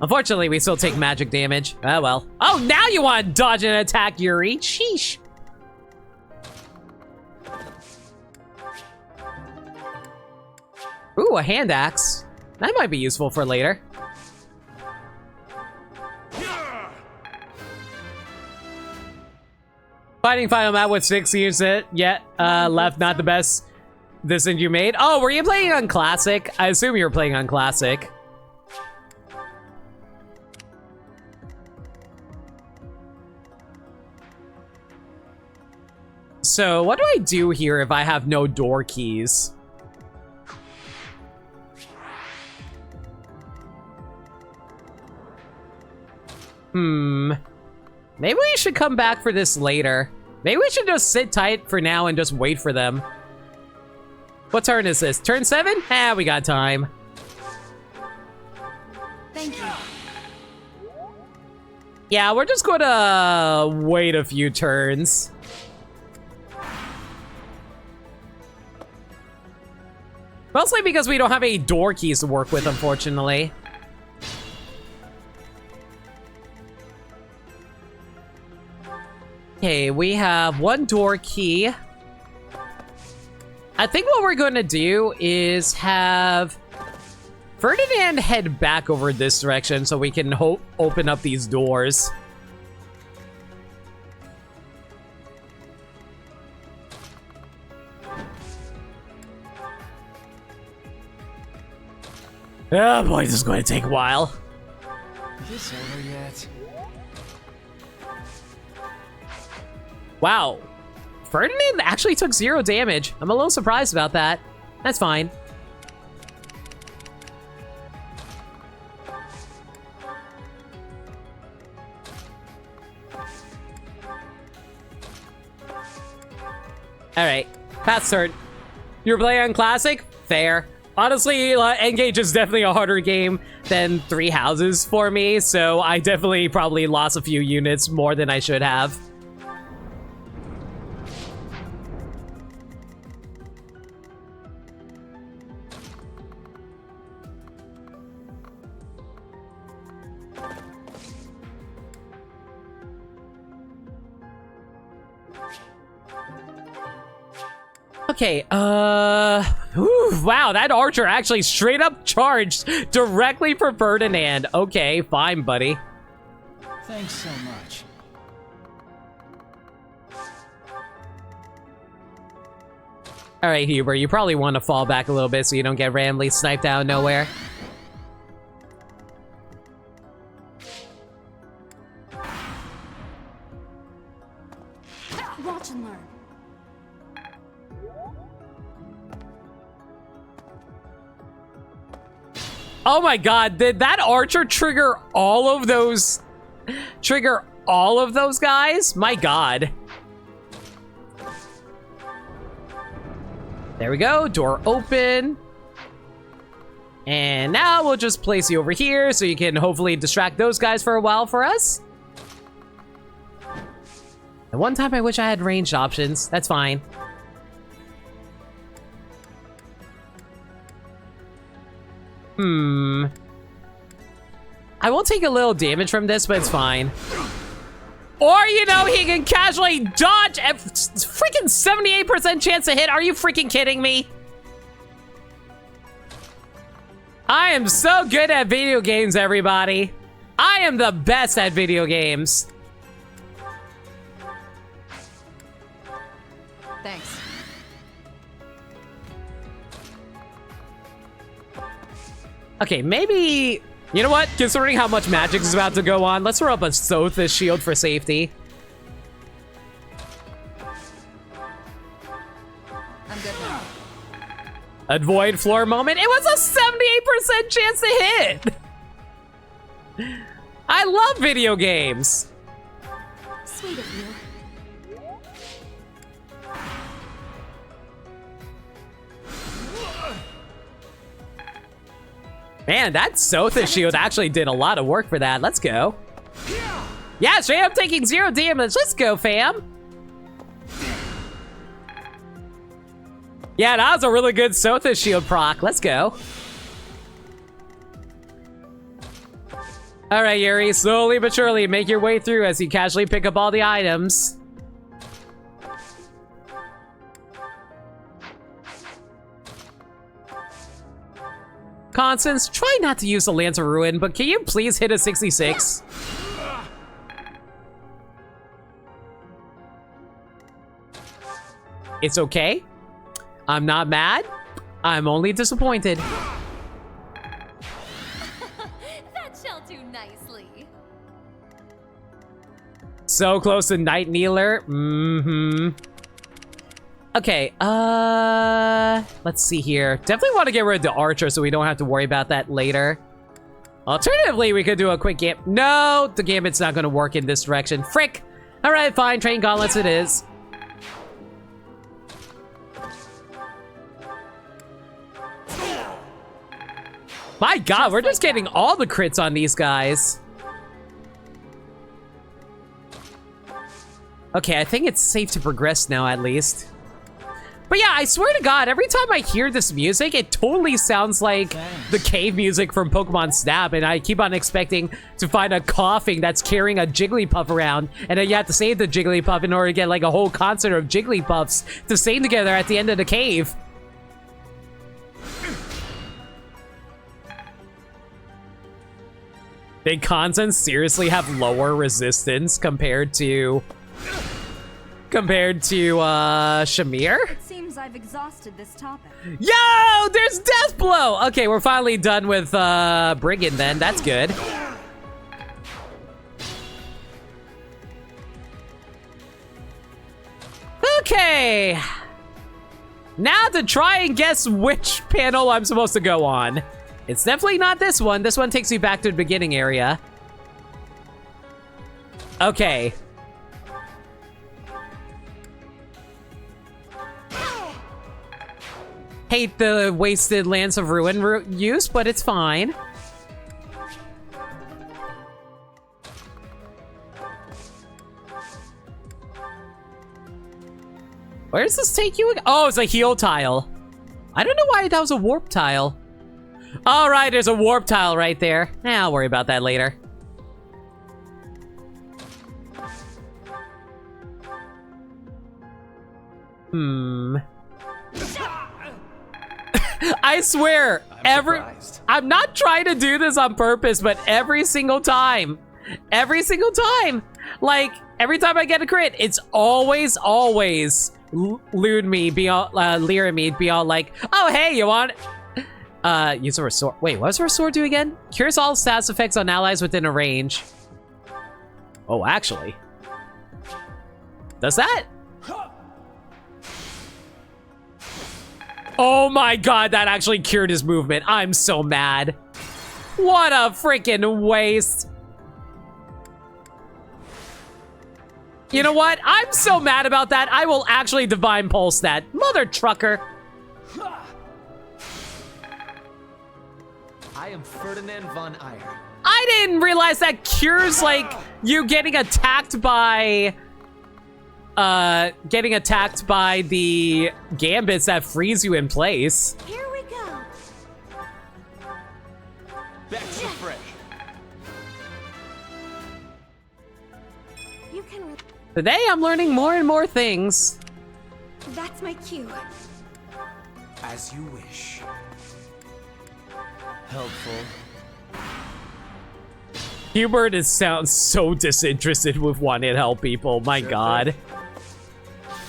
[SPEAKER 1] Unfortunately, we still take magic damage. Oh well. Oh, now you want to dodge and attack Yuri? Sheesh. Ooh, a hand axe. That might be useful for later. Fighting final map with 6 units yet left, not the best decision you made. Oh, were you playing on Classic? I assume you were playing on Classic. So, what do I do here if I have no door keys? Maybe we should come back for this later. Maybe we should just sit tight for now and just wait for them. What turn is this? Turn 7? Ah, we got time.
[SPEAKER 12] Thank you.
[SPEAKER 1] Yeah, we're just gonna wait a few turns. Mostly because we don't have any door keys to work with, unfortunately. Okay, we have 1 door key. I think what we're going to do is have Ferdinand head back over this direction so we can open up these doors. Oh boy, this is going to take a while.
[SPEAKER 14] Is this over yet?
[SPEAKER 1] Wow. Ferdinand actually took 0 damage. I'm a little surprised about that. That's fine. Alright. Pat's turn. You're playing on Classic? Fair. Honestly, Engage is definitely a harder game than 3 Houses for me, so I definitely probably lost a few units more than I should have. Okay, wow, that archer actually straight up charged directly for Ferdinand. Okay, fine, buddy.
[SPEAKER 14] Thanks so much.
[SPEAKER 1] All right, Huber, you probably want to fall back a little bit so you don't get randomly sniped out of nowhere.
[SPEAKER 12] Watch and learn.
[SPEAKER 1] Oh my god, did that archer trigger all of those... guys? My god. There we go, door open. And now we'll just place you over here so you can hopefully distract those guys for a while for us. And one time I wish I had ranged options. That's fine. I will take a little damage from this, but it's fine. Or, you know, he can casually dodge at freaking 78% chance to hit. Are you freaking kidding me? I am so good at video games, everybody. I am the best at video games.
[SPEAKER 3] Thanks.
[SPEAKER 1] Okay, maybe... You know what? Considering how much magic is about to go on, let's throw up a Sothis shield for safety.
[SPEAKER 3] I'm good now.
[SPEAKER 1] Avoid floor moment. It was a 78% chance to hit! I love video games!
[SPEAKER 12] Sweet of you.
[SPEAKER 1] Man, that Sothis shield actually did a lot of work for that. Let's go. Yeah, straight up taking 0 damage. Let's go, fam. Yeah, that was a really good Sothis shield proc. Let's go. All right, Yuri, slowly but surely make your way through as you casually pick up all the items. Constance, try not to use the Lance of Ruin, but can you please hit a 66? It's okay. I'm not mad. I'm only disappointed.
[SPEAKER 5] That shall do nicely.
[SPEAKER 1] So close to Night Kneeler. Okay, let's see here. Definitely want to get rid of the Archer so we don't have to worry about that later. Alternatively, we could do a quick gambit. No, the gambit's not going to work in this direction. Frick! Alright, fine. Train Gauntlets it is. My god, we're just getting all the crits on these guys. Okay, I think it's safe to progress now, at least. But yeah, I swear to god, every time I hear this music, it totally sounds like the cave music from Pokemon Snap, and I keep on expecting to find a coughing that's carrying a Jigglypuff around, and then you have to save the Jigglypuff in order to get like a whole concert of Jigglypuffs to sing together at the end of the cave. Did Constance seriously have lower resistance compared to Shamir?
[SPEAKER 12] It seems I've exhausted this topic.
[SPEAKER 1] Yo, there's Death Blow! Okay, we're finally done with Brigand then. That's good. Okay. Now to try and guess which panel I'm supposed to go on. It's definitely not this one. This one takes you back to the beginning area. Okay. Hate the wasted Lance of Ruin use, but it's fine. Where does this take you? Oh, it's a heal tile. I don't know why that was a warp tile. All right, there's a warp tile right there. I'll worry about that later. I swear, I'm not trying to do this on purpose, but every single time, like every time I get a crit, it's always leer me, be all like, oh hey, you want? Use a Restore. Wait, what does Restore do again? Cures all status effects on allies within a range. Oh, actually. Does that? Oh my god, that actually cured his movement. I'm so mad. What a freaking waste. You know what? I'm so mad about that. I will actually Divine Pulse that. Mother trucker.
[SPEAKER 8] I am Ferdinand von Eyre.
[SPEAKER 1] I didn't realize that cures like you getting attacked by the gambits that freeze you in place.
[SPEAKER 5] Here we go.
[SPEAKER 8] Back to fresh.
[SPEAKER 12] You can.
[SPEAKER 1] Today I'm learning more and more things.
[SPEAKER 12] That's my cue.
[SPEAKER 14] As you wish.
[SPEAKER 8] Helpful.
[SPEAKER 1] Hubert sounds so disinterested with wanting to help people. My god.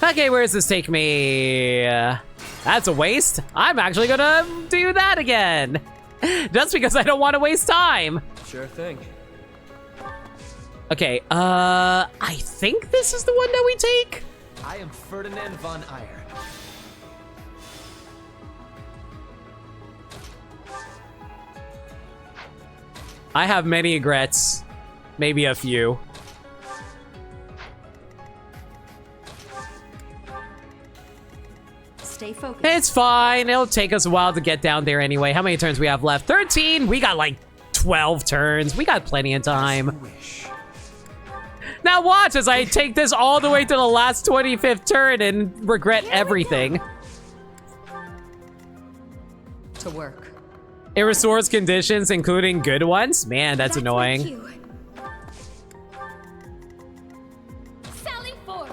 [SPEAKER 1] Okay, where does this take me? That's a waste. I'm actually gonna do that again. Just because I don't want to waste time.
[SPEAKER 8] Sure thing.
[SPEAKER 1] Okay, I think this is the one that we take.
[SPEAKER 8] I am Ferdinand von Eyre.
[SPEAKER 1] I have many regrets. Maybe a few.
[SPEAKER 12] Stay Stay focused.
[SPEAKER 1] It's fine. It'll take us a while to get down there anyway. How many turns we have left? 13. We got like 12 turns. We got plenty of time. Now watch as I take this all the way to the last 25th turn and regret everything.
[SPEAKER 3] To work.
[SPEAKER 1] It restores conditions, including good ones. Man, that's annoying.
[SPEAKER 5] Sally forth.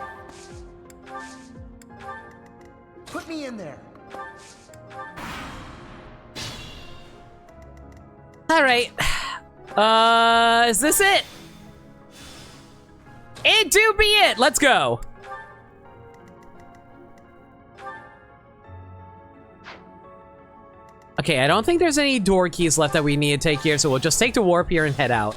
[SPEAKER 10] Put me in there.
[SPEAKER 1] All right. Is this it? It do be it. Let's go. Okay, I don't think there's any door keys left that we need to take here, so we'll just take the warp here and head out.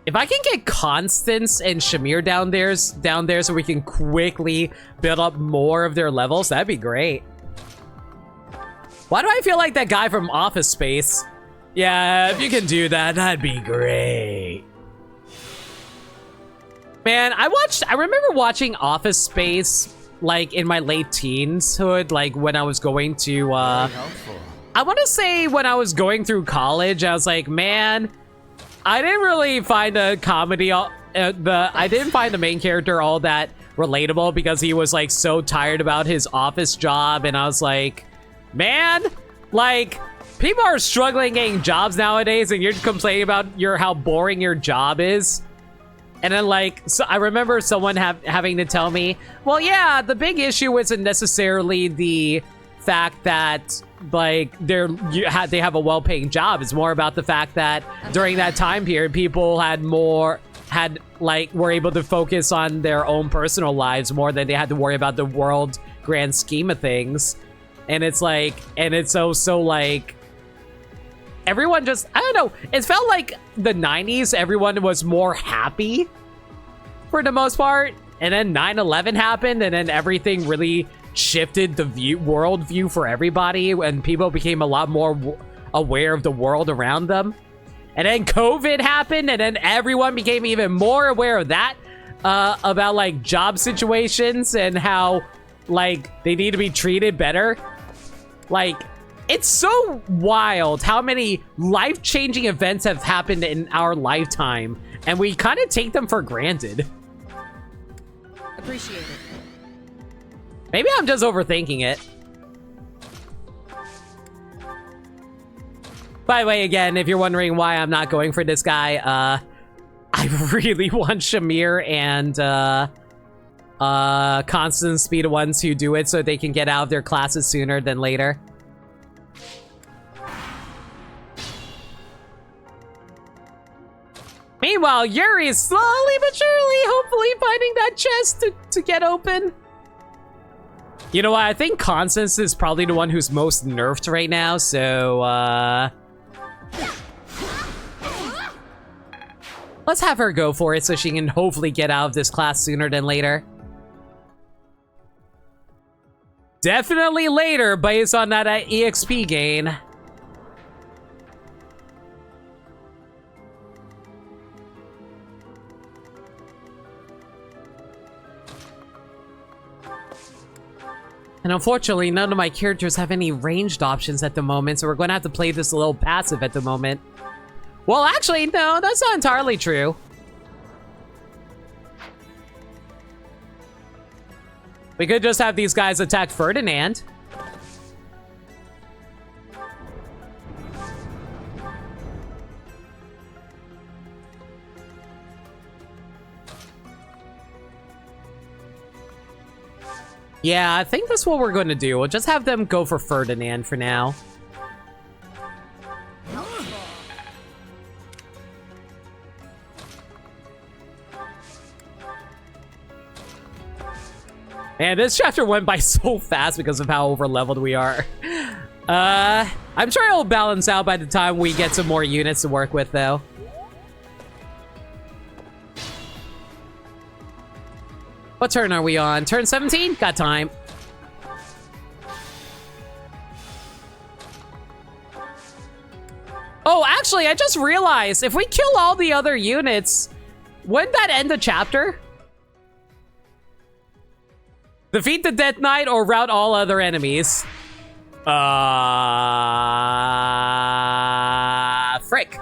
[SPEAKER 1] If I can get Constance and Shamir down there so we can quickly build up more of their levels, that'd be great. Why do I feel like that guy from Office Space? Yeah, if you can do that, that'd be great. Man, I remember watching Office Space, like, in my late teenshood, like, when I was going to, I want to say when I was going through college, I was like, man, I didn't really find the comedy, I didn't find the main character all that relatable because he was, like, so tired about his office job, and I was like, man, like, people are struggling getting jobs nowadays, and you're complaining about how boring your job is. And then, like, so I remember someone having to tell me, well, yeah, the big issue isn't necessarily the fact that, like, they have a well-paying job. It's more about the fact that during that time period, people were able to focus on their own personal lives more than they had to worry about the world grand scheme of things. And it's like, and it's also like, everyone just, I don't know, it felt like the 90s, everyone was more happy for the most part. And then 9/11 happened, and then everything really shifted the world view for everybody, and people became a lot more aware of the world around them. And then COVID happened, and then everyone became even more aware of that, about, like, job situations and how, like, they need to be treated better. Like, it's so wild how many life-changing events have happened in our lifetime, and we kind of take them for granted.
[SPEAKER 3] Appreciate it.
[SPEAKER 1] Maybe I'm just overthinking it. By the way, again, if you're wondering why I'm not going for this guy, I really want Shamir and Constance to be the ones who do it so they can get out of their classes sooner than later. Meanwhile, Yuri is slowly but surely, hopefully, finding that chest to get open. You know what? I think Constance is probably the one who's most nerfed right now, so, let's have her go for it so she can hopefully get out of this class sooner than later. Definitely later, based on that EXP gain. And unfortunately, none of my characters have any ranged options at the moment, so we're going to have to play this a little passive at the moment. Well, actually, no, that's not entirely true. We could just have these guys attack Ferdinand. Yeah, I think that's what we're going to do. We'll just have them go for Ferdinand for now. Man, this chapter went by so fast because of how over-leveled we are. I'm sure it'll balance out by the time we get some more units to work with, though. What turn are we on? Turn 17? Got time. Oh, actually, I just realized if we kill all the other units, wouldn't that end the chapter? Defeat the Death Knight or rout all other enemies. Frick.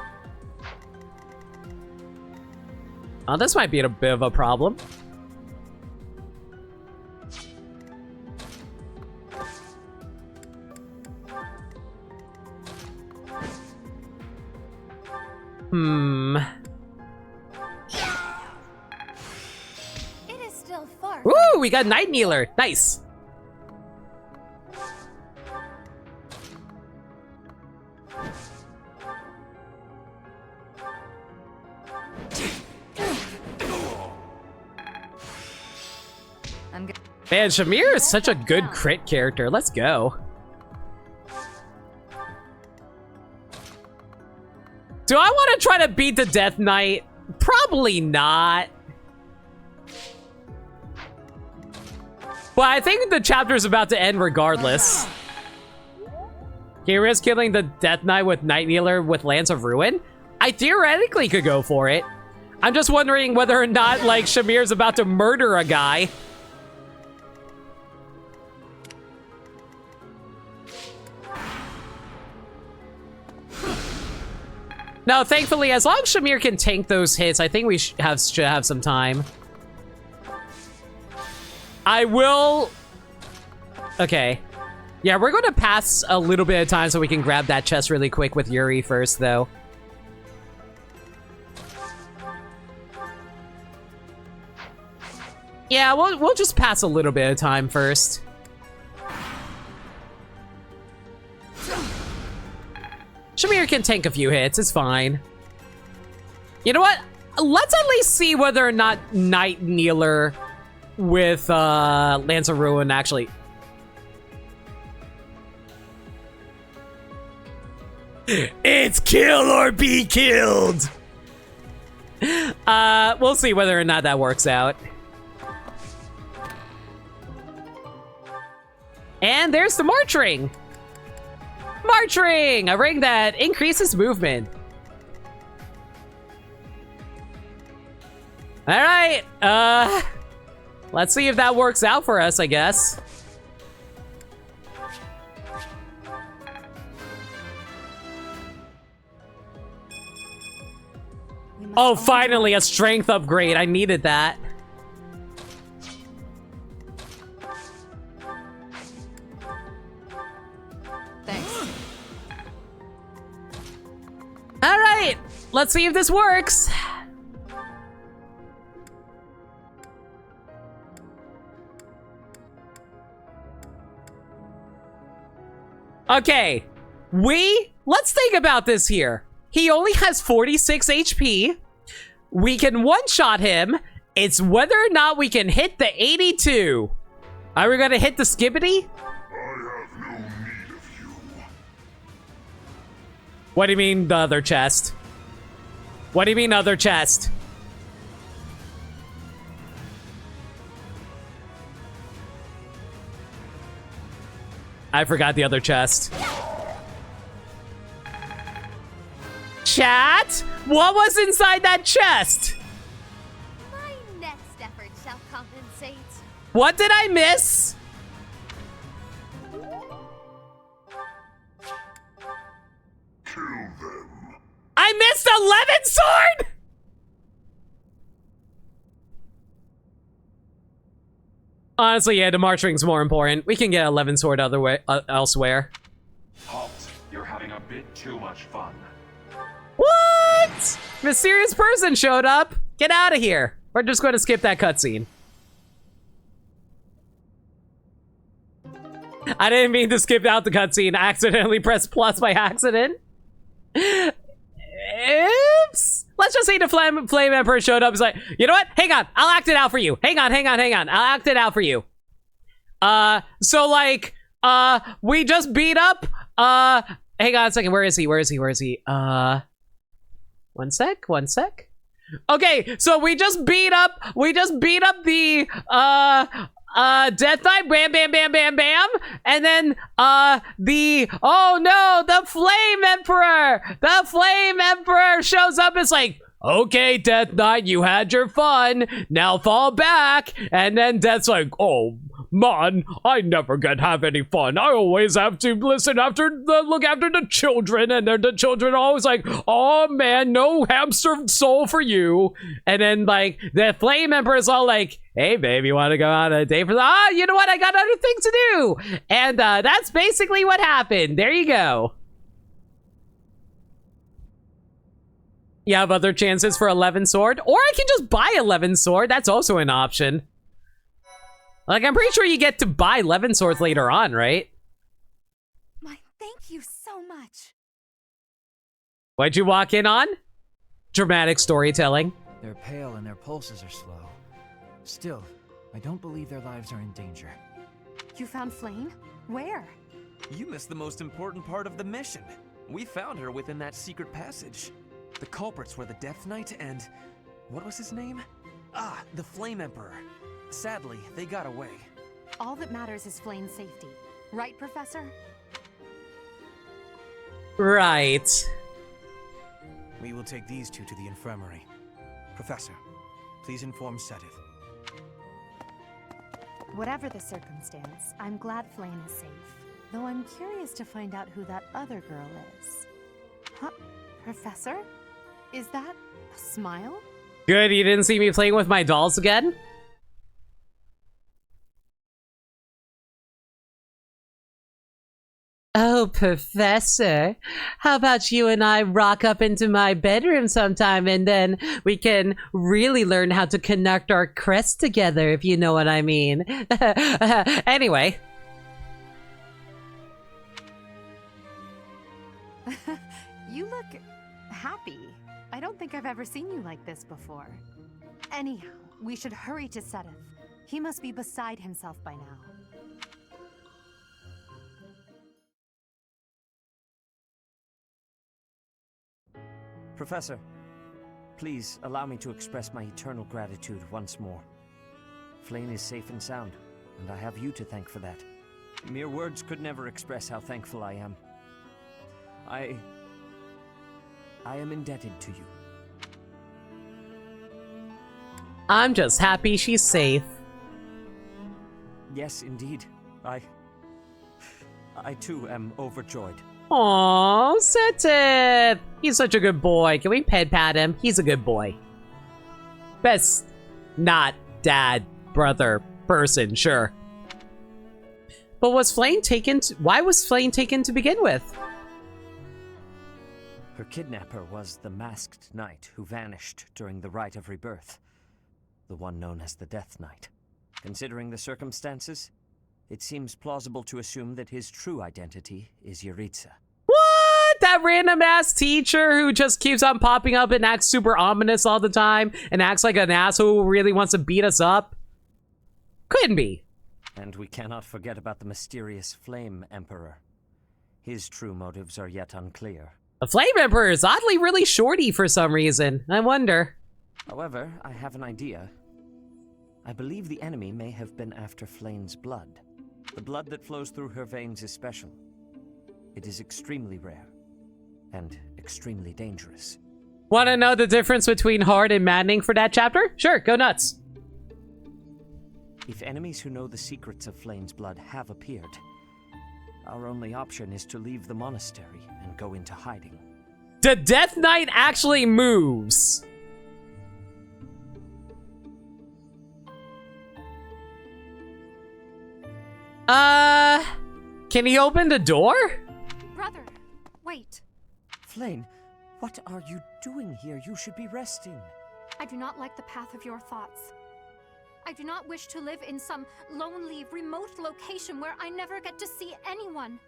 [SPEAKER 1] Oh, this might be a bit of a problem.
[SPEAKER 5] It is still far.
[SPEAKER 1] Ooh, we got Night Kneeler. Nice. Man, Shamir is such a good crit character. Let's go. Do I want to try to beat the Death Knight? Probably not. But I think the chapter's about to end regardless. Can you risk killing the Death Knight with Night Kneeler with Lance of Ruin? I theoretically could go for it. I'm just wondering whether or not, like, Shamir's about to murder a guy. No, thankfully, as long as Shamir can tank those hits, I think we should have some time. I will... Okay. Yeah, we're going to pass a little bit of time so we can grab that chest really quick with Yuri first, though. Yeah, we'll just pass a little bit of time first. Shamir can tank a few hits, it's fine. You know what? Let's at least see whether or not Night Kneeler with Lance of Ruin actually... It's kill or be killed! We'll see whether or not that works out. And there's the March Ring! March Ring! A ring that increases movement. Alright, let's see if that works out for us, I guess. Oh, finally, a strength upgrade. I needed that. All right, let's see if this works. Okay, let's think about this here. He only has 46 HP. We can one-shot him. It's whether or not we can hit the 82. Are we gonna hit the skibbity? What do you mean, the other chest? What do you mean, other chest? I forgot the other chest. Chat? What was inside that chest?
[SPEAKER 5] My next effort shall compensate.
[SPEAKER 1] What did I miss? I missed 11 sword! Honestly, yeah, the March Ring's more important. We can get 11 sword elsewhere.
[SPEAKER 16] Halt. You're having a bit too much fun.
[SPEAKER 1] What? Mysterious person showed up. Get out of here. We're just going to skip that cutscene. I didn't mean to skip out the cutscene. I accidentally pressed plus by accident. Oops. Let's just say the Flame Emperor showed up. He's like, you know what? Hang on. I'll act it out for you. Hang on. I'll act it out for you. So like, we just beat up, hang on a second. Where is he? One sec. Okay, so we just beat up the, Death Knight, bam, bam, bam, bam, bam. And then, oh no, the Flame Emperor! The Flame Emperor shows up. It's like, okay, Death Knight, you had your fun. Now fall back. And then Death's like, oh, man, I never get to have any fun. I always have to look after the children. And then the children are always like, oh, man, no hamster soul for you. And then, like, the Flame Emperor is all like, hey, babe, you want to go out on a date for the... you know what? I got other things to do. And that's basically what happened. There you go. You have other chances for 11 sword, or I can just buy 11 sword. That's also an option. Like, I'm pretty sure you get to buy 11 swords later on, right?
[SPEAKER 12] Thank you so much.
[SPEAKER 1] What'd you walk in on? Dramatic storytelling.
[SPEAKER 9] They're pale and their pulses are slow. Still, I don't believe their lives are in danger.
[SPEAKER 13] You found Flayn? Where?
[SPEAKER 8] You missed the most important part of the mission. We found her within that secret passage. The culprits were the Death Knight and... what was his name? The Flame Emperor. Sadly, they got away.
[SPEAKER 13] All that matters is Flayn's safety. Right, Professor?
[SPEAKER 1] Right.
[SPEAKER 14] We will take these two to the infirmary. Professor, please inform Sedith.
[SPEAKER 13] Whatever the circumstance, I'm glad Flayn is safe. Though I'm curious to find out who that other girl is. Huh? Professor? Is that a smile?
[SPEAKER 1] Good, you didn't see me playing with my dolls again? Oh, Professor, how about you and I rock up into my bedroom sometime and then we can really learn how to connect our crests together, if you know what I mean. Anyway.
[SPEAKER 13] You look happy. I don't think I've ever seen you like this before. Anyhow, we should hurry to Sedith. He must be beside himself by now.
[SPEAKER 9] Professor, please allow me to express my eternal gratitude once more. Flayn is safe and sound, and I have you to thank for that. Mere words could never express how thankful I am. I am indebted to you.
[SPEAKER 1] I'm just happy she's safe.
[SPEAKER 9] Yes, indeed. I too am overjoyed.
[SPEAKER 1] Aww, Sedith! He's such a good boy. Can we pet pat him? He's a good boy. Best not dad, brother, person, sure. But was Flayn taken why was Flayn taken to begin with?
[SPEAKER 9] Her kidnapper was the masked knight who vanished during the Rite of Rebirth. The one known as the Death Knight. Considering the circumstances, it seems plausible to assume that his true identity is Yuritsa.
[SPEAKER 1] What? That random ass teacher who just keeps on popping up and acts super ominous all the time and acts like an asshole who really wants to beat us up? Couldn't be.
[SPEAKER 9] And we cannot forget about the mysterious Flame Emperor. His true motives are yet unclear.
[SPEAKER 1] The Flame Emperor is oddly really shorty for some reason. I wonder.
[SPEAKER 9] However, I have an idea. I believe the enemy may have been after Flayn's blood. The blood that flows through her veins is special. It is extremely rare. And extremely dangerous.
[SPEAKER 1] Want to know the difference between hard and maddening for that chapter? Sure, go nuts.
[SPEAKER 9] If enemies who know the secrets of Flayn's blood have appeared, our only option is to leave the monastery and go into hiding.
[SPEAKER 1] The Death Knight actually moves. Can he open the door?
[SPEAKER 12] Brother, wait.
[SPEAKER 9] Flayn, what are you doing here? You should be resting.
[SPEAKER 12] I do not like the path of your thoughts. I do not wish to live in some lonely, remote location where I never get to see anyone.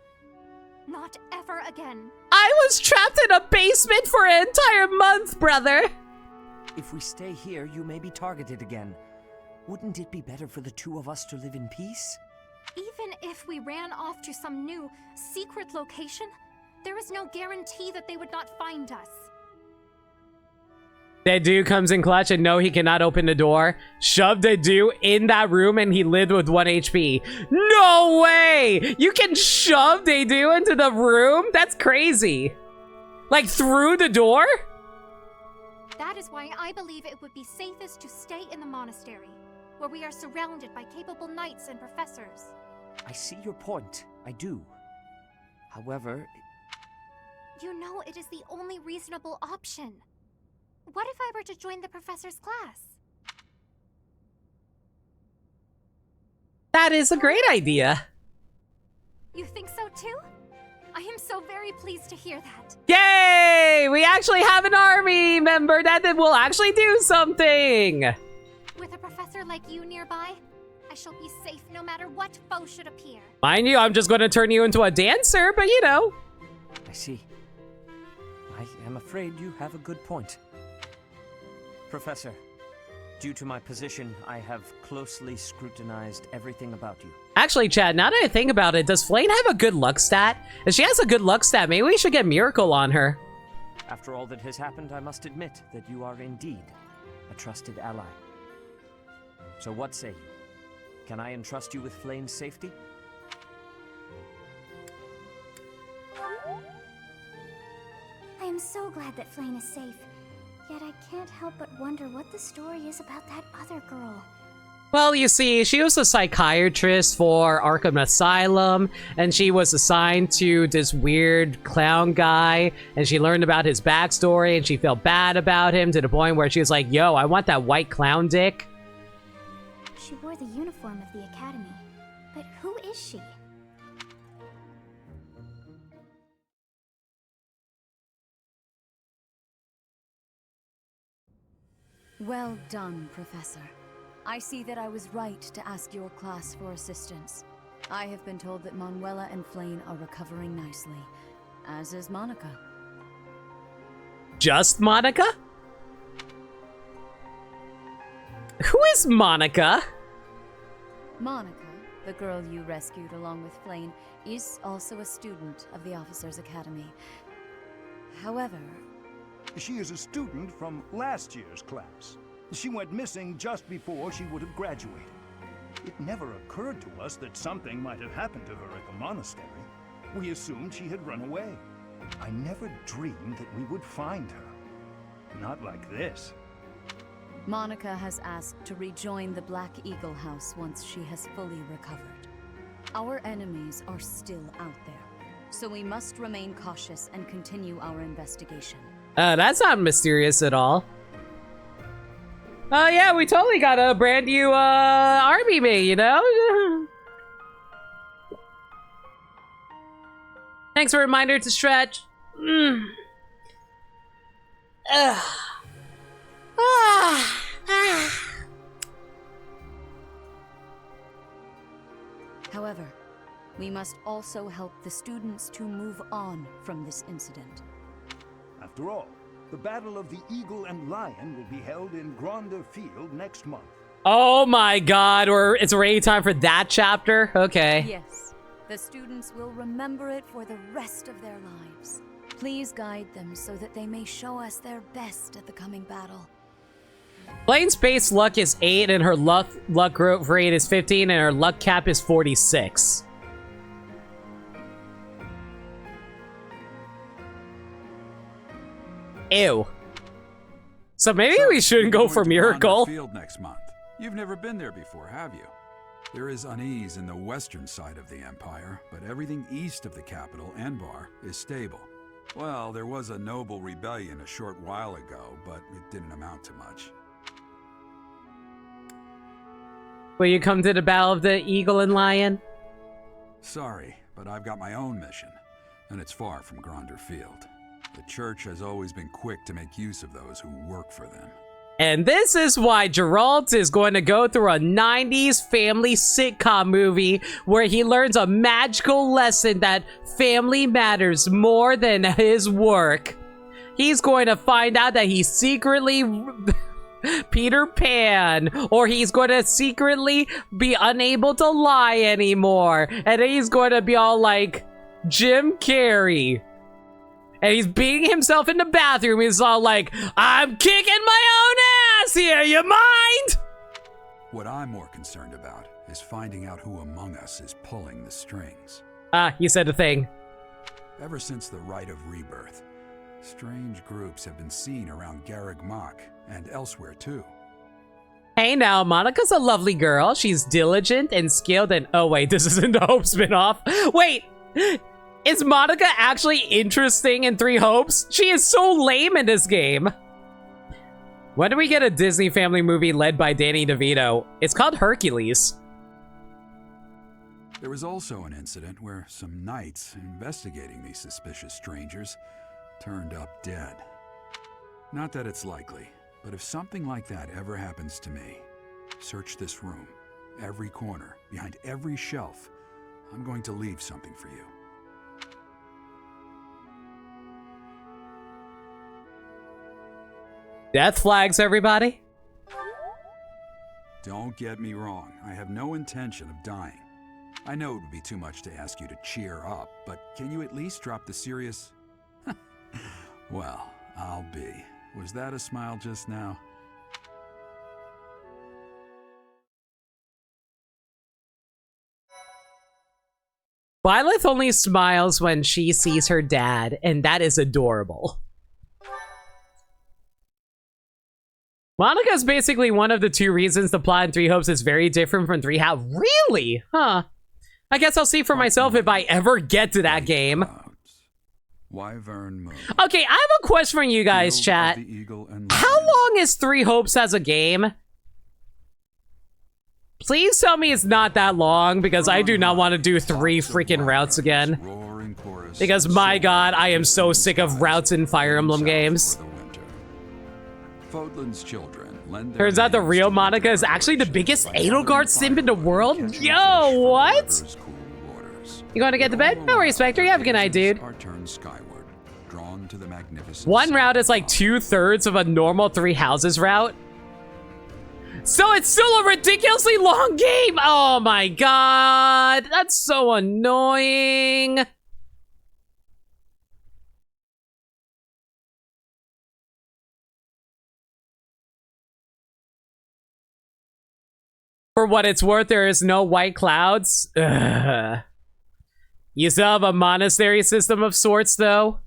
[SPEAKER 12] Not ever again.
[SPEAKER 1] I was trapped in a basement for an entire month, brother.
[SPEAKER 9] If we stay here, you may be targeted again. Wouldn't it be better for the two of us to live in peace?
[SPEAKER 12] Even if we ran off to some new, secret location, there is no guarantee that they would not find us.
[SPEAKER 1] That dude comes in clutch and no, he cannot open the door. Shoved a dude in that room and he lived with 1 HP. No way! You can shove a dude into the room? That's crazy. Like through the door?
[SPEAKER 17] That is why I believe it would be safest to stay in the monastery, where we are surrounded by capable knights and professors.
[SPEAKER 18] I see your point. I do. However...
[SPEAKER 17] You know it is the only reasonable option. What if I were to join the professor's class?
[SPEAKER 1] That is a great idea.
[SPEAKER 17] You think so too? I am so very pleased to hear that.
[SPEAKER 1] Yay! We actually have an army member that will actually do something.
[SPEAKER 17] With a professor like you nearby, I shall be safe no matter what foe should appear.
[SPEAKER 1] Mind you, I'm just going to turn you into a dancer, but you know.
[SPEAKER 18] I see. I am afraid you have a good point. Professor, due to my position, I have closely scrutinized everything about you.
[SPEAKER 1] Actually, Chad, now that I think about it, does Flayn have a good luck stat? If she has a good luck stat, maybe we should get Miracle on her.
[SPEAKER 18] After all that has happened, I must admit that you are indeed a trusted ally. So what say you? Can I entrust you with Flayn's safety?
[SPEAKER 4] I am so glad that Flayn is safe. Yet I can't help but wonder what the story is about that other girl.
[SPEAKER 1] Well, you see, she was a psychiatrist for Arkham Asylum, and she was assigned to this weird clown guy, and she learned about his backstory, and she felt bad about him to the point where she was like, yo, I want that white clown dick.
[SPEAKER 4] She wore the uniform of the academy. But who is she?
[SPEAKER 3] Well done, Professor. I see that I was right to ask your class for assistance. I have been told that Manuela and Flayn are recovering nicely, as is Monica.
[SPEAKER 1] Just Monica? Who is Monica?
[SPEAKER 3] Monica, the girl you rescued along with Flayn, is also a student of the Officers' Academy. However...
[SPEAKER 2] She is a student from last year's class. She went missing just before she would have graduated. It never occurred to us that something might have happened to her at the monastery. We assumed she had run away. I never dreamed that we would find her. Not like this.
[SPEAKER 3] Monica has asked to rejoin the Black Eagle House once she has fully recovered. Our enemies are still out there, so we must remain cautious and continue our investigation.
[SPEAKER 1] That's not mysterious at all. Yeah, we totally got a brand new, army mate, you know? Thanks for a reminder to stretch.
[SPEAKER 3] However, we must also help the students to move on from this incident.
[SPEAKER 2] After all, the Battle of the Eagle and Lion will be held in Gronder Field next month.
[SPEAKER 1] Oh my god, it's already time for that chapter? Okay.
[SPEAKER 3] Yes, the students will remember it for the rest of their lives. Please guide them so that they may show us their best at the coming battle.
[SPEAKER 1] Flayn's base luck is 8 and her luck growth rate is 15 and her luck cap is 46. Ew. So maybe we shouldn't go for Miracle.
[SPEAKER 19] Field next month. You've never been there before, have you? There is unease in the western side of the Empire, but everything east of the capital, Enbar, is stable. Well, there was a noble rebellion a short while ago, but it didn't amount to much.
[SPEAKER 1] Will you come to the Battle of the Eagle and Lion?
[SPEAKER 19] Sorry, but I've got my own mission, and it's far from Gronder Field. The church has always been quick to make use of those who work for them.
[SPEAKER 1] And this is why Geralt is going to go through a 90s family sitcom movie where he learns a magical lesson that family matters more than his work. He's going to find out that he's secretly Peter Pan, or he's going to secretly be unable to lie anymore. And then he's going to be all like Jim Carrey. And he's beating himself in the bathroom. He's all like, I'm kicking my own ass here, you mind?
[SPEAKER 19] What I'm more concerned about is finding out who among us is pulling the strings.
[SPEAKER 1] Ah, you said a thing.
[SPEAKER 19] Ever since the Rite of Rebirth, strange groups have been seen around Garreg Mach and elsewhere too.
[SPEAKER 1] Hey now, Monica's a lovely girl. She's diligent and skilled and— oh wait, this isn't the Hope spinoff. Wait, is Monica actually interesting in Three Hopes? She is so lame in this game. When do we get a Disney family movie led by Danny DeVito? It's called Hercules.
[SPEAKER 19] There was also an incident where some knights investigating these suspicious strangers turned up dead. Not that it's likely, but if something like that ever happens to me, search this room, every corner, behind every shelf. I'm going to leave something for you.
[SPEAKER 1] Death flags, everybody.
[SPEAKER 19] Don't get me wrong, I have no intention of dying. I know it would be too much to ask you to cheer up, but can you at least drop the serious— well, I'll be. Was that a smile just now?
[SPEAKER 1] Violet only smiles when she sees her dad, and that is adorable. Monica's basically one of the two reasons the plot in Three Hopes is very different from Three Houses. Really? Huh. I guess I'll see for myself if I ever get to that game.
[SPEAKER 19] Wyvern Moon.
[SPEAKER 1] Okay, I have a question for you guys, chat. How long is Three Hopes as a game? Please tell me it's not that long, because I do not want to do 3 freaking routes again. Because my god, I am so sick of routes in Fire Emblem games.
[SPEAKER 19] Fodlan's children lend their
[SPEAKER 1] Turns out the real Monica is actually the biggest Edelgard simp in the world? Yo, what? You going to get to bed? No worries, Spectre. You have a good night, dude.
[SPEAKER 19] Are turned skyward, drawn to the magnificent
[SPEAKER 1] One route is like 2/3 of a normal Three Houses route. So it's still a ridiculously long game! Oh my god! That's so annoying! For what it's worth, there is no white clouds. Ugh. You still have a monastery system of sorts, though.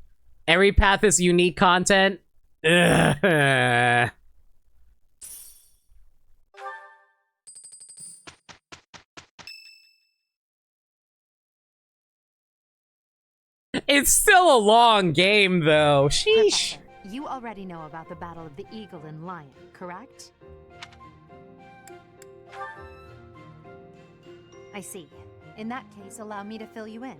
[SPEAKER 1] Every path is unique content. Ugh. It's still a long game, though. Sheesh.
[SPEAKER 13] Professor, you already know about the Battle of the Eagle and Lion, correct? I see. In that case, allow me to fill you in.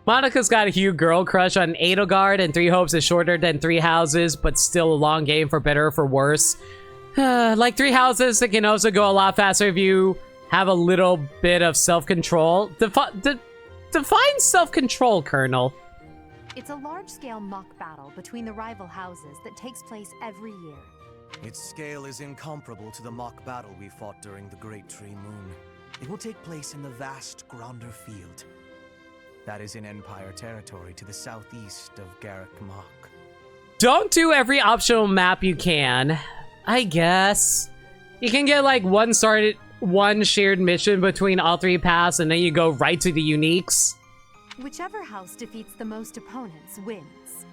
[SPEAKER 1] Monica's got a huge girl crush on Edelgard, and Three Hopes is shorter than Three Houses, but still a long game for better or for worse. Like Three Houses, it can also go a lot faster if you have a little bit of self-control. Define self-control, Colonel.
[SPEAKER 13] It's a large-scale mock battle between the rival houses that takes place every year.
[SPEAKER 14] Its scale is incomparable to the mock battle we fought during the Great Tree Moon. It will take place in the vast Gronder Field. That is in Empire territory to the southeast of Garreg Mach.
[SPEAKER 1] Don't do every optional map you can, I guess. You can get like one shared mission between all 3 paths, and then you go right to the uniques.
[SPEAKER 13] Whichever house defeats the most opponents wins.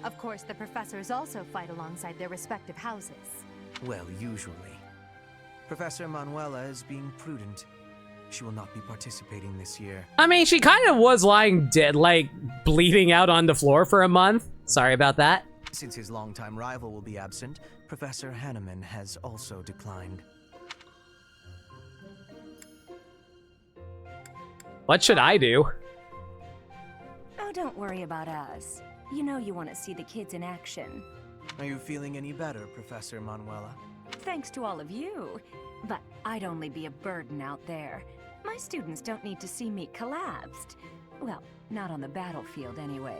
[SPEAKER 13] Of course, the professors also fight alongside their respective houses.
[SPEAKER 14] Well, usually. Professor Manuela is being prudent. She will not be participating this year.
[SPEAKER 1] I mean, she kind of was lying dead, like bleeding out on the floor for a month. Sorry about that.
[SPEAKER 14] Since his longtime rival will be absent, Professor Hanneman has also declined.
[SPEAKER 1] What should I do?
[SPEAKER 11] Oh, don't worry about us. You know you want to see the kids in action.
[SPEAKER 14] Are you feeling any better, Professor Manuela?
[SPEAKER 11] Thanks to all of you. But I'd only be a burden out there. My students don't need to see me collapsed. Well, not on the battlefield anyway.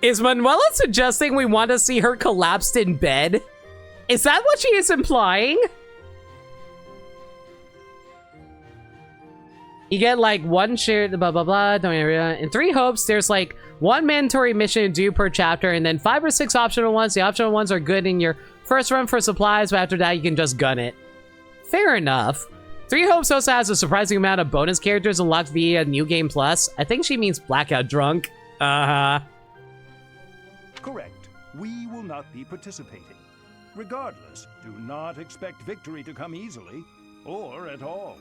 [SPEAKER 1] Is Manuela suggesting we want to see her collapsed in bed? Is that what she is implying? You get like 1 shared blah blah blah. Don't worry. In 3 hopes, there's like 1 mandatory mission to do per chapter, and then 5 or 6 optional ones. The optional ones are good in your first run for supplies, but after that you can just gun it. Fair enough. 3 hopes also has a surprising amount of bonus characters unlocked via New Game Plus. I think she means Blackout Drunk.
[SPEAKER 2] Correct. We will not be participating. Regardless, do not expect victory to come easily, or at all.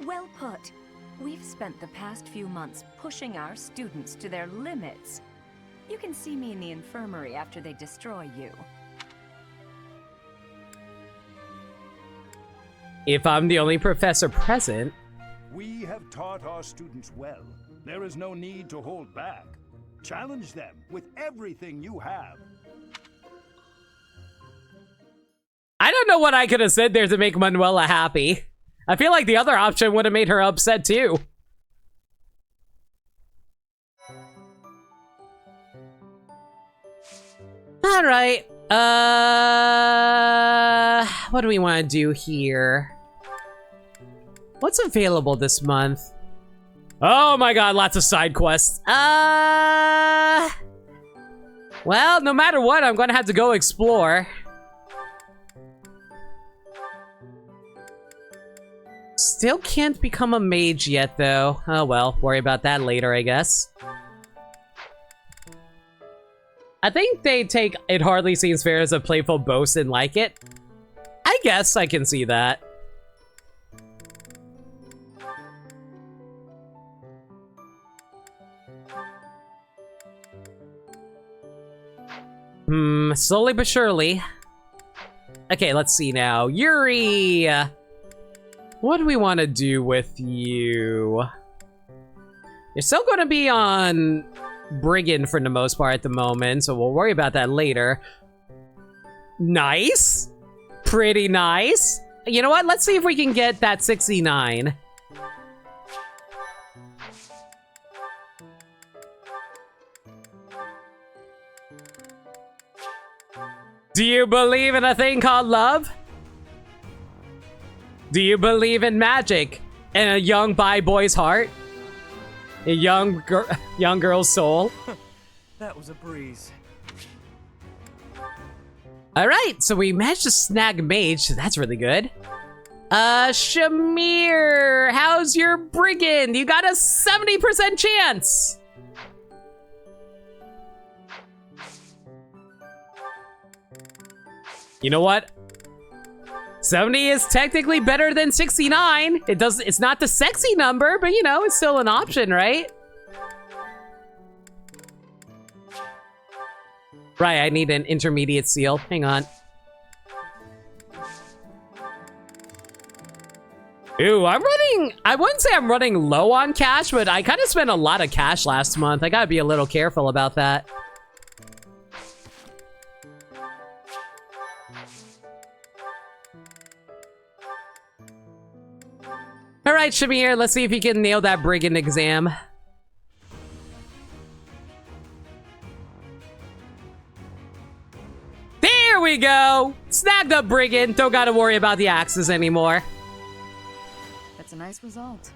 [SPEAKER 20] Well put. We've spent the past few months pushing our students to their limits. You can see me in the infirmary after they destroy you.
[SPEAKER 1] If I'm the only professor present.
[SPEAKER 2] We have taught our students well. There is no need to hold back. Challenge them with everything you have.
[SPEAKER 1] I don't know what I could have said there to make Manuela happy. I feel like the other option would have made her upset too. All right. What do we want to do here? What's available this month? Oh my god, lots of side quests. Well, no matter what, I'm gonna have to go explore. Still can't become a mage yet, though. Oh well, worry about that later, I guess. I think they take It Hardly Seems Fair as a playful boast and like it. I guess I can see that. Slowly but surely. Okay, let's see now. Yuri! What do we want to do with you? You're still going to be on Brigand for the most part at the moment, so we'll worry about that later. Nice! Pretty nice! You know what? Let's see if we can get that 69. Do you believe in a thing called love? Do you believe in magic and a young boy's heart? A young girl's soul?
[SPEAKER 14] That was a breeze.
[SPEAKER 1] Alright, so we managed to snag mage, so that's really good. Shamir, how's your brigand? You got a 70% chance! You know what? 70 is technically better than 69. It's not the sexy number, but you know, it's still an option, right? Right, I need an intermediate seal. Hang on. Ooh, I'm running... I wouldn't say I'm running low on cash, but I kind of spent a lot of cash last month. I gotta be a little careful about that. Alright, Shamir, let's see if you can nail that brigand exam. There we go! Snagged up brigand, don't gotta worry about the axes anymore.
[SPEAKER 3] That's a nice result.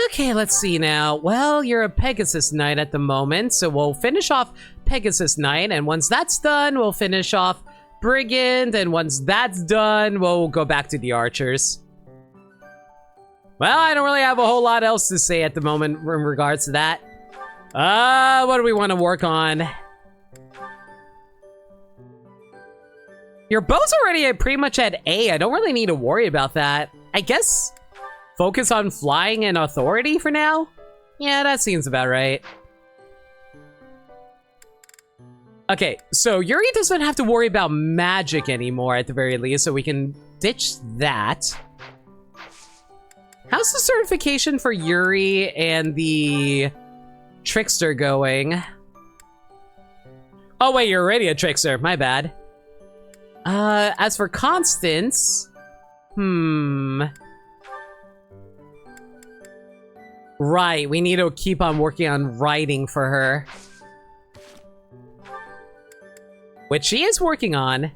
[SPEAKER 1] Okay, let's see now. Well, you're a Pegasus Knight at the moment, so we'll finish off Pegasus Knight, and once that's done, we'll finish off Brigand, and once that's done, we'll go back to the archers. Well, I don't really have a whole lot else to say at the moment in regards to that. What do we want to work on? Your bow's already pretty much at A. I don't really need to worry about that. I guess focus on flying and authority for now? Yeah, that seems about right. Okay, so Yuri doesn't have to worry about magic anymore at the very least, so we can ditch that. How's the certification for Yuri and the Trickster going? Oh wait, you're already a Trickster, my bad. As for Constance... Right, we need to keep on working on writing for her. Which she is working on.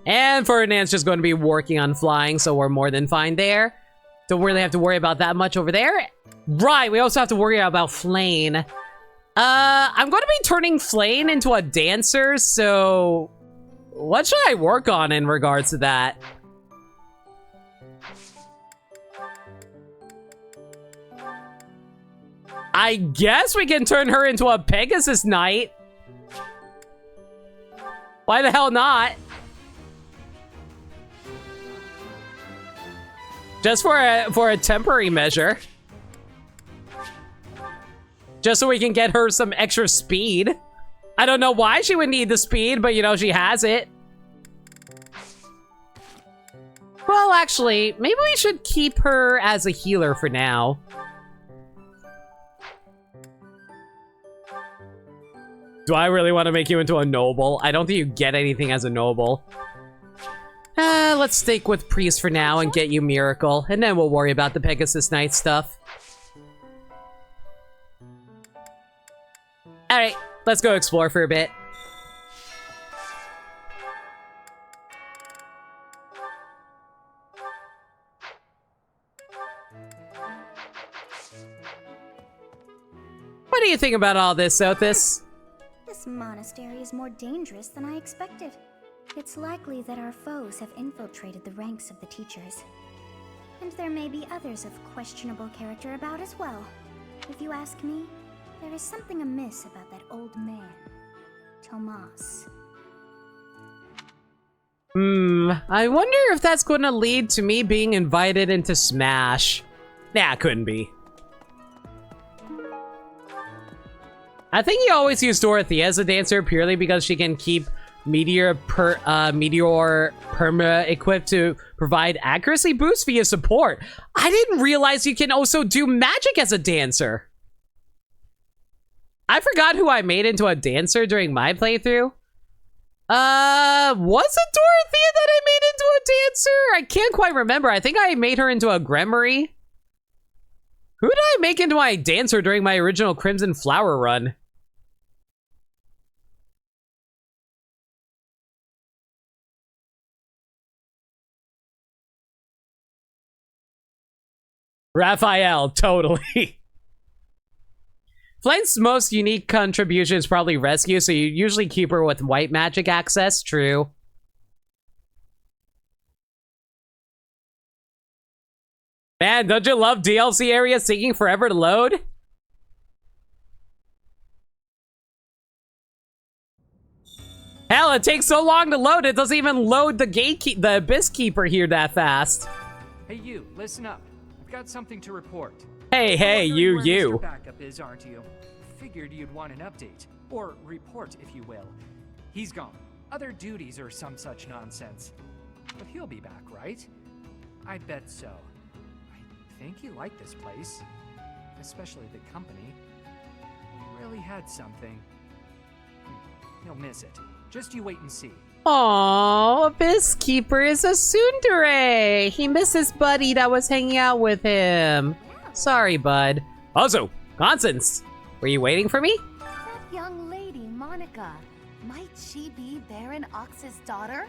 [SPEAKER 1] And Ferdinand's just going to be working on flying, so we're more than fine there. Don't really have to worry about that much over there. Right, we also have to worry about Flayn. I'm going to be turning Flayn into a dancer, so... what should I work on in regards to that? I guess we can turn her into a Pegasus Knight. Why the hell not? Just for a temporary measure. Just so we can get her some extra speed. I don't know why she would need the speed, but you know, she has it. Well, actually, maybe we should keep her as a healer for now. Do I really want to make you into a noble? I don't think you get anything as a noble. Let's stick with priest for now and get you miracle, and then we'll worry about the Pegasus Knight stuff. Alright, let's go explore for a bit. What do you think about all this, Sothis?
[SPEAKER 4] This monastery is more dangerous than I expected. It's likely that our foes have infiltrated the ranks of the teachers. And there may be others of questionable character about as well. If you ask me, there is something amiss about that old man, Tomas.
[SPEAKER 1] I wonder if that's going to lead to me being invited into Smash. Nah, it couldn't be. I think he always used Dorothea as a dancer purely because she can keep Meteor Perma equipped to provide accuracy boost via support. I didn't realize you can also do magic as a dancer. I forgot who I made into a dancer during my playthrough. Was it Dorothea that I made into a dancer? I can't quite remember. I think I made her into a Gremory. Who did I make into my dancer during my original Crimson Flower run? Raphael, totally. Flayn's most unique contribution is probably rescue, so you usually keep her with white magic access, true. Man, don't you love DLC areas taking forever to load? Hell, it takes so long to load, it doesn't even load the Abyss Keeper here that fast.
[SPEAKER 9] Hey you, listen up. I've got something to report.
[SPEAKER 1] Hey, you.
[SPEAKER 9] Mr. Backup is, aren't you? Figured you'd want an update, or report, if you will. He's gone. Other duties or some such nonsense. But he'll be back, right? I bet so. I think he liked this place, especially the company. We really had something. He'll miss it. Just you wait and see.
[SPEAKER 1] Aww, Abyss Keeper is a tsundere. He missed his buddy that was hanging out with him. Sorry, bud. Also, Constance, were you waiting for me?
[SPEAKER 13] That young lady, Monica. Might she be Baron Ox's daughter?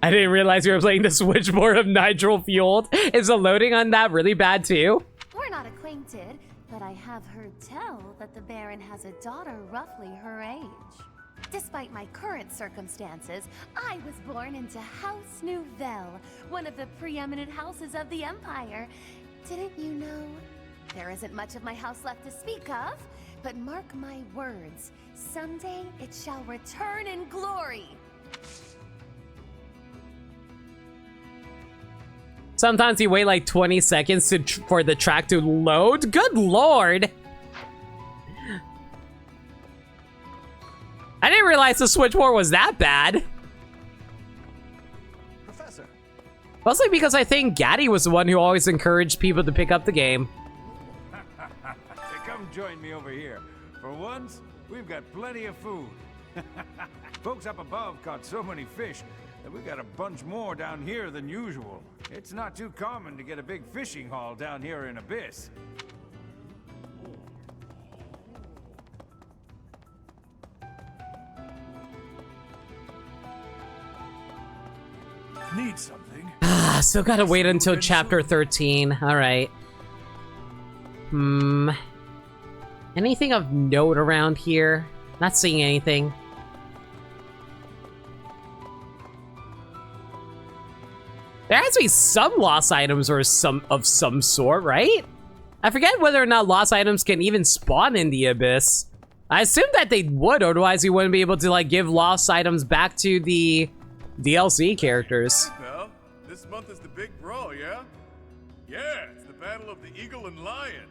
[SPEAKER 1] I didn't realize you were playing the switchboard of nitro fueled. Is the loading on that really bad too?
[SPEAKER 13] We're not acquainted, but I have heard tell that the Baron has a daughter roughly her age. Despite my current circumstances, I was born into House Nouvelle, one of the preeminent houses of the Empire. Didn't you know? There isn't much of my house left to speak of, but mark my words, someday it shall return in glory.
[SPEAKER 1] Sometimes you wait like 20 seconds for the track to load. Good lord! I didn't realize the switchboard was that bad.
[SPEAKER 14] Professor.
[SPEAKER 1] Mostly because I think Gaddy was the one who always encouraged people to pick up the game.
[SPEAKER 21] Come join me over here. For once, we've got plenty of food. Folks up above caught so many fish that we got a bunch more down here than usual. It's not too common to get a big fishing haul down here in Abyss.
[SPEAKER 15] Need something?
[SPEAKER 1] Still gotta wait until chapter 13. Alright. Anything of note around here? Not seeing anything. There has to be some lost items or some sort, right? I forget whether or not lost items can even spawn in the Abyss. I assume that they would, otherwise we wouldn't be able to like give lost items back to the DLC characters.
[SPEAKER 7] Hey, pal. This month is the big brawl, yeah? Yeah, it's the battle of the eagle and lion.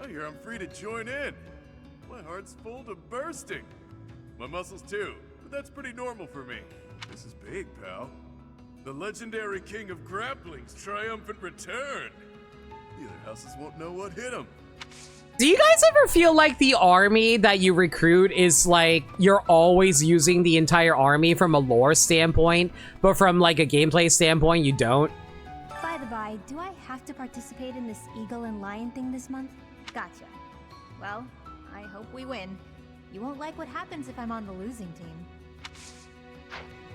[SPEAKER 7] I hear I'm free to join in. My heart's full to bursting. My muscles too, but that's pretty normal for me. This is big, pal. The legendary king of grappling's triumphant return. The other houses won't know what hit him.
[SPEAKER 1] Do you guys ever feel like the army that you recruit is like you're always using the entire army from a lore standpoint, but from like a gameplay standpoint, you don't?
[SPEAKER 22] By the by, do I have to participate in this eagle and lion thing this month? Gotcha. Well, I hope we win. You won't like what happens if I'm on the losing team.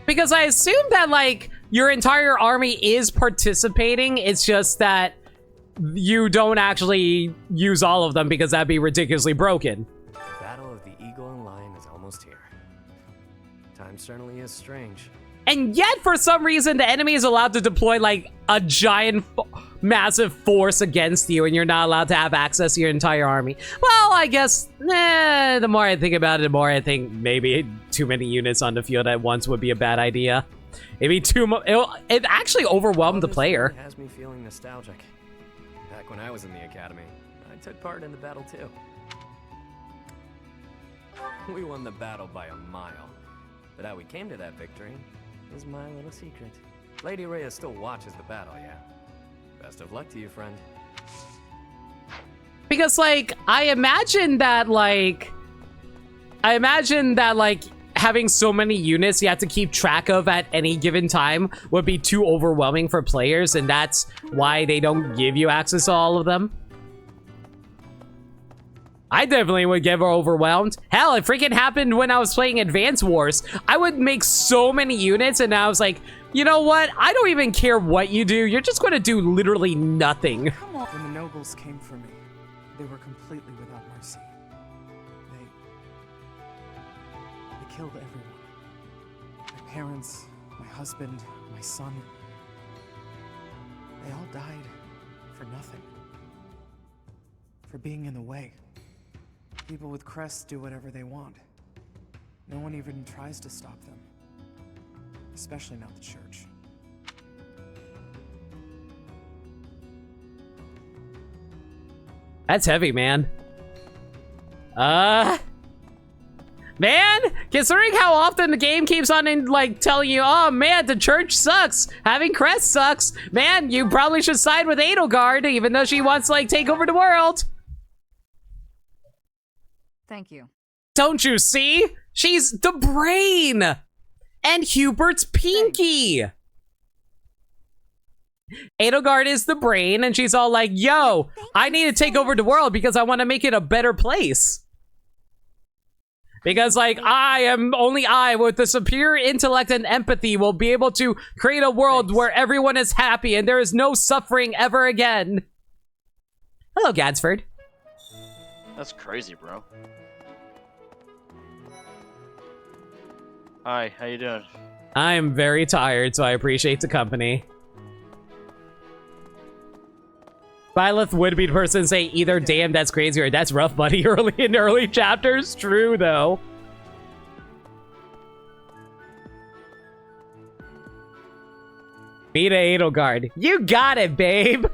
[SPEAKER 1] Because I assume that like your entire army is participating, it's just that you don't actually use all of them because that'd be ridiculously broken.
[SPEAKER 18] The battle of the eagle and lion is almost here. Time certainly is strange.
[SPEAKER 1] And yet, for some reason, the enemy is allowed to deploy like a giant, massive force against you, and you're not allowed to have access to your entire army. Well, I guess, the more I think about it, the more I think maybe too many units on the field at once would be a bad idea. Maybe too much. It actually overwhelmed the player.
[SPEAKER 18] Has me feeling nostalgic. Back when I was in the academy, I took part in the battle too. We won the battle by a mile, but how we came to that victory is my little secret. Lady Rhea still watches the battle, yeah. Best of luck to you, friend.
[SPEAKER 1] Because, like, I imagine that, like, having so many units you have to keep track of at any given time would be too overwhelming for players, and that's why they don't give you access to all of them. I definitely would get overwhelmed. Hell, it freaking happened when I was playing Advance Wars. I would make so many units, and I was like, you know what? I don't even care what you do. You're just going to do literally nothing.
[SPEAKER 23] When the nobles came for me, they were completely without mercy. They killed everyone. My parents, my husband, my son. They all died for nothing. For being in the way. People with crests do whatever they want. No one even tries to stop them. Especially not the church.
[SPEAKER 1] That's heavy, man. Man, considering how often the game keeps on like telling you, oh man, the church sucks, having crests sucks, man, you probably should side with Edelgard, even though she wants to like take over the world.
[SPEAKER 6] Thank you.
[SPEAKER 1] Don't you see? She's the brain! And Hubert's pinky! Edelgard is the brain, and she's all like, yo, I need to take over the world because I want to make it a better place. Because, like, only I, with the superior intellect and empathy, will be able to create a world where everyone is happy and there is no suffering ever again. Hello, Gadsford.
[SPEAKER 24] That's crazy, bro. Hi, how you doing?
[SPEAKER 1] I'm very tired, so I appreciate the company. Byleth would be the person to say either damn that's crazy or that's rough, buddy, early in early chapters. True, though. Meet Edelgard. You got it, babe.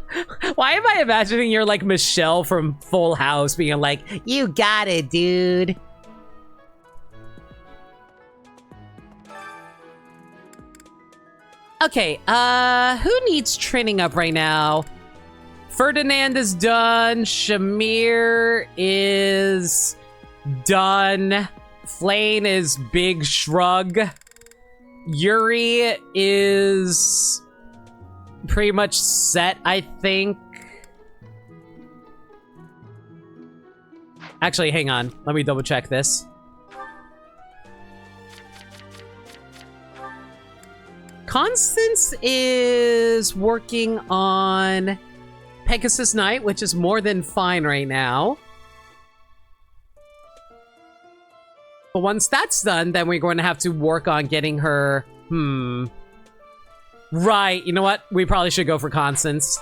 [SPEAKER 1] Why am I imagining you're like Michelle from Full House being like, you got it, dude. Okay, who needs training up right now? Ferdinand is done. Shamir is done. Flayn is big shrug. Yuri is pretty much set, I think. Actually, hang on. Let me double check this. Constance is working on Pegasus Knight, which is more than fine right now. But once that's done, then we're going to have to work on getting her... Right, you know what? We probably should go for Constance.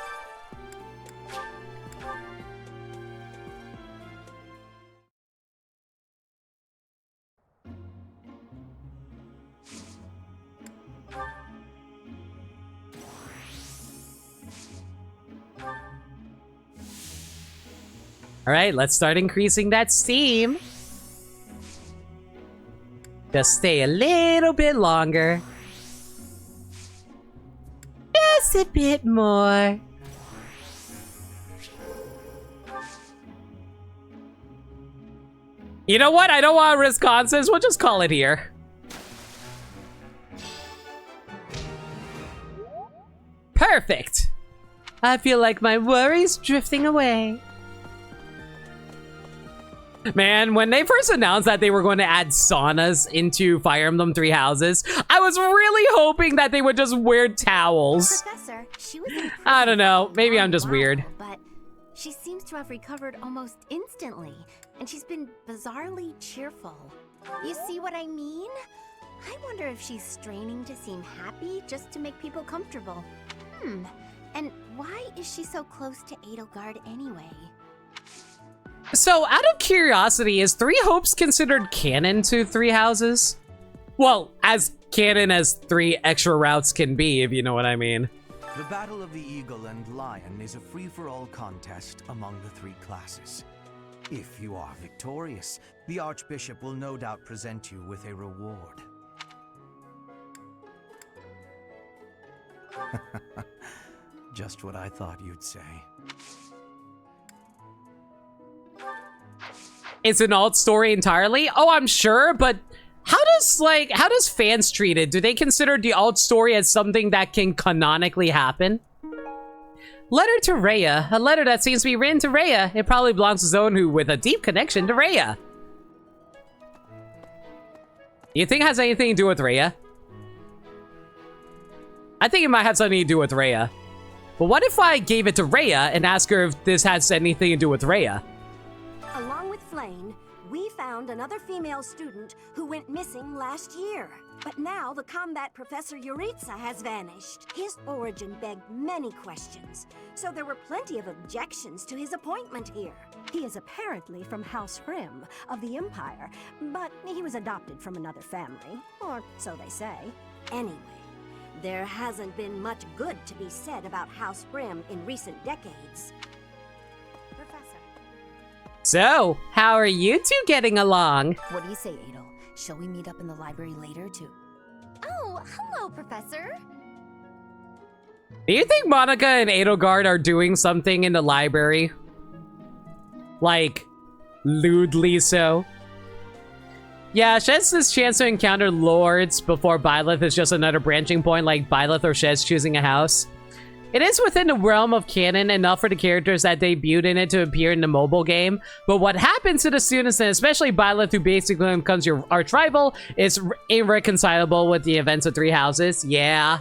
[SPEAKER 1] Alright, let's start increasing that steam. Just stay a little bit longer. Just a bit more. You know what? I don't want to risk Constance. We'll just call it here. Perfect. I feel like my worries drifting away. Man, when they first announced that they were going to add saunas into Fire Emblem Three Houses, I was really hoping that they would just wear towels.
[SPEAKER 13] Professor, she was in
[SPEAKER 1] I don't know. Maybe I'm just weird.
[SPEAKER 13] But she seems to have recovered almost instantly, and she's been bizarrely cheerful. You see what I mean? I wonder if she's straining to seem happy just to make people comfortable. And why is she so close to Edelgard anyway?
[SPEAKER 1] So, out of curiosity, is Three Hopes considered canon to Three Houses? Well, as canon as 3 extra routes can be, if you know what I mean.
[SPEAKER 14] The Battle of the Eagle and Lion is a free-for-all contest among the 3 classes. If you are victorious, the Archbishop will no doubt present you with a reward. Just what I thought you'd say.
[SPEAKER 1] It's an alt story entirely? Oh, I'm sure, but how does fans treat it? Do they consider the alt story as something that can canonically happen? Letter to Rhea. A letter that seems to be written to Rhea. It probably belongs to someone who with a deep connection to Rhea. You think it has anything to do with Rhea? I think it might have something to do with Rhea. But what if I gave it to Rhea and asked her if this has anything to do with Rhea?
[SPEAKER 5] Along with Flayn, we found another female student who went missing last year. But now the combat professor Yuritsa has vanished. His origin begged many questions, so there were plenty of objections to his appointment here. He is apparently from House Hrim of the Empire, but he was adopted from another family, or so they say. Anyway, there hasn't been much good to be said about House Hrim in recent decades.
[SPEAKER 1] So, how are you two getting along?
[SPEAKER 5] What do you say, Adel? Shall we meet up in the library later to...
[SPEAKER 12] Oh, hello, Professor.
[SPEAKER 1] Do you think Monica and Edelgard are doing something in the library? Like, lewdly so? Yeah, Shez this chance to encounter lords before Byleth is just another branching point like Byleth or Shez choosing a house. It is within the realm of canon enough for the characters that debuted in it to appear in the mobile game, but what happens to the students, and especially Byleth, who basically becomes your arch rival, is irreconcilable with the events of Three Houses. Yeah.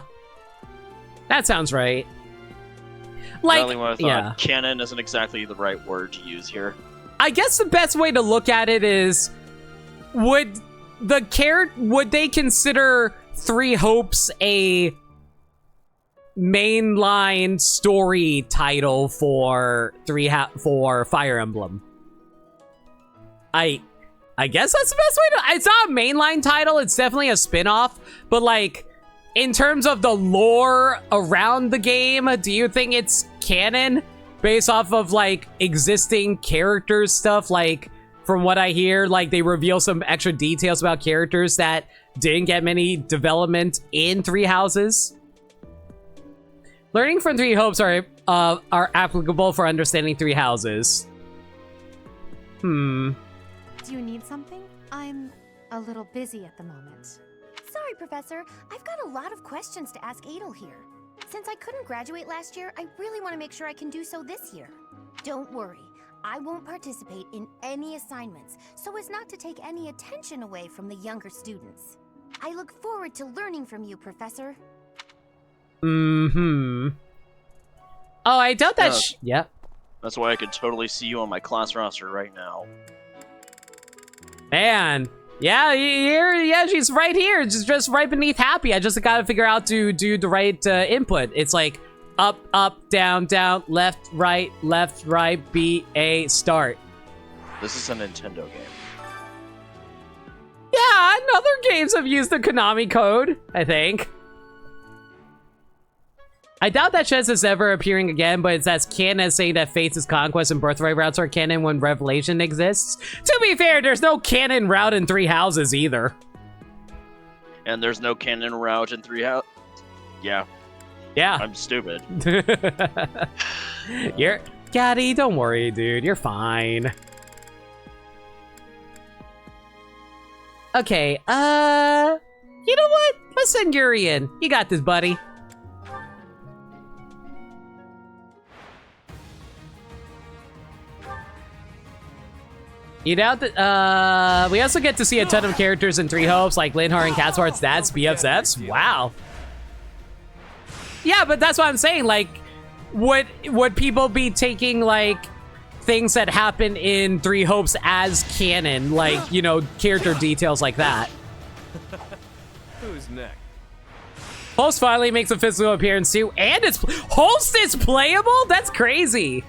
[SPEAKER 1] That sounds right. Like,
[SPEAKER 8] the only one I thought canon isn't exactly the right word to use here.
[SPEAKER 1] I guess the best way to look at it is, would they consider Three Hopes a mainline story title for Fire Emblem? I guess that's the best way to... It's not a mainline title, it's definitely a spin-off, but like, in terms of the lore around the game, do you think it's canon based off of like existing characters stuff? Like, from what I hear, like they reveal some extra details about characters that didn't get many development in Three Houses. Learning from Three Hopes are applicable for understanding Three Houses.
[SPEAKER 12] Do you need something? I'm a little busy at the moment.
[SPEAKER 13] Sorry, Professor. I've got a lot of questions to ask Adel here. Since I couldn't graduate last year, I really want to make sure I can do so this year. Don't worry. I won't participate in any assignments, so as not to take any attention away from the younger students. I look forward to learning from you, Professor.
[SPEAKER 1] Mm-hmm. Oh, I doubt that. Yeah.
[SPEAKER 8] That's why I could totally see you on my class roster right now.
[SPEAKER 1] Man. Yeah, yeah, she's right here. Just right beneath Happy. I just gotta figure out to do the right input. It's like up, up, down, down, left, right, B, A, start.
[SPEAKER 8] This is a Nintendo game.
[SPEAKER 1] Yeah, and other games have used the Konami code, I think. I doubt that Shez is ever appearing again, but it's as canon as saying that Faith's Conquest and Birthright routes are canon when Revelation exists. To be fair, there's no canon route in Three Houses either.
[SPEAKER 8] And there's no canon route in Three Houses? Yeah.
[SPEAKER 1] Yeah.
[SPEAKER 8] I'm stupid.
[SPEAKER 1] You're... Gaddy, don't worry, dude. You're fine. Okay, you know what? Let's send Yuri in. You got this, buddy. You doubt that, we also get to see a ton of characters in Three Hopes, like Linhart and Catspart's dad's BFFs. Wow. Yeah, but that's what I'm saying, like, would people be taking, like, things that happen in Three Hopes as canon, like, you know, character details like that?
[SPEAKER 10] Who's next?
[SPEAKER 1] Host finally makes a physical appearance too, and it's Host is playable? That's crazy.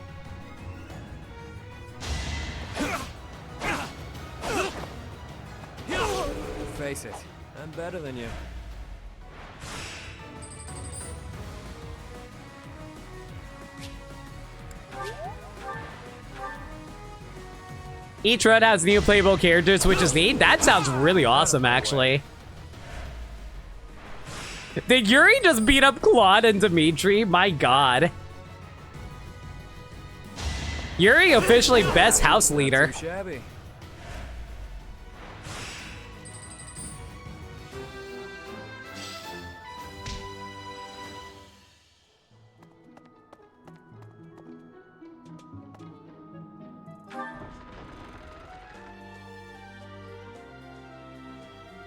[SPEAKER 10] Face it, I'm better than you.
[SPEAKER 1] Each run has new playable characters, which is neat. That sounds really awesome, actually. Did Yuri just beat up Claude and Dimitri? My god. Yuri officially best house leader.
[SPEAKER 10] Not too shabby.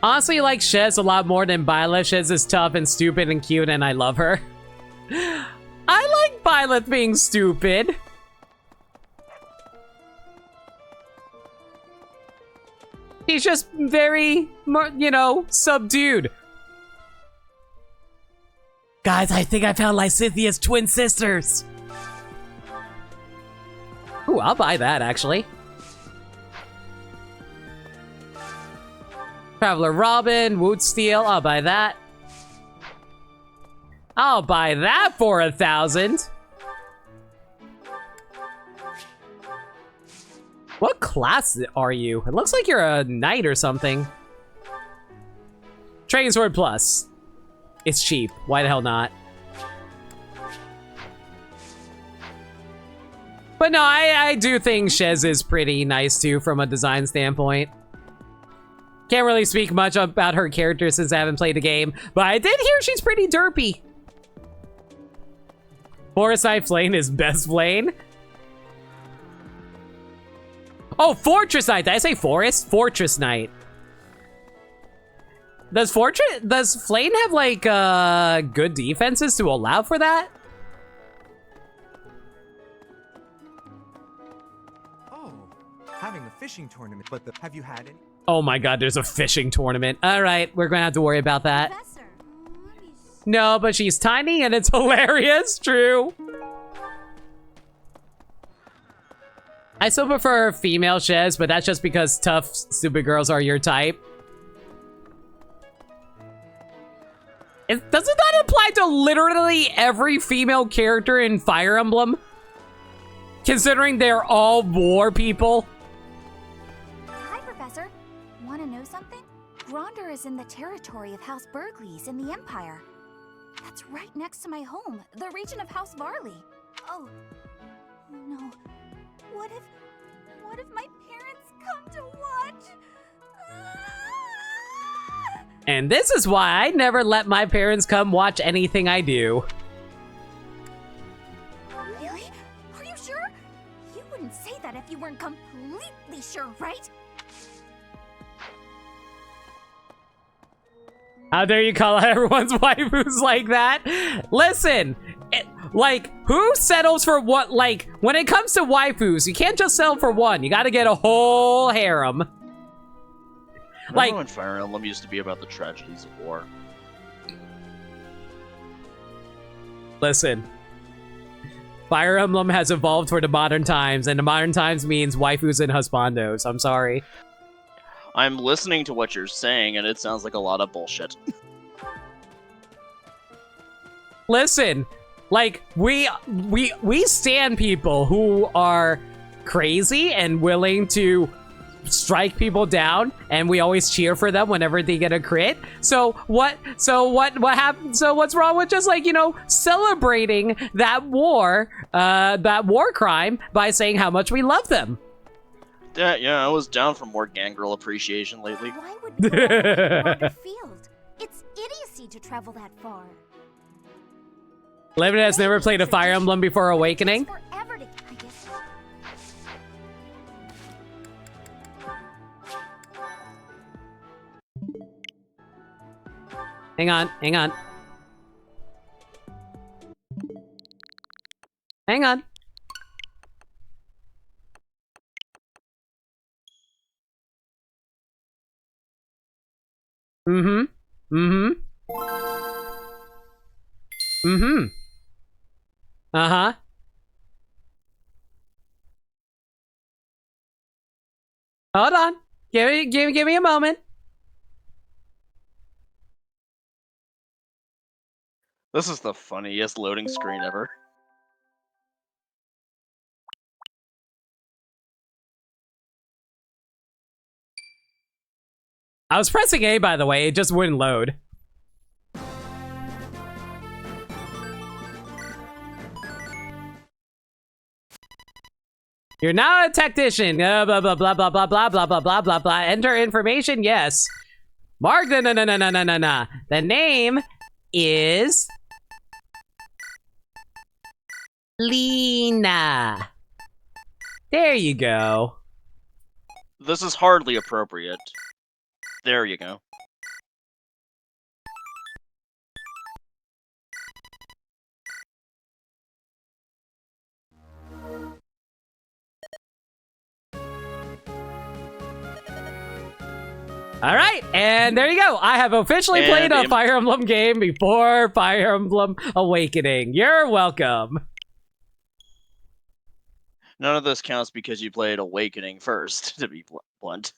[SPEAKER 1] Honestly, like Shez a lot more than Byleth. Shez is tough and stupid and cute, and I love her. I like Byleth being stupid. He's just very, you know, subdued. Guys, I think I found Lysithia's twin sisters. Ooh, I'll buy that, actually. Traveler Robin, Woot Steel, I'll buy that. I'll buy that for 1,000. What class are you? It looks like you're a knight or something. Training Sword Plus. It's cheap. Why the hell not? But no, I do think Shez is pretty nice too from a design standpoint. Can't really speak much about her character since I haven't played the game, but I did hear she's pretty derpy. Forest Knight Flayn is best Flayn. Oh, Fortress Knight. Did I say Forest? Fortress Knight. Does Flayn have like good defenses to allow for that?
[SPEAKER 14] Oh, having a fishing tournament, but have you had any?
[SPEAKER 1] Oh my god, there's a fishing tournament. All right, we're gonna have to worry about that. No, but she's tiny and it's hilarious. True. I still prefer female Shez, but that's just because tough, stupid girls are your type. Doesn't that apply to literally every female character in Fire Emblem? Considering they're all war people?
[SPEAKER 4] Hi, Professor. Want to know something? Gronder is in the territory of House Burgleys in the Empire. That's right next to my home, the region of House Varley. Oh, no. What if my parents come to watch?
[SPEAKER 1] And this is why I never let my parents come watch anything I do.
[SPEAKER 4] Really? Are you sure? You wouldn't say that if you weren't completely sure, right?
[SPEAKER 1] How dare you call everyone's waifus like that? Listen, like, who settles for what? Like, when it comes to waifus, you can't just settle for one. You gotta get a whole harem.
[SPEAKER 8] Like, when Fire Emblem used to be about the tragedies of war.
[SPEAKER 1] Listen, Fire Emblem has evolved for the modern times, and the modern times means waifus and husbandos. I'm sorry.
[SPEAKER 8] I'm listening to what you're saying, and it sounds like a lot of bullshit.
[SPEAKER 1] Listen, like, we stand people who are crazy and willing to strike people down, and we always cheer for them whenever they get a crit. So what happened? So what's wrong with just, like, you know, celebrating that war crime by saying how much we love them?
[SPEAKER 8] Yeah, I was down for more gangrel appreciation lately.
[SPEAKER 4] Why would we go to the field? It's idiocy to travel that far.
[SPEAKER 1] Levin has never played a Fire Emblem before Awakening.
[SPEAKER 4] Forever to, I guess.
[SPEAKER 1] Hang on. Hang on. Uh-huh. Hold on. Give me a moment.
[SPEAKER 8] This is the funniest loading screen ever.
[SPEAKER 1] I was pressing A, by the way. It just wouldn't load. You're now a technician. Blah blah blah blah blah blah blah blah blah blah blah blah. Enter information. Yes. Mark. No. The name is Lena. There you go.
[SPEAKER 8] This is hardly appropriate. There you go.
[SPEAKER 1] All right, and there you go. I have officially played a Fire Emblem game before Fire Emblem Awakening. You're welcome.
[SPEAKER 8] None of this counts because you played Awakening first, to be blunt.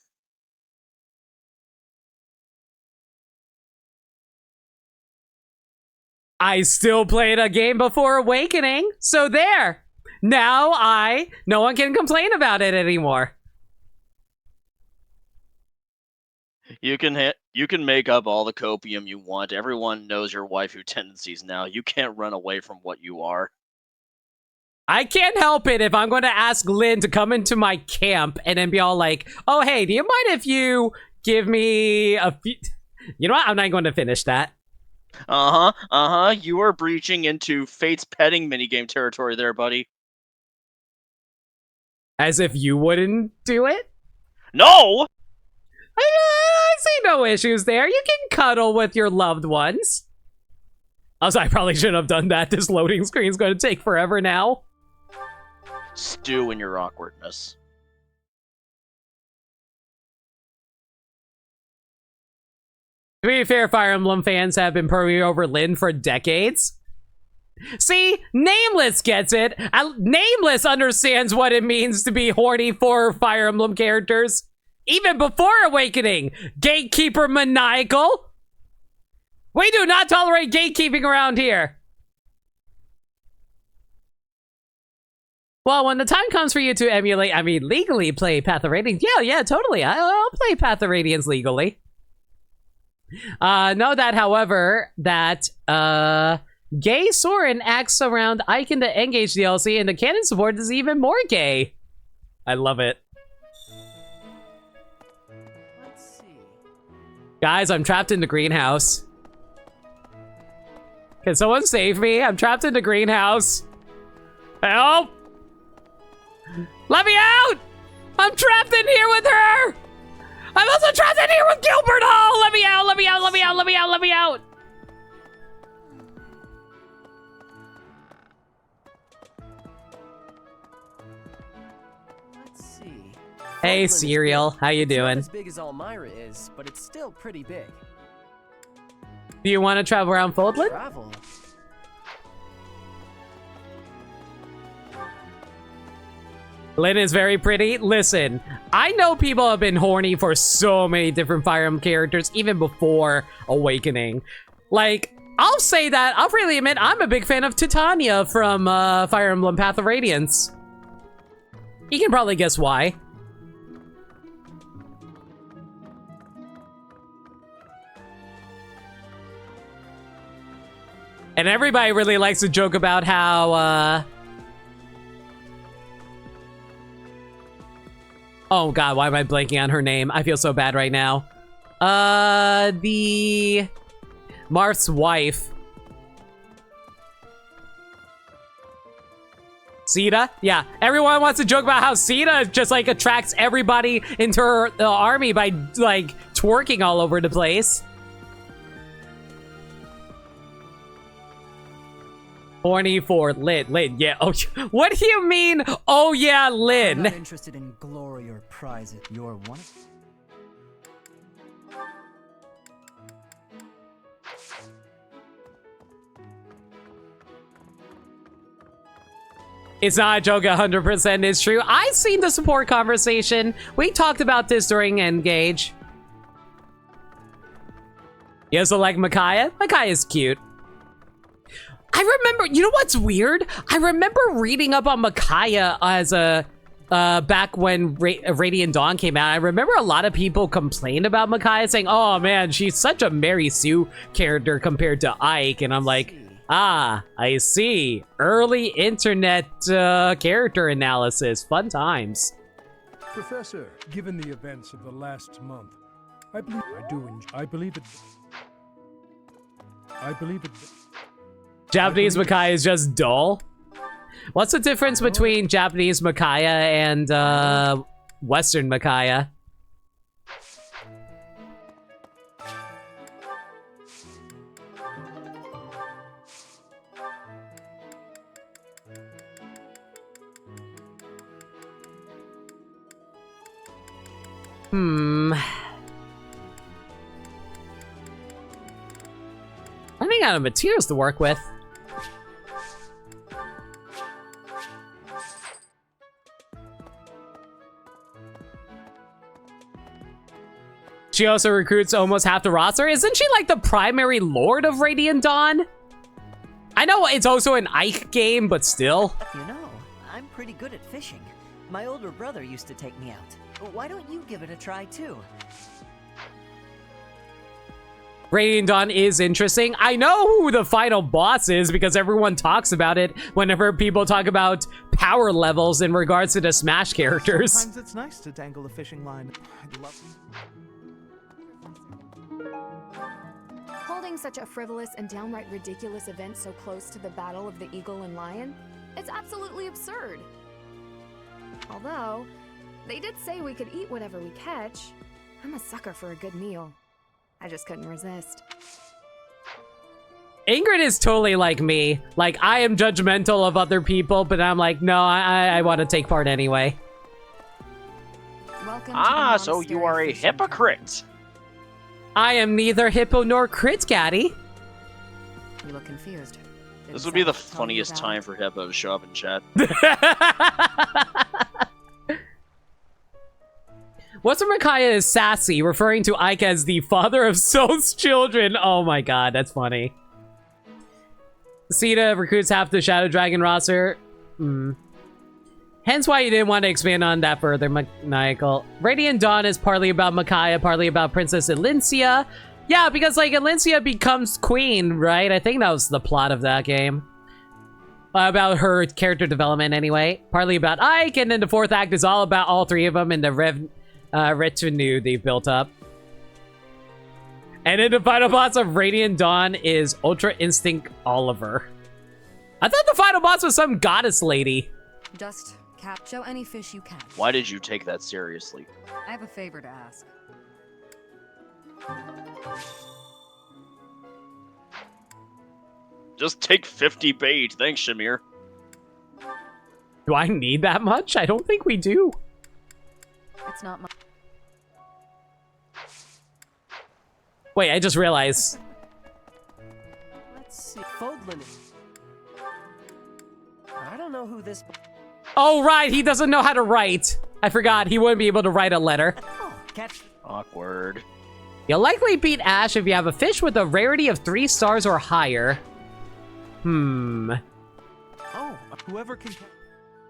[SPEAKER 1] I still played a game before Awakening, so there. Now no one can complain about it anymore.
[SPEAKER 8] You can make up all the copium you want. Everyone knows your waifu tendencies now. You can't run away from what you are.
[SPEAKER 1] I can't help it if I'm going to ask Lynn to come into my camp and then be all like, oh, hey, do you mind if you give me a few... You know what? I'm not going to finish that.
[SPEAKER 8] You are breaching into Fate's petting minigame territory there, buddy.
[SPEAKER 1] As if you wouldn't do it?
[SPEAKER 8] No!
[SPEAKER 1] I see no issues there. You can cuddle with your loved ones. Also, I probably shouldn't have done that. This loading screen's going to take forever now.
[SPEAKER 8] Stew in your awkwardness.
[SPEAKER 1] To be fair, Fire Emblem fans have been purring over Lynn for decades. See, Nameless gets it. Nameless understands what it means to be horny for Fire Emblem characters. Even before Awakening, gatekeeper maniacal. We do not tolerate gatekeeping around here. Well, when the time comes for you to emulate, legally play Path of Radiance, yeah, totally. I'll play Path of Radiance legally. Know that, however, that gay Soren acts around Icon to Engage DLC, and the canon support is even more gay. I love it. Guys, I'm trapped in the greenhouse. Can someone save me? I'm trapped in the greenhouse. Help! Let me out! I'm trapped in here with her! I'm also trapped in here with Gilbert Hall! Let me out! Let me out! Let me out! Let me out! Let me out! Hey,
[SPEAKER 11] Oakland is
[SPEAKER 1] Cereal.
[SPEAKER 11] big.
[SPEAKER 1] How you
[SPEAKER 11] It's not
[SPEAKER 1] doing?
[SPEAKER 11] as big as Elmira is, but it's still pretty big.
[SPEAKER 1] Do you want to travel around Foldland?
[SPEAKER 11] Travel?
[SPEAKER 1] Lynn is very pretty. Listen, I know people have been horny for so many different Fire Emblem characters, even before Awakening. Like, I'll say that, I'll freely admit, I'm a big fan of Titania from Fire Emblem Path of Radiance. You can probably guess why. And everybody really likes to joke about how, oh god, why am I blanking on her name? I feel so bad right now. The Marth's wife. Sita? Yeah, everyone wants to joke about how Sita just like attracts everybody into her army by like twerking all over the place. Horny for Lynn, yeah. Oh, what do you mean? Oh yeah, Lynn.
[SPEAKER 16] I'm not interested in glory or prize. You're one.
[SPEAKER 1] It's not a joke, 100% is true. I've seen the support conversation. We talked about this during Engage. You also like Micaiah? Micaiah's cute. I remember, you know what's weird? I remember reading up on Micaiah as a, back when Radiant Dawn came out. I remember a lot of people complained about Micaiah saying, oh man, she's such a Mary Sue character compared to Ike. And I'm like, ah, I see. Early internet character analysis. Fun times.
[SPEAKER 17] Professor, given the events of the last month, I believe it.
[SPEAKER 1] Japanese Micaiah is just dull. What's the difference between Japanese Micaiah and Western Micaiah? Running out of materials to work with. She also recruits almost half the roster. Isn't she like the primary lord of Radiant Dawn? I know it's also an Ike game, but still.
[SPEAKER 16] You know, I'm pretty good at fishing. My older brother used to take me out. Why don't you give it a try too?
[SPEAKER 1] Radiant Dawn is interesting. I know who the final boss is because everyone talks about it whenever people talk about power levels in regards to the Smash characters.
[SPEAKER 14] Sometimes it's nice to dangle a fishing line. I'd love.
[SPEAKER 3] Holding such a frivolous and downright ridiculous event so close to the Battle of the Eagle and Lion, it's absolutely absurd. Although, they did say we could eat whatever we catch. I'm a sucker for a good meal. I just couldn't resist.
[SPEAKER 1] Ingrid is totally like me. Like, I am judgmental of other people, but I'm like, no, I want to take part anyway.
[SPEAKER 8] So you are a hypocrite.
[SPEAKER 1] I am neither hippo nor crit, Gaddy.
[SPEAKER 3] You look confused.
[SPEAKER 8] This would be the funniest time for Hippo to show up in chat.
[SPEAKER 1] What's Micaiah is sassy, referring to Ike as the father of Soul's children. Oh my god, that's funny. Sita recruits half the Shadow Dragon roster. Hence why you didn't want to expand on that further, Maniacal. Radiant Dawn is partly about Micaiah, partly about Princess Elincia. Yeah, because like Elincia becomes queen, right? I think that was the plot of that game. About her character development anyway. Partly about Ike, and then the fourth act is all about all three of them and the retinue they've built up. And then the final boss of Radiant Dawn is Ultra Instinct Oliver. I thought the final boss was some goddess lady.
[SPEAKER 3] Just capture any fish you catch.
[SPEAKER 8] Why did you take that seriously?
[SPEAKER 3] I have a favor to ask.
[SPEAKER 8] Just take 50 bait. Thanks, Shamir.
[SPEAKER 1] Do I need that much? I don't think we do.
[SPEAKER 3] It's That's not my...
[SPEAKER 1] Wait, I just realized.
[SPEAKER 11] Let's see. Foldlin. I don't know who this...
[SPEAKER 1] Oh, right, he doesn't know how to write. I forgot, he wouldn't be able to write a letter.
[SPEAKER 8] Awkward.
[SPEAKER 1] You'll likely beat Ash if you have a fish with a rarity of 3 stars or higher.
[SPEAKER 11] Oh, whoever can...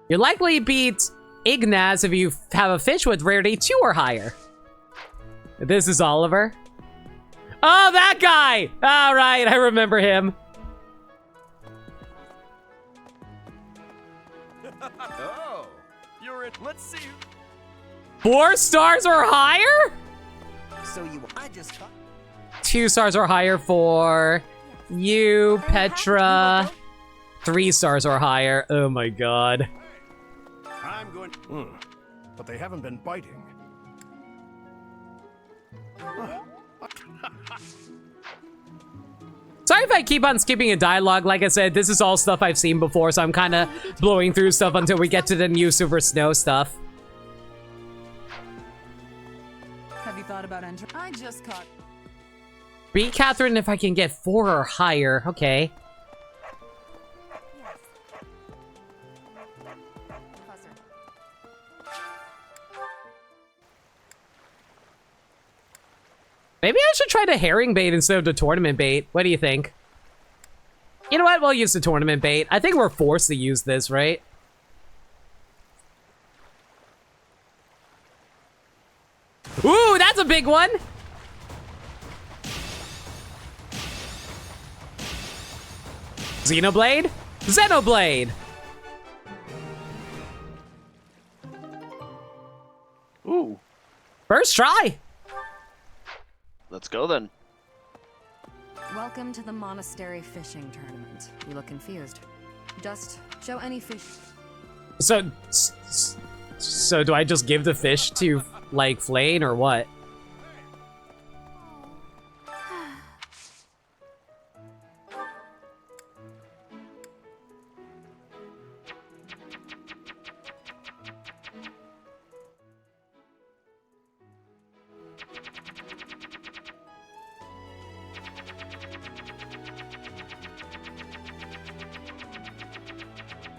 [SPEAKER 1] You'll likely beat Ignaz if you have a fish with rarity 2 or higher. This is Oliver. Oh, that guy! All right, I remember him.
[SPEAKER 10] Oh, you're in. Let's see.
[SPEAKER 1] 4 stars or higher?
[SPEAKER 16] So I just...
[SPEAKER 1] 2 stars or higher for you, Petra. 3 stars or higher. Oh my god.
[SPEAKER 17] I'm going... But they haven't been biting.
[SPEAKER 1] Sorry if I keep on skipping a dialogue. Like I said, this is all stuff I've seen before, so I'm kind of blowing through stuff until we get to the new Super Snow stuff.
[SPEAKER 6] Have you thought about entering? I just caught...
[SPEAKER 1] Beat Catherine if I can get 4 or higher. Okay. Maybe I should try the herring bait instead of the tournament bait. What do you think? You know what? We'll use the tournament bait. I think we're forced to use this, right? Ooh, that's a big one! Xenoblade? Xenoblade!
[SPEAKER 8] Ooh.
[SPEAKER 1] First try!
[SPEAKER 8] Let's go then.
[SPEAKER 3] Welcome to the monastery fishing tournament. You look confused. Just show any fish.
[SPEAKER 1] So do I just give the fish to, like, Flayn or what?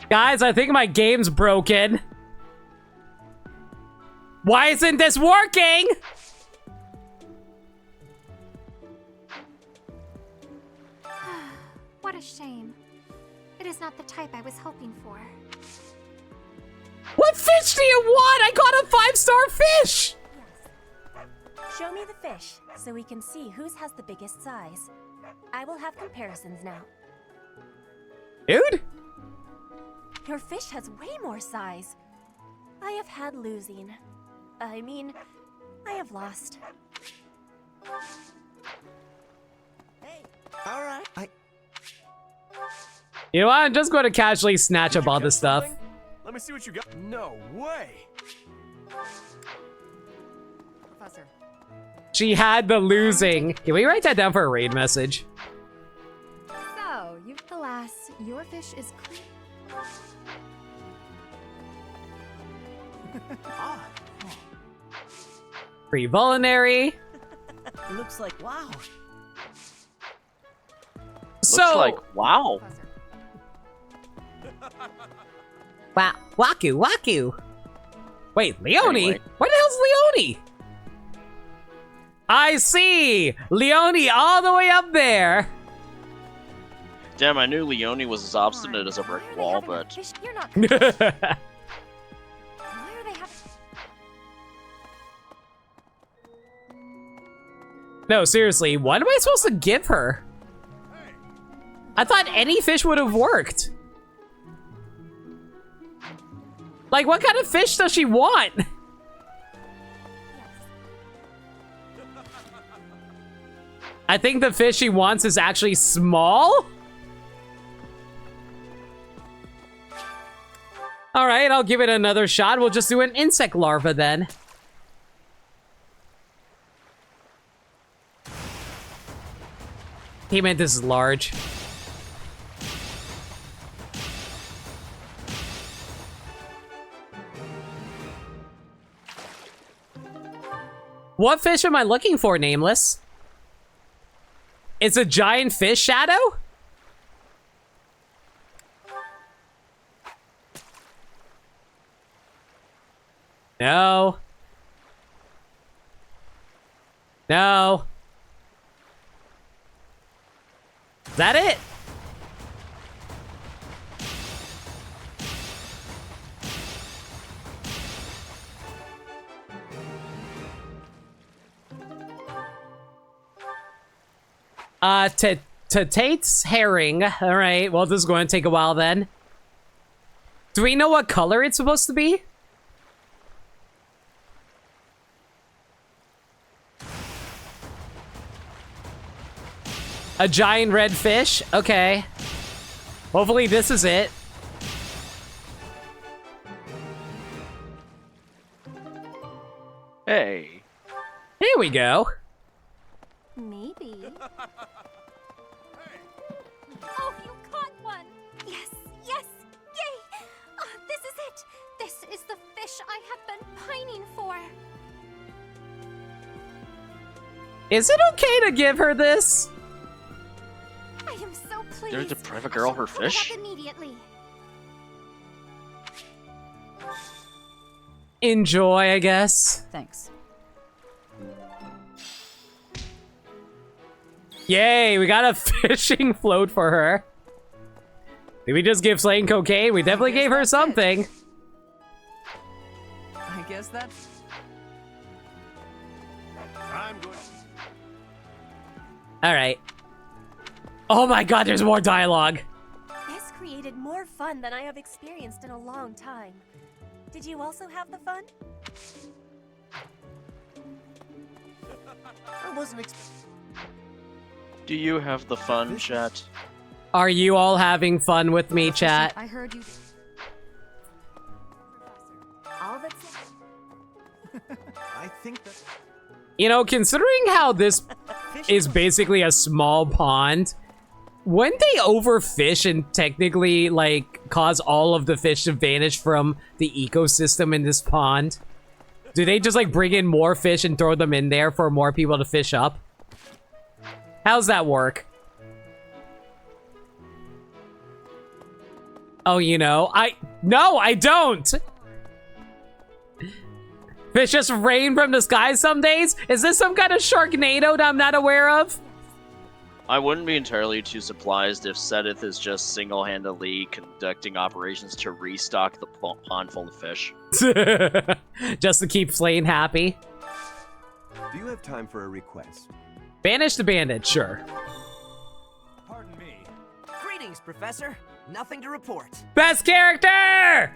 [SPEAKER 1] Guys, I think my game's broken. Why isn't this working?
[SPEAKER 12] What a shame. It is not the type I was hoping for.
[SPEAKER 1] What fish do you want? I got a 5-star fish!
[SPEAKER 2] Show me the fish, so we can see whose has the biggest size. I will have comparisons now.
[SPEAKER 1] Dude?
[SPEAKER 2] Your fish has way more size. I have had losing. I mean, I have lost.
[SPEAKER 16] Hey, all right.
[SPEAKER 1] You know what? I'm just going to casually snatch up all this stuff.
[SPEAKER 10] Let me see what you got. No way.
[SPEAKER 3] Professor.
[SPEAKER 1] She had the losing. Can we write that down for a raid message?
[SPEAKER 3] So, alas, your fish is clean.
[SPEAKER 1] Pre-Vulinary.
[SPEAKER 16] Looks like wow.
[SPEAKER 1] So
[SPEAKER 8] looks like wow.
[SPEAKER 1] Waku, Waku. Wait, Leone?
[SPEAKER 8] Anyway.
[SPEAKER 1] Where the hell's Leone? I see! Leone all the way up there.
[SPEAKER 8] Damn, I knew Leone was as obstinate as a brick wall, but...
[SPEAKER 2] You're not Why are they having...
[SPEAKER 1] No, seriously, what am I supposed to give her? I thought any fish would have worked. Like, what kind of fish does she want? I think the fish she wants is actually small? All right, I'll give it another shot. We'll just do an insect larva then. He meant this is large. What fish am I looking for, Nameless? It's a giant fish shadow? No. No. Is that it? Tate's herring. All right, well, this is going to take a while then. Do we know what color it's supposed to be? A giant red fish? Okay. Hopefully this is it.
[SPEAKER 8] Hey.
[SPEAKER 1] Here we go.
[SPEAKER 2] Maybe. Oh, you caught one! Yes, yes! Yay! Oh, this is it! This is the fish I have been pining for.
[SPEAKER 1] Is it okay to give her this?
[SPEAKER 2] I am so pleased.
[SPEAKER 8] Did it deprive a girl of her fish?
[SPEAKER 2] Immediately.
[SPEAKER 1] Enjoy, I guess.
[SPEAKER 6] Thanks.
[SPEAKER 1] Yay, we got a fishing float for her. Did we just give Flayn cocaine? We definitely gave her something.
[SPEAKER 6] I guess that's...
[SPEAKER 10] I'm going.
[SPEAKER 1] All right. Oh my god, there's more dialogue.
[SPEAKER 2] This created more fun than I have experienced in a long time. Did you also have the fun?
[SPEAKER 10] I wasn't expecting.
[SPEAKER 8] Do you have the fun, chat?
[SPEAKER 1] Are you all having fun with me, chat?
[SPEAKER 3] I heard you.
[SPEAKER 2] All that's...
[SPEAKER 10] I think that.
[SPEAKER 1] You know, considering how this is basically a small pond, wouldn't they overfish and technically, like, cause all of the fish to vanish from the ecosystem in this pond? Do they just, like, bring in more fish and throw them in there for more people to fish up? How's that work? Oh, you know, No, I don't! Fish just rain from the sky some days? Is this some kind of Sharknado that I'm not aware of?
[SPEAKER 8] I wouldn't be entirely too surprised if Sedith is just single-handedly conducting operations to restock the pond full of fish.
[SPEAKER 1] Just to keep Flayn happy.
[SPEAKER 10] Do you have time for a request?
[SPEAKER 1] Banish the bandit, sure.
[SPEAKER 10] Pardon me.
[SPEAKER 16] Greetings, Professor. Nothing to report.
[SPEAKER 1] Best character!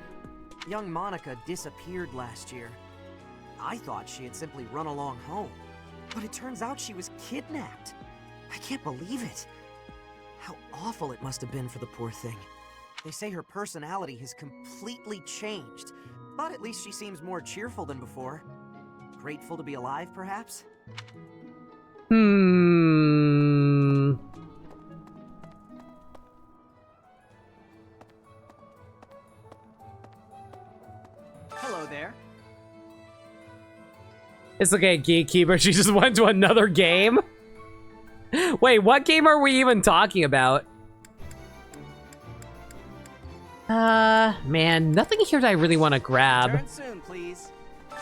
[SPEAKER 16] Young Monica disappeared last year. I thought she had simply run along home, but it turns out she was kidnapped. I can't believe it. How awful it must have been for the poor thing. They say her personality has completely changed, but at least she seems more cheerful than before. Grateful to be alive, perhaps? Hello there.
[SPEAKER 1] It's okay, Gatekeeper. She just went to another game? Wait, what game are we even talking about? Man, nothing here that I really want to grab.
[SPEAKER 16] Return soon, please.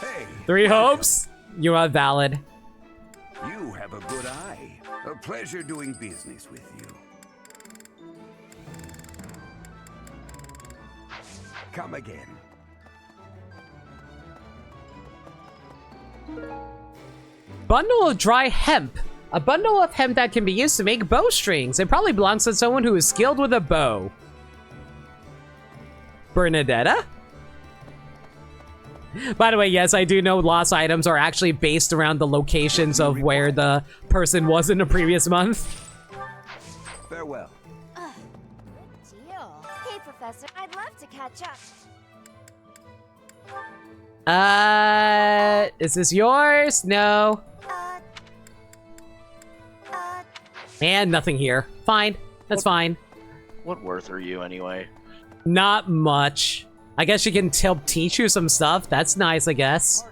[SPEAKER 10] Hey.
[SPEAKER 1] 3 hopes? You are valid.
[SPEAKER 9] You have a good eye. A pleasure doing business with you. Come again.
[SPEAKER 1] Bundle of dry hemp. A bundle of hemp that can be used to make bowstrings. It probably belongs to someone who is skilled with a bow. Bernadetta? By the way, yes, I do know lost items are actually based around the locations of where the person was in the previous month.
[SPEAKER 10] Farewell.
[SPEAKER 2] Deal. Hey, Professor, I'd love to catch up.
[SPEAKER 1] Is this yours? No. And nothing here. Fine. That's fine.
[SPEAKER 8] What worth are you, anyway?
[SPEAKER 1] Not much. I guess she can help teach you some stuff. That's nice, I guess.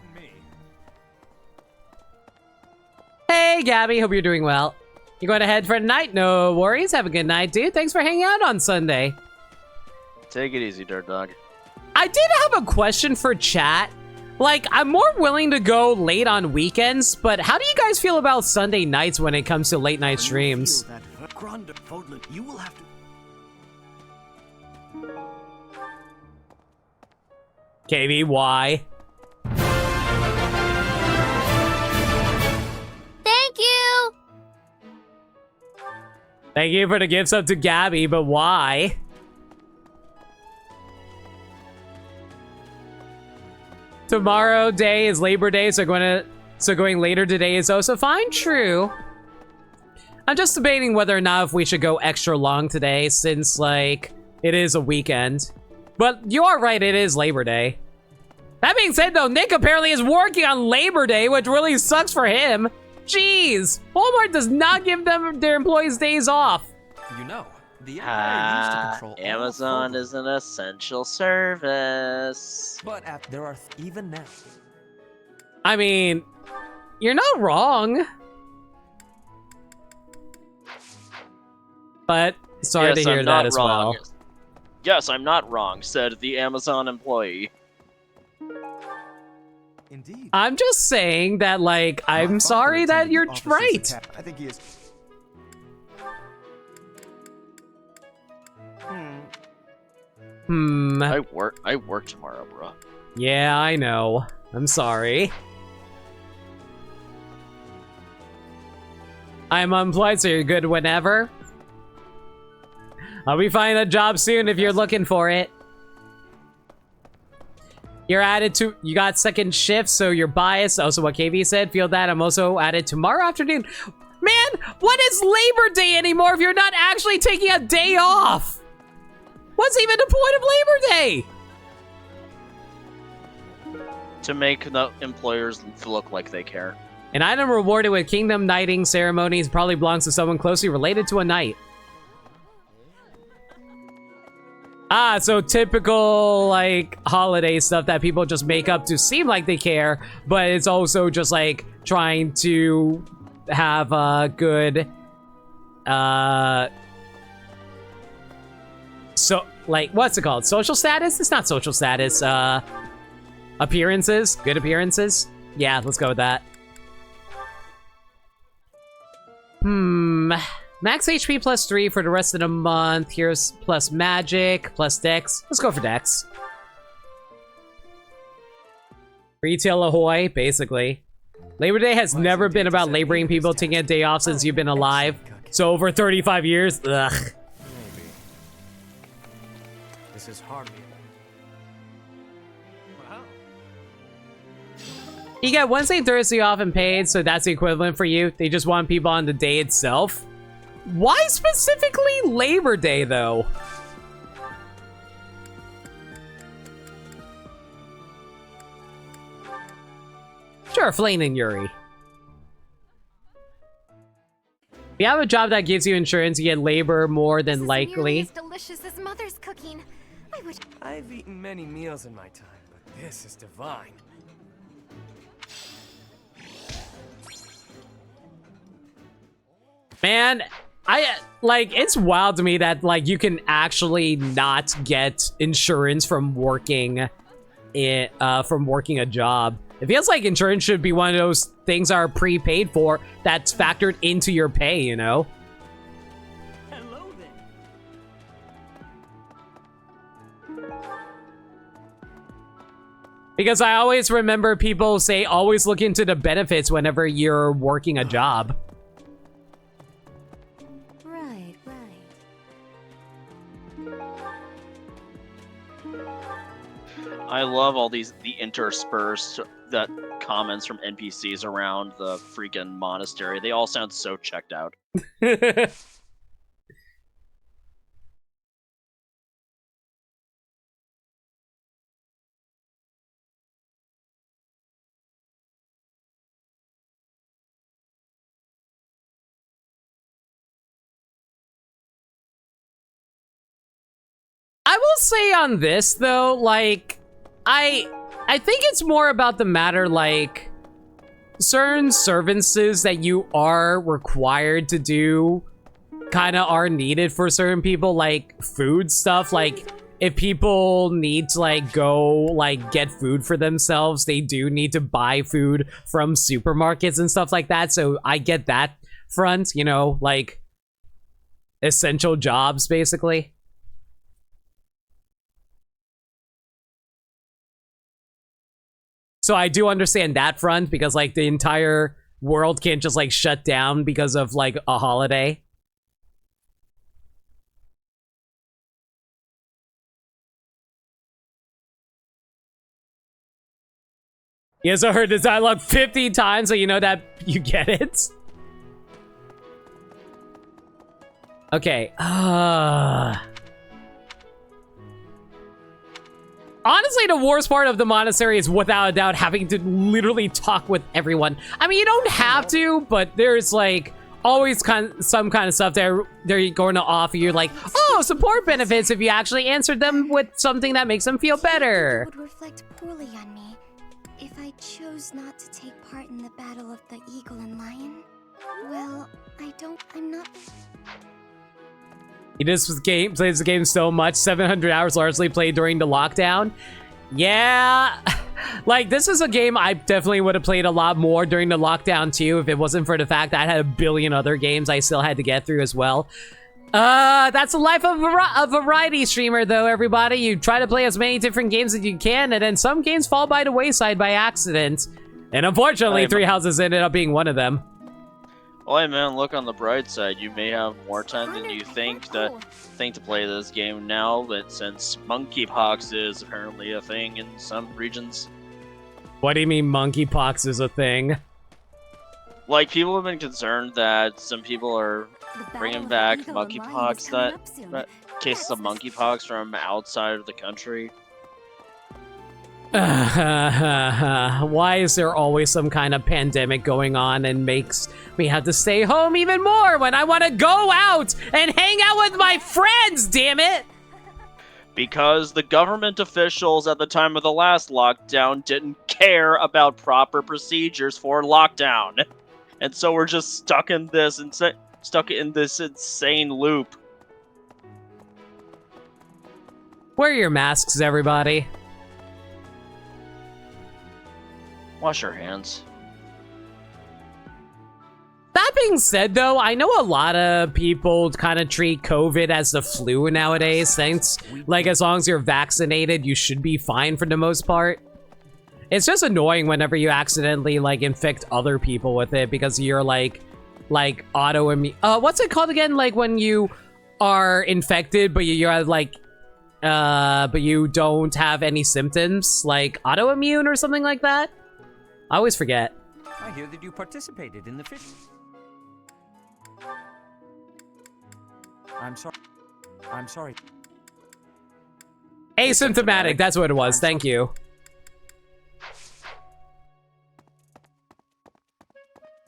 [SPEAKER 1] Hey, Gabby. Hope you're doing well. You going to head for tonight? No worries. Have a good night, dude. Thanks for hanging out on Sunday.
[SPEAKER 8] Take it easy, Dirt Dog.
[SPEAKER 1] I did have a question for chat. Like, I'm more willing to go late on weekends, but how do you guys feel about Sunday nights when it comes to late night streams?
[SPEAKER 16] You will have to.
[SPEAKER 1] KVY.
[SPEAKER 2] Thank you!
[SPEAKER 1] Thank you for the gifts up to Gabby, but why? Tomorrow day is Labor Day, so going later today is also fine. True. I'm just debating whether or not if we should go extra long today, since like it is a weekend. But you are right, it is Labor Day. That being said, though, Nick apparently is working on Labor Day, which really sucks for him. Jeez, Walmart does not give them their employees days off.
[SPEAKER 14] You know, the Empire used to control
[SPEAKER 8] Amazon is an essential service.
[SPEAKER 14] But there are even now.
[SPEAKER 1] I mean, you're not wrong. But sorry to hear that as well.
[SPEAKER 8] Yes, I'm not wrong, said the Amazon employee.
[SPEAKER 14] Indeed.
[SPEAKER 1] I'm just saying that, like, I'm sorry that you're right.
[SPEAKER 10] I think he is.
[SPEAKER 8] I work tomorrow, bro.
[SPEAKER 1] Yeah, I know. I'm sorry. I'm unemployed, so you're good whenever. I'll be finding a job soon if you're looking for it. You're added to, you got second shift, so you're biased. Also what KV said, feel that. I'm also added tomorrow afternoon. Man, what is Labor Day anymore if you're not actually taking a day off? What's even the point of Labor Day?
[SPEAKER 8] To make the employers look like they care.
[SPEAKER 1] An item rewarded with Kingdom Knighting ceremonies probably belongs to someone closely related to a knight. Ah, so typical, like, holiday stuff that people just make up to seem like they care, but it's also just, like, trying to have a good, so, like, what's it called? Social status? It's not social status, appearances? Good appearances? Yeah, let's go with that. Max HP plus 3 for the rest of the month. Here's plus magic, plus dex. Let's go for dex. Retail ahoy, basically. Labor Day has never been about laboring people taking a day off since you've been alive. So over 35 years, ugh.
[SPEAKER 14] Maybe. This is hardly. Wow.
[SPEAKER 1] You get Wednesday and Thursday off and paid, so that's the equivalent for you. They just want people on the day itself. Why specifically Labor Day, though? Sure, Flayn and Yuri. If you have a job that gives you insurance, you get labor more than likely.
[SPEAKER 12] As delicious as Mother's cooking.
[SPEAKER 11] I've eaten many meals in my time, but this is divine.
[SPEAKER 1] Man, like, it's wild to me that, like, you can actually not get insurance from working a job. It feels like insurance should be one of those things that are prepaid for that's factored into your pay, you know?
[SPEAKER 11] Hello then.
[SPEAKER 1] Because I always remember people say always look into the benefits whenever you're working a job.
[SPEAKER 13] Right, right.
[SPEAKER 8] I love all the interspersed that comments from NPCs around the freaking monastery. They all sound so checked out.
[SPEAKER 1] I will say on this though, like, I think it's more about the matter, like, certain services that you are required to do kind of are needed for certain people, like food stuff. Like if people need to like go like get food for themselves, they do need to buy food from supermarkets and stuff like that. So I get that front, you know, like essential jobs basically. So I do understand that front, because like the entire world can't just like shut down because of like a holiday. Yes, I heard this dialogue 50 times, so you know that you get it. Okay. Honestly, the worst part of the monastery is without a doubt having to literally talk with everyone. I mean, you don't have to, but there's like always some kind of stuff they're going to offer you, like, oh, support benefits if you actually answered them with something that makes them feel better.
[SPEAKER 4] It would reflect poorly on me if I chose not to take part in the battle of the eagle and lion. Well, I'm not...
[SPEAKER 1] He just plays the game so much, 700 hours largely played during the lockdown. Yeah, like this is a game I definitely would have played a lot more during the lockdown too, if it wasn't for the fact that I had a billion other games I still had to get through as well. That's the life of a variety streamer though, everybody. You try to play as many different games as you can, and then some games fall by the wayside by accident. And unfortunately, Three Houses ended up being one of them.
[SPEAKER 8] Well, hey man, look on the bright side. You may have more time than you think to play this game now, but since monkeypox is apparently a thing in some regions.
[SPEAKER 1] What do you mean monkeypox is a thing?
[SPEAKER 8] Like, people have been concerned that some people are bringing back monkeypox, that cases of monkeypox from outside of the country.
[SPEAKER 1] Why is there always some kind of pandemic going on and makes me have to stay home even more when I want to go out and hang out with my friends, damn it?
[SPEAKER 8] Because the government officials at the time of the last lockdown didn't care about proper procedures for lockdown. And so we're just stuck in this insane loop.
[SPEAKER 1] Wear your masks, everybody.
[SPEAKER 8] Wash your hands.
[SPEAKER 1] That being said, though, I know a lot of people kind of treat COVID as the flu nowadays. Thanks, like, as long as you're vaccinated, you should be fine for the most part. It's just annoying whenever you accidentally, like, infect other people with it because you're, like autoimmune. What's it called again? Like, when you are infected, but you're, like, but you don't have any symptoms? Like, autoimmune or something like that? I always forget.
[SPEAKER 18] I hear that you participated in the fish. I'm sorry.
[SPEAKER 1] Asymptomatic, that's what it was. Thank you.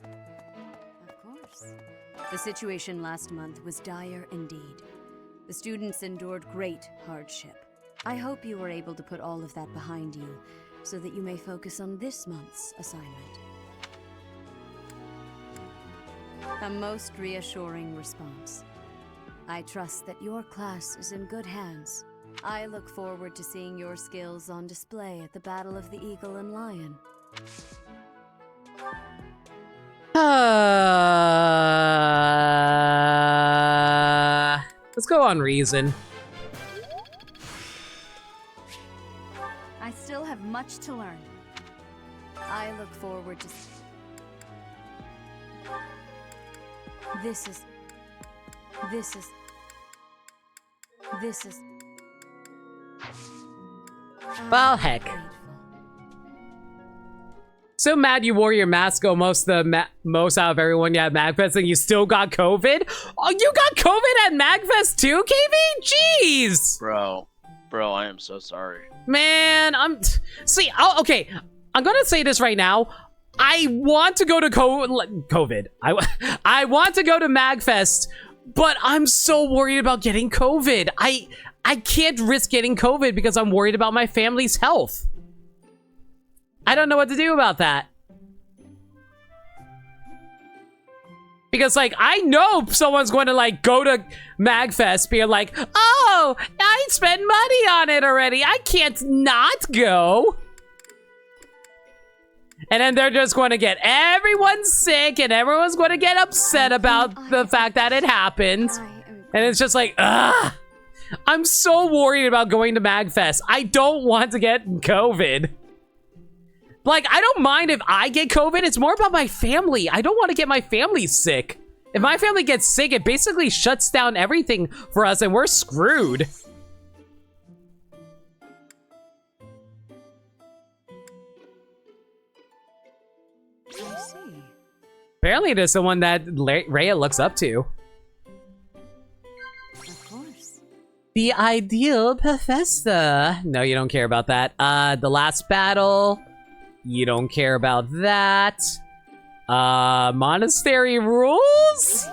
[SPEAKER 15] Of course. The situation last month was dire indeed. The students endured great hardship. I hope you were able to put all of that behind you, so that you may focus on this month's assignment. A most reassuring response. I trust that your class is in good hands. I look forward to seeing your skills on display at the Battle of the Eagle and Lion.
[SPEAKER 1] Let's go on reason.
[SPEAKER 22] I still have much to learn.
[SPEAKER 15] I look forward to... This is...
[SPEAKER 1] Well, heck. So mad you wore your mask most out of everyone you had MagFest and you still got COVID? Oh, you got COVID at MagFest too, KV? Jeez!
[SPEAKER 8] Bro, I am so sorry.
[SPEAKER 1] Man, okay, I'm gonna say this right now. I want to go to COVID. I want to go to MagFest, but I'm so worried about getting COVID. I can't risk getting COVID because I'm worried about my family's health. I don't know what to do about that. Because, like, I know someone's going to, like, go to MagFest being like, oh, I spent money on it already. I can't not go. And then they're just going to get everyone sick and everyone's going to get upset about the fact that it happened. And it's just like, ugh. I'm so worried about going to MagFest. I don't want to get COVID. Like, I don't mind if I get COVID. It's more about my family. I don't want to get my family sick. If my family gets sick, it basically shuts down everything for us and we're screwed.
[SPEAKER 6] I see.
[SPEAKER 1] Apparently it is someone that Rhea looks up to.
[SPEAKER 6] Of course.
[SPEAKER 1] The ideal professor. No, you don't care about that. The last battle. You don't care about that. Monastery rules?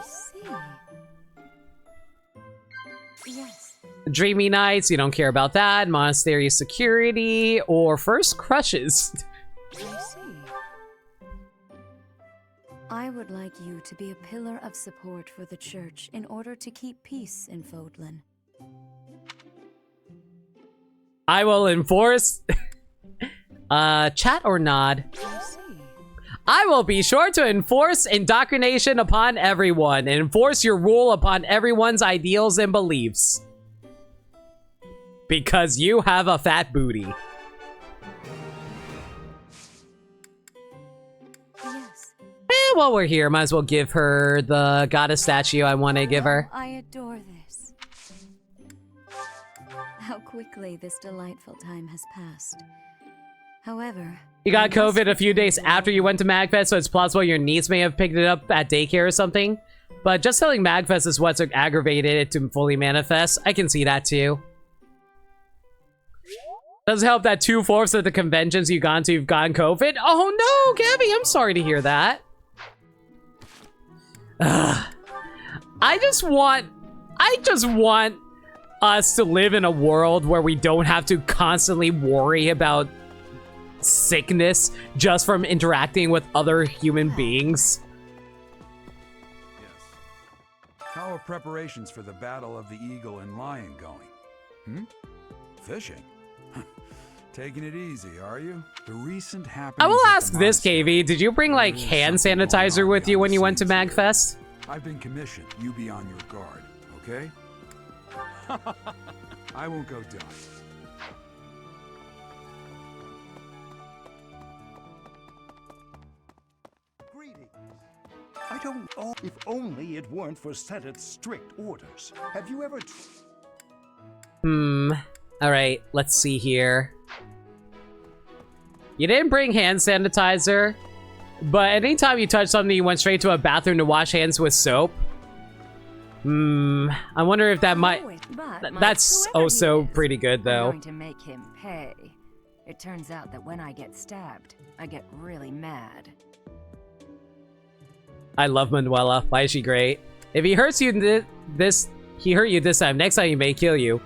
[SPEAKER 6] Yes.
[SPEAKER 1] Dreamy nights, you don't care about that. Monastery security or first crushes.
[SPEAKER 6] I see.
[SPEAKER 15] I would like you to be a pillar of support for the church in order to keep peace in Fodlan.
[SPEAKER 1] I will enforce... chat or nod? I will be sure to enforce indoctrination upon everyone. Enforce your rule upon everyone's ideals and beliefs. Because you have a fat booty.
[SPEAKER 15] Yes.
[SPEAKER 1] While we're here, might as well give her the goddess statue I want to give her.
[SPEAKER 15] I adore this. How quickly this delightful time has passed. However...
[SPEAKER 1] You got COVID a few days after you went to MagFest, so it's plausible your niece may have picked it up at daycare or something. But just telling MagFest is what's aggravated it to fully manifest. I can see that too. Doesn't help that 2/4 of the conventions you've gone to, you've gotten COVID. Oh no, Gabby, I'm sorry to hear that. I just want us to live in a world where we don't have to constantly worry about sickness just from interacting with other human beings.
[SPEAKER 9] How are preparations for the Battle of the Eagle and Lion going? Fishing? Taking it easy, are you? The recent happenings...
[SPEAKER 1] I will ask this, KV. Did you bring, like, hand sanitizer with you when you went to MagFest?
[SPEAKER 9] I've been commissioned. You be on your guard, okay? I won't go dumb.
[SPEAKER 7] I don't know if only it weren't for Senate's strict orders. Have you ever...
[SPEAKER 1] Alright, let's see here. You didn't bring hand sanitizer, but anytime you touch something, you went straight to a bathroom to wash hands with soap. I wonder if that might... That's also pretty good, though.
[SPEAKER 3] I'm going to make him pay. It turns out that when I get stabbed, I get really mad.
[SPEAKER 1] I love Manuela. Why is she great? If he hurts you he hurt you this time. Next time he may kill you.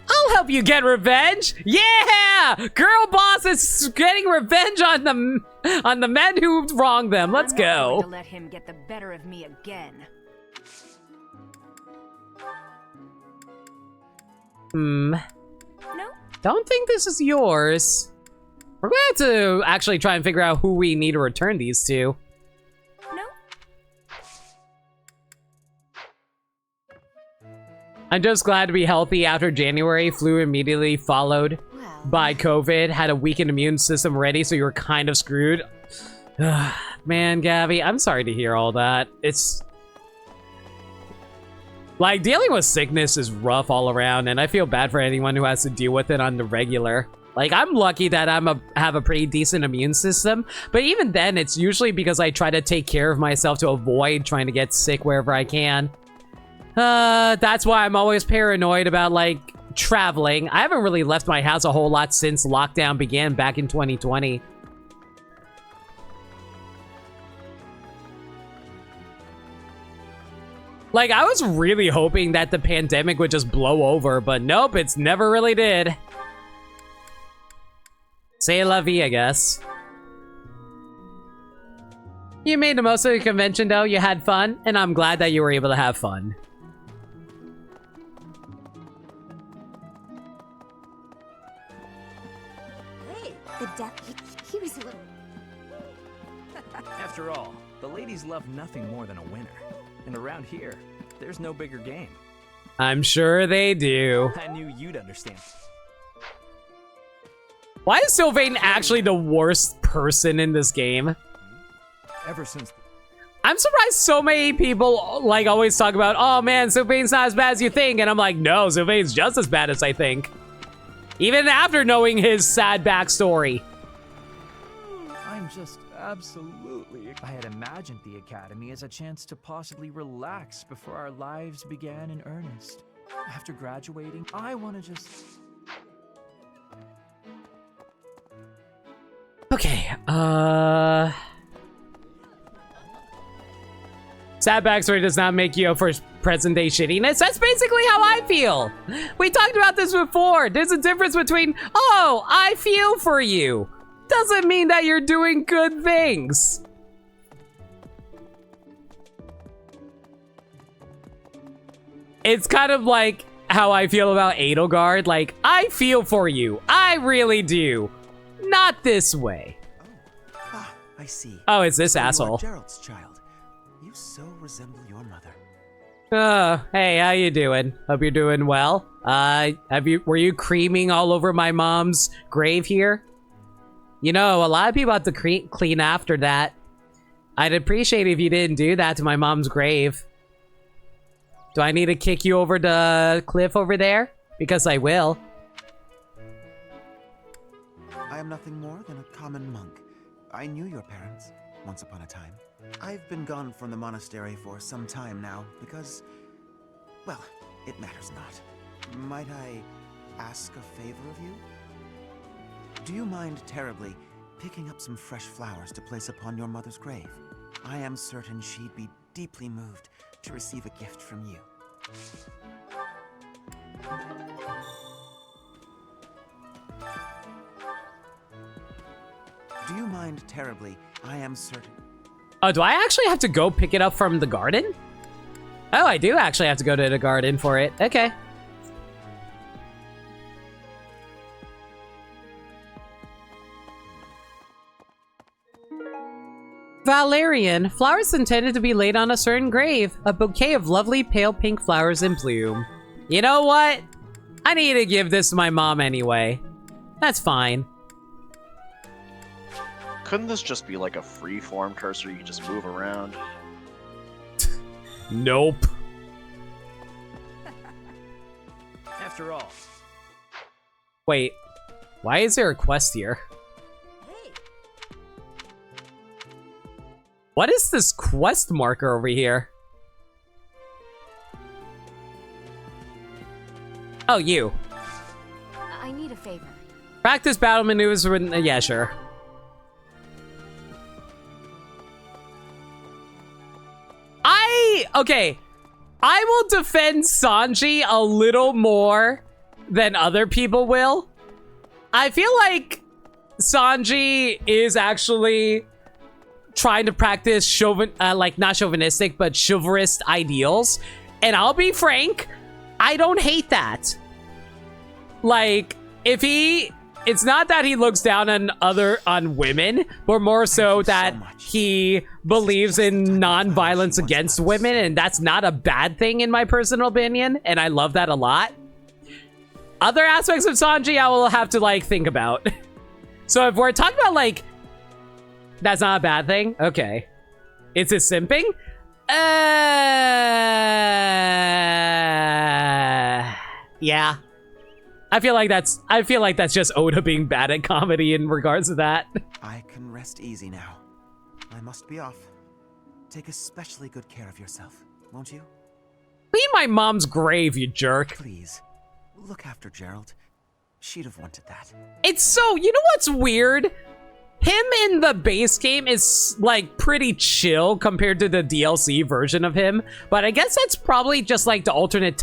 [SPEAKER 1] I'll help you get revenge. Yeah, girl boss is getting revenge on the men who wronged them. Let's
[SPEAKER 3] I'm not
[SPEAKER 1] go.
[SPEAKER 3] going to let him get the better of me again.
[SPEAKER 1] No. Don't think this is yours. We're gonna have to actually try and figure out who we need to return these to. I'm just glad to be healthy after January. Flu immediately followed by COVID. Had a weakened immune system ready, so you were kind of screwed. Man, Gabby, I'm sorry to hear all that. It's... like, dealing with sickness is rough all around, and I feel bad for anyone who has to deal with it on the regular. Like, I'm lucky that have a pretty decent immune system, but even then, it's usually because I try to take care of myself to avoid trying to get sick wherever I can. That's why I'm always paranoid about, like, traveling. I haven't really left my house a whole lot since lockdown began back in 2020. Like, I was really hoping that the pandemic would just blow over, but nope, it's never really did. C'est la vie, I guess. You made the most of the convention, though. You had fun, and I'm glad that you were able to have fun.
[SPEAKER 5] Hey, the death. He was a little.
[SPEAKER 19] After all, the ladies love nothing more than a winner. And around here, there's no bigger game.
[SPEAKER 1] I'm sure they do.
[SPEAKER 19] I knew you'd understand.
[SPEAKER 1] Why is Sylvain actually the worst person in this game?
[SPEAKER 17] Ever since...
[SPEAKER 1] I'm surprised so many people like always talk about, oh man, Sylvain's not as bad as you think. And I'm like, no, Sylvain's just as bad as I think. Even after knowing his sad backstory.
[SPEAKER 14] I'm just absolutely... I had imagined the Academy as a chance to possibly relax before our lives began in earnest. After graduating, I want to just...
[SPEAKER 1] Okay, sad backstory does not make you up for present day shittiness. That's basically how I feel. We talked about this before. There's a difference between, oh, I feel for you. Doesn't mean that you're doing good things. It's kind of like how I feel about Edelgard. Like, I feel for you. I really do. Not this way.
[SPEAKER 16] I see.
[SPEAKER 1] Oh, it's this
[SPEAKER 16] So you are
[SPEAKER 1] asshole.
[SPEAKER 16] Gerald's child. You so resemble your mother.
[SPEAKER 1] Hey, how you doing? Hope you're doing well. Were you creaming all over my mom's grave here? You know, a lot of people have to clean after that. I'd appreciate it if you didn't do that to my mom's grave. Do I need to kick you over the cliff over there? Because I will.
[SPEAKER 16] I am nothing more than a common monk. I knew your parents, once upon a time. I've been gone from the monastery for some time now, because... well, it matters not. Might I ask a favor of you? Do you mind terribly picking up some fresh flowers to place upon your mother's grave? I am certain she'd be deeply moved to receive a gift from you. Do you mind terribly? I am certain.
[SPEAKER 1] Oh, do I actually have to go pick it up from the garden? Oh, I do actually have to go to the garden for it. Okay. Valerian, flowers intended to be laid on a certain grave. A bouquet of lovely pale pink flowers in bloom. You know what? I need to give this to my mom anyway. That's fine.
[SPEAKER 8] Couldn't this just be like a free-form cursor you just move around?
[SPEAKER 1] Nope.
[SPEAKER 19] After all.
[SPEAKER 1] Wait, why is there a quest here? What is this quest marker over here? Oh, you.
[SPEAKER 12] I need a favor.
[SPEAKER 1] Practice battle maneuvers with... yeah, sure. Okay. I will defend Sanji a little more than other people will. I feel like Sanji is actually trying to practice like not chauvinistic, but chivalrous ideals. And I'll be frank, I don't hate that. Like, if he... It's not that he looks down on women, but more so that he believes in non-violence against women, and that's not a bad thing in my personal opinion, and I love that a lot. Other aspects of Sanji, I will have to, like, think about. So if we're talking about, like, that's not a bad thing? Okay. It's his simping? Yeah. I feel like that's just Oda being bad at comedy in regards to that.
[SPEAKER 16] I can rest easy now. I must be off. Take especially good care of yourself, won't you?
[SPEAKER 1] Clean my mom's grave, you jerk.
[SPEAKER 16] Please, look after Gerald. She'd have wanted that.
[SPEAKER 1] It's so, you know what's weird? Him in the base game is, like, pretty chill compared to the DLC version of him. But I guess that's probably just, like, the alternate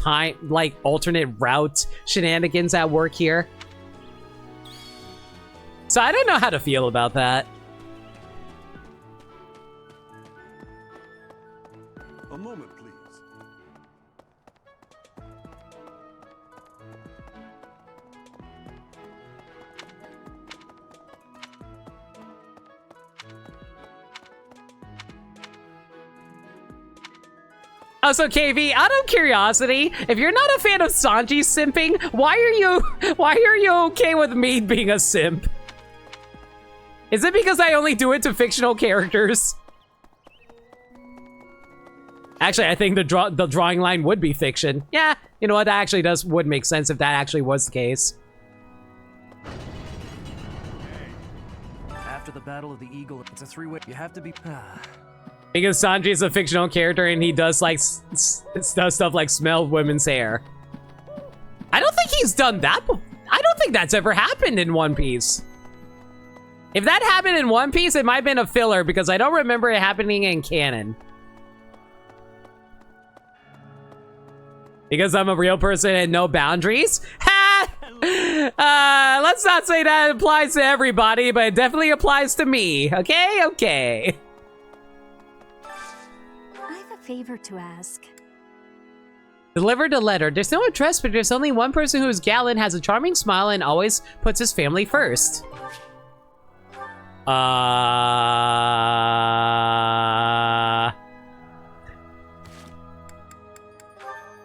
[SPEAKER 1] route shenanigans at work here. So I don't know how to feel about that.
[SPEAKER 9] A moment, please.
[SPEAKER 1] Also, KV, out of curiosity, if you're not a fan of Sanji simping, why are you okay with me being a simp? Is it because I only do it to fictional characters? Actually, I think the drawing line would be fiction. Yeah, you know what? That actually would make sense if that actually was the case.
[SPEAKER 19] After the Battle of the Eagle, it's a three-way. You have to be.
[SPEAKER 1] Because Sanji is a fictional character and he does like does stuff like smell women's hair. I don't think he's done that. I don't think that's ever happened in One Piece. If that happened in One Piece, it might have been a filler because I don't remember it happening in canon. Because I'm a real person and no boundaries? Ha! Let's not say that applies to everybody, but it definitely applies to me. Okay? Okay.
[SPEAKER 12] I have a favor to ask.
[SPEAKER 1] Delivered a letter. There's no address, but there's only one person who is gallant, has a charming smile, and always puts his family first.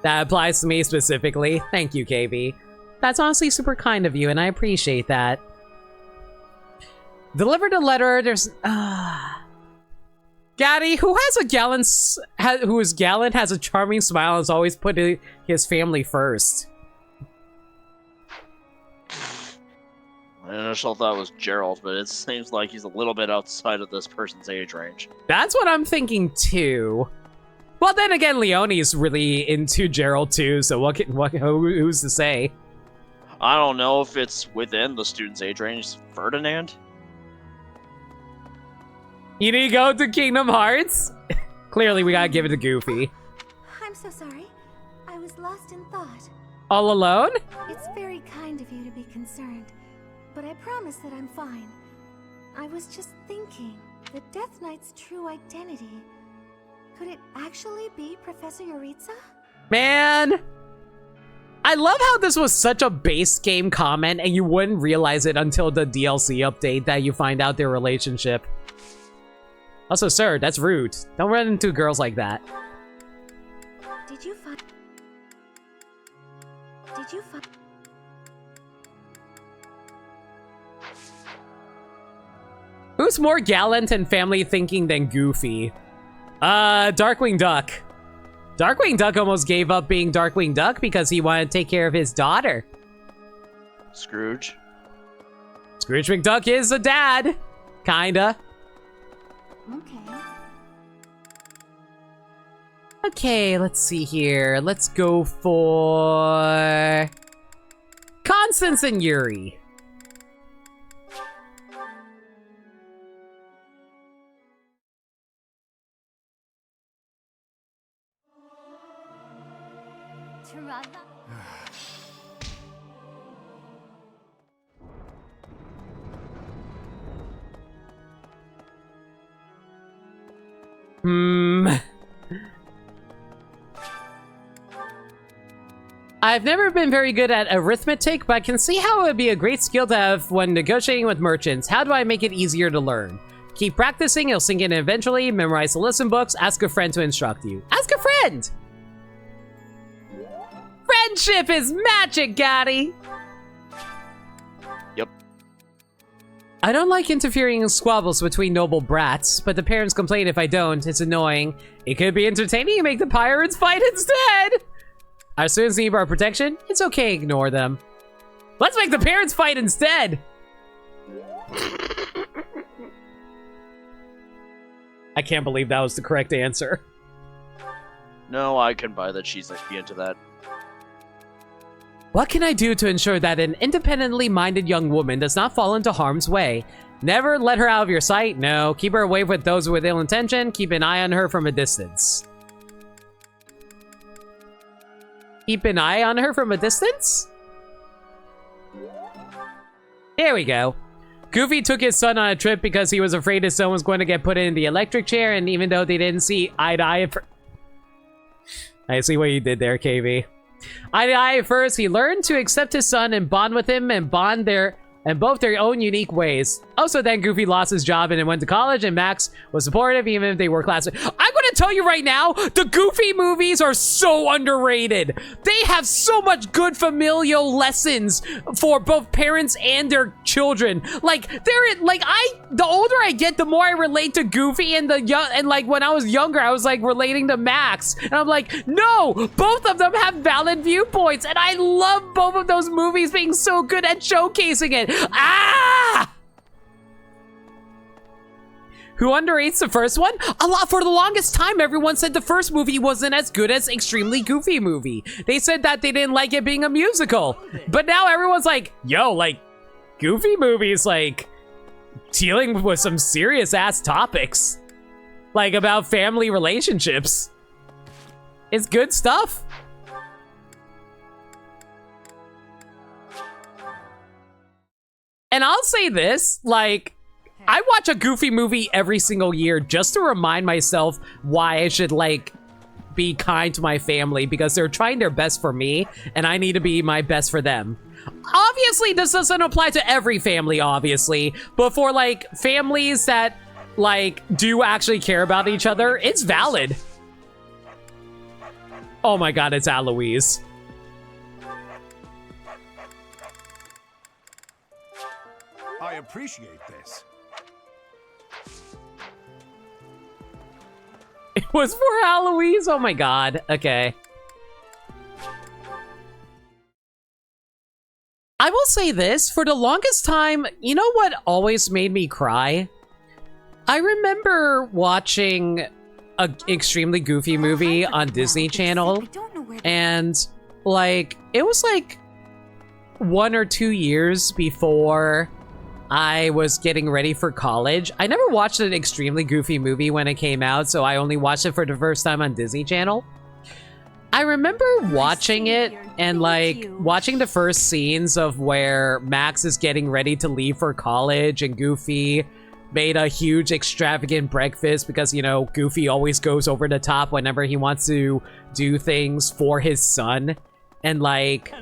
[SPEAKER 1] That applies to me specifically. Thank you, KB. That's honestly super kind of you, and I appreciate that. Delivered a letter. There's Gaddy, who is gallant, has a charming smile, and is always putting his family first.
[SPEAKER 8] My initial thought was Gerald, but it seems like he's a little bit outside of this person's age range.
[SPEAKER 1] That's what I'm thinking too. Well, then again, Leonie's really into Gerald too, so who's to say?
[SPEAKER 8] I don't know if it's within the student's age range. Ferdinand?
[SPEAKER 1] You need to go to Kingdom Hearts? Clearly, we gotta give it to Goofy.
[SPEAKER 2] I'm so sorry. I was lost in thought.
[SPEAKER 1] All alone?
[SPEAKER 2] It's very kind of you to be concerned, but I promise that I'm fine. I was just thinking, the Death Knight's true identity. Could it actually be Professor Yuritsa?
[SPEAKER 1] Man! I love how this was such a base game comment and you wouldn't realize it until the DLC update that you find out their relationship. Also, sir, that's rude. Don't run into girls like that.
[SPEAKER 2] Did you find...
[SPEAKER 1] Who's more gallant and family-thinking than Goofy? Darkwing Duck. Darkwing Duck almost gave up being Darkwing Duck because he wanted to take care of his daughter.
[SPEAKER 8] Scrooge.
[SPEAKER 1] Scrooge McDuck is a dad. Kinda.
[SPEAKER 2] Okay.
[SPEAKER 1] Okay, let's see here. Let's go for... Constance and Yuri. I've never been very good at arithmetic, but I can see how it would be a great skill to have when negotiating with merchants. How do I make it easier to learn? Keep practicing, it'll sink in eventually. Memorize the lesson books. Ask a friend to instruct you. Ask a friend! Friendship is magic, Gotti!
[SPEAKER 8] Yep.
[SPEAKER 1] I don't like interfering in squabbles between noble brats, but the parents complain if I don't. It's annoying. It could be entertaining and make the pirates fight instead! Our students need our protection. It's okay, ignore them. Let's make the parents fight instead! I can't believe that was the correct answer.
[SPEAKER 8] No, I can buy that she's be into that.
[SPEAKER 1] What can I do to ensure that an independently minded young woman does not fall into harm's way? Never let her out of your sight. No, keep her away with those with ill intention. Keep an eye on her from a distance. Keep an eye on her from a distance? There we go. Goofy took his son on a trip because he was afraid his son was going to get put in the electric chair, and even though they didn't see eye to eye I see what you did there, KV. Eye to eye at first, he learned to accept his son and bond with him and both their own unique ways. Also, then Goofy lost his job and then went to college, and Max was supportive even if they were classmates. I'm gonna tell you right now, the Goofy movies are so underrated. They have so much good familial lessons for both parents and their children. Like, the older I get, the more I relate to Goofy, and like when I was younger, I was like relating to Max. And I'm like, no, both of them have valid viewpoints, and I love both of those movies being so good at showcasing it. Ah! Who underrates the first one? A lot. For the longest time, everyone said the first movie wasn't as good as Extremely Goofy movie. They said that they didn't like it being a musical. But now everyone's like, yo, like, Goofy movies, like, dealing with some serious ass topics. Like, about family relationships. It's good stuff. And I'll say this, like, I watch a Goofy movie every single year just to remind myself why I should, like, be kind to my family, because they're trying their best for me, and I need to be my best for them. Obviously, this doesn't apply to every family, obviously, but for, like, families that, like, do actually care about each other, it's valid. Oh my god, it's Aloise.
[SPEAKER 7] I appreciate this.
[SPEAKER 1] It was for Aloise? Oh my god. Okay. I will say this, for the longest time, you know what always made me cry? I remember watching an Extremely Goofy movie on Disney Channel, and, like, it was like 1 or 2 years before I was getting ready for college. I never watched an Extremely Goofy movie when it came out, so I only watched it for the first time on Disney Channel. I remember watching it and, like, watching the first scenes of where Max is getting ready to leave for college, and Goofy made a huge extravagant breakfast because, you know, Goofy always goes over the top whenever he wants to do things for his son. And, like,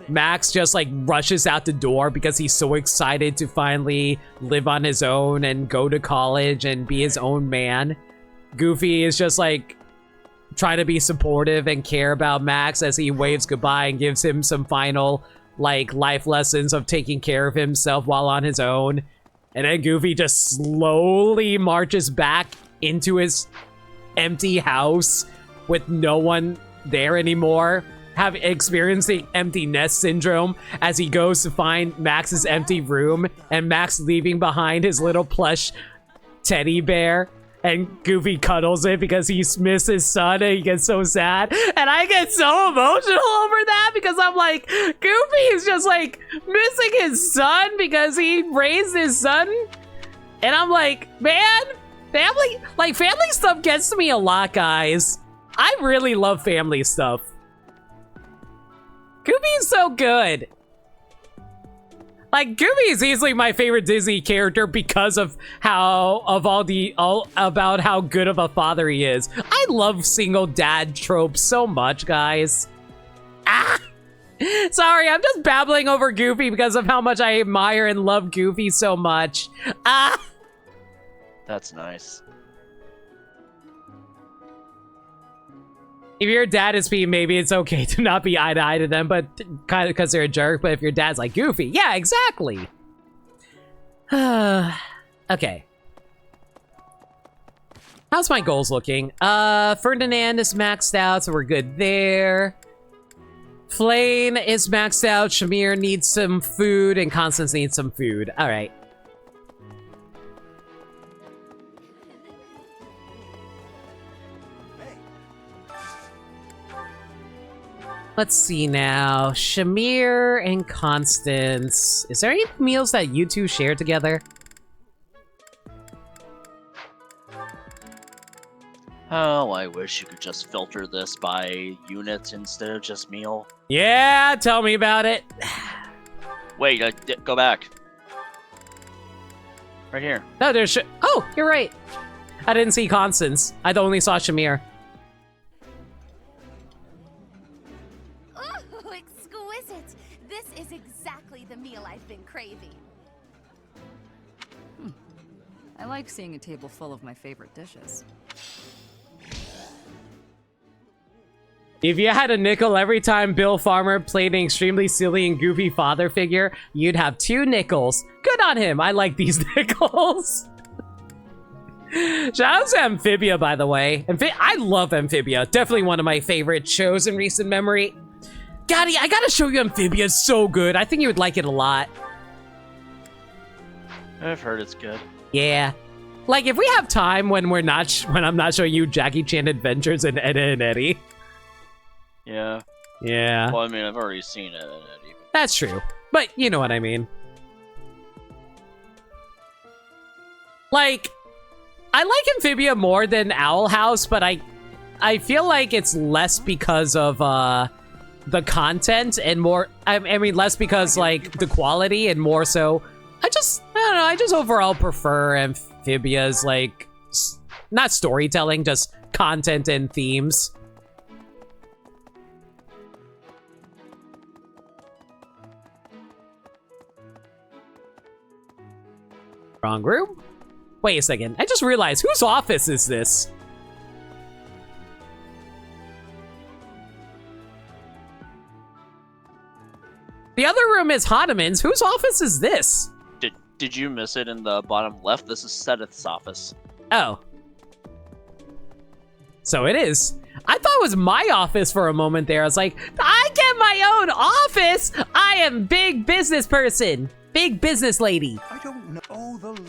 [SPEAKER 1] Max just, like, rushes out the door because he's so excited to finally live on his own and go to college and be his own man. Goofy is just, like, trying to be supportive and care about Max as he waves goodbye and gives him some final, like, life lessons of taking care of himself while on his own. And then Goofy just slowly marches back into his empty house with no one there anymore, experiencing empty nest syndrome as he goes to find Max's empty room, and Max leaving behind his little plush teddy bear, and Goofy cuddles it because he missed his son and he gets so sad. And I get so emotional over that because I'm like, Goofy is just, like, missing his son because he raised his son. And I'm like, man, family stuff gets to me a lot, guys. I really love family stuff. Goofy is so good. Like, Goofy is easily my favorite Disney character because of about how good of a father he is. I love single dad tropes so much, guys. Ah! Sorry, I'm just babbling over Goofy because of how much I admire and love Goofy so much. Ah!
[SPEAKER 8] That's nice.
[SPEAKER 1] If your dad is Pete, maybe it's okay to not be eye to eye to them, but kind of because they're a jerk. But if your dad's like Goofy, yeah, exactly. Okay. How's my goals looking? Ferdinand is maxed out, so we're good there. Flayn is maxed out. Shamir needs some food, and Constance needs some food. All right. Let's see now. Shamir and Constance. Is there any meals that you two share together?
[SPEAKER 8] Oh, I wish you could just filter this by units instead of just meal.
[SPEAKER 1] Yeah, tell me about it.
[SPEAKER 8] Wait, go back. Right here.
[SPEAKER 1] No, there's oh, you're right. I didn't see Constance. I only saw Shamir.
[SPEAKER 13] exquisite! This is exactly the meal I've been craving.
[SPEAKER 3] I like seeing a table full of my favorite dishes.
[SPEAKER 1] If you had a nickel every time Bill Farmer played an extremely silly and goofy father figure, you'd have 2 nickels. Good on him. I like these nickels. Shout out to Amphibia, by the way. I love Amphibia. Definitely one of my favorite shows in recent memory. Gotti, I gotta show you Amphibia. It's so good. I think you would like it a lot.
[SPEAKER 8] I've heard it's good.
[SPEAKER 1] Yeah. Like, if we have time when we're not when I'm not showing you Jackie Chan Adventures and Edda and Eddie.
[SPEAKER 8] Yeah.
[SPEAKER 1] Yeah.
[SPEAKER 8] Well, I mean, I've already seen it. Eddie.
[SPEAKER 1] That's true. But you know what I mean. Like, I like Amphibia more than Owl House, but I feel like it's less because of the content and more, I mean, less because like the quality and more so, I don't know, I just overall prefer Amphibia's like, not storytelling, just content and themes. Wrong room? Wait a second, I just realized, whose office is this? The other room is Hanuman's. Whose office is this?
[SPEAKER 8] Did you miss it in the bottom left? This is Sedith's office.
[SPEAKER 1] Oh. So it is. I thought it was my office for a moment there. I was like, I get my own office! I am big business person. Big business lady.
[SPEAKER 7] I don't know the...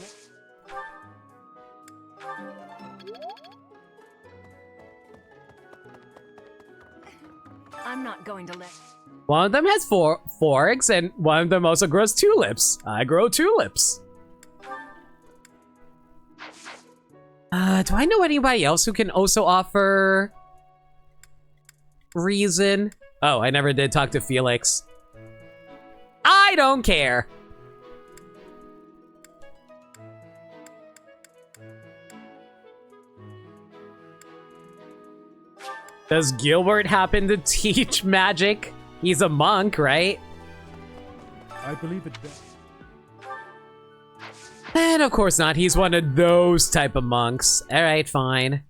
[SPEAKER 3] I'm not going to let...
[SPEAKER 1] One of them has forks, and one of them also grows tulips. I grow tulips. Do I know anybody else who can also offer reason? Oh, I never did talk to Felix. I don't care. Does Gilbert happen to teach magic? He's a monk, right?
[SPEAKER 17] I believe it does.
[SPEAKER 1] And of course not. He's one of those type of monks. All right, fine.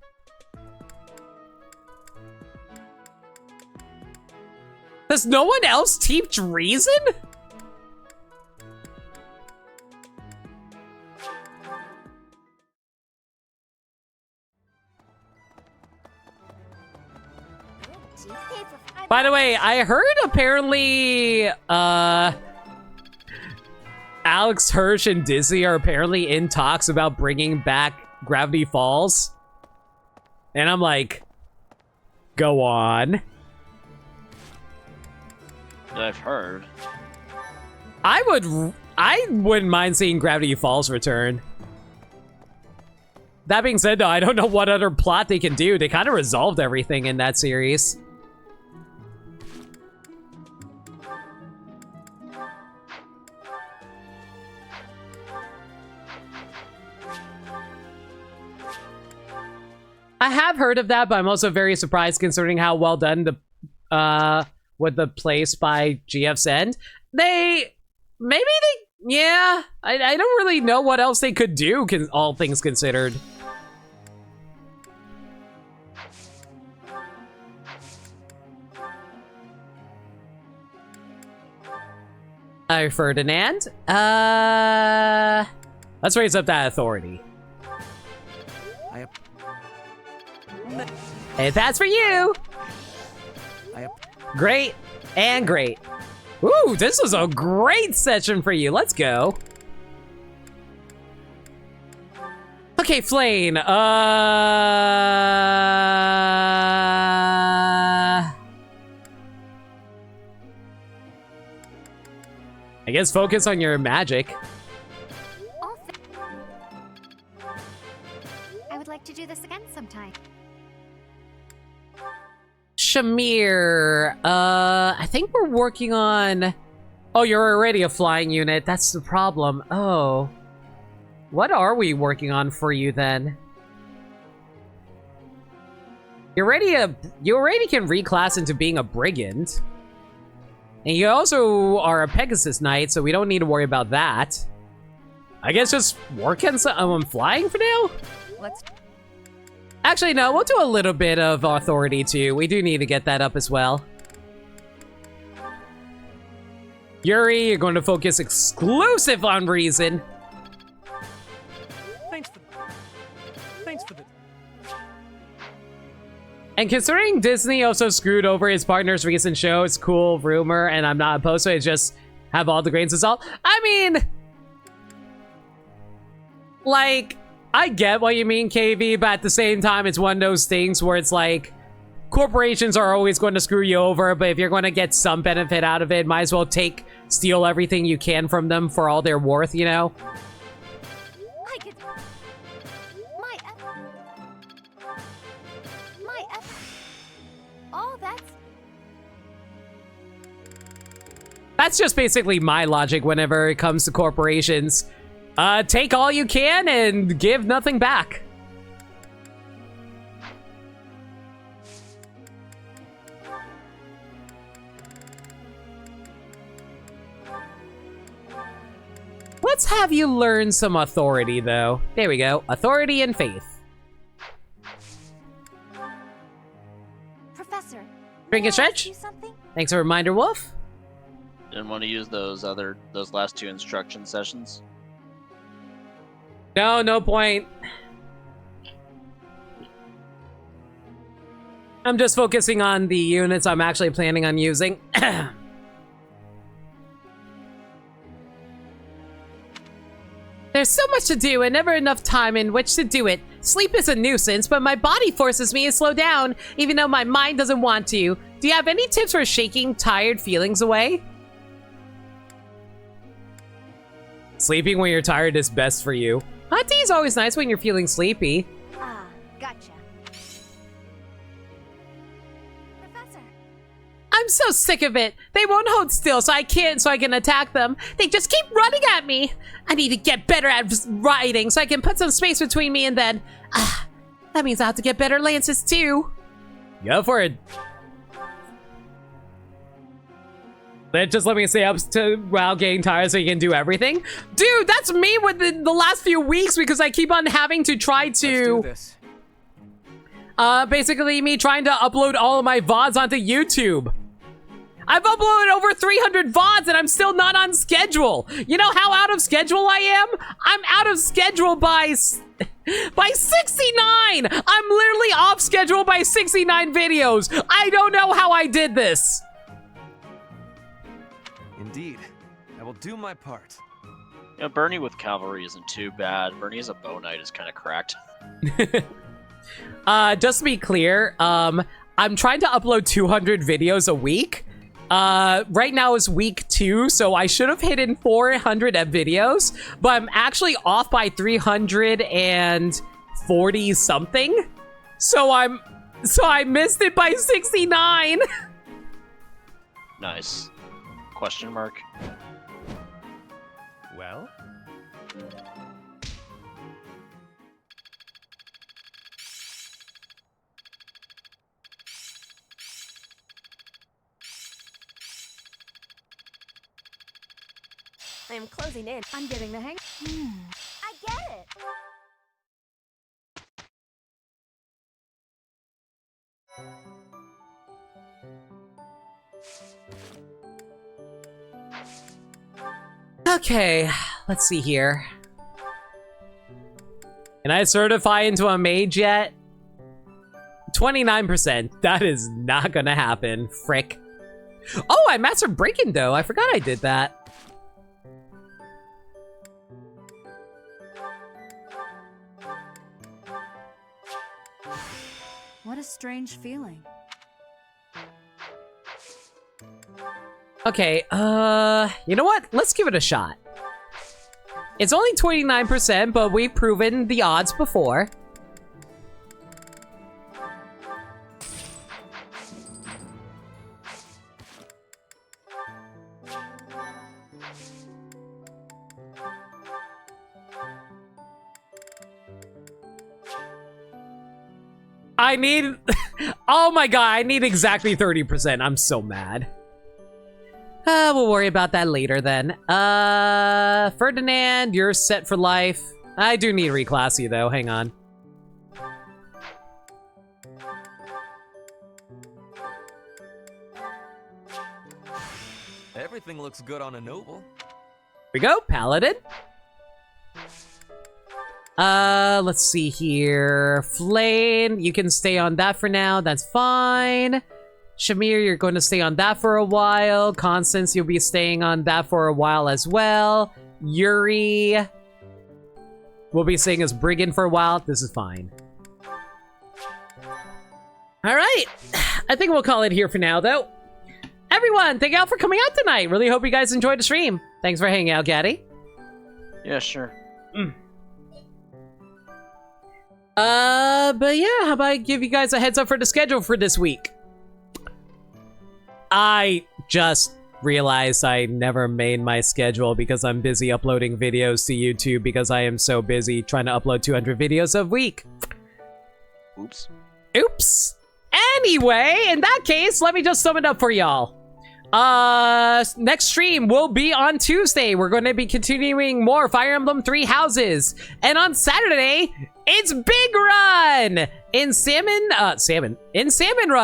[SPEAKER 1] Does no one else teach reason? By the way, I heard apparently, Alex Hirsch and Disney are apparently in talks about bringing back Gravity Falls. And I'm like, go on.
[SPEAKER 8] I've heard.
[SPEAKER 1] I wouldn't mind seeing Gravity Falls return. That being said, though, I don't know what other plot they can do. They kind of resolved everything in that series. I have heard of that, but I'm also very surprised considering how well done the with the place by GF's End. Yeah, I don't really know what else they could do, all things considered. Hi, Ferdinand. Let's raise up that authority. Hey, that's for you! Great and great. Ooh, this was a great session for you. Let's go. Okay, Flayn. I guess focus on your magic.
[SPEAKER 22] I would like to do this again sometime.
[SPEAKER 1] Shamir, I think we're working on... Oh, you're already a flying unit. That's the problem. Oh. What are we working on for you then? You already can reclass into being a brigand. And you also are a Pegasus Knight, so we don't need to worry about that. I guess just work on flying for now?
[SPEAKER 3] Let's...
[SPEAKER 1] Actually, no, we'll do a little bit of authority too. We do need to get that up as well. Yuri, you're going to focus exclusive on reason.
[SPEAKER 11] Thanks for the...
[SPEAKER 1] And considering Disney also screwed over his partner's recent show, it's cool, rumor, and I'm not opposed to it, just have all the grains of salt. I mean, like, I get what you mean, KV, but at the same time, it's one of those things where it's like, corporations are always going to screw you over, but if you're going to get some benefit out of it, might as well steal everything you can from them for all they're worth, you know?
[SPEAKER 13] I could... Oh,
[SPEAKER 1] That's just basically my logic whenever it comes to corporations. Take all you can and give nothing back. Let's have you learn some authority, though. There we go. Authority and faith.
[SPEAKER 13] Professor.
[SPEAKER 1] Drink and stretch. Thanks for a reminder, Wolf.
[SPEAKER 8] Didn't want to use those last 2 instruction sessions.
[SPEAKER 1] No point. I'm just focusing on the units I'm actually planning on using. There's so much to do and never enough time in which to do it. Sleep is a nuisance, but my body forces me to slow down, even though my mind doesn't want to. Do you have any tips for shaking tired feelings away? Sleeping when you're tired is best for you. Hot tea is always nice when you're feeling sleepy.
[SPEAKER 13] Ah, gotcha.
[SPEAKER 1] I'm so sick of it. They won't hold still so I can attack them. They just keep running at me. I need to get better at riding so I can put some space between me and then... that means I have to get better lances too. Go for it. Just let me stay up while getting tired so you can do everything. Dude, that's me with the last few weeks because I keep on having to try to...
[SPEAKER 11] Let's do this.
[SPEAKER 1] Basically me trying to upload all of my VODs onto YouTube. I've uploaded over 300 VODs and I'm still not on schedule. You know how out of schedule I am? I'm out of schedule by 69. I'm literally off schedule by 69 videos. I don't know how I did this.
[SPEAKER 11] Indeed. I will do my part.
[SPEAKER 8] You know, Bernie with cavalry isn't too bad. Bernie as a bow knight is kind of cracked.
[SPEAKER 1] Just to be clear, I'm trying to upload 200 videos a week. Right now is week 2, so I should have hit in 400 videos, but I'm actually off by 340 something. So I missed it by 69.
[SPEAKER 8] Nice. Question mark.
[SPEAKER 11] Well?
[SPEAKER 13] I am closing in.
[SPEAKER 3] I'm getting the hang.
[SPEAKER 13] I get it.
[SPEAKER 1] Okay, let's see here. Can I certify into a mage yet? 29%. That is not gonna happen. Frick. Oh, I mastered breaking though. I forgot I did that.
[SPEAKER 3] What a strange feeling.
[SPEAKER 1] Okay, you know what? Let's give it a shot. It's only 29%, but we've proven the odds before. I need... oh my god, I need exactly 30%. I'm so mad. We'll worry about that later then. Ferdinand, you're set for life. I do need to reclass you though, hang on.
[SPEAKER 20] Everything looks good on a noble.
[SPEAKER 1] Here we go, Paladin. Let's see here. Flayn, you can stay on that for now, that's fine. Shamir, you're going to stay on that for a while. Constance, you'll be staying on that for a while as well. Yuri, we'll be staying as Brigand for a while. This is fine. All right, I think we'll call it here for now, though. Everyone, thank y'all for coming out tonight. Really hope you guys enjoyed the stream. Thanks for hanging out, Gaddy.
[SPEAKER 8] Yeah, sure.
[SPEAKER 1] But yeah, how about I give you guys a heads up for the schedule for this week? I just realized I never made my schedule because I'm busy uploading videos to YouTube because I am so busy trying to upload 200 videos a week.
[SPEAKER 8] Oops.
[SPEAKER 1] Oops. Anyway, in that case, let me just sum it up for y'all. Next stream will be on Tuesday. We're going to be continuing more Fire Emblem 3 Houses. And on Saturday, it's Big Run in Salmon Run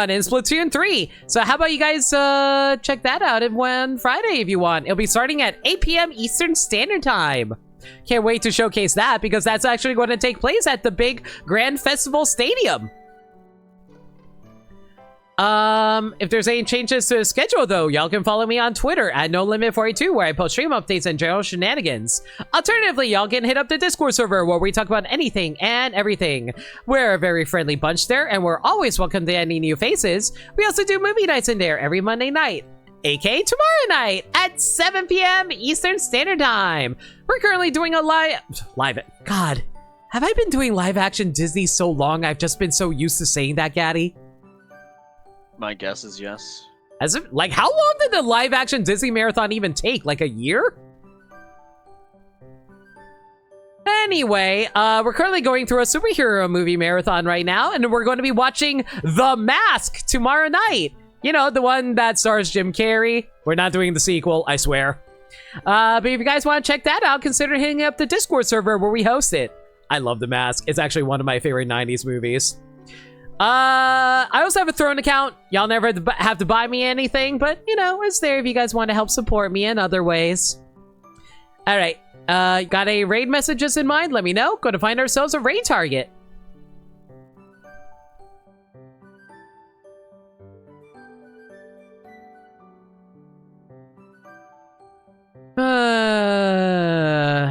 [SPEAKER 1] in Splatoon 3. So how about you guys check that out on Friday if you want. It'll be starting at 8 p.m. Eastern Standard Time. Can't wait to showcase that because that's actually going to take place at the big Grand Festival Stadium. If there's any changes to the schedule though, y'all can follow me on Twitter at NoLimit42 where I post stream updates and general shenanigans. Alternatively, y'all can hit up the Discord server where we talk about anything and everything. We're a very friendly bunch there and we're always welcome to any new faces. We also do movie nights in there every Monday night, aka tomorrow night at 7 p.m. Eastern Standard Time. We're currently doing a God, have I been doing live action Disney so long I've just been so used to saying that, Gaddy?
[SPEAKER 8] My guess is yes.
[SPEAKER 1] As if, like, how long did the live action Disney marathon even take? Like a year? Anyway, we're currently going through a superhero movie marathon right now, and we're going to be watching The Mask tomorrow night. You know, the one that stars Jim Carrey. We're not doing the sequel, I swear. But if you guys want to check that out, consider hitting up the Discord server where we host it. I love The Mask. It's actually one of my favorite 90s movies. I also have a Throne account. Y'all never have to buy me anything, but, you know, it's there if you guys want to help support me in other ways. Alright, got any raid messages in mind? Let me know. Going to find ourselves a raid target.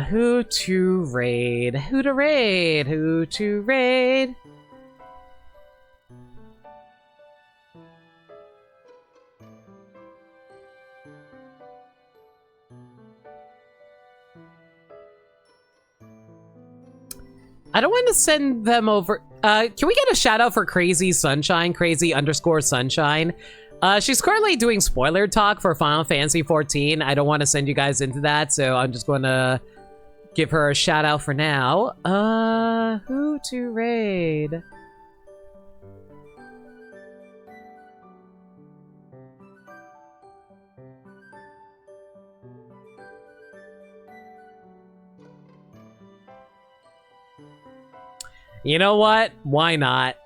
[SPEAKER 1] Who to raid? Who to raid? Who to raid? I don't want to send them over. Can we get a shout out for Crazy Sunshine? Crazy_Sunshine. She's currently doing spoiler talk for Final Fantasy XIV. I don't want to send you guys into that, so I'm just going to give her a shout out for now. Who to raid? You know what? Why not?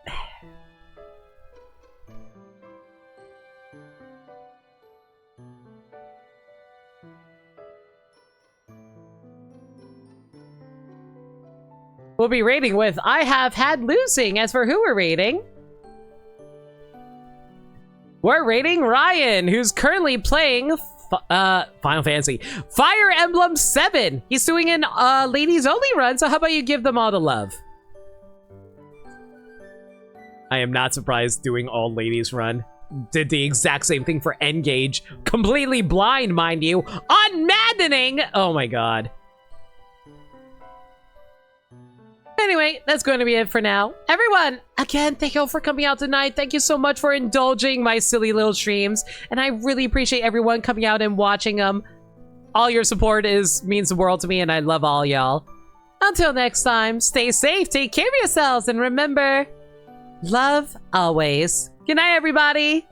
[SPEAKER 1] We'll be raiding with I Have Had Losing. As for who we're raiding, we're raiding Ryan, who's currently playing Final Fantasy Fire Emblem 7. He's doing an ladies only run, so how about you give them all the love? I am not surprised doing all ladies run. Did the exact same thing for Engage. Completely blind, mind you. Unmaddening! Oh my god. Anyway, that's going to be it for now. Everyone, again, thank you all for coming out tonight. Thank you so much for indulging my silly little streams. And I really appreciate everyone coming out and watching them. All your support means the world to me, and I love all y'all. Until next time, stay safe, take care of yourselves, and remember, love always. Good night, everybody.